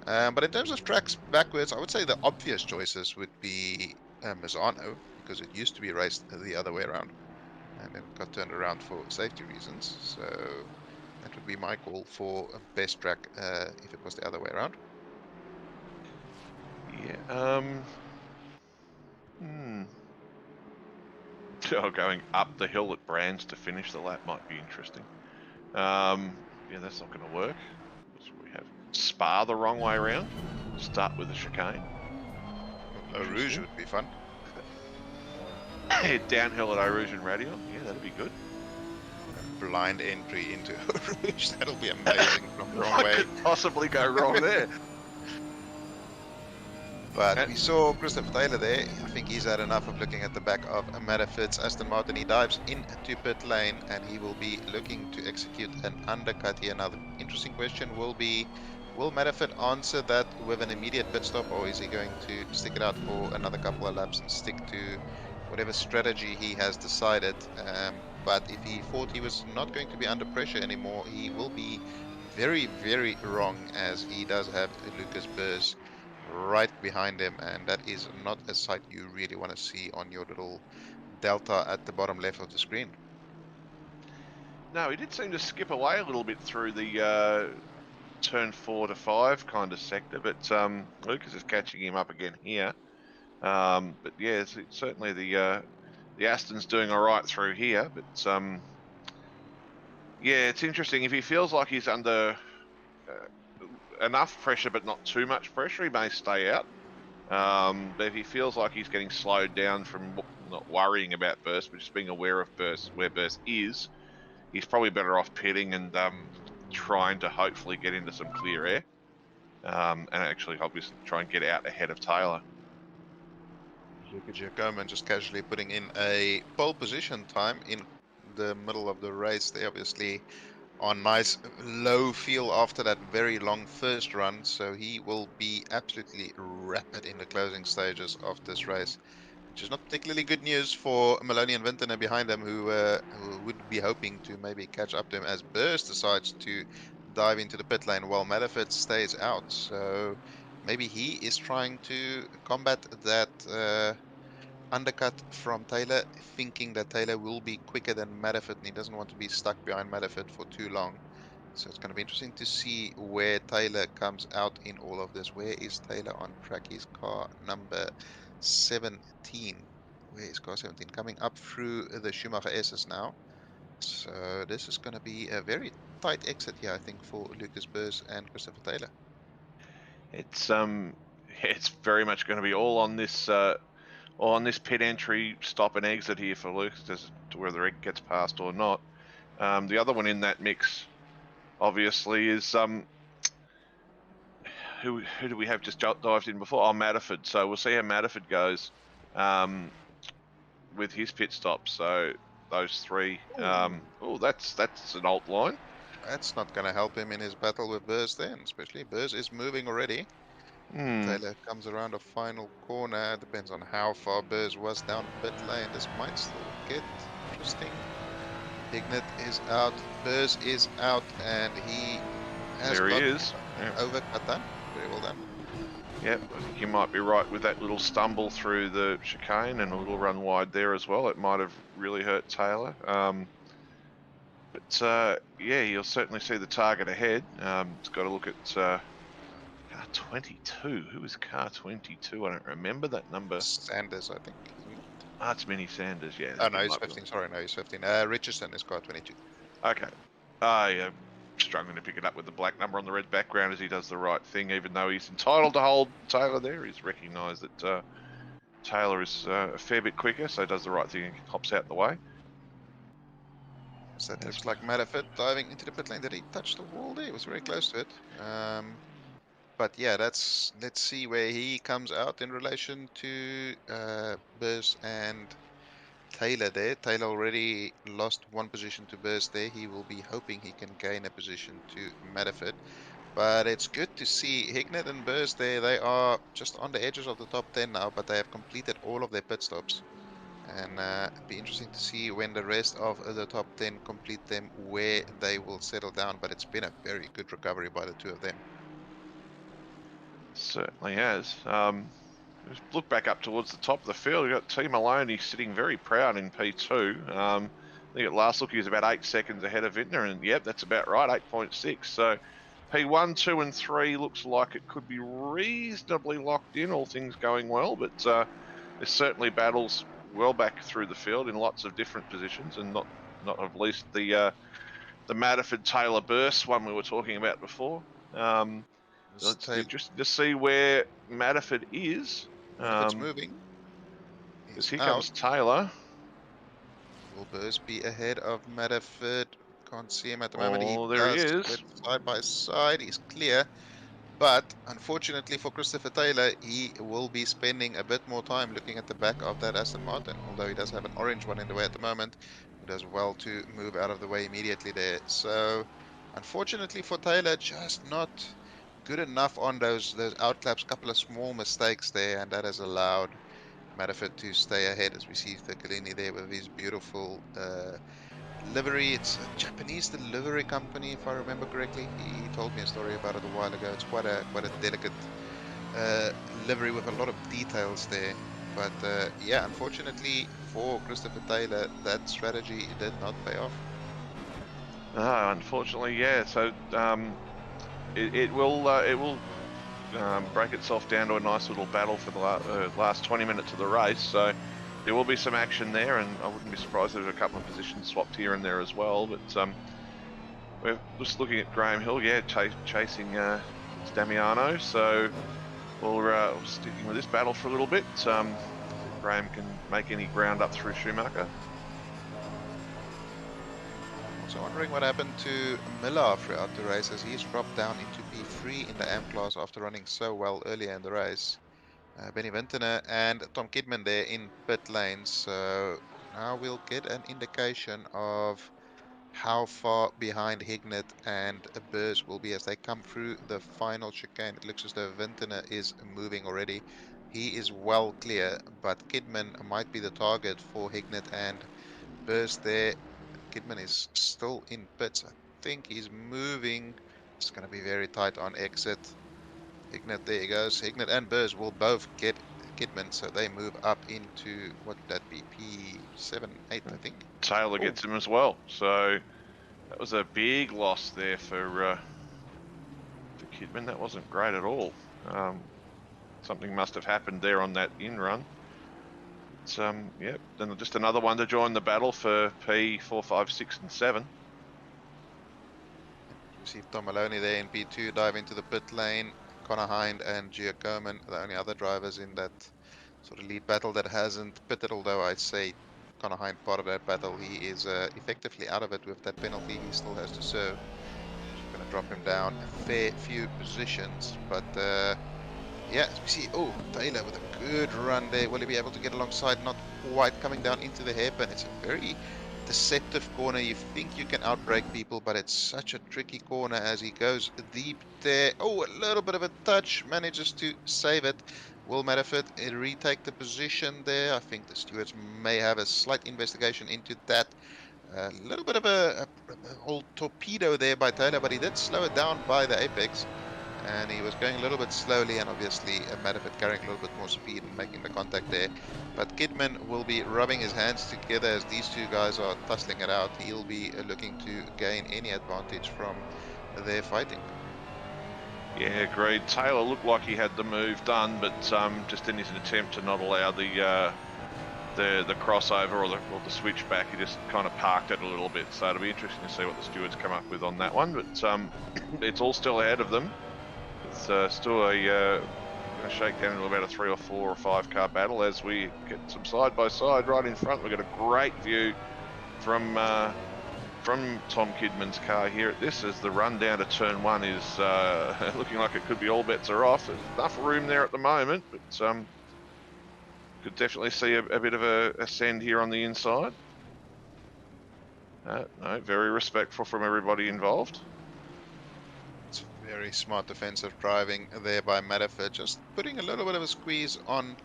But in terms of tracks backwards, I would say the obvious choices would be Misano, because it used to be raced the other way around, and then got turned around for safety reasons. So that would be my call for a best track if it was the other way around. Yeah. Oh, going up the hill at Brands to finish the lap might be interesting. Yeah, that's not going to work. So we have Spa the wrong way around. Start with the chicane. Eau Rouge would be fun. Head downhill at Eau Rouge and Radion. Yeah, that'd be good. Blind entry into Eau Rouge. That'll be amazing from the wrong What way. could possibly go wrong there? But we saw Christopher Taylor there. I think he's had enough of looking at the back of Matterford's Aston Martin. He dives into pit lane and he will be looking to execute an undercut here. Now the interesting question will be, will Matterford answer that with an immediate pit stop, or is he going to stick it out for another couple of laps and stick to whatever strategy he has decided? But if he thought he was not going to be under pressure anymore, he will be very, very wrong, as he does have Lucas Burrs right behind him, and that is not a sight you really want to see on your little delta at the bottom left of the screen. No, he did seem to skip away a little bit through the turn 4 to 5 kind of sector, but Lucas is catching him up again here. But yeah, it's certainly the Aston's doing all right through here, but yeah, it's interesting. If he feels like he's under enough pressure but not too much pressure, he may stay out. But if he feels like he's getting slowed down from not worrying about burst, but just being aware of burst, where burst is, he's probably better off pitting and trying to hopefully get into some clear air, and actually obviously try and get out ahead of Taylor. Luca Giacomo just casually putting in a pole position time in the middle of the race. They obviously on nice low feel after that very long first run, so he will be absolutely rapid in the closing stages of this race, which is not particularly good news for Maloney and Vintner behind him, who would be hoping to maybe catch up to him as Burst decides to dive into the pit lane while Matterford stays out. So maybe he is trying to combat that undercut from Taylor, thinking that Taylor will be quicker than Matterford, and he doesn't want to be stuck behind Matterford for too long. So it's going to be interesting to see where Taylor comes out in all of this. Where is Taylor on track? He's car number 17. Where is car 17? Coming up through the Schumacher S's now. So this is going to be a very tight exit here, I think, for Lucas Burrs and Christopher Taylor. It's very much going to be all on this pit entry, stop and exit here for Lucas as to whether it gets past or not. The other one in that mix, obviously, is who do we have just dived in before? Oh, Matterford. So we'll see how Matterford goes with his pit stop. So those three. Oh, that's an alt line. That's not going to help him in his battle with Burrs then, especially Burrs is moving already. Taylor comes around a final corner. Depends on how far Burrs was down pit lane. This might still get interesting. Ignat is out, Burrs is out, and he has there he is. Overcut done. Very well done. Yep, I think you might be right with that little stumble through the chicane and a little run wide there as well. It might have really hurt Taylor. But yeah, you'll certainly see the target ahead. It's got to look at car 22. Who is car 22? I don't remember that number. Sanders, I think. It's Minnie Sanders, yeah. Oh, no, he's 15. Sorry, no, he's 15. Richardson is car 22. Okay. I'm struggling to pick it up with the black number on the red background as he does the right thing, even though he's entitled to hold Taylor there. He's recognised that Taylor is a fair bit quicker, so does the right thing and hops out the way. So that looks like Matterford diving into the pit lane. Did he touch the wall there? He was very close to it. But yeah, let's see where he comes out in relation to Burst and Taylor there. Taylor already lost one position to Burst there. He will be hoping he can gain a position to Matterford. But it's good to see Hignett and Burst there. They are just on the edges of the top 10 now, but they have completed all of their pit stops. And it'd be interesting to see when the rest of the top 10 complete them, where they will settle down. But it's been a very good recovery by the two of them. Certainly has. Just look back up towards the top of the field. We've got T Maloney sitting very proud in P2. I think at last look he was about 8 seconds ahead of Vintner, and yep, that's about right, 8.6. So P1, 2, and 3 looks like it could be reasonably locked in, all things going well. But there's certainly battles well back through the field in lots of different positions, and not of least the Matterford Taylor Burst one we were talking about before. It's interesting to see where Matterford is. Matterford's moving. Because He's here out. comes Taylor. Will Burst be ahead of Matterford? Can't see him at the moment. Oh, He there he does. is. Went side by side. He's clear. But unfortunately for Christopher Taylor, he will be spending a bit more time looking at the back of that Aston Martin. Although he does have an orange one in the way at the moment, he does well to move out of the way immediately there. So unfortunately for Taylor, just not good enough on those outlaps. Couple of small mistakes there, and that has allowed Matterford to stay ahead, as we see Thiccolini there with his beautiful livery. It's a Japanese delivery company, if I remember correctly. He told me a story about it a while ago. It's quite a delicate livery with a lot of details there. But yeah, unfortunately for Christopher Taylor, that strategy did not pay off. Oh, unfortunately, yeah. So it will break itself down to a nice little battle for the last 20 minutes of the race. So there will be some action there, and I wouldn't be surprised if there's a couple of positions swapped here and there as well. But we're just looking at Graham Hill, yeah, chasing Damiano. So we're sticking with this battle for a little bit. Graham can make any ground up through Schumacher. Also wondering what happened to Miller throughout the race, as he's dropped down into P3 in the AM class after running so well earlier in the race. Benny Vintner and Tom Kidman there in pit lanes. So now we'll get an indication of how far behind Hignett and Burst will be as they come through the final chicane. It looks as though Vintner is moving already. He is well clear, but Kidman might be the target for Hignett and Burst there. Kidman is still in pits. I think he's moving. It's going to be very tight on exit. Hignett, there he goes. Hignett and Burst will both get Kidman, so they move up into, what would that be, P7, 8, I think. Taylor gets him as well. So that was a big loss there for Kidman. That wasn't great at all. Something must have happened there on that in run. Yep, then just another one to join the battle for P4, 5, 6, and 7. We see Tom Maloney there in P2 dive into the pit lane. Connor Hind and Giacomin are the only other drivers in that sort of lead battle that hasn't pitted, although I'd say Connor Hind part of that battle. He is effectively out of it with that penalty he still has to serve. Just going to drop him down a fair few positions, but yeah, as we see, Taylor with a good run there. Will he be able to get alongside? Not quite, coming down into the hairpin. It's a very deceptive corner. You think you can outbrake people, but it's such a tricky corner as he goes deep there. Oh, a little bit of a touch, manages to save it. Will Matterford retake the position there? I think the stewards may have a slight investigation into that. A little bit of a old torpedo there by Taylor, but he did slow it down by the apex. And he was going a little bit slowly, and obviously Matterford carrying a little bit more speed and making the contact there. But Kidman will be rubbing his hands together as these two guys are tussling it out. He'll be looking to gain any advantage from their fighting. Yeah, agreed. Taylor looked like he had the move done, but just in his attempt to not allow the crossover or the switchback, he just kind of parked it a little bit. So it'll be interesting to see what the stewards come up with on that one. But it's all still ahead of them. It's still a shakedown into about a 3 or 4 or 5 car battle as we get some side by side right in front. We've got a great view from from Tom Kidman's car here at this, as the run down to turn 1 is looking like it could be all bets are off. There's enough room there at the moment, but could definitely see a bit of a ascend here on the inside. No, very respectful from everybody involved. It's very smart defensive driving there by Matterford, just putting a little bit of a squeeze on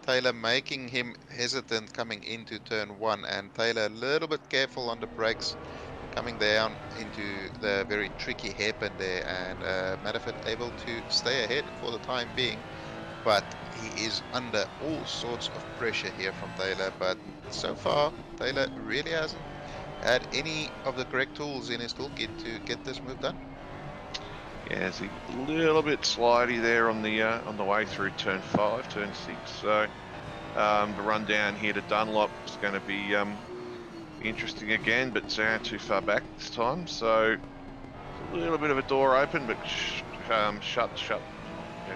Taylor, making him hesitant coming into turn 1, and Taylor a little bit careful on the brakes, coming down into the very tricky hairpin there, and Matterford able to stay ahead for the time being, but he is under all sorts of pressure here from Taylor. But so far, Taylor really hasn't had any of the correct tools in his toolkit to get this move done. Yeah, it's a little bit slidey there on the way through turn 5, turn 6. So the run down here to Dunlop is going to be interesting again, but too far back this time. So a little bit of a door open, but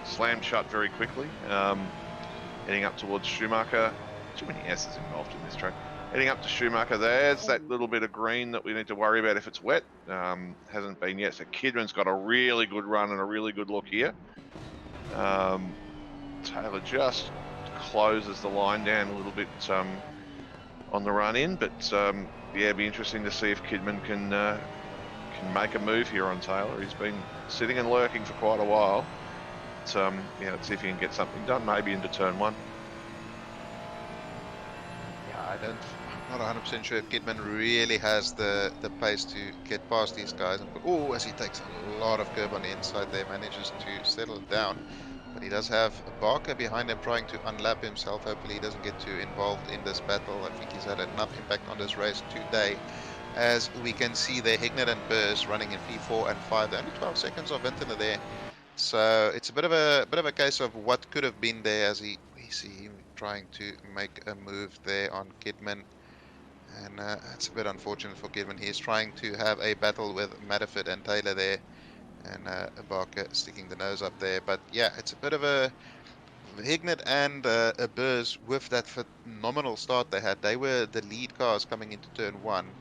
slammed shut very quickly. Heading up towards Schumacher. Too many S's involved in this track. Heading up to Schumacher, there's that little bit of green that we need to worry about if it's wet. Hasn't been yet. So Kidman's got a really good run and a really good look here. Taylor just closes the line down a little bit on the run in, but yeah, it'd be interesting to see if Kidman can make a move here on Taylor. He's been sitting and lurking for quite a while. But, yeah, let's see if he can get something done, maybe into turn 1. Yeah, I'm not 100% sure if Kidman really has the pace to get past these guys. And as he takes a lot of curb on the inside there, manages to settle it down. But he does have Barker behind him trying to unlap himself. Hopefully he doesn't get too involved in this battle. I think he's had enough impact on this race today. As we can see there, Hignett and Burrs running in P4 and 5. Only 12 seconds of Vintner there. So it's a bit of a case of what could have been there, as we see him trying to make a move there on Kidman. And it's a bit unfortunate for Kidman. He is trying to have a battle with Matterford and Taylor there. And Barker sticking the nose up there. But yeah, it's a bit of a Hignett and a Burrs with that phenomenal start they had. They were the lead cars coming into turn 1.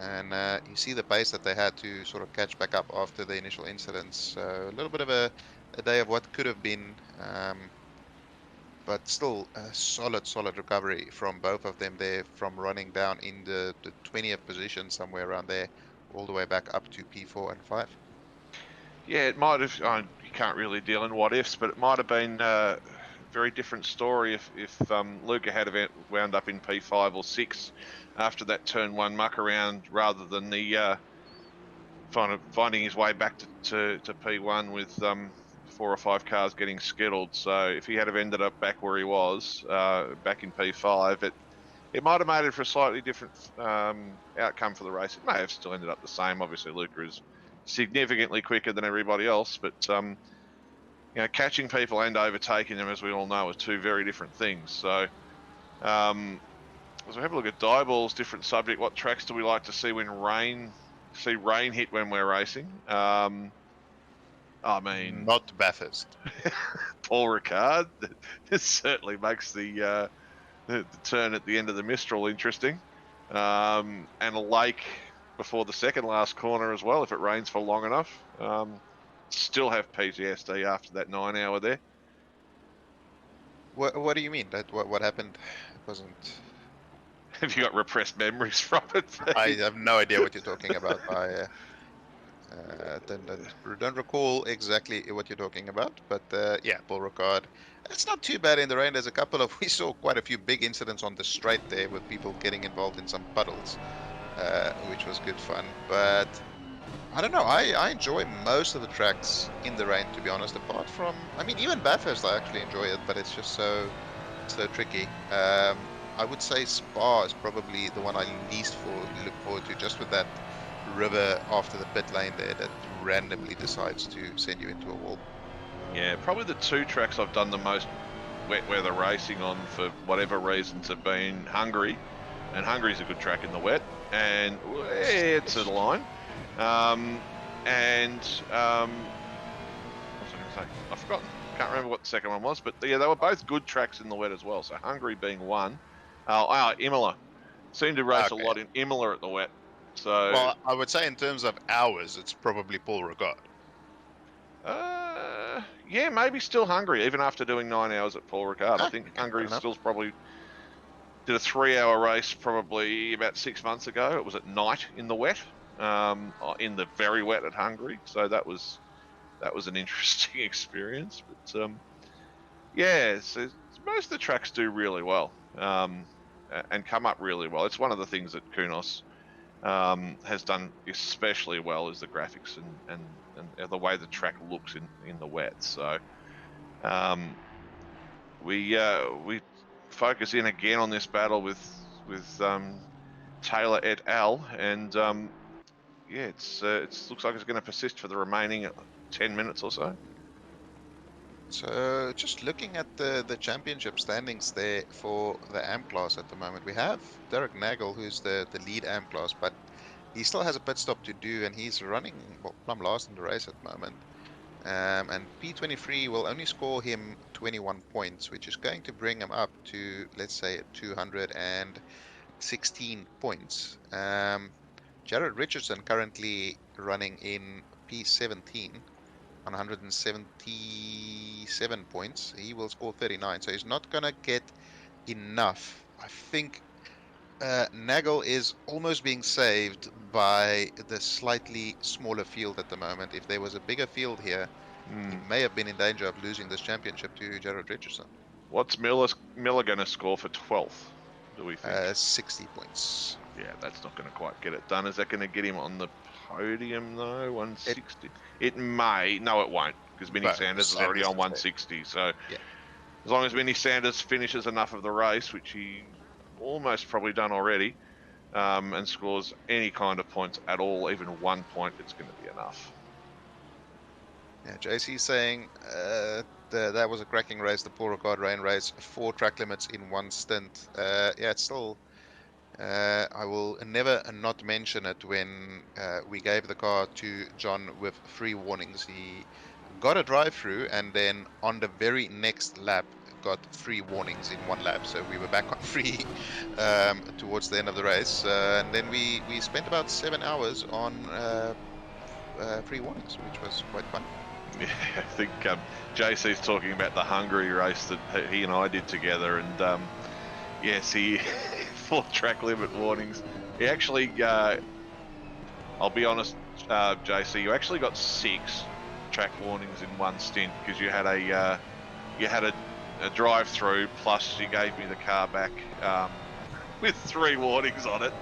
And you see the pace that they had to sort of catch back up after the initial incidents. So a little bit of a day of what could have been, but still a solid recovery from both of them there, from running down in the 20th position somewhere around there, all the way back up to P4 and 5. Yeah, it might have. You can't really deal in what ifs, but it might have been a very different story if Luca had wound up in P5 or 6 after that turn 1 muck around, rather than the finding his way back to P1 with 4 or 5 cars getting skittled. So if he had have ended up back where he was, back in P5, it might have made it for a slightly different outcome for the race. It may have still ended up the same. Obviously, Luca is significantly quicker than everybody else, but you know, catching people and overtaking them, as we all know, are two very different things. So as we have a look at Dieball's different subject, what tracks do we like to see when rain hit when we're racing? I mean, not Bathurst. Paul Ricard. This certainly makes the turn at the end of the Mistral interesting, and a lake before the second last corner as well, if it rains for long enough. Still have PTSD after that 9 hour there. What do you mean? That what happened? It wasn't. Have you got repressed memories from it? I have no idea what you're talking about. I don't recall exactly what you're talking about, but yeah, Paul Ricard. It's not too bad in the rain. There's a couple of, we saw quite a few big incidents on the straight there with people getting involved in some puddles, which was good fun. But I don't know, I enjoy most of the tracks in the rain, to be honest, apart from, I mean, even Bathurst I actually enjoy it, but it's just so tricky. I would say Spa is probably the one I least look forward to, just with that river after the pit lane there that randomly decides to send you into a wall. Yeah, probably the 2 tracks I've done the most wet weather racing on for whatever reasons have been Hungary, and Hungary's a good track in the wet, and it's a line. What was I going to say? I've forgotten. Can't remember what the second one was, but yeah, they were both good tracks in the wet as well. So Hungary being one. Imola. Seemed to race a lot in Imola at the wet. So, Well, I would say in terms of hours, it's probably Paul Ricard. yeah, maybe still Hungary, even after doing 9 hours at Paul Ricard. I think Okay, fair Hungary enough. still probably did a 3-hour race probably about 6 months ago. It was at night in the wet, in the very wet at Hungary. So that was an interesting experience. But yeah, so most of the tracks do really well and come up really well. It's one of the things that Kunos has done especially well is the graphics and the way the track looks in the wet. So we focus in again on this battle with Taylor et al. And yeah, it looks like it's going to persist for the remaining 10 minutes or so. So just looking at the championship standings there for the AM class at the moment, we have Derek Nagel, who's the lead AM class, but he still has a pit stop to do, and he's running well, plumb last in the race at the moment. And P23 will only score him 21 points, which is going to bring him up to, let's say, 216 points. Jared Richardson currently running in P17 on 177 points. He will score 39, so he's not going to get enough. I think Nagel is almost being saved by the slightly smaller field at the moment. If there was a bigger field here, he may have been in danger of losing this championship to Jared Richardson. What's Miller going to score for 12th, do we think? 60 points. Yeah, that's not going to quite get it done. Is that going to get him on the podium, though? 160? It may. No, it won't, because Minnie Sanders is already on 160. So yeah. As long as Minnie Sanders finishes enough of the race, which he almost probably done already, and scores any kind of points at all, even 1 point, it's going to be enough. Yeah, JC saying that was a cracking race, the Paul Ricard rain race, 4 track limits in one stint. Yeah, it's still... I will never not mention it when we gave the car to John with 3 warnings. He got a drive-through and then on the very next lap got 3 warnings in 1 lap. So we were back on 3 towards the end of the race. And then we spent about 7 hours on 3 warnings, which was quite fun. Yeah, I think JC's talking about the Hungary race that he and I did together, and yes, he 4 track limit warnings. He actually, I'll be honest, JC, you actually got 6 track warnings in one stint because you had a drive through, plus you gave me the car back with 3 warnings on it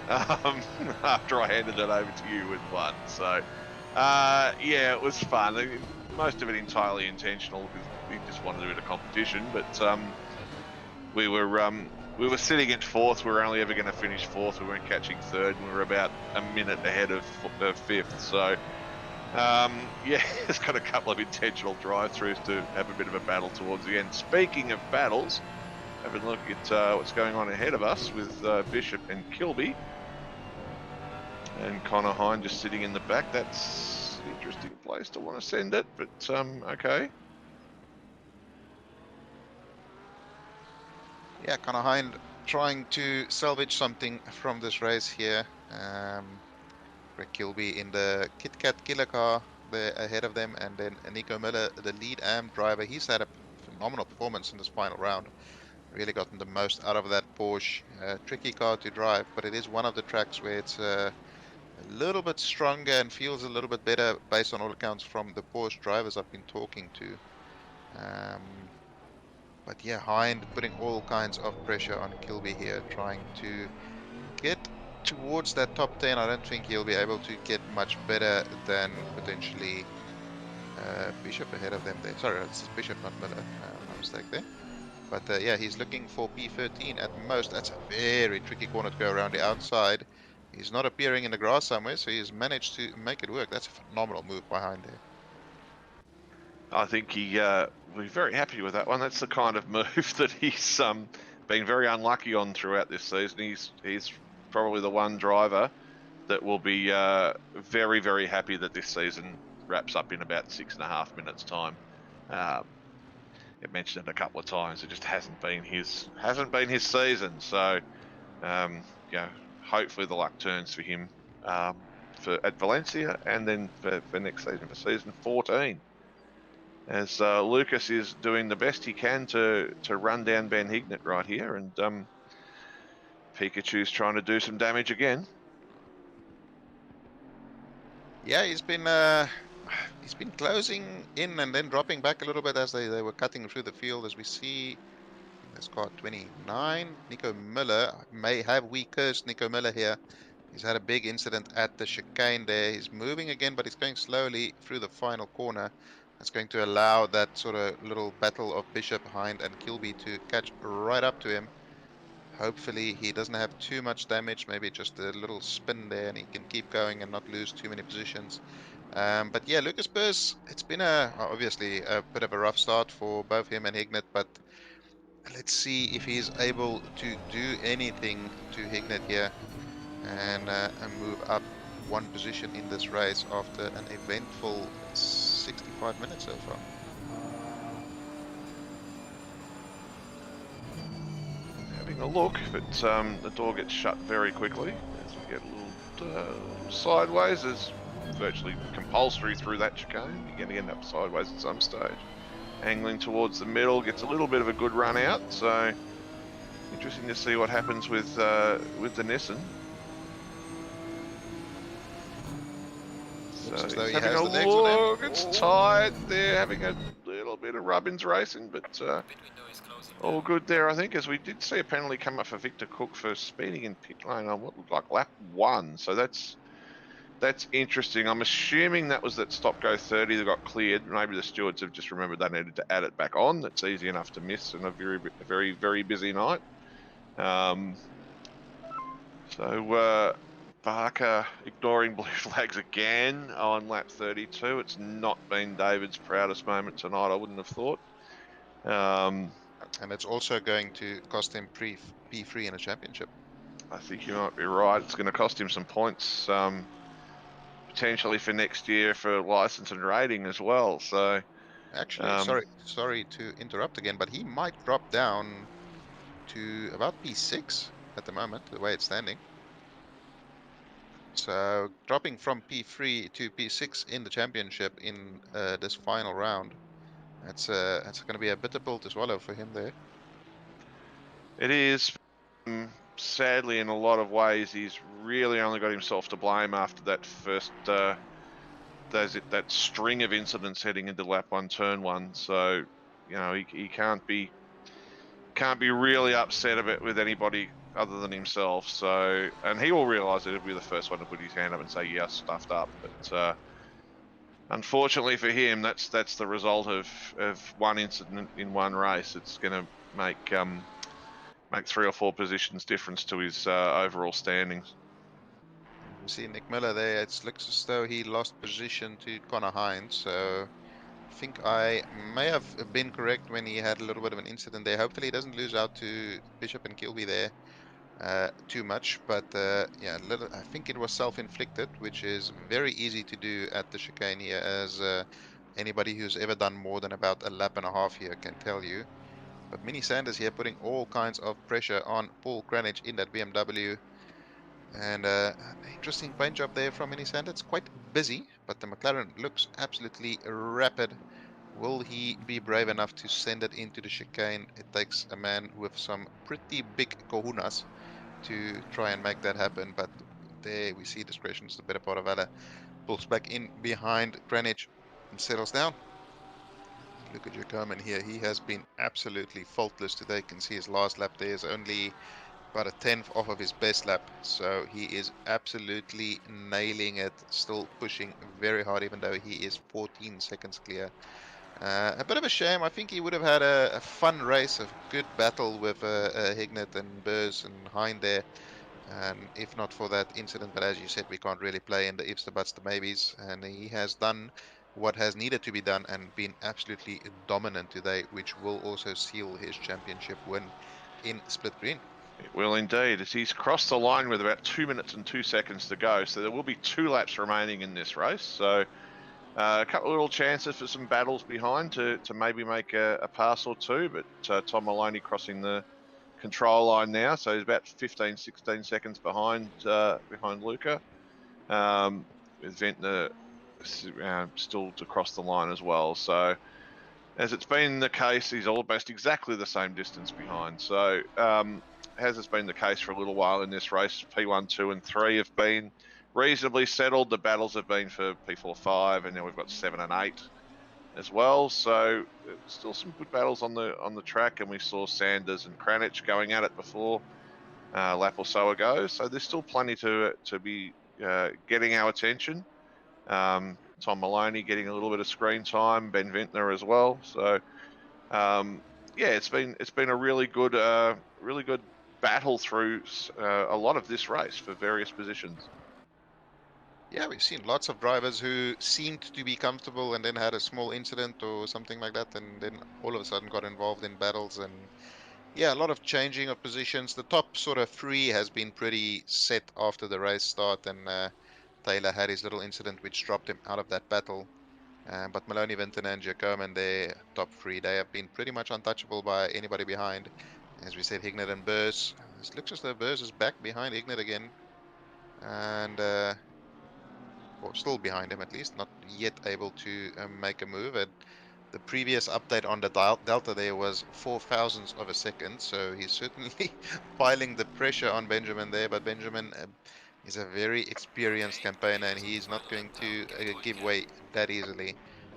after I handed it over to you with 1. So. Yeah, it was fun. Most of it entirely intentional because we just wanted to do a competition. But we were sitting at 4th. We were only ever going to finish 4th. We weren't catching 3rd. And we were about a minute ahead of 5th. So yeah, it's got a couple of intentional drive-throughs to have a bit of a battle towards the end. Speaking of battles, having a look at what's going on ahead of us with Bishop and Kilby. And Connor Hine just sitting in the back. That's an interesting place to want to send it, but okay. Yeah, Connor Hine trying to salvage something from this race here. Greg Kilby in the Kit Kat killer car there ahead of them, and then Nico Miller, the lead AM driver. He's had a phenomenal performance in this final round. Really gotten the most out of that Porsche. Tricky car to drive, but it is one of the tracks where it's a little bit stronger and feels a little bit better based on all accounts from the Porsche drivers I've been talking to. But yeah, Hind putting all kinds of pressure on Kilby here, trying to get towards that top 10. I don't think he'll be able to get much better than potentially Bishop ahead of them there. Sorry, it's Bishop, not Miller. My mistake there. But yeah, he's looking for P13 at most. That's a very tricky corner to go around the outside. He's not appearing in the grass somewhere, so he's managed to make it work. That's a phenomenal move behind there. I think we're very happy with that one. That's the kind of move that he's been very unlucky on throughout this season. He's probably the one driver that will be very, very happy that this season wraps up in about 6.5 minutes time. It mentioned it a couple of times. It just hasn't been his season. So yeah, hopefully the luck turns for him at Valencia, and then for next season, for season 14. As Lucas is doing the best he can to run down Ben Hignett right here, and Pikachu's trying to do some damage again. Yeah, he's been closing in and then dropping back a little bit as they were cutting through the field. As we see, that's car 29, Nico Miller. We cursed Nico Miller here. He's had a big incident at the chicane there. He's moving again, but he's going slowly through the final corner. That's going to allow that sort of little battle of Bishop, Hind, and Kilby to catch right up to him. Hopefully he doesn't have too much damage, maybe just a little spin there and he can keep going and not lose too many positions. But yeah, Lucas Burrs, it's been obviously a bit of a rough start for both him and Hignett, but let's see if he's able to do anything to Hignett here and move up one position in this race after an eventful 65 minutes so far. Having a look, but the door gets shut very quickly as we get a little sideways. There's virtually compulsory through that chicane. You're going to end up sideways at some stage. Angling towards the middle, gets a little bit of a good run out, so interesting to see what happens with the Nissan. So Looks as though he he's having has a the legs on him. look, it's tight. They're having a little bit of rubbins racing, but all good there, I think, as we did see a penalty come up for Victor Cook for speeding in pit lane on what looked like lap 1. So that's interesting. I'm assuming that was that stop-go 30 that got cleared. Maybe the stewards have just remembered they needed to add it back on. That's easy enough to miss on a very, very, very busy night. Barker ignoring blue flags again on lap 32. It's not been David's proudest moment tonight, I wouldn't have thought. And it's also going to cost him P3 in a championship. I think you might be right. It's going to cost him some points, potentially for next year for license and rating as well. So, actually, sorry to interrupt again, but he might drop down to about P6 at the moment, the way it's standing. So dropping from P3 to P6 in the championship in this final round, that's going to be a bitter pill to swallow for him there. It is. Sadly, in a lot of ways, he's really only got himself to blame after that first that string of incidents heading into lap 1, turn 1. So, you know, he can't be really upset about it with anybody other than himself. So, and he will realise that he'll be the first one to put his hand up and say, "Yeah, stuffed up." But unfortunately for him, that's the result of one incident in one race. It's going to make 3 or 4 positions difference to his overall standings. We see Nick Miller there. It looks as though he lost position to Connor Hines. So I think I may have been correct when he had a little bit of an incident there. Hopefully he doesn't lose out to Bishop and Kilby there too much. But yeah, I think it was self-inflicted, which is very easy to do at the chicane here, as anybody who's ever done more than about a lap and a half here can tell you. But Mini Sanders here putting all kinds of pressure on Paul Cranage in that BMW. And interesting paint job there from Mini Sanders. It's quite busy, but the McLaren looks absolutely rapid. Will he be brave enough to send it into the chicane? It takes a man with some pretty big kahunas to try and make that happen. But there we see discretion is the better part of valor. Pulls back in behind Cranage and settles down. Look at Jacoman here. He has been absolutely faultless today. You can see his last lap there is only about a 10th off of his best lap. So he is absolutely nailing it. Still pushing very hard, even though he is 14 seconds clear. A bit of a shame. I think he would have had a fun race, a good battle with Hignett and Burrs and Hind there. And if not for that incident, but as you said, we can't really play in the ifs, the buts, the maybes. And he has done what has needed to be done and been absolutely dominant today, which will also seal his championship win in Split Green. It will indeed, as he's crossed the line with about 2 minutes and 2 seconds to go. So there will be 2 laps remaining in this race. So a couple of little chances for some battles behind to maybe make a pass or two. But Tom Maloney crossing the control line now. So he's about 15, 16 seconds behind Luca. with Ventnor still to cross the line as well. So, as it's been the case, he's almost exactly the same distance behind. So, as it's been the case for a little while in this race, P1, 2, and 3 have been reasonably settled. The battles have been for P4, 5, and now we've got 7 and 8 as well. So, still some good battles on the track, and we saw Sanders and Kranich going at it before a lap or so ago. So, there's still plenty to be getting our attention. Tom Maloney getting a little bit of screen time, Ben Ventnor as well. So yeah, it's been a really good battle through a lot of this race for various positions. Yeah, we've seen lots of drivers who seemed to be comfortable and then had a small incident or something like that, and then all of a sudden got involved in battles. And yeah, a lot of changing of positions. The top sort of three has been pretty set after the race start, and Taylor had his little incident which dropped him out of that battle. But Maloney, Vinton, and Giacomo, their top three, they have been pretty much untouchable by anybody behind. As we said, Hignett and Burs. It looks as though Burs is back behind Hignett again. And, or still behind him at least, not yet able to make a move. And the previous update on the Delta there was 0.004 of a second, so he's certainly piling the pressure on Benjamin there. But Benjamin is a very experienced campaigner, and he's not going to give way that easily.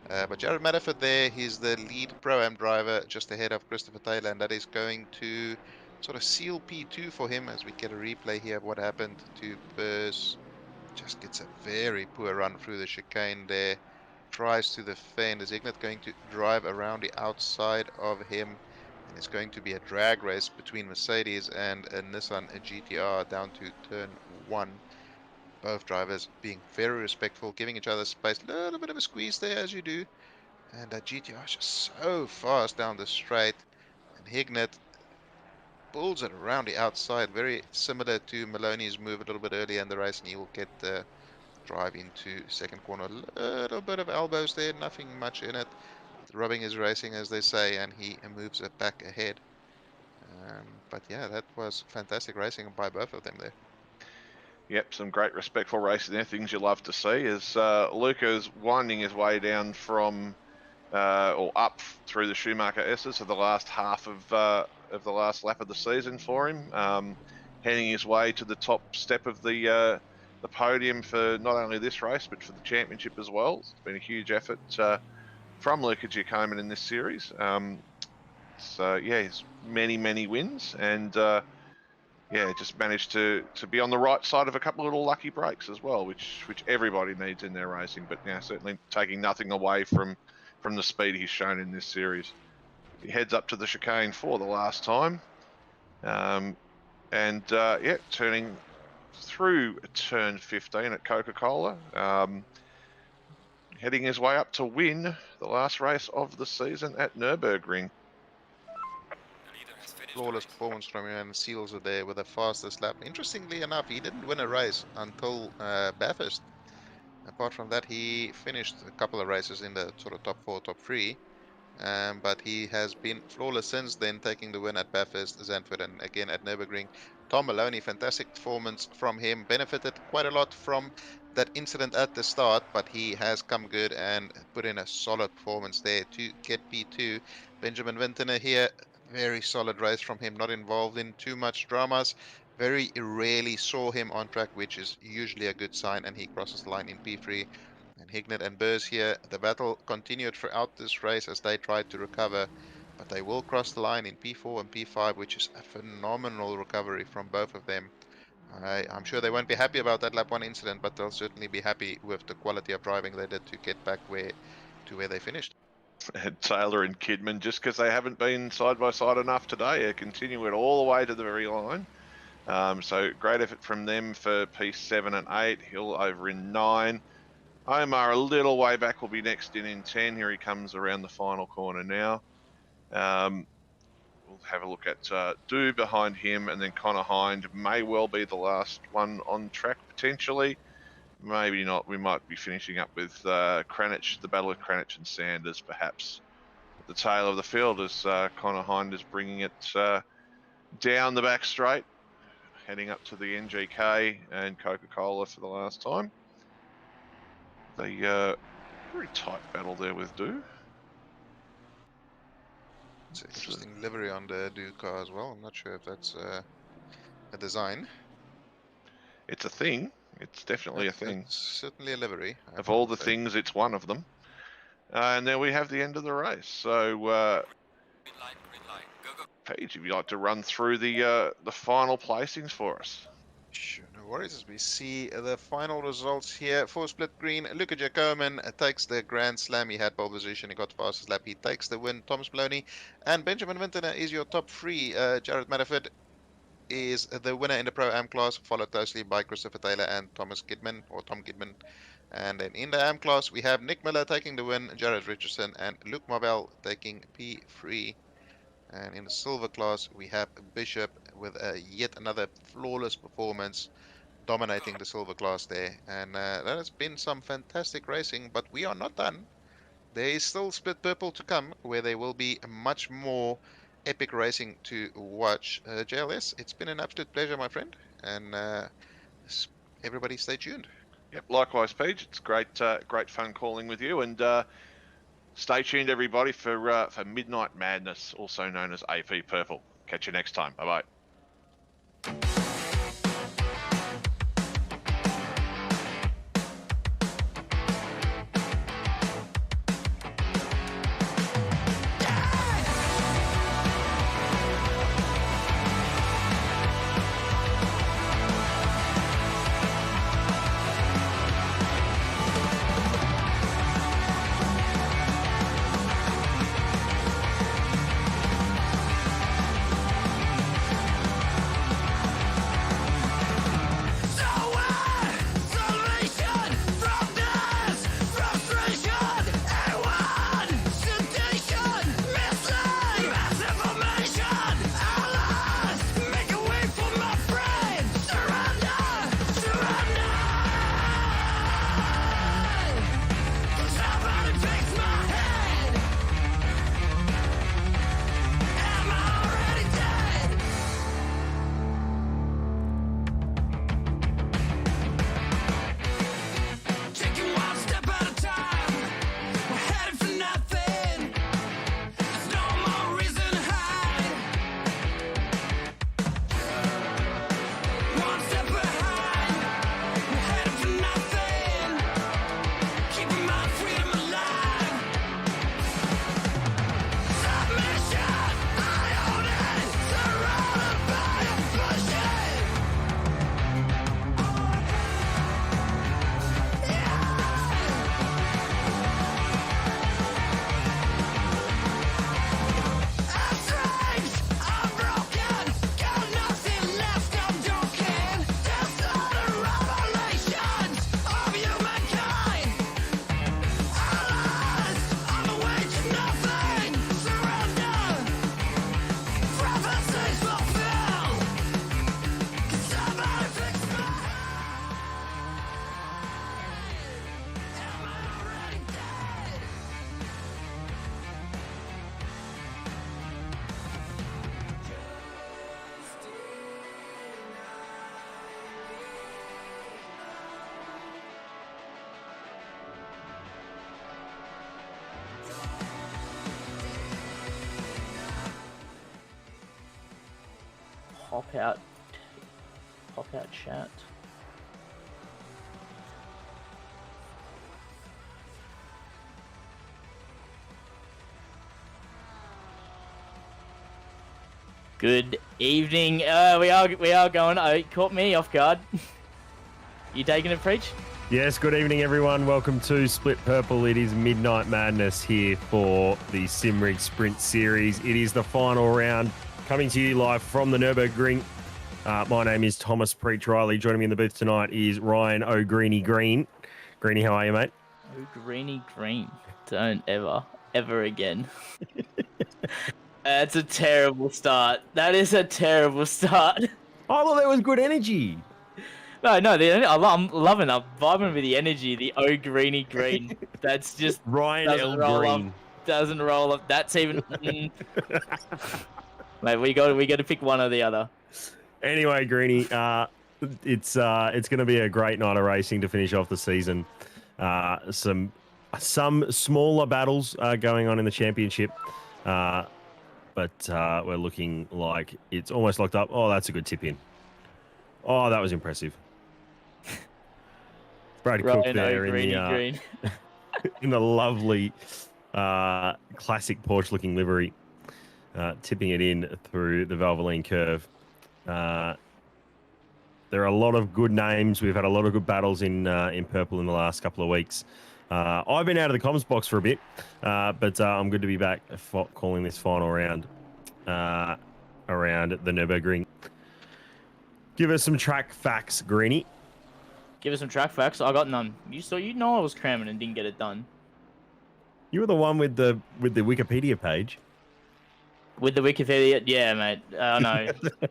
But Jared Matterford there, he's the lead Pro-Am driver just ahead of Christopher Taylor, and that is going to sort of seal P2 for him as we get a replay here of what happened to Purse. Just gets a very poor run through the chicane there. Tries to defend. Is Ignat going to drive around the outside of him? And it's going to be a drag race between Mercedes and a Nissan GTR down to turn 1. Both drivers being very respectful, giving each other space. A little bit of a squeeze there, as you do. And that GTR is just so fast down the straight. And Hignett pulls it around the outside, very similar to Maloney's move a little bit earlier in the race, and he will get the drive into second corner. A little bit of elbows there, nothing much in it. Rubbing is racing, as they say, and he moves it back ahead. But yeah, that was fantastic racing by both of them there. Yep, some great respectful racing there. Things you love to see as Luca's winding his way down from or up through the Schumacher S's for the last half of the last lap of the season for him, heading his way to the top step of the podium for not only this race but for the championship as well. It's been a huge effort from Luca Giacomo in this series. So yeah, he's many wins, and yeah, just managed to be on the right side of a couple of little lucky breaks as well, which everybody needs in their racing. But yeah, certainly taking nothing away from the speed he's shown in this series. He heads up to the chicane for the last time, and yeah, turning through turn 15 at Coca-Cola, heading his way up to win the last race of the season at Nurburgring. Flawless performance from him, and seals it there with the fastest lap. Interestingly enough, he didn't win a race until Bathurst. Apart from that, he finished a couple of races in the sort of top 4, top 3. But he has been flawless since then, taking the win at Bathurst, Zandvoort, and again at Nurburgring. Tom Maloney, fantastic performance from him. Benefited quite a lot from that incident at the start, but he has come good and put in a solid performance there to get P2. Benjamin Vintner here, very solid race from him, not involved in too much dramas. Very rarely saw him on track, which is usually a good sign, and he crosses the line in P3. And Hignett and Burs here, the battle continued throughout this race as they tried to recover, but they will cross the line in P4 and P5, which is a phenomenal recovery from both of them. I'm sure they won't be happy about that lap 1 incident, but they'll certainly be happy with the quality of driving they did to get back to where they finished. Taylor and Kidman, just because they haven't been side by side enough today, continue it all the way to the very line. So great effort from them for P7 and 8. Hill over in 9. Omar a little way back, will be next in 10. Here he comes around the final corner now. We'll have a look at Do behind him, and then Connor Hind may well be the last one on track potentially. Maybe not. We might be finishing up with Kranich, the battle of Kranich and Sanders perhaps at the tail of the field, as Connor Hind is bringing it down the back straight, heading up to the NGK and Coca-Cola for the last time. A very tight battle there with Do. It's an interesting livery on the Do car as well. I'm not sure if that's a design. It's a thing. It's definitely a thing. It's certainly a livery. Of all the things, it's one of them. And there we have the end of the race. So, Green light, go, go. Paige, if you'd like to run through the final placings for us. Sure, no worries. As we see the final results here for Split Green, Luca Giacomin takes the Grand Slam. He had pole position, he got fastest lap, he takes the win. Thomas Maloney and Benjamin Wintoner is your top three. Jared Matterford is the winner in the Pro-Am class, followed closely by Christopher Taylor and Thomas Kidman, or Tom Kidman. And then in the Am class, we have Nick Miller taking the win, Jared Richardson and Luke Marvell taking P3. And in the silver class, we have Bishop with yet another flawless performance, dominating the silver class there. And that has been some fantastic racing, but we are not done. There is still Split Purple to come, where there will be much more epic racing to watch. JLS, it's been an absolute pleasure, my friend. And everybody stay tuned. Yep, likewise, Paige. It's great fun calling with you. And stay tuned, everybody, for Midnight Madness, also known as AP Purple. Catch you next time. Bye-bye. Pop out chat. Good evening. We are going. Oh, it caught me off guard. You taking it, Preach? Yes, good evening, everyone. Welcome to Split Purple. It is Midnight Madness here for the Simrigs Sprint Series. It is the final round, coming to you live from the Nurburgring. My name is Thomas Preach Riley. Joining me in the booth tonight is Ryan O'Greeny Green. Greeny, how are you, mate? O'Greeny Green. Don't ever again. That's a terrible start. That is a terrible start. Oh, well, there was good energy. No, I'm loving it. I'm vibing with the energy. The O'Greeny Green. That's just Ryan L. Green. Doesn't roll up. That's even. Mate, we got to pick one or the other. Anyway, Greeny, it's going to be a great night of racing to finish off the season. Some smaller battles going on in the championship, but we're looking like it's almost locked up. Oh, that's a good tip in. Oh, that was impressive. Brad Cook there green. in the lovely classic Porsche-looking livery, tipping it in through the Valvoline curve. There are a lot of good names. We've had a lot of good battles in purple in the last couple of weeks. I've been out of the comms box for a bit, but I'm good to be back calling this final round around the Nurburgring. Give us some track facts, Greenie. Give us some track facts. I got none. You know I was cramming and didn't get it done. You were the one with the Wikipedia page. With the Wikipedia, yeah, mate. No,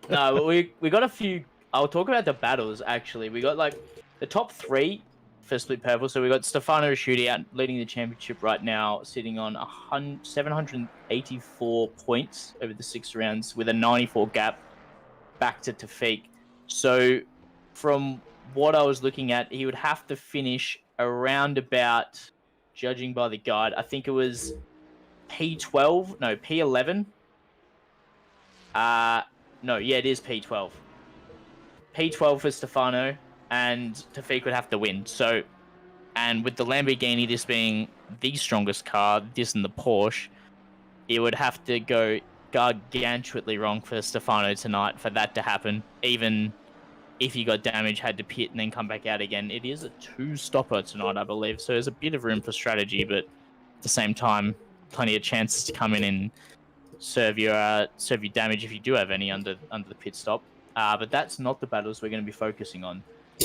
no. We got a few. I'll talk about the battles actually. We got like the top 3 for Split Purple. So we got Stefano Raschuti out leading the championship right now, sitting on 784 points over the 6 rounds with a 94 gap back to Tafik. So from what I was looking at, he would have to finish around about, judging by the guide, I think it was P11. No, yeah, it is P12. P12 for Stefano, and Tafik would have to win. So, and with the Lamborghini, this being the strongest car, this and the Porsche, it would have to go gargantuately wrong for Stefano tonight for that to happen. Even if he got damaged, had to pit and then come back out again. It is a 2-stopper tonight, I believe. So there's a bit of room for strategy, but at the same time, plenty of chances to come in and serve you damage if you do have any under the pit stop. But that's not the battles we're going to be focusing on.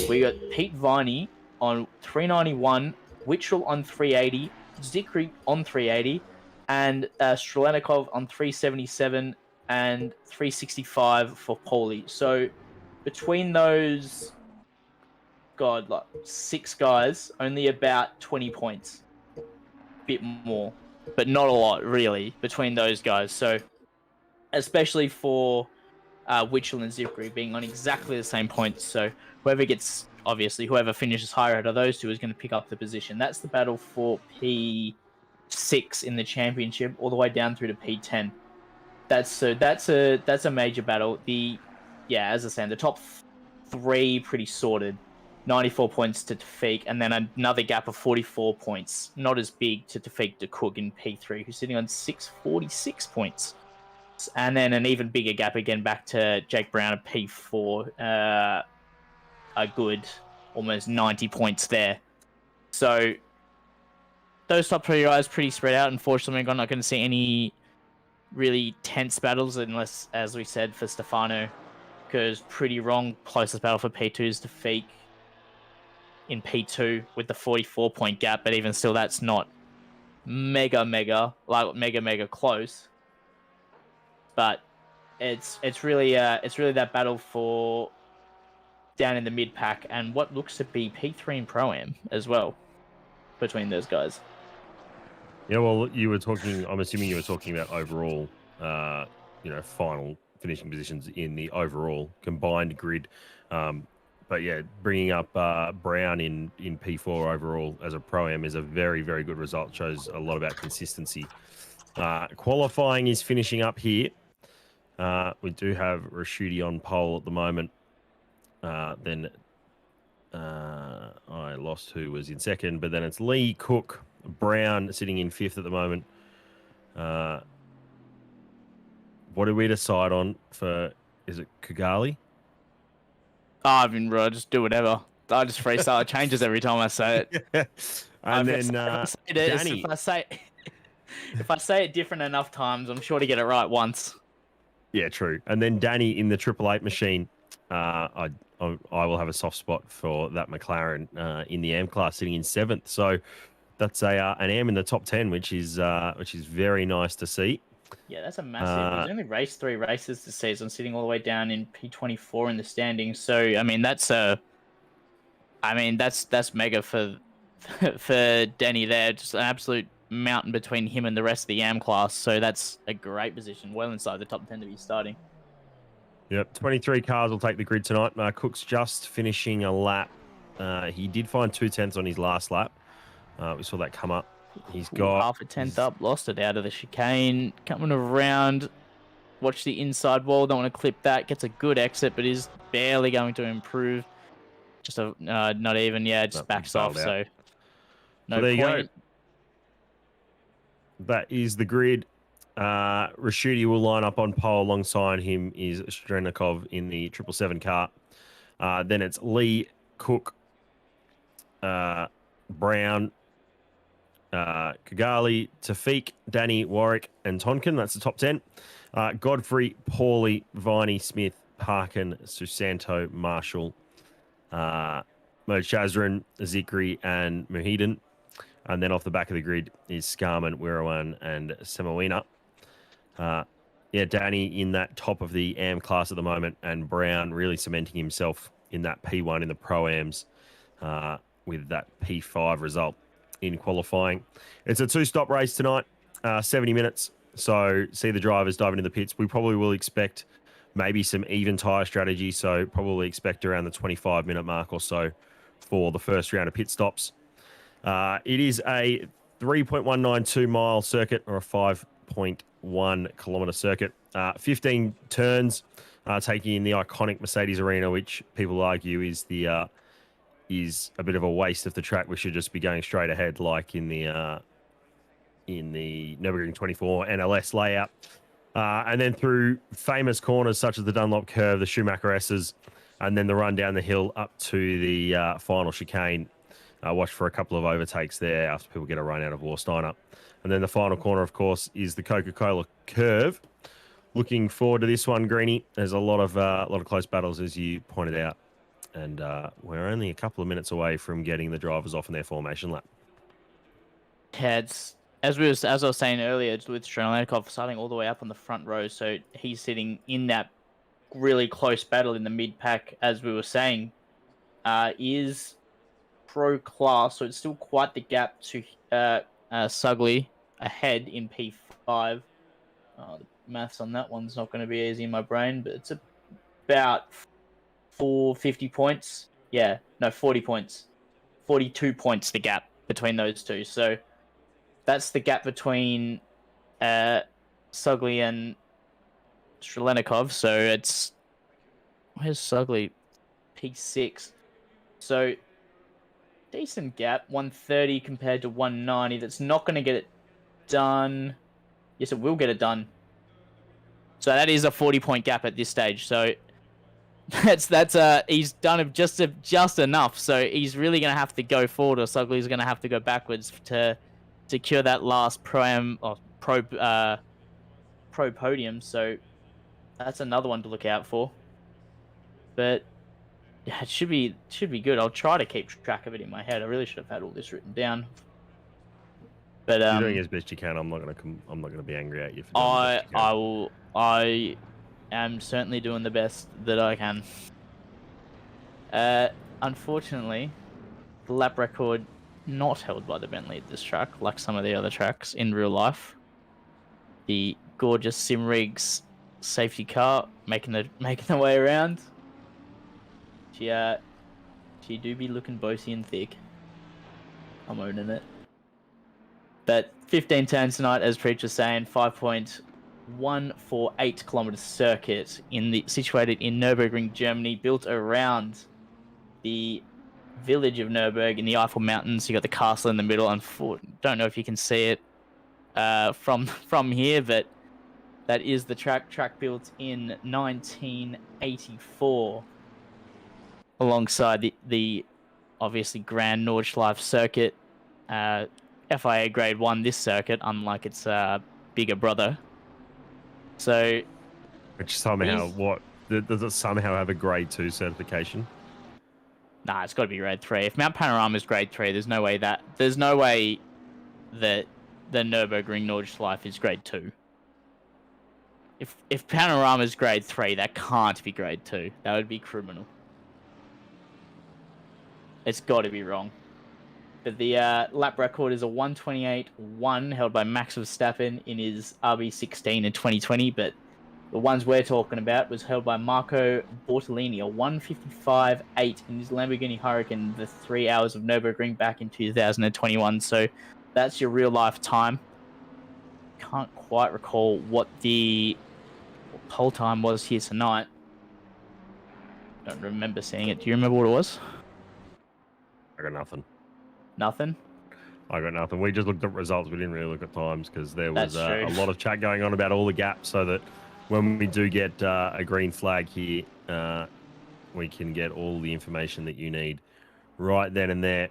We got Pete Viney on 391, Witchell on 380, Zikri on 380, and Strelenikov on 377 and 365 for Paulie. So between those, like 6 guys, only about 20 points. Bit more, but not a lot really between those guys. So especially for Witchell and Zipri being on exactly the same points. So whoever finishes higher out of those two is going to pick up the position. That's the battle for P6 in the championship, all the way down through to P10. That's a major battle. As I said, the top 3 pretty sorted. 94 points to Tafik, and then another gap of 44 points. Not as big to Tafik de Cook in P3, who's sitting on 646 points. And then an even bigger gap again back to Jake Brown at P4. A good almost 90 points there. So those top 3 guys pretty spread out. Unfortunately, I'm not going to see any really tense battles unless, as we said, for Stefano, because pretty wrong. Closest battle for P2 is Tafik in P2 with the 44-point gap, but even still, that's not mega close. But it's really that battle for down in the mid pack and what looks to be P3 and Pro-Am as well between those guys. Yeah, well, I'm assuming you were talking about overall, final finishing positions in the overall combined grid. But yeah, bringing up Brown in P4 overall as a Pro-Am is a very, very good result. Shows a lot about consistency. Qualifying is finishing up here. We do have Raschuti on pole at the moment. Then I lost who was in second, but then it's Lee, Cook, Brown sitting in 5th at the moment. What do we decide on for, is it Kigali? I just do whatever. I just freestyle. It changes every time I say it. And then Danny. If I say it different enough times, I'm sure to get it right once. Yeah, true. And then Danny in the 888 machine. I will have a soft spot for that McLaren in the AM class, sitting in 7th. So that's an AM in the top 10, which is very nice to see. Yeah, that's a massive. He's only raced 3 races this season, sitting all the way down in P24 in the standings. So that's mega for Denny there. Just an absolute mountain between him and the rest of the YAM class. So that's a great position, well inside the top 10 to be starting. Yep, 23 cars will take the grid tonight. Cook's just finishing a lap. He did find 2/10 on his last lap. We saw that come up. He's Ooh, got half a tenth up, lost it out of the chicane. Coming around, watch the inside wall. Don't want to clip that. Gets a good exit, but is barely going to improve. Just a not even. Yeah, just Nope, backs bailed off. out. So no there you go. point. That is the grid. Rashidi will line up on pole. Alongside him is Strenikov in the 777 car. Then it's Lee, Cook, Brown, Kigali, Tafiq, Danny, Warwick, and Tonkin. That's the top 10. Godfrey, Paulie, Viney, Smith, Parkin, Susanto, Marshall, Mo Chazrin, Zikri, and Muhidin. And then off the back of the grid is Scarman, Wirawan, and Semowina. Danny in that top of the AM class at the moment, and Brown really cementing himself in that P1 in the Pro-Ams with that P5 result in qualifying. It's a two-stop race tonight, 70 minutes. So see the drivers diving in the pits. We probably will expect maybe some even tyre strategy, so probably expect around the 25-minute mark or so for the first round of pit stops. It is a 3.192 mile circuit or a 5.1 kilometre circuit. 15 turns, taking in the iconic Mercedes Arena, which people argue is a bit of a waste of the track. We should just be going straight ahead, like in the Nurburgring 24 NLS layout. And then through famous corners such as the Dunlop Curve, the Schumacher S's, and then the run down the hill up to the final chicane. Watch for a couple of overtakes there after people get a run out of Warsteiner. And then the final corner, of course, is the Coca-Cola Curve. Looking forward to this one, Greenie. There's a lot of close battles, as you pointed out. And we're only a couple of minutes away from getting the drivers off in their formation lap. Yeah, it's, as I was saying earlier, it's with Strelanikov starting all the way up on the front row, so he's sitting in that really close battle in the mid-pack, as we were saying, is pro class, so it's still quite the gap to Sugley ahead in P5. The maths on that one's not going to be easy in my brain, but it's about 450 points. Yeah, no, 40 points. 42 points the gap between those two. So that's the gap between Sugley and Strelenikov. So it's... Where's Sugley? P6. So decent gap, 130 compared to 190. That's not going to get it done. Yes, it will get it done. So that is a 40-point gap at this stage. So that's he's done it just enough. So he's really going to have to go forward, or Sugley's going to have to go backwards to secure that last pro podium. So that's another one to look out for. But yeah, it should be good. I'll try to keep track of it in my head. I really should have had all this written down. But You're doing as best you can. I'm not gonna be angry at you for doing as best you can. I am certainly doing the best that I can. Unfortunately, the lap record not held by the Bentley at this track, like some of the other tracks in real life. The gorgeous Simrigs safety car making the way around. She do be looking bossy and thick. I'm owning it. But 15 turns tonight, as Preach was saying, 5.148 kilometer circuit situated in Nurburgring, Germany, built around the village of Nurburg in the Eiffel Mountains. You got the castle in the middle. And don't know if you can see it from here, but that is the track built in 1984. Alongside the obviously Grand Nordschleife circuit, FIA Grade 1 this circuit, unlike its bigger brother. So, which somehow does it somehow have a Grade 2 certification? Nah, it's got to be Grade 3. If Mount Panorama is Grade 3, there's no way that the Nürburgring Nordschleife is Grade 2. If Panorama is Grade 3, that can't be Grade 2. That would be criminal. It's got to be wrong. But the lap record is a 1:28.1 held by Max Verstappen in his RB16 in 2020. But The ones we're talking about was held by Marco Bortolini, a 1:55.8 in his Lamborghini Hurricane, the 3 hours of Nurburgring back in 2021. So that's your real life time. Can't quite recall what the pole time was here tonight. Don't remember seeing it. Do you remember what it was? I got nothing. Nothing? I got nothing. We just looked at results. We didn't really look at times because there was That's true. a lot of chat going on about all the gaps, so that when we do get a green flag here, we can get all the information that you need right then and there.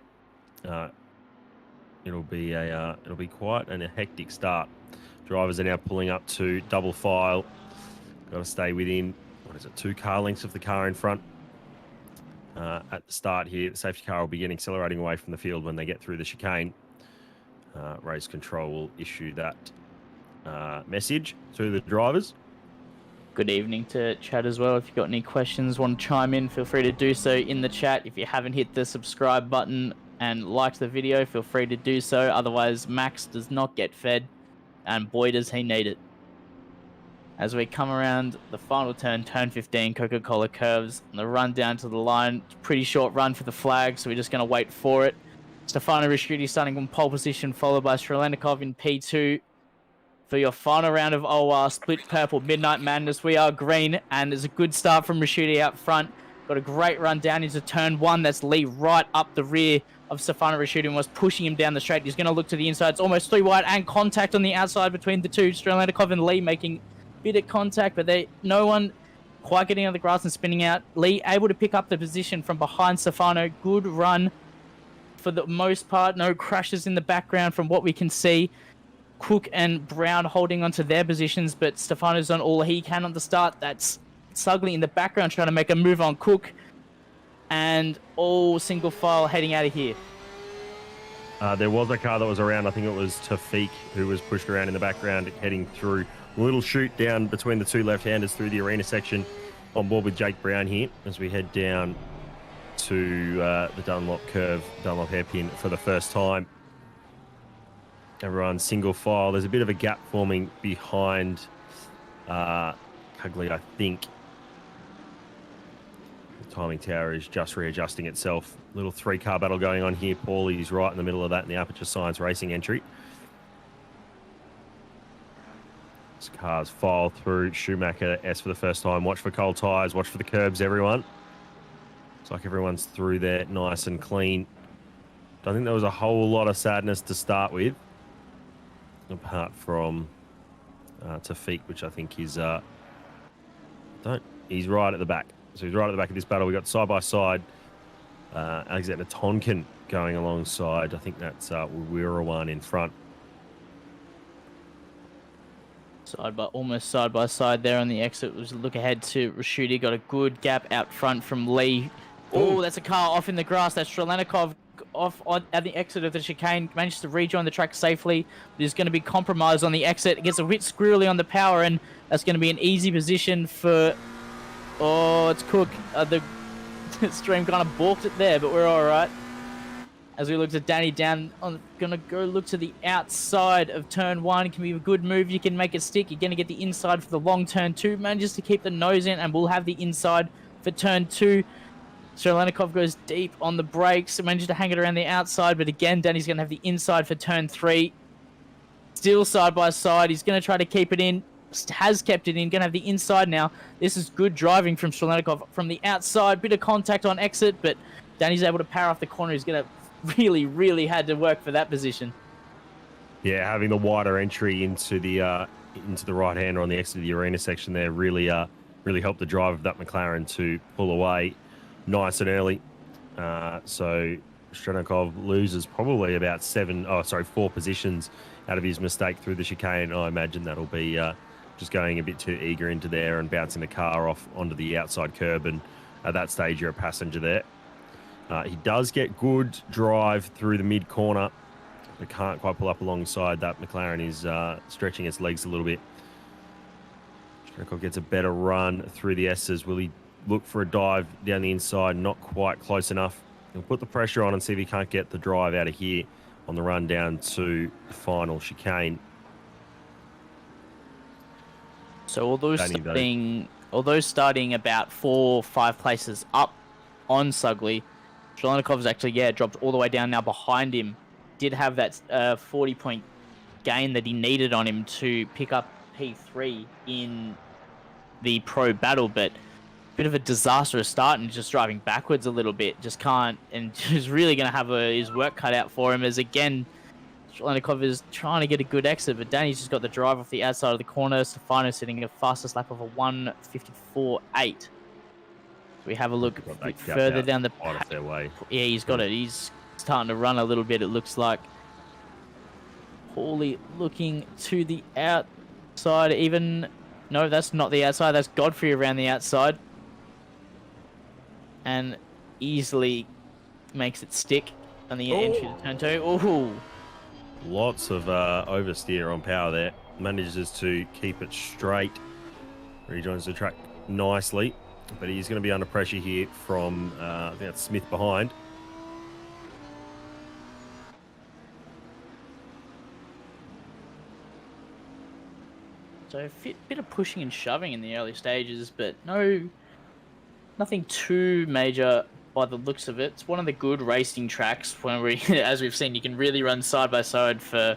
It'll be quite a hectic start. Drivers are now pulling up to double file. Got to stay within, 2 car lengths of the car in front. At the start here, the safety car will begin accelerating away from the field when they get through the chicane. Race control will issue that message to the drivers. Good evening to chat as well. If you've got any questions, want to chime in, feel free to do so in the chat. If you haven't hit the subscribe button and liked the video, feel free to do so. Otherwise, Max does not get fed, and boy does he need it. As we come around the final turn, turn 15, Coca-Cola curves, and the run down to the line. Pretty short run for the flag, so we're just going to wait for it. Stefano Risciuti starting on pole position, followed by Strelenikov in P2. For your final round of OR, split purple, Midnight Madness, we are green, and there's a good start from Risciuti out front. Got a great run down into turn 1. That's Lee right up the rear of Stefano Risciuti and was pushing him down the straight. He's going to look to the inside. It's almost 3 wide and contact on the outside between the two. Strelenikov and Lee making a bit of contact, but no one quite getting on the grass and spinning out. Lee able to pick up the position from behind Stefano. Good run for the most part. No crashes in the background from what we can see. Cook and Brown holding onto their positions, but Stefano's done all he can on the start. That's Sugley in the background trying to make a move on Cook. And all single file heading out of here. There was a car that was around. I think it was Tafiq who was pushed around in the background, heading through a little shoot down between the two left-handers through the arena section. On board with Jake Brown here as we head down to the Dunlop curve, Dunlop hairpin for the first time. Everyone single file. There's a bit of a gap forming behind Cugley, I think. The timing tower is just readjusting itself. Little 3-car battle going on here. Paulie's right in the middle of that in the Aperture Science Racing entry. This car's file through. Schumacher S for the first time. Watch for cold tyres. Watch for the curbs, everyone. Looks like everyone's through there nice and clean. Don't think there was a whole lot of sadness to start with. Apart from Tafiq, which I think is he's right at the back. So he's right at the back of this battle. We got side by side Alexander Tonkin going alongside. I think that's Wirawan in front. Almost side by side there on the exit. Was a look ahead to Risciuti. Got a good gap out front from Lee. Oh, that's a car off in the grass. That's Strelenikov off at the exit of the chicane. Managed to rejoin the track safely. There's going to be compromise on the exit. It gets a bit squirrely on the power, and that's going to be an easy position for... Oh, it's Cook. The stream kind of balked it there, but we're all right. As we look to Danny down, going to go look to the outside of turn 1. It can be a good move. You can make it stick. You're going to get the inside for the long turn 2. Manages to keep the nose in, and we'll have the inside for turn 2. Strelenikov goes deep on the brakes. Manages to hang it around the outside, but again, Danny's going to have the inside for turn 3. Still side by side. He's going to try to keep it in. Has kept it in. Going to have the inside now. This is good driving from Strelenikov from the outside. Bit of contact on exit, but Danny's able to power off the corner. He's going to really had to work for that position. Yeah, having the wider entry into the right hander on the exit of the arena section there really helped the drive of that McLaren to pull away nice and early. So Strelenikov loses probably about 4 positions out of his mistake through the chicane. I imagine that'll be just going a bit too eager into there and bouncing the car off onto the outside curb, and at that stage you're a passenger there. He does get good drive through the mid corner, but can't quite pull up alongside that. McLaren is stretching its legs a little bit. Strelenikov gets a better run through the S's. Will he look for a dive down the inside? Not quite close enough. He'll put the pressure on and see if he can't get the drive out of here on the run down to the final chicane. So although Danny, starting about 4 or 5 places up on Sugley, Shalonikov's actually dropped all the way down now behind him. Did have that 40-point gain that he needed on him to pick up P3 in the pro battle, but bit of a disastrous start and just driving backwards a little bit. Just can't, and just really going to have his work cut out for him as again Shalanikov is trying to get a good exit, but Danny's just got the drive off the outside of the corner. Stefano sitting a fastest lap of a 1:54.8. So we have a look a bit further down the off their way. Yeah, he's got it. He's starting to run a little bit, it looks like. Paulie looking to the outside, even... No, that's not the outside. That's Godfrey around the outside. And easily makes it stick on the entry to turn 2. Ooh. Lots of oversteer on power there. Manages to keep it straight. Rejoins the track nicely. But he's going to be under pressure here from, I think that's Smith behind. So a bit of pushing and shoving in the early stages, but nothing too major by the looks of it. It's one of the good racing tracks when as we've seen, you can really run side by side for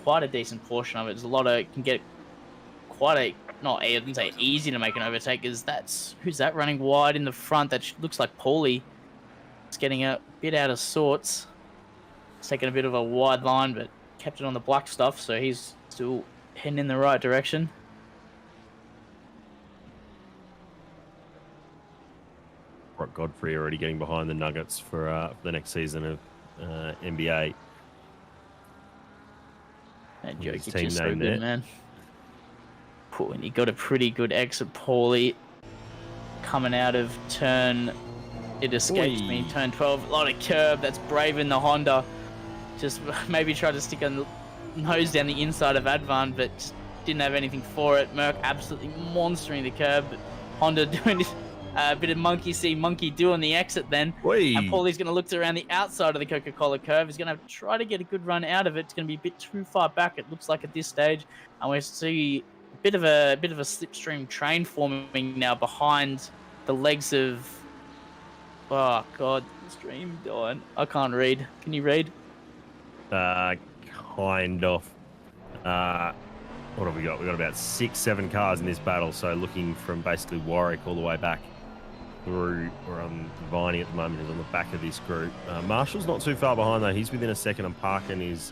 quite a decent portion of it. There's a lot of, can get quite a, I wouldn't say easy to make an overtake, because who's that running wide in the front? That looks like Paulie. It's getting a bit out of sorts. It's taking a bit of a wide line, but kept it on the black stuff, so he's still heading in the right direction. Brock Godfrey already getting behind the Nuggets for the next season of NBA. That joke is just so good, man. Cool, and he got a pretty good exit, Paulie. Coming out of turn, it escapes me, turn 12. A lot of curb, that's brave in the Honda. Just maybe try to stick a nose down the inside of Advan, but just didn't have anything for it. Merc absolutely monstering the curb, but Honda doing a bit of monkey see, monkey do on the exit then. And Paulie's going to look around the outside of the Coca-Cola curve. He's going to try to get a good run out of it. It's going to be a bit too far back, it looks like, at this stage. And we see a bit of a slipstream train forming now behind the legs of... Oh, God, the stream dying. I can't read. Can you read? Kind of. What have we got? We've got about 6-7 cars in this battle. So looking from basically Warwick all the way back through, we're on Viney at the moment, is on the back of this group. Marshall's not too far behind though. He's within a second, and Parkin is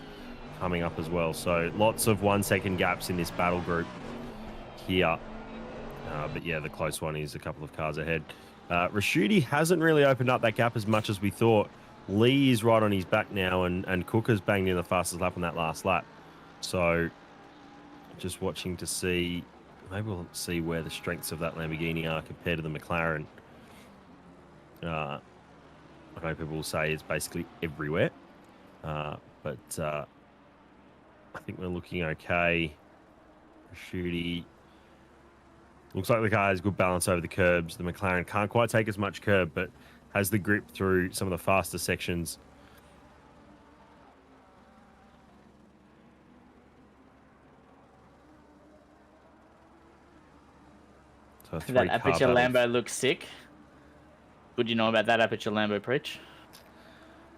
coming up as well. So lots of 1 second gaps in this battle group here. But yeah, the close one is a couple of cars ahead. Rashidi hasn't really opened up that gap as much as we thought. Lee is right on his back now, and Cook has banged in the fastest lap on that last lap. So just watching to see, maybe we'll see where the strengths of that Lamborghini are compared to the McLaren. I know people will say it's basically everywhere, but I think we're looking okay. Rashidi looks like the car has good balance over the curbs. The McLaren can't quite take as much curb, but has the grip through some of the faster sections. So that Aperture Lambo looks sick. What do you know about that Aperture Lambo, Preach?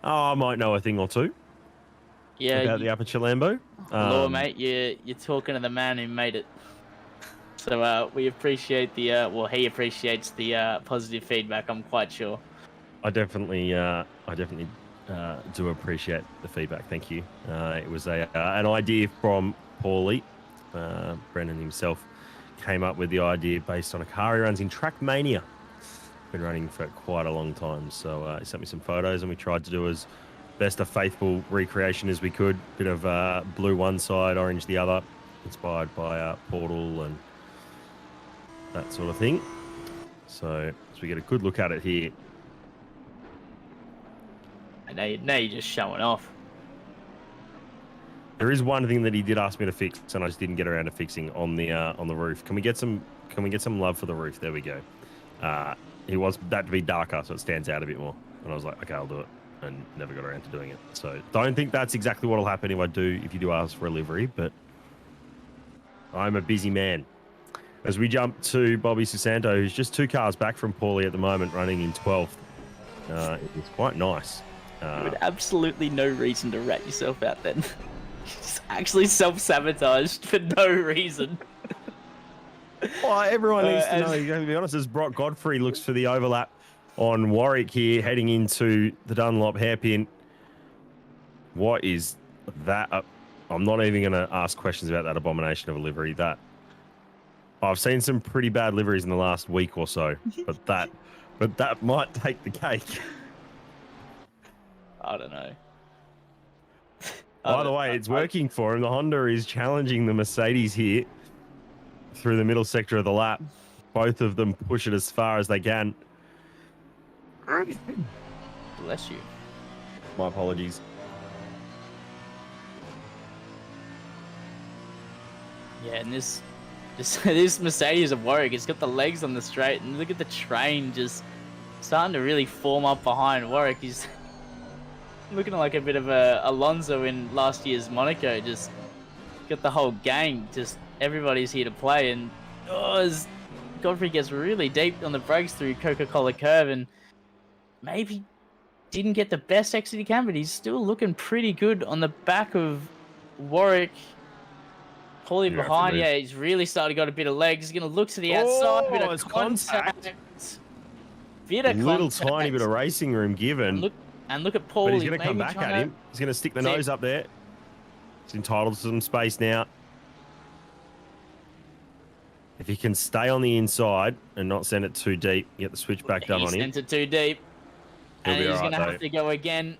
Oh, I might know a thing or two. Yeah, about the Aperture Lambo. Hello, mate. You're talking to the man who made it. So we appreciate the well, he appreciates the positive feedback, I'm quite sure. I definitely do appreciate the feedback. Thank you. It was an idea from Paulie. Brennan himself came up with the idea based on a car he runs in Trackmania. Been running for quite a long time. So he sent me some photos, and we tried to do as best a faithful recreation as we could. Bit of blue one side, orange the other, inspired by Portal and that sort of thing. So as we get a good look at it here. Now you're just showing off. There is one thing that he did ask me to fix, and I just didn't get around to fixing on the roof. Can we get some love for the roof? There we go. He wants that to be darker so it stands out a bit more, and I was like, okay, I'll do it, and never got around to doing it. So don't think that's exactly what'll happen if you do ask for a livery, but I'm a busy man. As we jump to Bobby Susanto, who's just 2 cars back from Paulie at the moment, running in 12th. It's quite nice. With absolutely no reason to rat yourself out then. Just actually self-sabotaged for no reason. Well, everyone needs to know, to be honest, as Brock Godfrey looks for the overlap on Warwick here, heading into the Dunlop hairpin. What is that? I'm not even going to ask questions about that abomination of a livery. That I've seen some pretty bad liveries in the last week or so, but that might take the cake. I don't know. By the way, it's working for him. The Honda is challenging the Mercedes here through the middle sector of the lap. Both of them push it as far as they can. Bless you. My apologies. Yeah, and this Mercedes of Warwick, it's got the legs on the straight, and look at the train just starting to really form up behind Warwick. He's looking like a bit of a Alonso in last year's Monaco. Just got the whole gang, just everybody's here to play, and as Godfrey gets really deep on the brakes through Coca-Cola curve, and maybe didn't get the best exit he can, but he's still looking pretty good on the back of Warwick. Paulie behind, yeah, he's really starting to got a bit of legs. He's going to look to the outside, bit of contact. Bit of little contact. tiny bit of racing room given. And look at Paulie. But he's going to come back at him. He's going to stick the nose up there. He's entitled to some space now. If he can stay on the inside and not send it too deep, get the switch back done on him. He sent it too deep. And he's going to have to go again.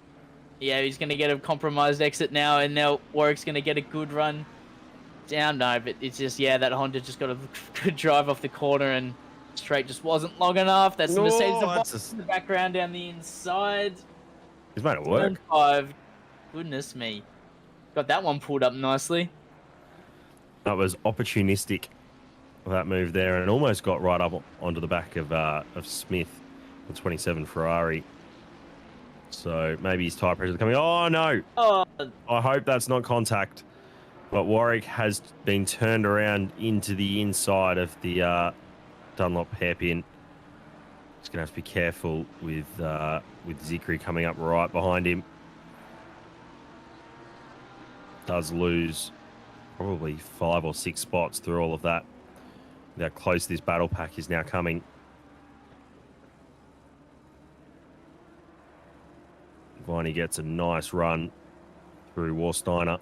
Yeah, he's going to get a compromised exit now, and now Warwick's going to get a good run down. No, but it's just, yeah, that Honda just got a good drive off the corner, and straight just wasn't long enough. That's the Mercedes in the background down the inside. He's made it work. 5. Goodness me. Got that one pulled up nicely. That was opportunistic, that move there, and almost got right up onto the back of Smith, the 27 Ferrari. So maybe his tyre pressure is coming. Oh, no. Oh. I hope that's not contact. But Warwick has been turned around into the inside of the Dunlop hairpin. Just going to have to be careful with Zikri coming up right behind him. Does lose probably 5 or 6 spots through all of that. How close this battle pack is now coming. Viney gets a nice run through Warsteiner.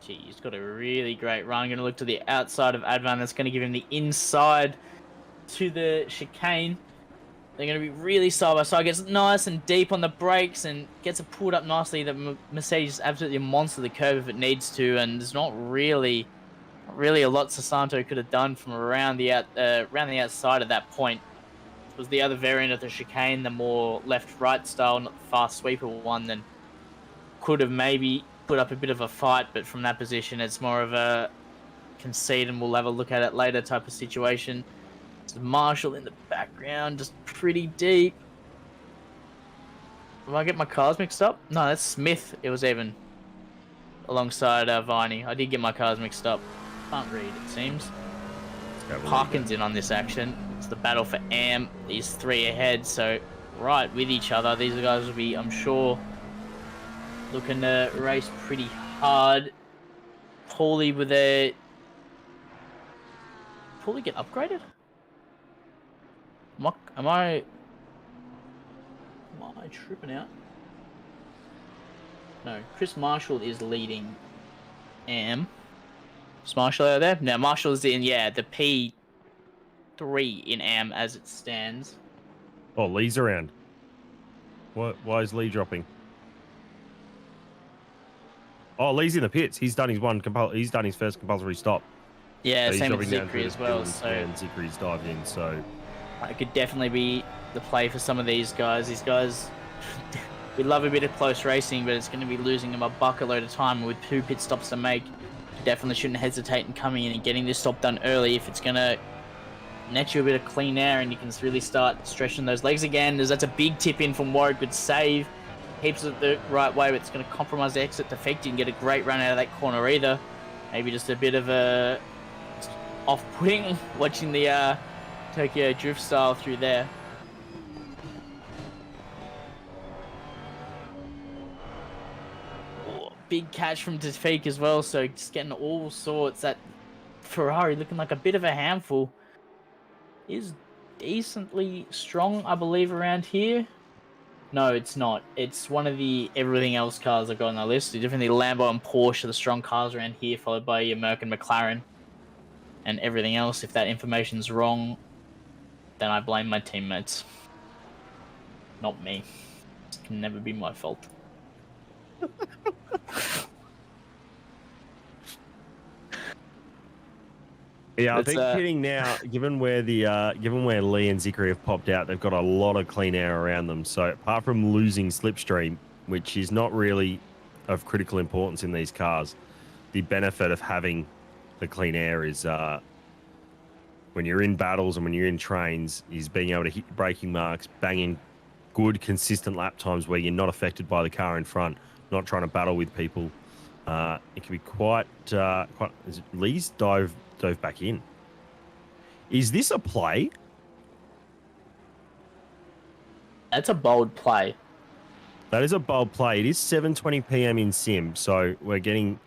Gee, he's got a really great run. Going to look to the outside of Advan. That's going to give him the inside to the chicane. They're going to be really side by side. Gets nice and deep on the brakes and gets it pulled up nicely. The Mercedes is absolutely a monster the curve if it needs to, and there's not really a lot Sasanto could have done from around the outside at that point. It was the other variant of the chicane, the more left-right style, not the fast sweeper one, then could have maybe put up a bit of a fight, but from that position it's more of a concede and we'll have a look at it later type of situation. It's Marshall in the background, just pretty deep. Did I get my cars mixed up? No, that's Smith. It was even alongside Viney. I did get my cars mixed up. Can't read, it seems. Parkin's in on this action. It's the battle for Am. These 3 ahead, so right with each other. These guys will be, I'm sure, looking to race pretty hard. Paulie with a... Paulie get upgraded? Am I tripping out? No, Chris Marshall is leading Am. Is Marshall out there? Now Marshall is in, yeah, the P3 in Am as it stands. Oh, Lee's around. Why is Lee dropping? Oh, Lee's in the pits. He's done his first compulsory stop. Yeah, so same with Zikri as well. So and Zikri's dived in. So it could definitely be the play for some of these guys. These guys, we love a bit of close racing, but it's going to be losing them a bucket load of time with 2 pit stops to make. You definitely shouldn't hesitate in coming in and getting this stop done early if it's going to net you a bit of clean air and you can really start stretching those legs again. That's a big tip in from Warwick. Good save. Keeps it the right way, but it's going to compromise the exit. The fake didn't get a great run out of that corner either. Maybe just a bit of a off-putting watching the Tokyo Drift style through there. Oh, big catch from Tafik as well, so just getting all sorts. That Ferrari looking like a bit of a handful. Is decently strong, I believe, around here. No, it's not. It's one of the everything else cars I've got on the list. Definitely Lambo and Porsche are the strong cars around here, followed by your Merc and McLaren. And everything else, if that information's wrong, then I blame my teammates. Not me. It can never be my fault. Yeah, I It's, think hitting now, given where Lee and Zikri have popped out, they've got a lot of clean air around them. So apart from losing slipstream, which is not really of critical importance in these cars, the benefit of having the clean air is when you're in battles and when you're in trains, is being able to hit braking marks, banging good, consistent lap times where you're not affected by the car in front, not trying to battle with people. It can be quite. Lee's dove back in. Is this a play? That's a bold play. That is a bold play. It is 7:20 p.m. in Sim, so we're getting.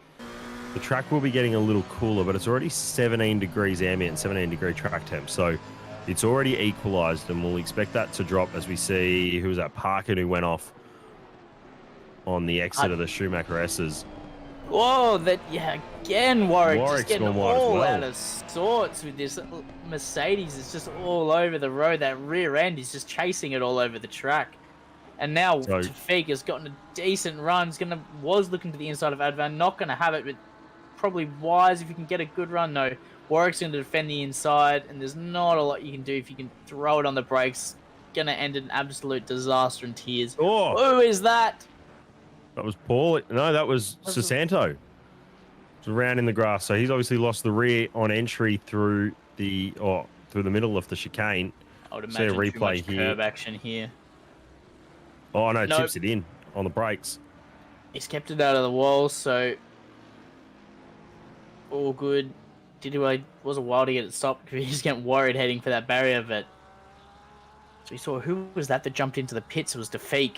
The track will be getting a little cooler, but it's already 17 degrees ambient, 17-degree track temp. So it's already equalised, and we'll expect that to drop as we see who was that Parker who went off on the exit of the Schumacher S's. Whoa, again, Warwick just Warwick's getting gone wide as all well. out of sorts with this Mercedes. It's just all over the road. That rear end is just chasing it all over the track. And now So- Tafik has gotten a decent run. Was looking to the inside of Advan. Not going to have it, but probably wise if you can get a good run. No, Warwick's going to defend the inside, and there's not a lot you can do if you can throw it on the brakes. Going to end in an absolute disaster and tears. Oh, Who is that? that was Paul. No, that was Susanto. It's around in the grass. So he's obviously lost the rear on entry through the middle of the chicane. I would See a imagine too replay much here. curb action here. Oh no, Nope. tips it in on the brakes. He's kept it out of the wall, so all good. Was a while to get it stopped because he's getting worried heading for that barrier, but so we saw who was that jumped into the pits. It was Tafik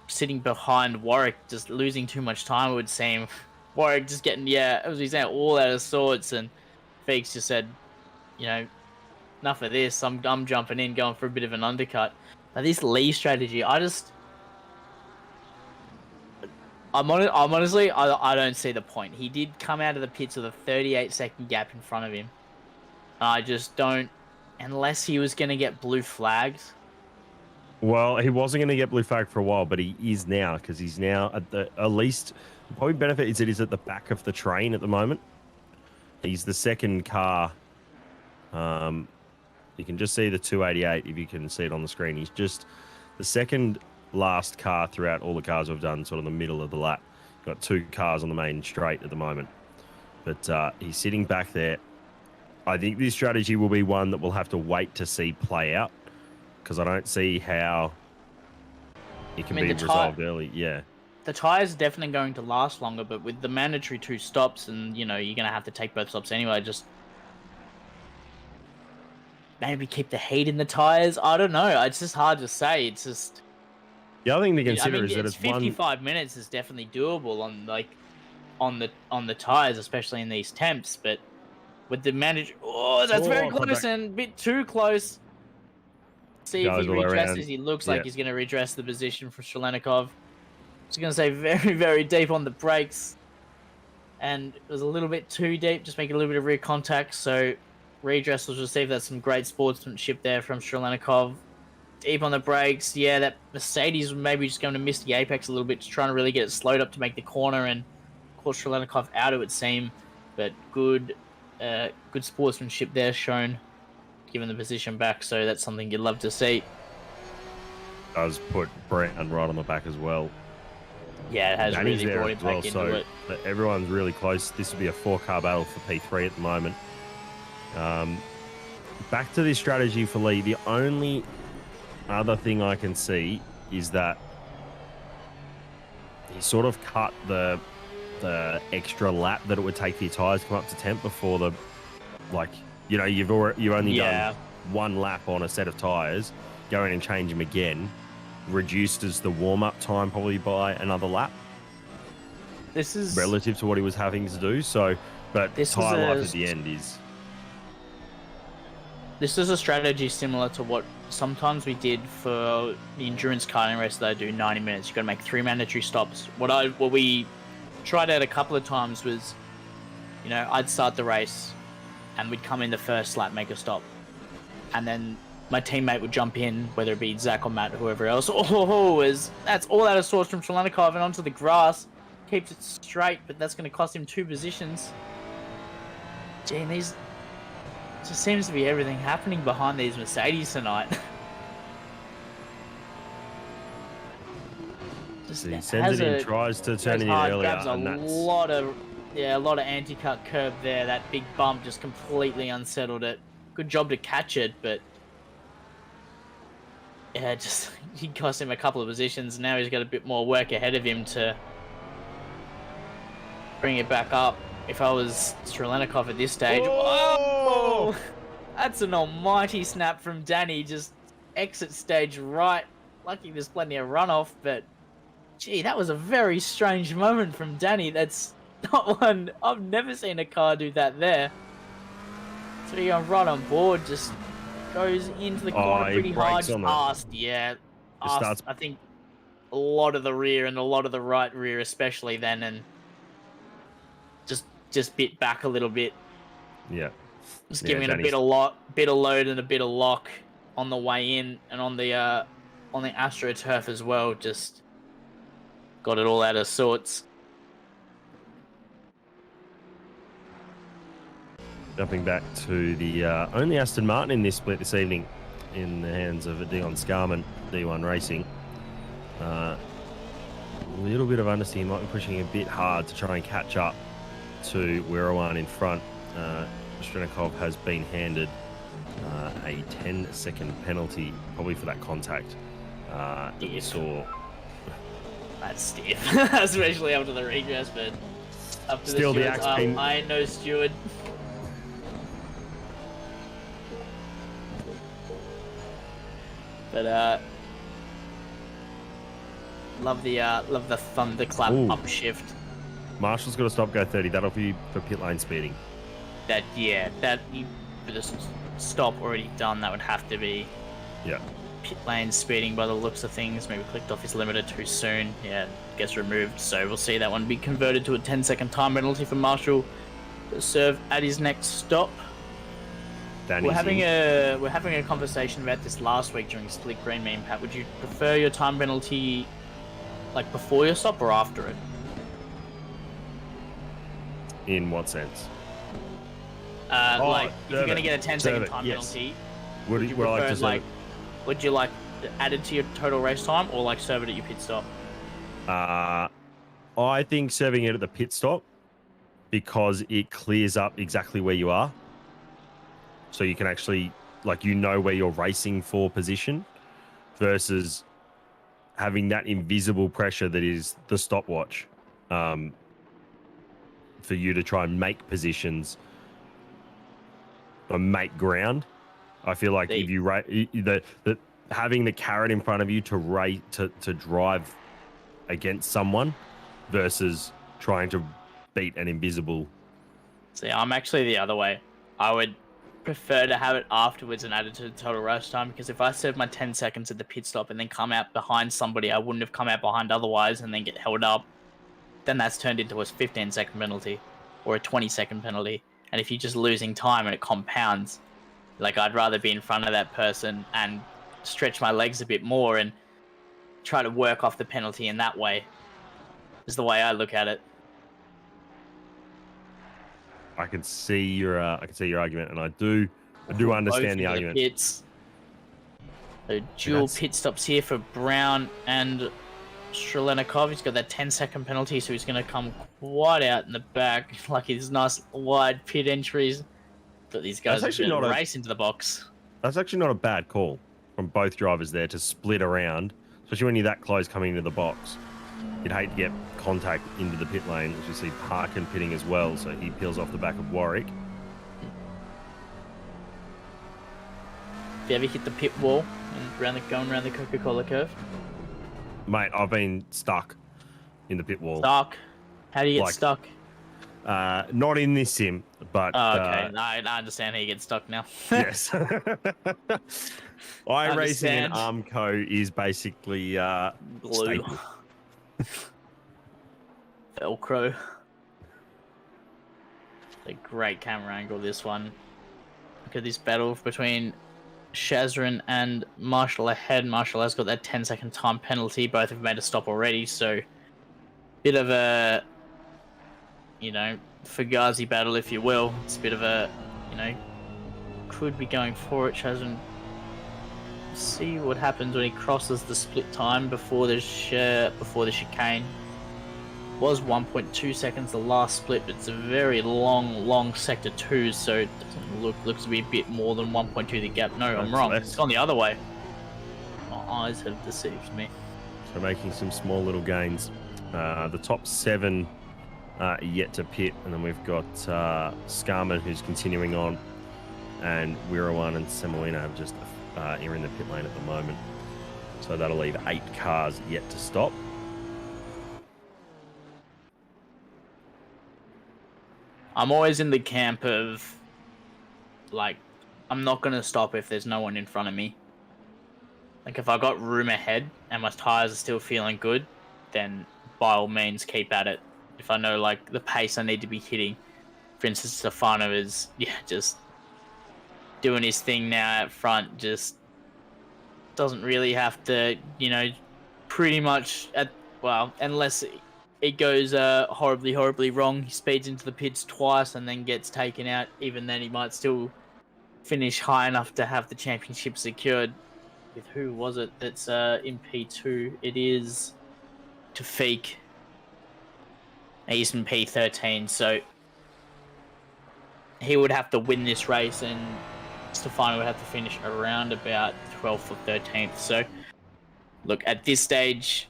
sitting behind Warwick, just losing too much time, it would seem. Warwick just getting, as we said, all out of sorts, and Fake's just said, enough of this. I'm jumping in, going for a bit of an undercut. Now this Lee strategy, honestly, I don't see the point. He did come out of the pits with a 38-second gap in front of him. I just don't, unless he was going to get blue flags. Well, he wasn't going to get blue flag for a while, but he is now because he's now at least probably benefit is it is at the back of the train at the moment. He's the second car. You can just see the 288 if you can see it on the screen. He's just the second last car throughout all the cars we've done, sort of the middle of the lap. Got two cars on the main straight at the moment, but he's sitting back there. I think this strategy will be one that we'll have to wait to see play out because I don't see how it can be resolved early. Yeah. The tyres are definitely going to last longer, but with the mandatory 2 stops and, you're going to have to take both stops anyway, just maybe keep the heat in the tyres. I don't know. It's just hard to say. It's just... The other thing to consider is that it's 55 minutes is definitely doable on the tyres, especially in these temps, but with the mandatory... Oh, that's very close and a bit too close. See if he redresses. He looks like he's going to redress the position for Shalenikov. I was going to say very, very deep on the brakes. And it was a little bit too deep, just making a little bit of rear contact. So redress was received. That's some great sportsmanship there from Shalenikov. Deep on the brakes. Yeah, that Mercedes was maybe just going to miss the apex a little bit, just trying to really get it slowed up to make the corner and cause Shalenikov out, it would seem. But good sportsmanship there shown, given the position back. So that's something you'd love to see. Does put Brown right on the back as well. Yeah, it has Danny's really there brought it as well, back into so it. everyone's really close. This will be a 4-car battle for P3 at the moment. Back to this strategy for Lee. The only other thing I can see is that he sort of cut the extra lap that it would take for your tyres to come up to temp before You know, you've only Yeah. done one lap on a set of tyres. Go in and change them again reduces the warm-up time probably by another lap This is relative to what he was having to do. So, but This is tyre life a- at the end is This is a strategy similar to what sometimes we did for the endurance karting race that I do 90 minutes. You've got to make 3 mandatory stops. What we tried out a couple of times was, you know, I'd start the race and we'd come in the first lap, make a stop. And then my teammate would jump in, whether it be Zach or Matt or whoever else. That's all out of sorts from Shalenikov and onto the grass. Keeps it straight, but that's going to cost him 2 positions. Gee, and these... just seems to be everything happening behind these Mercedes tonight. Just he has sends it in, a- tries to turn goes it in hard, earlier, grabs a and that's lot of anti-cut curb there. That big bump just completely unsettled it. Good job to catch it, but yeah, just he cost him a couple of positions. Now he's got a bit more work ahead of him to bring it back up. If I was Strelenikov at this stage, Oh! whoa! That's an almighty snap from Danny. Just exit stage right. Lucky there's plenty of runoff, but gee, that was a very strange moment from Danny. That's not one I've never seen a car do that there. So you're right on board, just goes into the corner he pretty hard, brakes on it. past, yeah. Past, starts- I think a lot of the rear and a lot of the right rear especially then, and just bit back a little bit. yeah. Just Yeah, giving it a Danny's- bit of load and a bit of lock on the way in, and on the AstroTurf as well. Just got it all out of sorts. Jumping back to the only Aston Martin in this split this evening, in the hands of Dion Scarman, D1 Racing. A little bit of understeer, might be pushing a bit hard to try and catch up to Wirawan in front. Strenikov has been handed a 10-second penalty, probably for that contact that we Stiff. saw. That's stiff, especially after the regress, but up to Still, the the stewards. axe being- I ain't no steward. But love the thunderclap Ooh. upshift. Marshall's got to stop, go 30. That'll be for pit lane speeding. That for the stop already done. That would have to be Yeah. pit lane speeding by the looks of things. Maybe clicked off his limiter too soon. Yeah, gets removed. So we'll see that one be converted to a 10-second time penalty for Marshall to serve at his next stop. Danny's We're having in. a conversation about this last week during Split Green Meme Pat. Would you prefer your time penalty like before your stop or after it? In what sense? Like if you're serve gonna it. get a 10-second Serve it, time yes. penalty, Would would you you like prefer to serve would you like it added to your total race time or like serve it at your pit stop? I think serving it at the pit stop, because it clears up exactly where you are. So you can actually, like, you know where you're racing for position, versus having that invisible pressure that is the stopwatch, for you to try and make positions or make ground. I feel like if you having the carrot in front of you to drive against someone versus trying to beat an invisible. See, I'm actually the other way. I would prefer to have it afterwards and added to the total race time, because if I serve my 10 seconds at the pit stop and then come out behind somebody I wouldn't have come out behind otherwise and then get held up, then that's turned into a 15-second penalty or a 20-second penalty. And if you're just losing time and it compounds, like, I'd rather be in front of that person and stretch my legs a bit more and try to work off the penalty in that way, is the way I look at it. I can see your argument, and I do understand the Both argument. Pits. So dual That's- pit stops here for Brown and Strelenikov. He's got that 10-second penalty, so he's going to come quite out in the back, like his nice wide pit entries. But these guys are actually going to not a- race into the box. That's actually not a bad call from both drivers there to split around, especially when you're that close coming into the box. You'd hate to get contact into the pit lane, as you see Parkin pitting as well, so he peels off the back of Warwick. Have you ever hit the pit wall and going around the Coca-Cola curve? Mate, I've been stuck in the pit wall. Stuck? How do you get Like- stuck? Not in this sim, but Oh, okay. I understand how you get stuck now. yes. iRacing and Understand. Armco is basically Glue. staple. Velcro. A great camera angle, this one. Look at this battle between Shazrin and Marshall ahead. Marshall has got that 10-second time penalty. Both have made a stop already, so bit of a, Fugazi battle, if you will. It's a bit of a, could be going for it. Shazrin, see what happens when he crosses the split time before the chicane. Was 1.2 seconds the last split, but it's a very long sector 2, so it doesn't looks to be a bit more than 1.2 the gap. No, I'm wrong. less. It's gone the other way. My eyes have deceived me. So making some small little gains. The top 7 are yet to pit, and then we've got Scarman, who's continuing on, and Wirawan and Semolina have just are in the pit lane at the moment. So that'll leave 8 cars yet to stop. I'm always in the camp of, I'm not going to stop if there's no one in front of me. Like, if I got room ahead and my tyres are still feeling good, then by all means keep at it. If I know, the pace I need to be hitting. For instance, Stefano is, just doing his thing now out front, just doesn't really have to, pretty much, unless it goes horribly wrong. He speeds into the pits twice and then gets taken out. Even then, he might still finish high enough to have the championship secured. With who was it that's in P2? It is Tafik. He's in P13, so he would have to win this race, and Stefano would have to finish around about 12th or 13th. So, look, at this stage,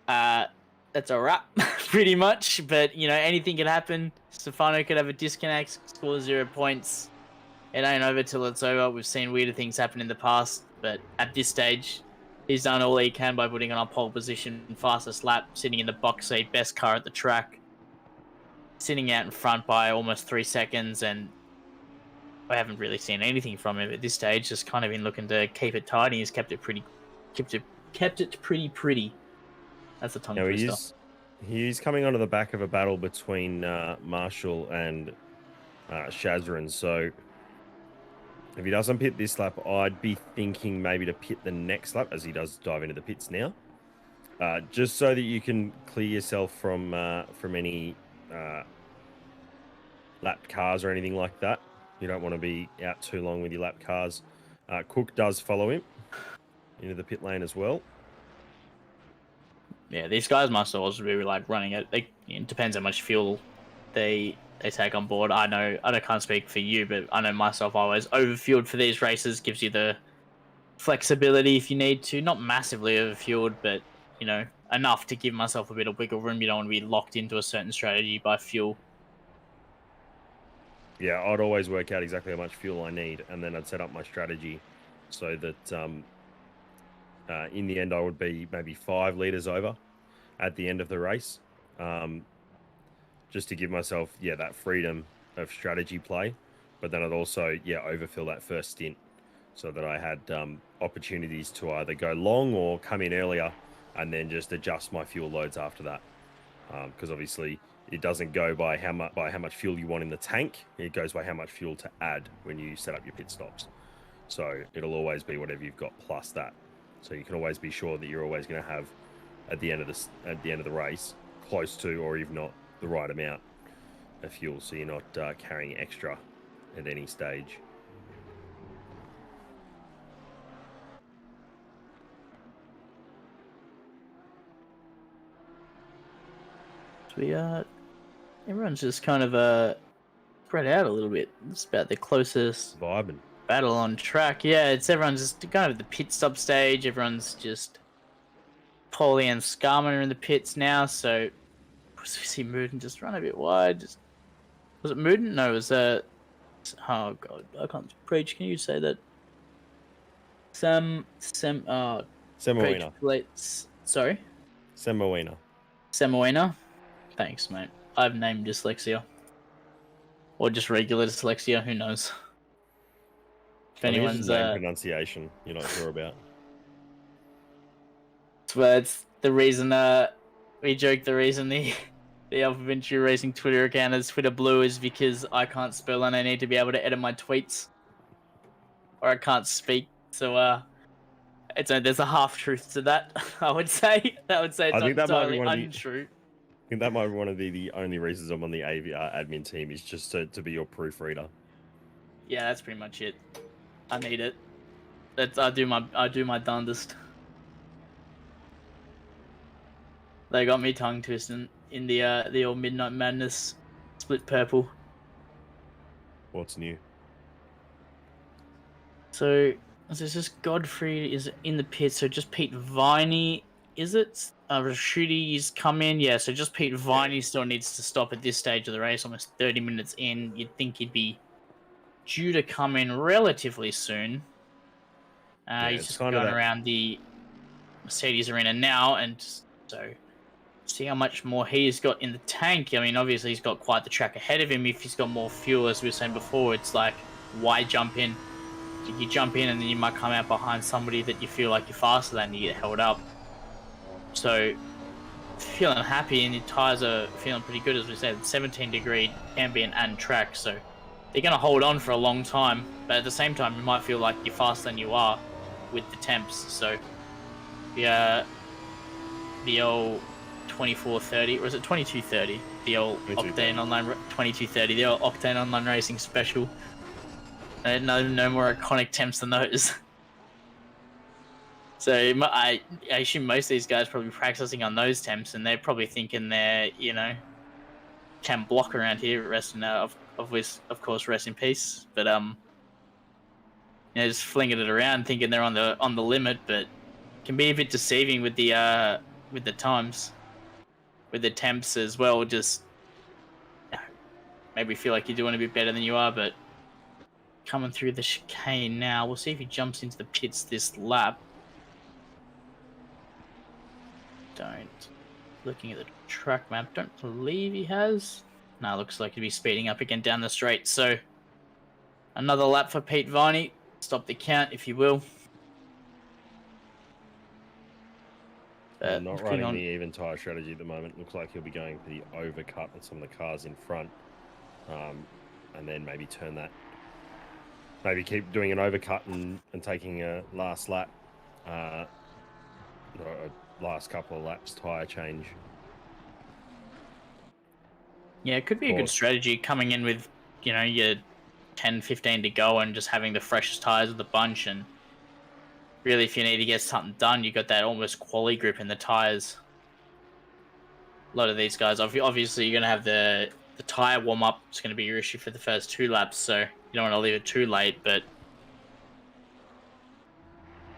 that's a wrap, pretty much. But, anything can happen. Stefano could have a disconnect, score 0 points. It ain't over till it's over. We've seen weirder things happen in the past. But at this stage, he's done all he can by putting on a pole position, fastest lap, sitting in the box seat, best car at the track. Sitting out in front by almost 3 seconds, and I haven't really seen anything from him at this stage. Just kind of been looking to keep it tidy. He's kept it pretty pretty. That's a tongue twister. He's coming onto the back of a battle between Marshall and Shazrin. So if he doesn't pit this lap, I'd be thinking maybe to pit the next lap, as he does dive into the pits now, just so that you can clear yourself from any lapped cars or anything like that. You don't want to be out too long with your lap cars. Cook does follow him into the pit lane as well. Yeah, these guys must also be running it. It depends how much fuel they take on board. I know I can't speak for you, but I know myself. I always overfueled for these races. Gives you the flexibility if you need to. Not massively overfueled, but enough to give myself a bit of wiggle room. You don't want to be locked into a certain strategy by fuel. Yeah, I'd always work out exactly how much fuel I need, and then I'd set up my strategy so that in the end I would be maybe 5 litres over at the end of the race, just to give myself, that freedom of strategy play. But then I'd also, overfill that first stint so that I had opportunities to either go long or come in earlier and then just adjust my fuel loads after that. Because obviously it doesn't go by how much fuel you want in the tank. It goes by how much fuel to add when you set up your pit stops. So it'll always be whatever you've got plus that. So you can always be sure that you're always going to have at the end of the race close to, or if not, the right amount of fuel, so you're not carrying extra at any stage. So everyone's just kind of spread out a little bit. It's about the closest Vibing. battle on track. Yeah, everyone's just kind of at the pit stop stage. Everyone's just Paulie and Scarman are in the pits now, so we see Mooden just run a bit wide. Was it Mooden? No, it was Oh god, I can't preach. Can you say that? Preach, Semolina. sorry, Semolina. Semolina. Thanks, mate. I have name dyslexia, or just regular dyslexia. Who knows? If I think it's anyone's just name pronunciation you're not sure about. but it's the reason. We joke the reason the Alpha Venture Racing Twitter account is Twitter Blue is because I can't spell and I need to be able to edit my tweets, or I can't speak. So there's a half truth to that. I would say it's I not think that might be entirely one of the- untrue. I think that might be one of the only reasons I'm on the AVR admin team is just to be your proofreader. Yeah, that's pretty much it. I need it. I do my darndest. They got me tongue twisting in the old Midnight Madness split purple. What's new? So there's just Godfrey is in the pit. So just Pete Viney, is it? Rashudi's come in. Yeah. So just Pete Viney still needs to stop at this stage of the race. Almost 30 minutes in. You'd think he'd be due to come in relatively soon. He's it's just kind going of that- around the Mercedes arena now, and so see how much more he's got in the tank. I mean, obviously he's got quite the track ahead of him. If he's got more fuel, as we were saying before, it's like, why jump in? You jump in and then you might come out behind somebody that you feel like you're faster than, you get held up. So feeling happy, and your tyres are feeling pretty good, as we said, 17-degree ambient and track, so they're going to hold on for a long time, but at the same time you might feel like you're faster than you are with the temps. So yeah, the old 2430, or is it 2230? The old Octane Online 2230, the old Octane Online Racing special. No more iconic temps than those. So I assume most of these guys are probably practicing on those temps, and they're probably thinking they're, can block around here. Rest in of course, rest in peace. But just flinging it around, thinking they're on the limit, but can be a bit deceiving with the times, with the temps as well. Just maybe feel like you're doing a bit better than you are, but coming through the chicane now. We'll see if he jumps into the pits this lap. Looking at the track map, don't believe he has. No, looks like he'd be speeding up again down the straight. So another lap for Pete Viney. Stop the count, if you will. Not running the even tyre strategy at the moment. Looks like he'll be going for the overcut with some of the cars in front, and then maybe turn that. Maybe keep doing an overcut and taking a last lap, last couple of laps tyre change. Yeah, it could be a good strategy coming in with, your 10, 15 to go and just having the freshest tyres of the bunch. And really, if you need to get something done, you got that almost quali grip in the tyres. A lot of these guys, obviously, you're going to have the tyre warm-up. It's going to be your issue for the first 2 laps, so you don't want to leave it too late, but...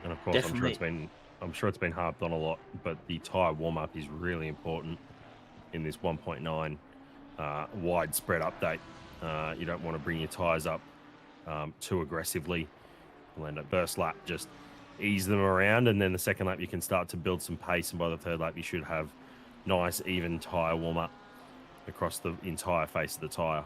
And of course, I'm sure it's been harped on a lot, but the tyre warm-up is really important in this 1.9 widespread update. You don't want to bring your tyres up too aggressively. You'll end up first lap, just ease them around, and then the second lap you can start to build some pace, and by the third lap you should have nice, even tyre warm-up across the entire face of the tyre.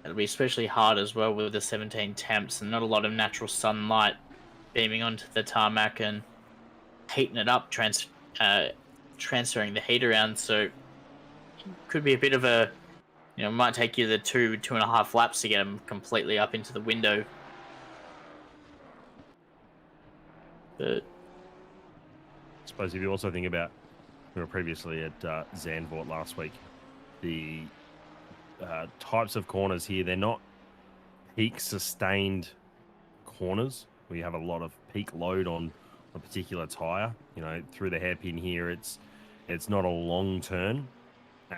It'll be especially hard as well with the 17 temps and not a lot of natural sunlight beaming onto the tarmac and heating it up, transferring the heat around. So it could be a bit of a, it might take you the 2.5 laps to get them completely up into the window. But I suppose if you also think about, we were previously at Zandvoort last week, the types of corners here, they're not peak sustained corners where you have a lot of peak load on a particular tire. Through the hairpin here, it's not a long turn,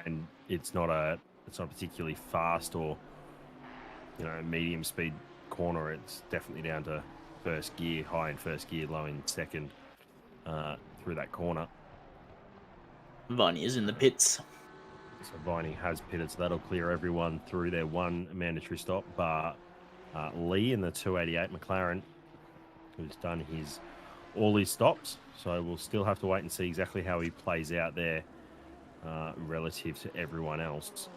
and it's not a particularly fast or medium speed corner. It's definitely down to first gear, high in first gear, low in second, through that corner. Viney is in the pits. So Viney has pitted, so that'll clear everyone through their one mandatory stop, bar Lee in the 288 McLaren, who's done all his stops. So we'll still have to wait and see exactly how he plays out there relative to everyone else.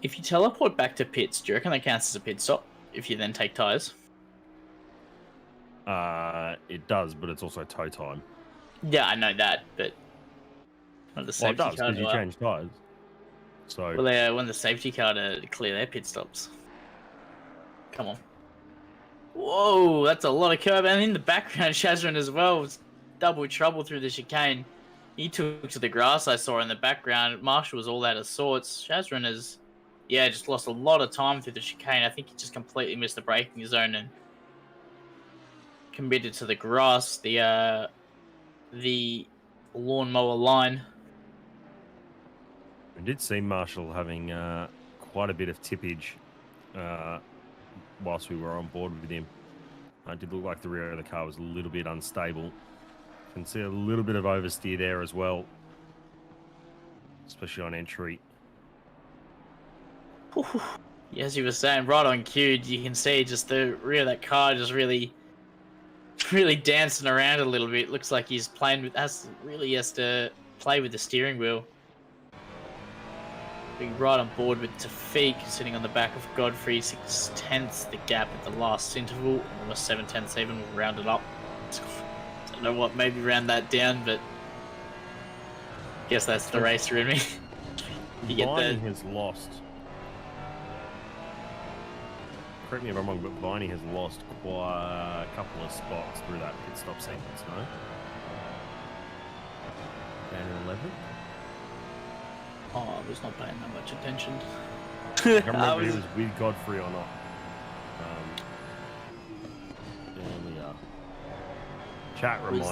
If you teleport back to pits, do you reckon that counts as a pit stop if you then take tyres? It does, but it's also tow time. Yeah, I know that, but when the Well, it safety does, car because you change tyres. So, well, when the safety car to clear their pit stops. Come on. Whoa, that's a lot of curb, and in the background, Shazrin as well was double trouble through the chicane. He took to the grass. I saw in the background. Marshall was all out of sorts. Shazrin has, just lost a lot of time through the chicane. I think he just completely missed the braking zone and committed to the grass. The lawnmower line. I did see Marshall having quite a bit of tippage whilst we were on board with him. It did look like the rear of the car was a little bit unstable. Can see a little bit of oversteer there as well, especially on entry. As you were saying, right on cue, you can see just the rear of that car just really dancing around a little bit. Looks like he's playing with has to play with the steering wheel. Being right on board with Tafiq, sitting on the back of Godfrey, 6/10 the gap at the last interval, almost 7/10 even. We'll round it up. Don't know what, maybe round that down, but guess that's the racer in me. Viney has lost. Correct me if I'm wrong, but Viney has lost quite a couple of spots through that pit stop sequence, no? Down in 11. Oh, I was not paying that much attention. I can't remember if he was with Godfrey or not. There we are. Chat reminder.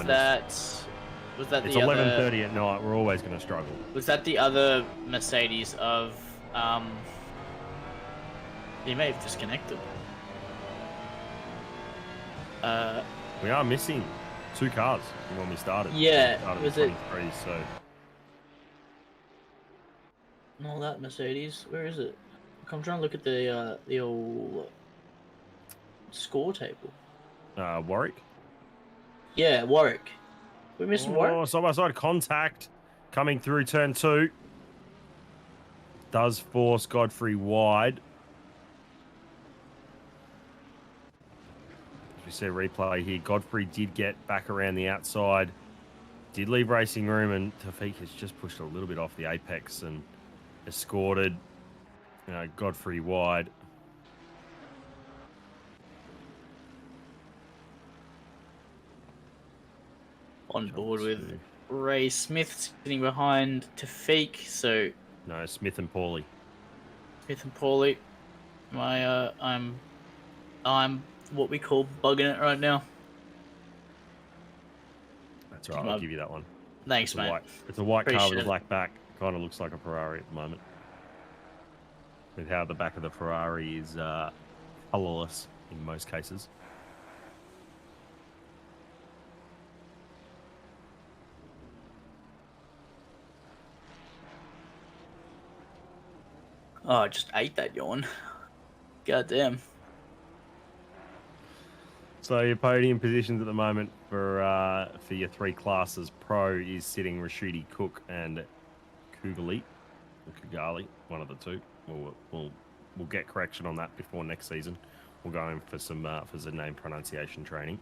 Was that It's the 11:30 at night. We're always going to struggle. Was that the other Mercedes of he may have disconnected. We are missing 2 cars from when we started. Yeah, We started was with it 23, so no, that Mercedes? Where is it? I'm trying to look at the old score table. Warwick. Yeah, Warwick. We're missing Warwick. Side by side contact coming through turn 2. Does force Godfrey wide. As we see a replay here, Godfrey did get back around the outside. Did leave racing room, and Tafiq has just pushed a little bit off the apex and escorted Godfrey wide. On board with Ray Smith sitting behind Tafiq, so No, Smith and Paulie. Smith and Paulie. I'm what we call bugging it right now. That's right, I'll give you that one. Thanks, mate. It's a white car Appreciate with a it. black back. Kind of looks like a Ferrari at the moment. With how the back of the Ferrari is colourless in most cases. Oh, I just ate that yawn. God damn. So your podium positions at the moment for your 3 classes pro is sitting Rashidi Cook and Kugali, one of the 2. We'll get correction on that before next season. We'll go in for some name pronunciation training.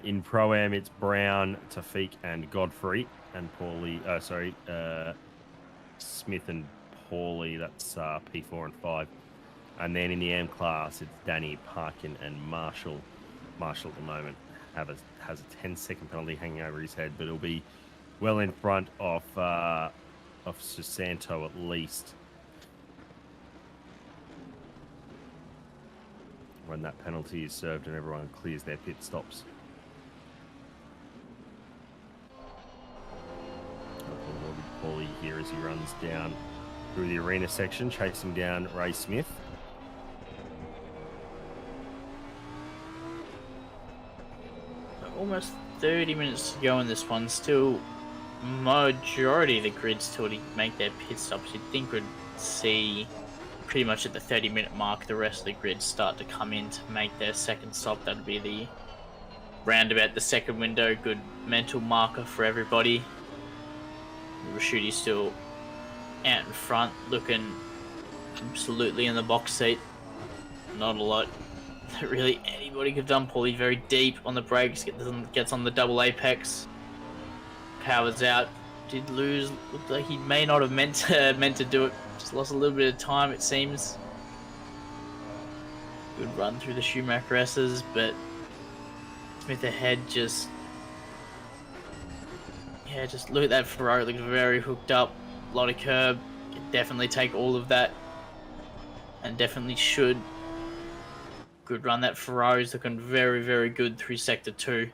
In Pro-Am, it's Brown, Tafiq, and Godfrey, and Smith and Paulie. That's P4 and 5. And then in the M class, it's Danny, Parkin, and Marshall. Marshall at the moment has a 10-second penalty hanging over his head, but he'll be well in front of Susanto at least when that penalty is served and everyone clears their pit stops. Paulie here as he runs down through the arena section, chasing down Ray Smith. almost 30 minutes to go in this one. Still, majority of the grid still to make their pit stops. You'd think we'd see pretty much at the 30-minute mark the rest of the grid start to come in to make their second stop. That'd be the roundabout, the second window. Good mental marker for everybody. Rashudi's still out in front, looking absolutely in the box seat. Not a lot that really anybody could have done. Paulie very deep on the brakes, gets on the double apex, powers out. Did lose. Looked like he may not have meant to do it. Just lost a little bit of time, it seems. Good run through the Schumacher S's, but Smith ahead just look at that Ferrari. It looks very hooked up. A lot of curb. Could definitely take all of that, and definitely should. Good run. That Ferrari's looking very, very good through sector 2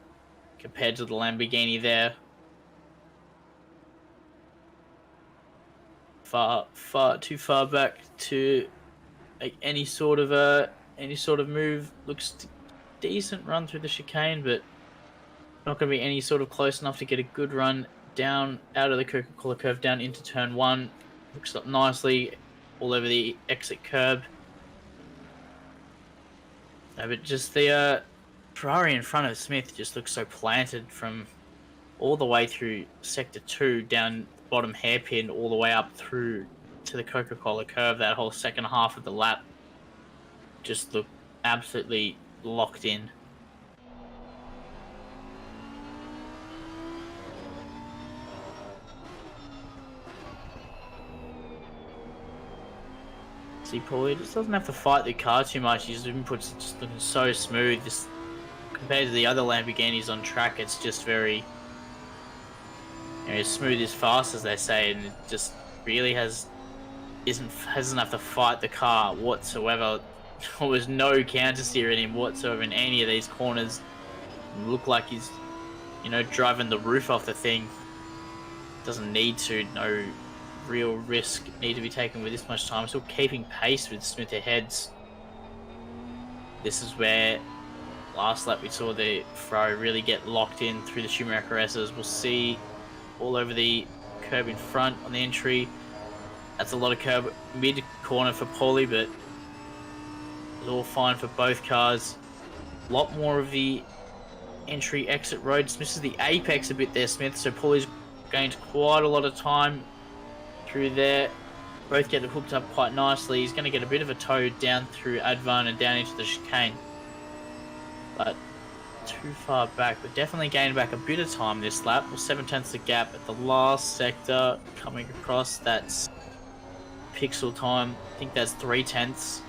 compared to the Lamborghini there. Too far back to make any sort of move. Looks decent run through the chicane, but not going to be any sort of close enough to get a good run down out of the Coca-Cola curve down into turn 1. Looks up nicely all over the exit curb. No, but just the Ferrari in front of Smith just looks so planted from all the way through sector 2 down bottom hairpin all the way up through to the Coca-Cola curve. That whole second half of the lap just looked absolutely locked in. See, Paulie just doesn't have to fight the car too much. His inputs just looking so smooth. Just compared to the other Lamborghinis on track, it's just very, as smooth as fast, as they say, and it just really hasn't have to fight the car whatsoever. There was no counter steer in him whatsoever in any of these corners. It looked like he's, driving the roof off the thing. Doesn't need to. No real risk need to be taken with this much time. Still keeping pace with Smith aheads. This is where last lap we saw the Ferrari really get locked in through the Schumacher S's. We'll see all over the curb in front on the entry. That's a lot of curb mid corner for Paulie, but it's all fine for both cars. A lot more of the entry exit roads. Misses the apex a bit there, Smith, so Paulie's gained quite a lot of time through there. Both get hooked up quite nicely. He's going to get a bit of a tow down through Advan and down into the chicane, but too far back. But definitely gained back a bit of time this lap. Well, 7/10 the gap at the last sector coming across. That's pixel time. I think that's 3/10.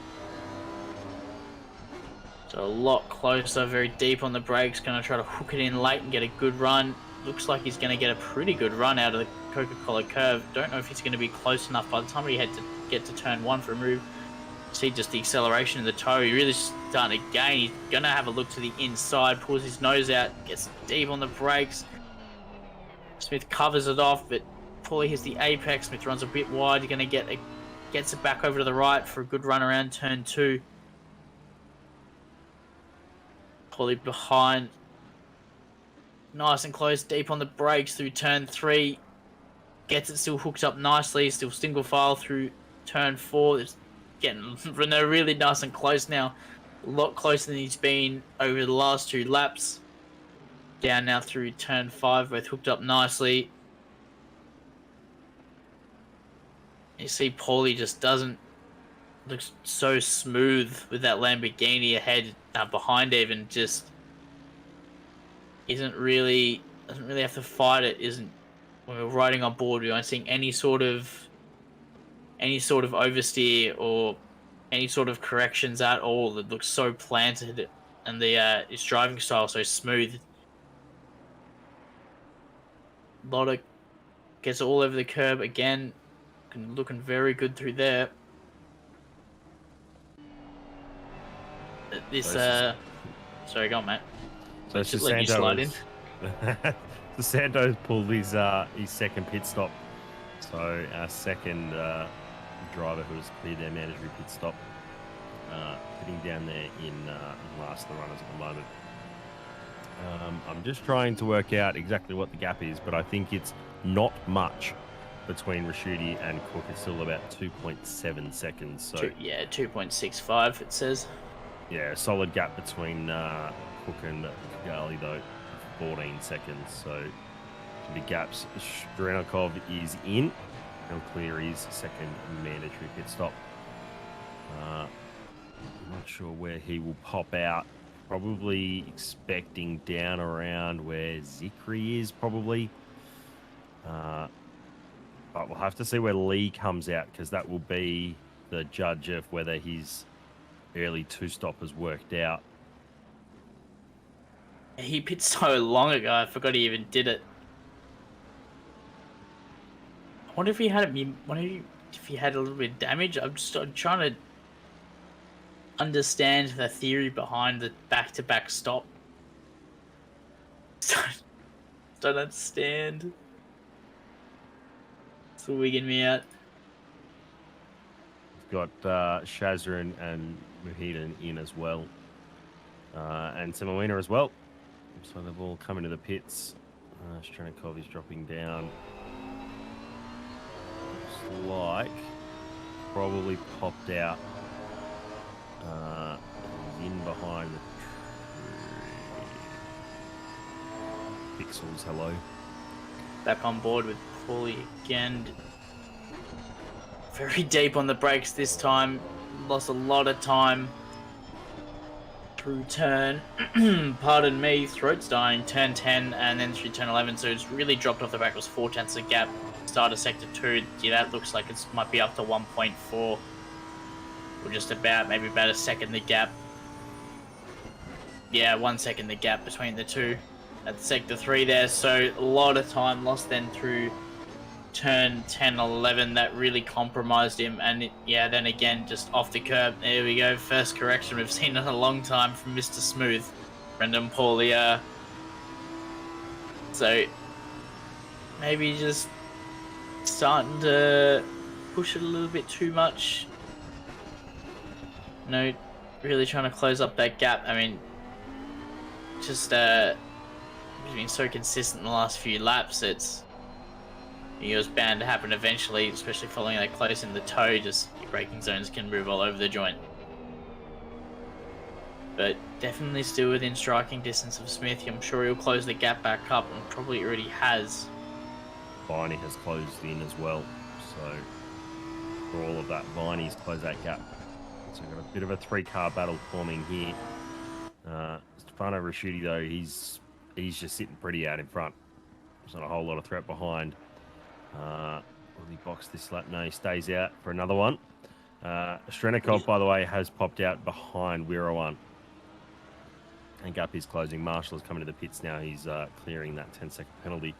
So a lot closer, very deep on the brakes. Going to try to hook it in late and get a good run. Looks like he's going to get a pretty good run out of the Coca-Cola curve. Don't know if he's going to be close enough by the time he had to get to turn 1 for a move. See just the acceleration of the toe. He really starting to gain. He's going to have a look to the inside, pulls his nose out, gets deep on the brakes. Smith covers it off, but Paulie hits the apex. Smith runs a bit wide. He's going to gets it back over to the right for a good run around turn 2. Paulie behind. Nice and close, deep on the brakes through turn 3. Gets it still hooked up nicely, still single file through turn 4. It's getting really nice and close now. A lot closer than he's been over the last 2 laps. Down now through turn 5, both hooked up nicely. You see Paulie just looks so smooth with that Lamborghini ahead, behind even, just doesn't really have to fight it. When we're riding on board, we aren't seeing any sort of oversteer or any sort of corrections at all. It looks so planted, and his driving style so smooth. Gets all over the curb again, looking very good through there. Sorry, go on, mate. So it's just Santos pulled his second pit stop. So our second driver who has cleared their mandatory pit stop, pitting down there in last of the runners at the moment. I'm just trying to work out exactly what the gap is, but I think it's not much between Rashidi and Cook. It's still about 2.7 seconds. So Yeah, 2.65 it says. yeah, a solid gap between Cook and Kigali though, 14 seconds. So big gaps. Stranikov is in. He'll clear his second mandatory pit stop. I'm not sure where he will pop out. Probably expecting down around where Zikri is, probably. But we'll have to see where Lee comes out, because that will be the judge of whether his early two-stop has worked out. He pit so long ago, I forgot he even did it. I wonder if he had if he had a little bit of damage. I'm trying to understand the theory behind the back-to-back stop. Don't understand. It's wigging me out. Got Shazrin and Muhidin in as well. And Semawina as well. So they've all come into the pits. Stranikov is dropping down. Looks like probably popped out. He's in behind the Pixels, hello. Back on board with Paulie again. Very deep on the brakes this time. Lost a lot of time through turn, pardon me, throat's dying, turn 10 and then through turn 11. So it's really dropped off the back. It was 4/10 of gap. Start of sector 2. Yeah, that looks like it might be up to 1.4. Or just about, maybe about a second the gap. Yeah, 1 second the gap between the two at sector 3 there. So a lot of time lost then through turn 10, 11. That really compromised him. And yeah, then again, just off the curb. There we go. First correction we've seen in a long time from Mr. Smooth, Brendan Paulier. So maybe just starting to push it a little bit too much. No, really trying to close up that gap. I mean, just been so consistent in the last few laps. It was bound to happen eventually, especially following that close in the toe. Just your braking zones can move all over the joint. But definitely still within striking distance of Smith. I'm sure he'll close the gap back up, and probably already has. Viney has closed in as well. So for all of that, Viney's closed that gap. So we've got a bit of a three-car battle forming here. Stefano Rashidi, though, he's just sitting pretty out in front. There's not a whole lot of threat behind. Will he box this lap? No, he stays out for another one. Strenikov, by the way, has popped out behind Wirawan. And gap is closing. Marshall is coming to the pits now. He's clearing that 10-second penalty.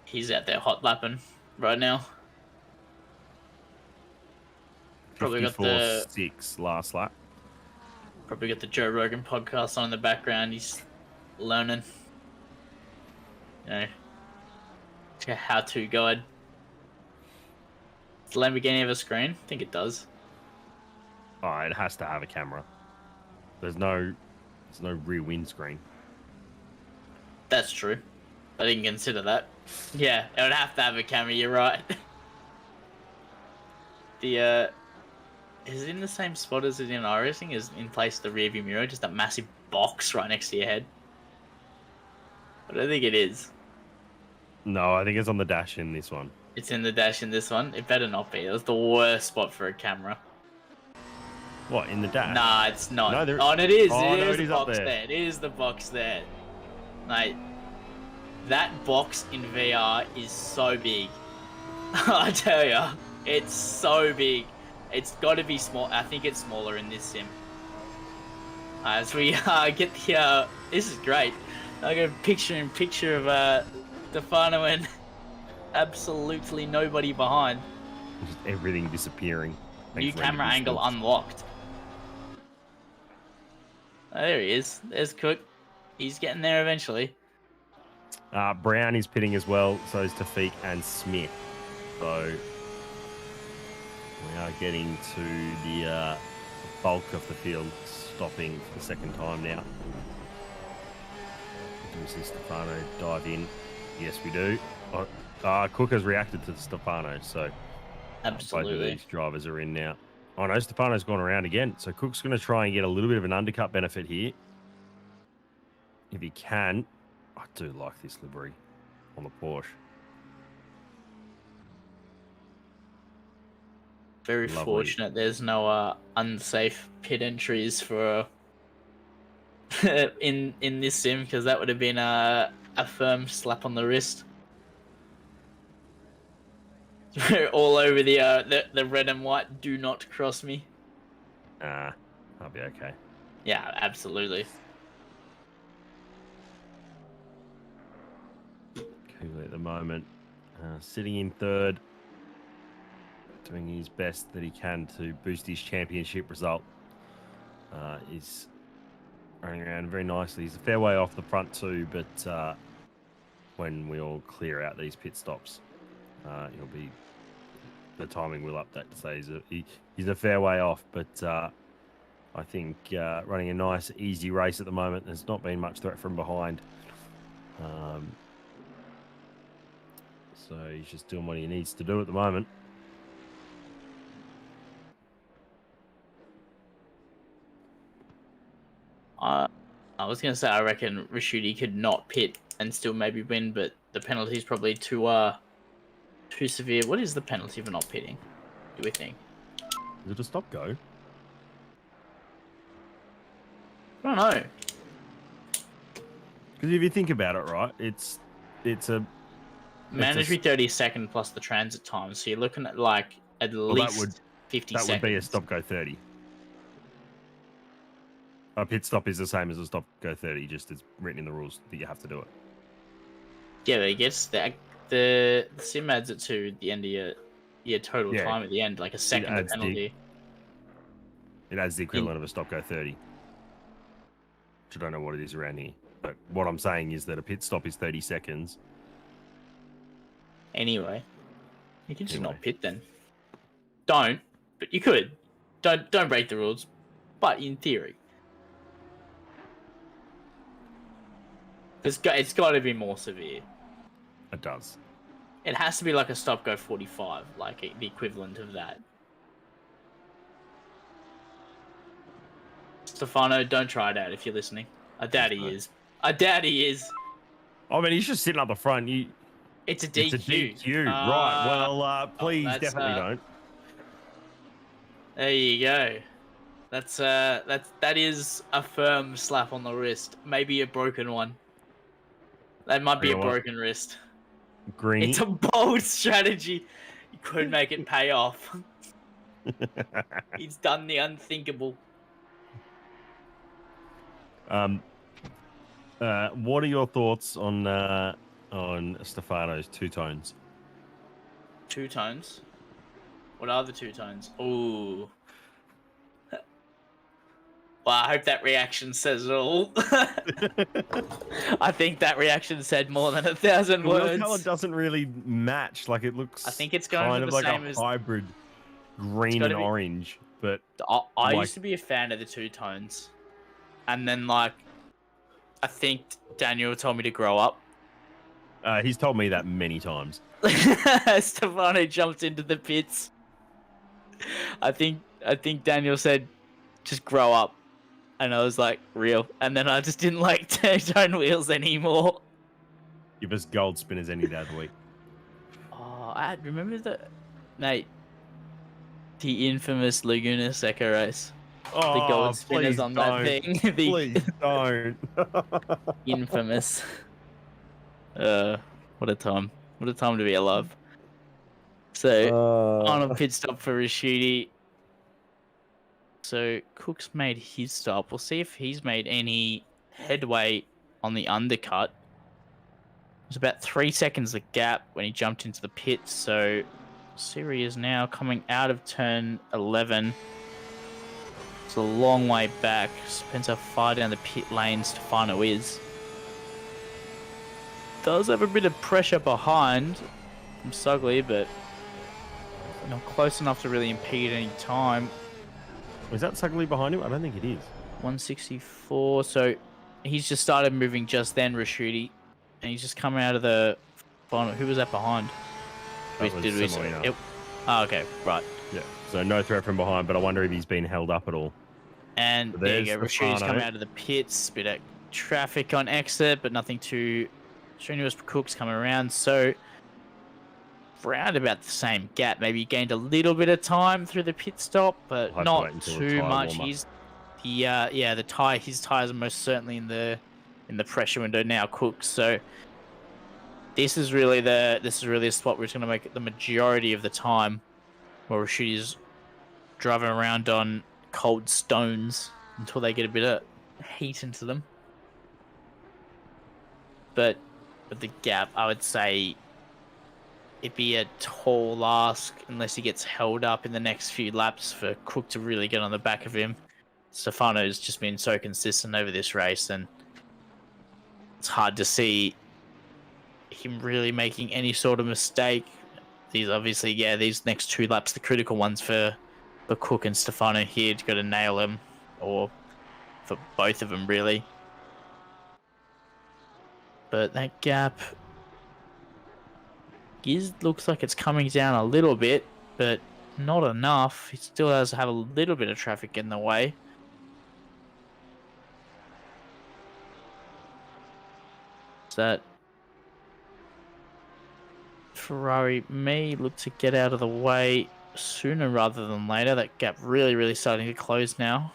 He's out there hot lapping right now. Probably got the 54.6 last lap. Probably got the Joe Rogan podcast on in the background. He's learning. You know, how-to guide. Does the Lamborghini have a screen? I think it does. Oh, it has to have a camera. There's no rear windscreen. That's true. I didn't consider that. Yeah, it would have to have a camera. You're right. Is it in the same spot as it in iRacing? Is in place of the rear view mirror, just that massive box right next to your head? I don't think it is. No, I think it's on the dash in this one. It's in the dash in this one. It better not be. It was the worst spot for a camera. What, in the dash? Nah, it's not. No, oh, it is. Oh, it no, is it the is up box there. there. It is the box there. Like, that box in VR is so big. I tell ya, it's so big. It's got to be small. I think it's smaller in this sim. As we get the, this is great. I got a picture of Stefano and absolutely nobody behind. Just everything disappearing. New camera angle unlocked. Oh, there he is. There's Cook. He's getting there eventually. Brown is pitting as well. So is Tafiq and Smith. So we are getting to the bulk of the field stopping for the second time now. We see Stefano dive in. Yes, we do. Cook has reacted to Stefano, so both of Absolutely. these drivers are in now. Oh no, Stefano's gone around again, so Cook's going to try and get a little bit of an undercut benefit here. If he can. I do like this livery on the Porsche. Very Lovely. fortunate there's no unsafe pit entries for in this sim, because that would have been a firm slap on the wrist. All over the red and white, do not cross me. I'll be okay. Yeah, absolutely. Cooley at the moment, sitting in third, doing his best that he can to boost his championship result. Is running around very nicely. He's a fair way off the front too, but when we all clear out these pit stops, he'll be. The timing will update to say he's a fair way off, but I think running a nice, easy race at the moment. There's not been much threat from behind. So he's just doing what he needs to do at the moment. I was going to say, I reckon Rashuti could not pit and still maybe win, but the penalty's probably too severe. What is the penalty for not pitting, do we think? Is it a stop go? I don't know. Because if you think about it, right, it's a Mandatory 30-second plus the transit time, so you're looking at like at least 50 seconds. That would be a stop go 30. A pit stop is the same as a stop go 30, just it's written in the rules that you have to do it. Yeah, but it gets the sim adds it to the end of your total time at the end, like a second of penalty. It adds the equivalent of a stop go 30. Which I don't know what it is around here. But what I'm saying is that a pit stop is 30 seconds. Anyway, you can just not pit then. Don't, but you could. Don't break the rules, but in theory. It's got to be more severe. It does. It has to be like a stop go 45, like the equivalent of that. Stefano, don't try it out if you're listening. I doubt he is. I doubt he is. I mean, he's just sitting up the front. It's a DQ. It's a DQ, right. Well, please, definitely don't. There you go. That is a firm slap on the wrist. Maybe a broken one. That might be a broken wrist. Green. It's a bold strategy. You could make it pay off. He's done the unthinkable. What are your thoughts on Stefano's two tones? Two tones? What are the two tones? Ooh. Well, I hope that reaction says it all. I think that reaction said more than 1,000 words. The color doesn't really match. Like it looks. I think it's going kind for of the like same a as hybrid green and orange. But I used to be a fan of the two tones, and then like, I think Daniel told me to grow up. He's told me that many times. Stefano jumped into the pits. I think Daniel said, "Just grow up," and I was like, "Real." And then I just didn't like two-tone wheels anymore. Give us gold spinners any day of the week. Oh, I remember mate, the infamous Laguna Seca race. Oh, the gold spinners on that thing. Please don't. Infamous. What a time. What a time to be alive. So, on a pit stop for Rashuti. So, Cook's made his stop. We'll see if he's made any headway on the undercut. It was about 3 seconds of gap when he jumped into the pit. So, Siri is now coming out of turn 11. It's a long way back. Depends how far down the pit lane Stefano is. Does have a bit of pressure behind from Sugly, but not close enough to really impede any time. Is that Sugly behind him? I don't think it is. 164. So he's just started moving just then, Rashidi, and he's just coming out of the final. Who was that behind? That was Simona. Oh, okay, right. Yeah, so no threat from behind, but I wonder if he's been held up at all. And So there you there's go. Rashidi's Stefano. coming out of the pits. Bit of traffic on exit, but nothing too strenuous. Cook's coming around. So round about the same gap. Maybe he gained a little bit of time through the pit stop, but I'll have to wait not until the too tyre much. warm up. His tires are most certainly in the pressure window now, Cook. So this is really a spot where it's going to make it the majority of the time, where Rashidi's driving around on cold stones until they get a bit of heat into them. But with the gap, I would say it'd be a tall ask unless he gets held up in the next few laps for Cook to really get on the back of him. Stefano's just been so consistent over this race, and it's hard to see him really making any sort of mistake. These next 2 laps, the critical ones for Cook and Stefano here, to go to nail him, or for both of them really. But that gap looks like it's coming down a little bit, but not enough. He still has to have a little bit of traffic in the way. So that Ferrari may look to get out of the way sooner rather than later. That gap really starting to close now.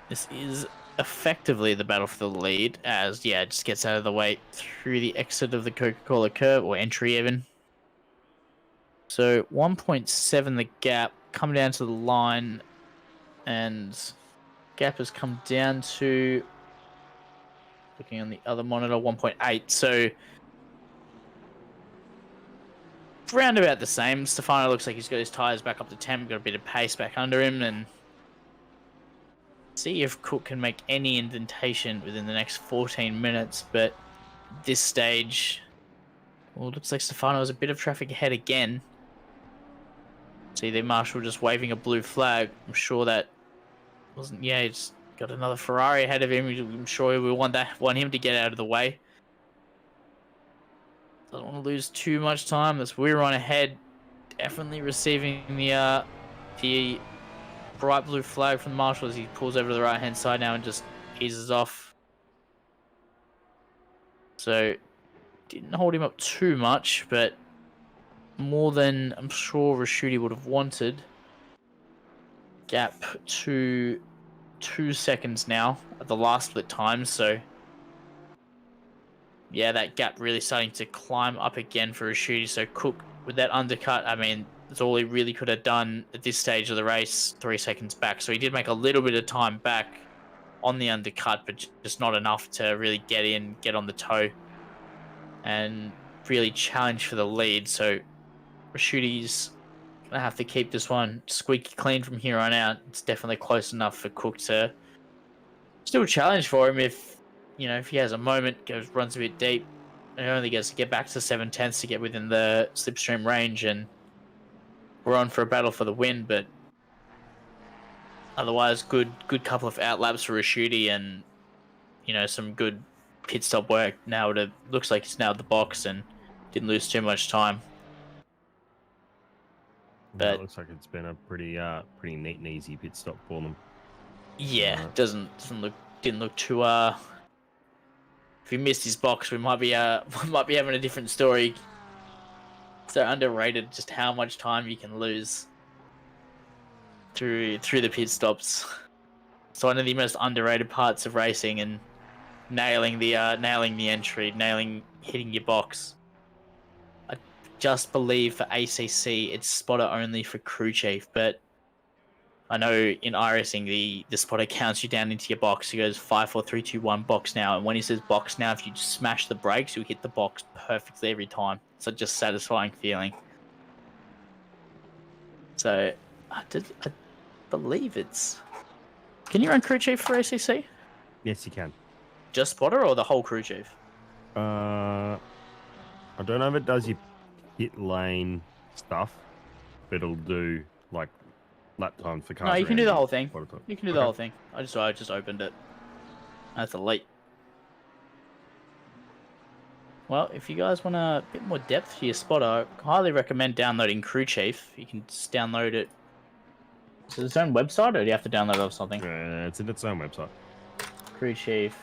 This is effectively the battle for the lead, as it just gets out of the way through the exit of the Coca-Cola curve, or entry even. So 1.7 the gap, come down to the line, and gap has come down to, looking on the other monitor, 1.8. So round about the same. Stefano looks like he's got his tyres back up to 10, got a bit of pace back under him, and see if Cook can make any indentation within the next 14 minutes. But at this stage, well, it looks like Stefano has a bit of traffic ahead again. See the marshal just waving a blue flag. I'm sure that wasn't. Yeah, he's got another Ferrari ahead of him. I'm sure we want him to get out of the way. Don't want to lose too much time. We're on ahead. Definitely receiving the bright blue flag from the marshal as he pulls over to the right hand side now and just eases off. So didn't hold him up too much, but more than I'm sure Rashidi would have wanted. Gap to 2 seconds now at the last split time. So yeah, that gap really starting to climb up again for Rashidi. So Cook with that undercut, I mean, that's all he really could have done at this stage of the race, 3 seconds back. So he did make a little bit of time back on the undercut, but just not enough to really get on the toe and really challenge for the lead. So Rashidi's going to have to keep this one squeaky clean from here on out. It's definitely close enough for Cook to still challenge for him if he has a moment, runs a bit deep, and only gets to get back to 7/10 to get within the slipstream range, and we're on for a battle for the win. But otherwise, good couple of outlaps for Rashidi, and some good pit stop work. Looks like he's nailed the box and didn't lose too much time. But it looks like it's been a pretty neat and easy pit stop for them. Yeah, didn't look too. If he missed his box, we might be having a different story. So underrated just how much time you can lose through the pit stops. It's one of the most underrated parts of racing, and nailing the entry, hitting your box. I just believe for ACC it's spotter only for crew chief, but I know in iRacing the spotter counts you down into your box. He goes 5, 4, 3, 2, 1 box now, and when he says box now, if you just smash the brakes, you'll hit the box perfectly every time. It's a just satisfying feeling. So I believe it's. Can you run crew chief for ACC? Yes, you can. Just spotter or the whole crew chief? I don't know if it does your pit lane stuff, but it'll do like lap time for cars. No, you can do around the you. whole thing. What a time. You can do the Okay. whole thing. I just opened it. That's a late. Well, if you guys want a bit more depth to your spotter, I highly recommend downloading Crew Chief. You can just download it. Is it its own website, or do you have to download it off something? It's in its own website. Crew Chief.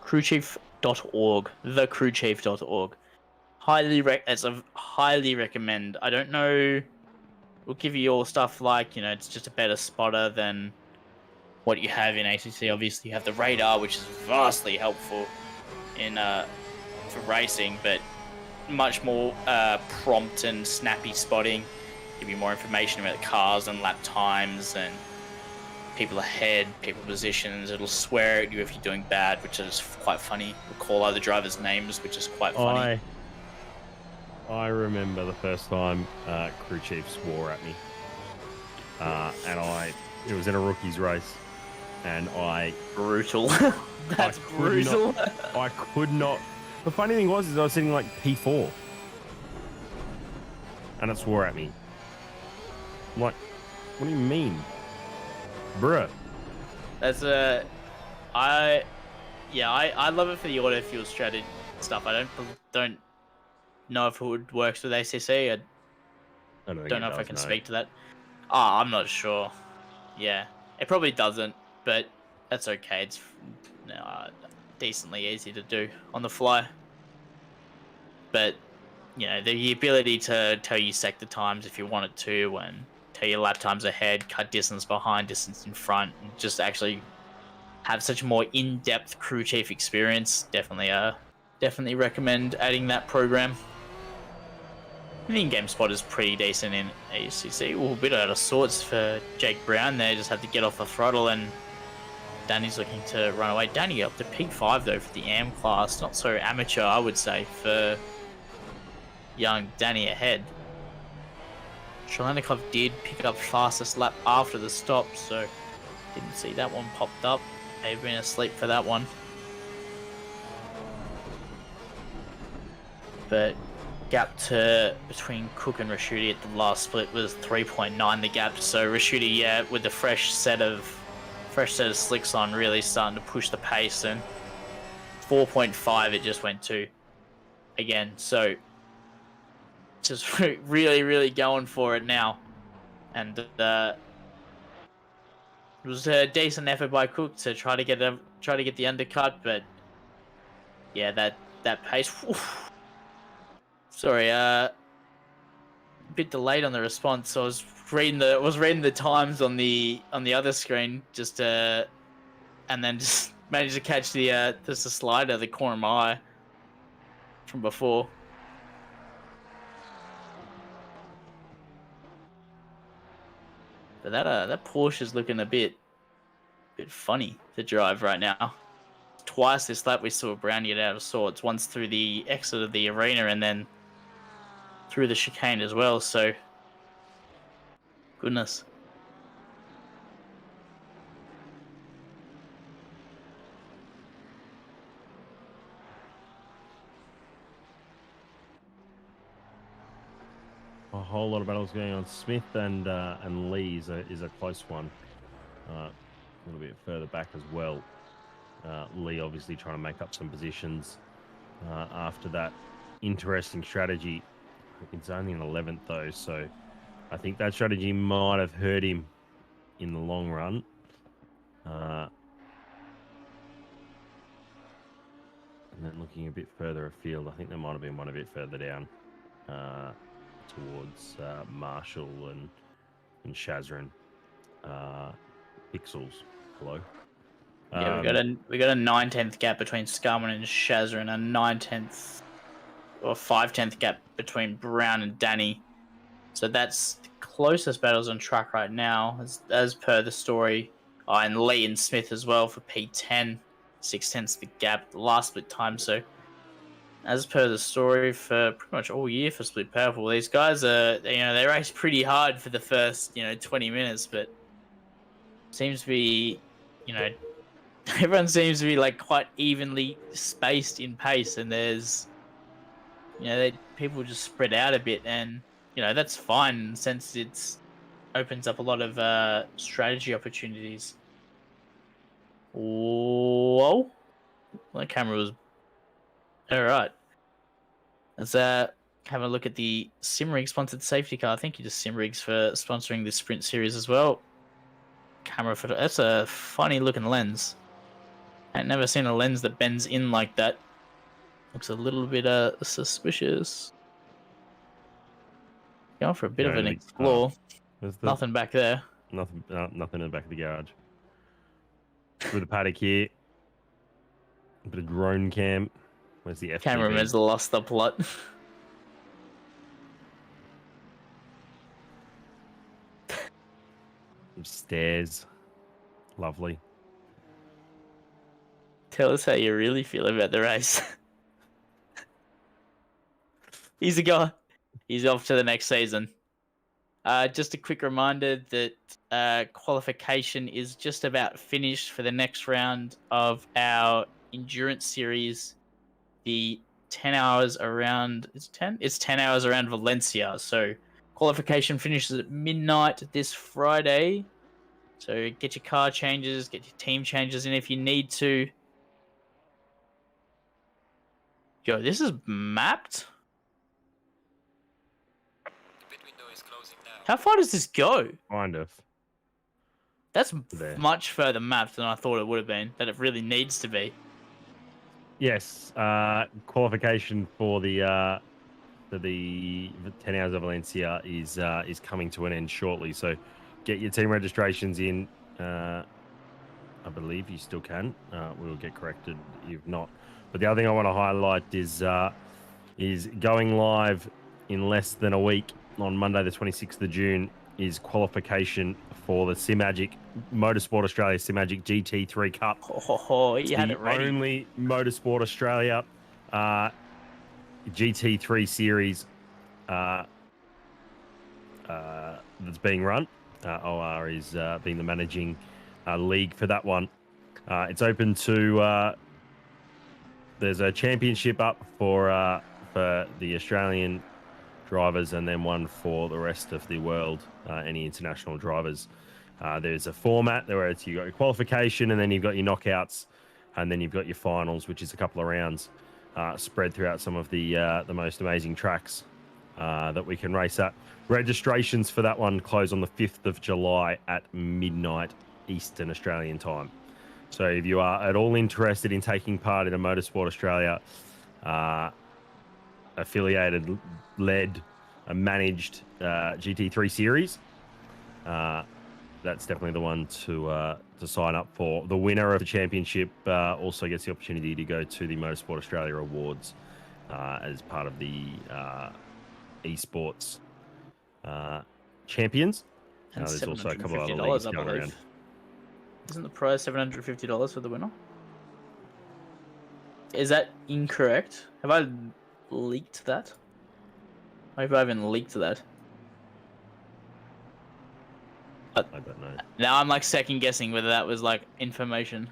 Crewchief.org. Thecrewchief.org. It's a highly recommend. I don't know. We'll give you all stuff like, it's just a better spotter than what you have in ACC. Obviously, you have the radar, which is vastly helpful in for racing, but much more prompt and snappy spotting. Give you more information about the cars and lap times and people ahead, people positions. It'll swear at you if you're doing bad, which is quite funny. It'll call other drivers' names, which is quite funny. I remember the first time Crew Chief swore at me, and it was in a rookies race, and Brutal. That's brutal. I could not. The funny thing was, I was sitting like P4, and it swore at me. I'm like, what do you mean, bruh? That's I love it for the auto fuel strategy stuff. I don't know if it works with ACC. I don't know if I can speak to that. I'm not sure. Yeah, it probably doesn't, but that's okay. It's decently easy to do on the fly. But the ability to tell you sector times if you wanted to, and tell your lap times ahead, cut distance behind, distance in front, and just actually have such a more in-depth crew chief experience. Definitely recommend adding that program. The in-game spot is pretty decent in ACC. A bit out of sorts for Jake Brown there. Just had to get off the throttle, and Danny's looking to run away. Danny up to P5 though for the AM class. Not so amateur, I would say, for young Danny ahead. Shalanikov did pick up fastest lap after the stop, so didn't see that one popped up. They've been asleep for that one. But gap between Cook and Rashuti at the last split was 3.9 the gap. So Rashuti, with the fresh set of slicks on, really starting to push the pace, and 4.5 it just went to again. So just really going for it now, and it was a decent effort by Cook to try to get the undercut, but yeah, that pace. Oof. Sorry, a bit delayed on the response. I was reading the times on the other screen, and then just managed to catch the slider, the corner of my eye from before. But that Porsche is looking a bit funny to drive right now. Twice this lap we saw Brown get out of sorts. Once through the exit of the arena, and then through the chicane as well. So, goodness. A whole lot of battles going on. Smith and Lee is a close one. A little bit further back as well. Lee obviously trying to make up some positions after that interesting strategy. It's only an 11th though, so I think that strategy might have hurt him in the long run. And then looking a bit further afield, I think there might have been one a bit further down towards Marshall and Shazrin. Pixels, hello. Yeah, we got a 9/10 gap between Scarman and Shazrin, a 9/10 or 5/10 gap between Brown and Danny. So that's the closest battles on track right now, as per the story. And Lee and Smith as well for P10, 6/10 the gap, the last split time. So as per the story for pretty much all year for Split Purple, these guys are, they race pretty hard for the first 20 minutes, but seems to be, everyone seems to be like quite evenly spaced in pace, and there's people just spread out a bit, and that's fine since it's opens up a lot of strategy opportunities. Whoa. My camera was... Alright. Let's have a look at the Simrigs sponsored safety car. Thank you to Simrigs for sponsoring this Sprint Series as well. Camera photo. That's a funny looking lens. I've never seen a lens that bends in like that. Looks a little bit suspicious. Going for a bit of an explore. Nothing back there. Nothing in the back of the garage. With a paddock here. A bit of drone cam. Where's the FPV? Cameraman's lost the plot. Some stairs. Lovely. Tell us how you really feel about the race. He's a guy. He's off to the next season. Just a quick reminder that qualification is just about finished for the next round of our endurance series. The 10 hours around... Is it 10? It's 10 hours around Valencia. So qualification finishes at midnight this Friday. So get your car changes, get your team changes in if you need to. Yo, this is mapped? The pit window is closing now. How far does this go? Kind of. That's There. much further mapped than I thought it would have been. That it really needs to be. Yes. Qualification for the 10 hours of Valencia is coming to an end shortly. So get your team registrations in. I believe you still can. We'll get corrected if not. But the other thing I want to highlight is going live in less than a week on Monday, the 26th of June, is qualification for the Simagic Motorsport Australia Simagic GT3 Cup. Oh, you had the it ready. only Motorsport Australia GT3 series that's being run. OR is being the managing league for that one. It's open to... there's a championship up for the Australian drivers and then one for the rest of the world, any international drivers. There's a format where you've got your qualification and then you've got your knockouts and then you've got your finals, which is a couple of rounds spread throughout some of the most amazing tracks that we can race at. Registrations for that one close on the 5th of July at midnight Eastern Australian time. So if you are at all interested in taking part in a Motorsport Australia affiliated, led, managed GT3 series, that's definitely the one to sign up for. The winner of the championship also gets the opportunity to go to the Motorsport Australia Awards as part of the esports champions. And There's also a couple of other $750, leagues I going believe. around. Isn't the prize $750 for the winner? Is that incorrect? Have I leaked that? I hope I haven't leaked that. I don't know. Now I'm like second guessing whether that was like information.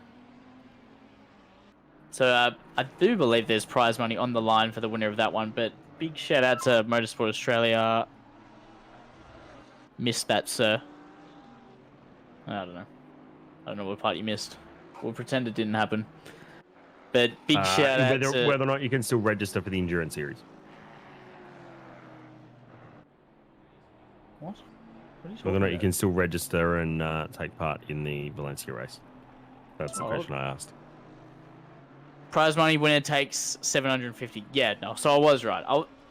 So I do believe there's prize money on the line for the winner of that one, but big shout out to Motorsport Australia. Missed that, sir. I don't know. I don't know what part you missed. We'll pretend it didn't happen. But big shout out to... whether or not you can still register for the endurance series. What? Whether or not you can still register and take part in the Valencia race. That's the question I asked. Prize money winner takes $750. Yeah, no. So I was right.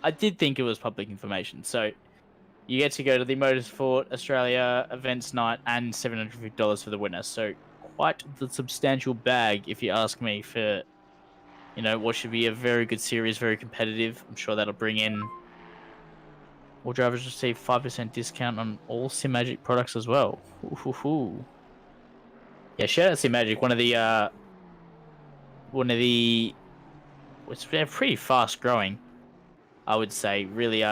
I did think it was public information. So you get to go to the Motorsport Australia events night and $750 for the winner. So quite the substantial bag, if you ask me, for what should be a very good series, very competitive. I'm sure that'll bring in. All drivers receive 5% discount on all Simagic products as well. Ooh. Yeah, shout out Simagic, one of the they're pretty fast growing, I would say. Really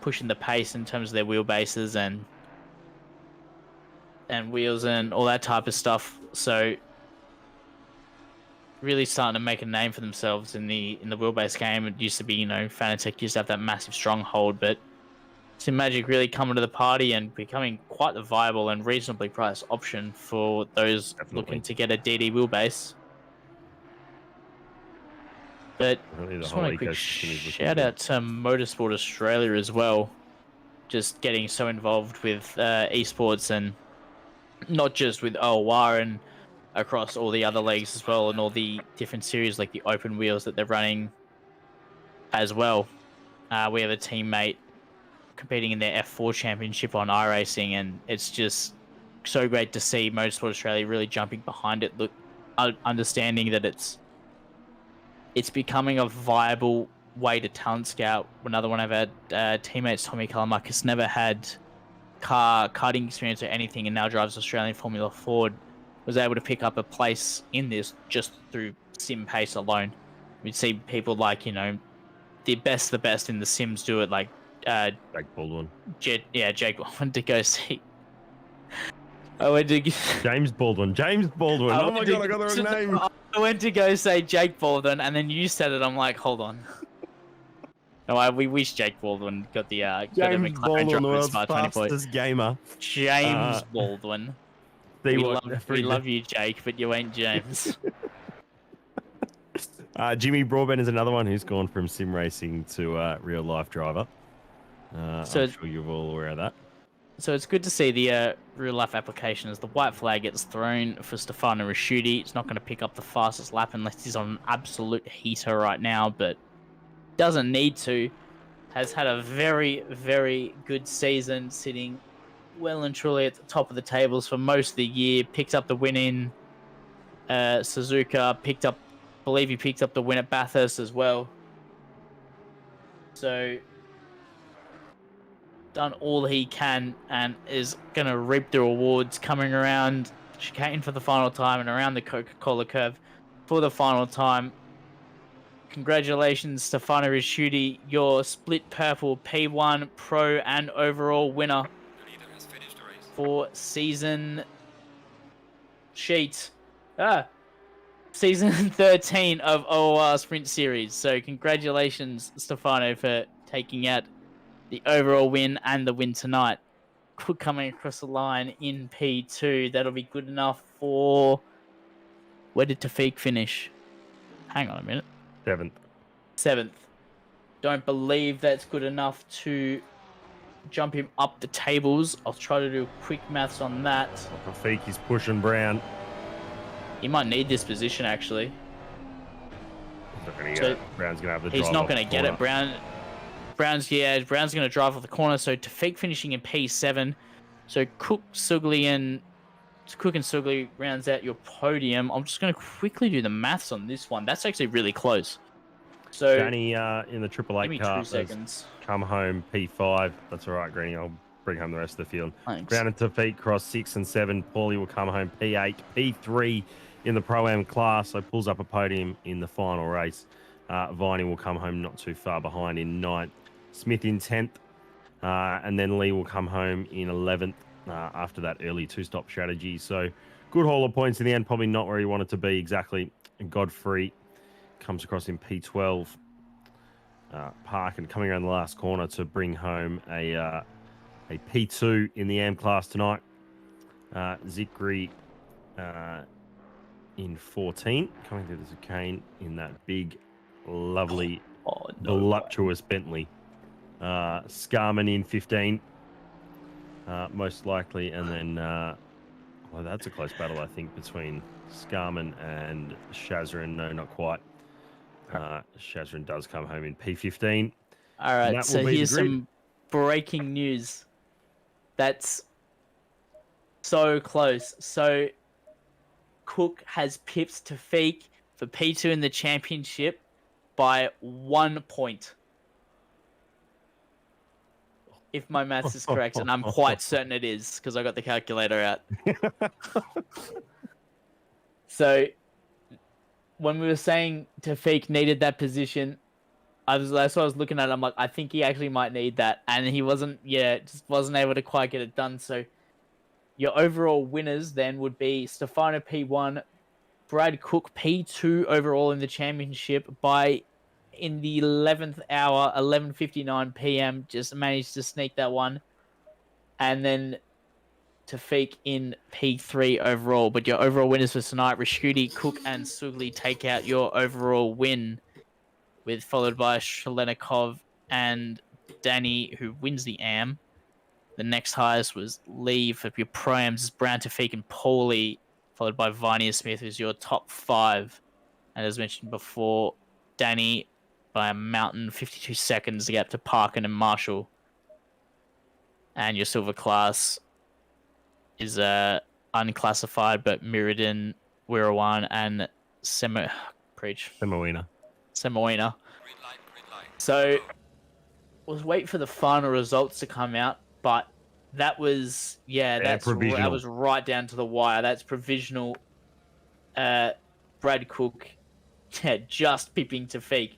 pushing the pace in terms of their wheelbases and wheels and all that type of stuff. So really starting to make a name for themselves in the wheelbase game. It used to be, Fanatec used to have that massive stronghold, but Sim Magic really coming to the party and becoming quite a viable and reasonably priced option for those looking to get a DD wheelbase. But Really, the just whole want a quick ecosystem is looking shout good. out to Motorsport Australia as well. Just getting so involved with esports, and not just with OOR, and across all the other leagues as well, and all the different series like the open wheels that they're running as well. We have a teammate competing in their F4 championship on iRacing, and it's just so great to see Motorsport Australia really jumping behind it. Look, understanding that it's becoming a viable way to talent scout. Another one of our teammates, Tommy Kalamakis, never had karting experience or anything, and now drives Australian Formula Ford. Was able to pick up a place in this just through sim pace alone. We'd see people like, you know, the best in the sims do it, like Jake Baldwin. Jake. I went to go see. I went to James Baldwin. Oh my god, I got the wrong name. I went to go say Jake Baldwin, and then you said it. I'm like, hold on. No, we wish Jake Baldwin got the James Baldwin, the world's fastest fastest gamer. James Baldwin. We love you, Jake, but you ain't James. Jimmy Broadbent is another one who's gone from sim racing to real life driver. So I'm sure you're all aware of that. So it's good to see the real life application as the white flag gets thrown for Stefano Rasciuti. It's not going to pick up the fastest lap unless he's on an absolute heater right now, but doesn't need to. Has had a very, very good season, sitting well and truly at the top of the tables for most of the year. Picked up the win in Suzuka. Believe he picked up the win at Bathurst as well. So done all he can and is going to reap the rewards coming around chicane for the final time and around the Coca-Cola curve for the final time. Congratulations, Stefano Rasciuti, your split purple P1 Pro and overall winner for season season 13 of OOR Sprint Series. So congratulations, Stefano, for taking out the overall win and the win tonight. Cook coming across the line in P2. That'll be good enough for... Where did Tafiq finish? Hang on a minute. 7th. Don't believe that's good enough to jump him up the tables. I'll try to do quick maths on that. Tafiq is pushing Brown. He might need this position, actually. Brown's going to have the drive. He's not going to get it. Brown's going to drive off the corner. So Tafiq finishing in P7. So Cook and Sugli rounds out your podium. I'm just going to quickly do the maths on this one. That's actually really close. So Danny in the Triple Eight car has come home P5. That's all right, Greeny. I'll bring home the rest of the field. Thanks. Brown and Tafiq cross 6 and 7. Paulie will come home P8, P3 in the Pro-Am class. So pulls up a podium in the final race. Viney will come home not too far behind in 9th. Smith in 10th. And then Lee will come home in 11th after that early two-stop strategy. So good haul of points in the end. Probably not where he wanted to be exactly. Godfrey comes across in P12. Park and coming around the last corner to bring home a P2 in the AM class tonight. Zikri in 14, coming through the chicane in that big, lovely, voluptuous Bentley. Scarman in 15, most likely, and then well, that's a close battle, I think, between Scarman and Shazrin. No, not quite. Shazrin does come home in P15. All right, so here's some breaking news. That's so close. So Cook has pipped Tafiq for P2 in the championship by 1 point. If my maths is correct, and I'm quite certain it is because I got the calculator out. So when we were saying Tafiq needed that position, that's what I was looking at. I'm like, I think he actually might need that, and he just wasn't able to quite get it done. So your overall winners then would be Stefano P1, Brad Cook P2 overall in the championship by in the 11th hour, 11:59 p.m. Just managed to sneak that one. And then Tafiq in P3 overall. But your overall winners for tonight, Rashuti, Cook, and Sugli take out your overall win, with followed by Shalenikov and Danny, who wins the AM. The next highest was Lee for your Pro-Ams, Brown, Tafiq, and Paulie, followed by Vinia Smith, who's your top 5. And as mentioned before, Danny by a mountain, 52 seconds to get up to Parkin and Marshall. And your silver class is unclassified, but Mirrodin, Wirawan, and Semowina. Green light. So we'll wait for the final results to come out, but that was that was right down to the wire. That's provisional. Brad Cook, just pipping Tafiq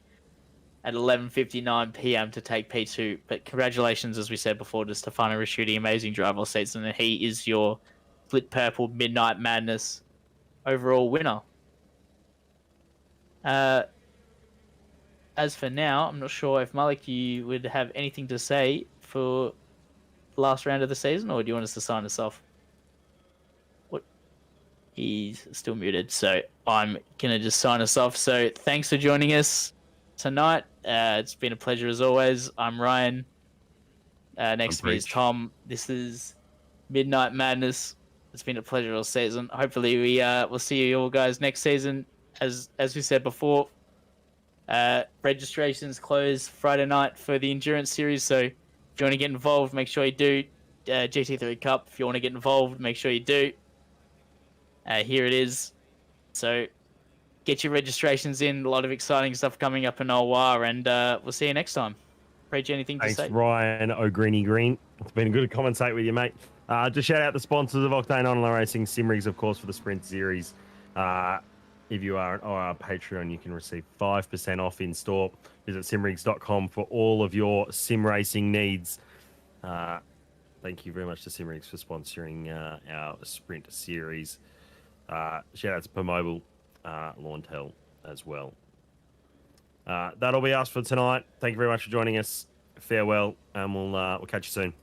at 11:59 p.m. to take P2. But congratulations, as we said before, to Stefano Raschuti, amazing driver season, and he is your Split Purple Midnight Madness overall winner. As for now, I'm not sure if Malik, you would have anything to say for the last round of the season, or do you want us to sign us off? What? He's still muted, so I'm gonna just sign us off. So thanks for joining us tonight. It's been a pleasure as always. I'm Ryan. Next to me is Tom. This is Midnight Madness. It's been a pleasure all season. Hopefully we will see you all guys next season. As we said before, registrations close Friday night for the Endurance Series. So if you want to get involved, make sure you do. GT3 Cup, if you want to get involved, make sure you do. Here it is. So get your registrations in. A lot of exciting stuff coming up in Olwa, and we'll see you next time. Preach, anything to say? Thanks, Ryan O'Greeny Green. It's been good to commentate with you, mate. Just shout out the sponsors of Octane Online Racing, Simrigs, of course, for the Sprint Series. If you are on Patreon, you can receive 5% off in store. Visit simrigs.com for all of your sim racing needs. Thank you very much to Simrigs for sponsoring our Sprint Series. Shout out to Permobile, Launtel as well. That'll be us for tonight. Thank you very much for joining us. Farewell, and we'll catch you soon.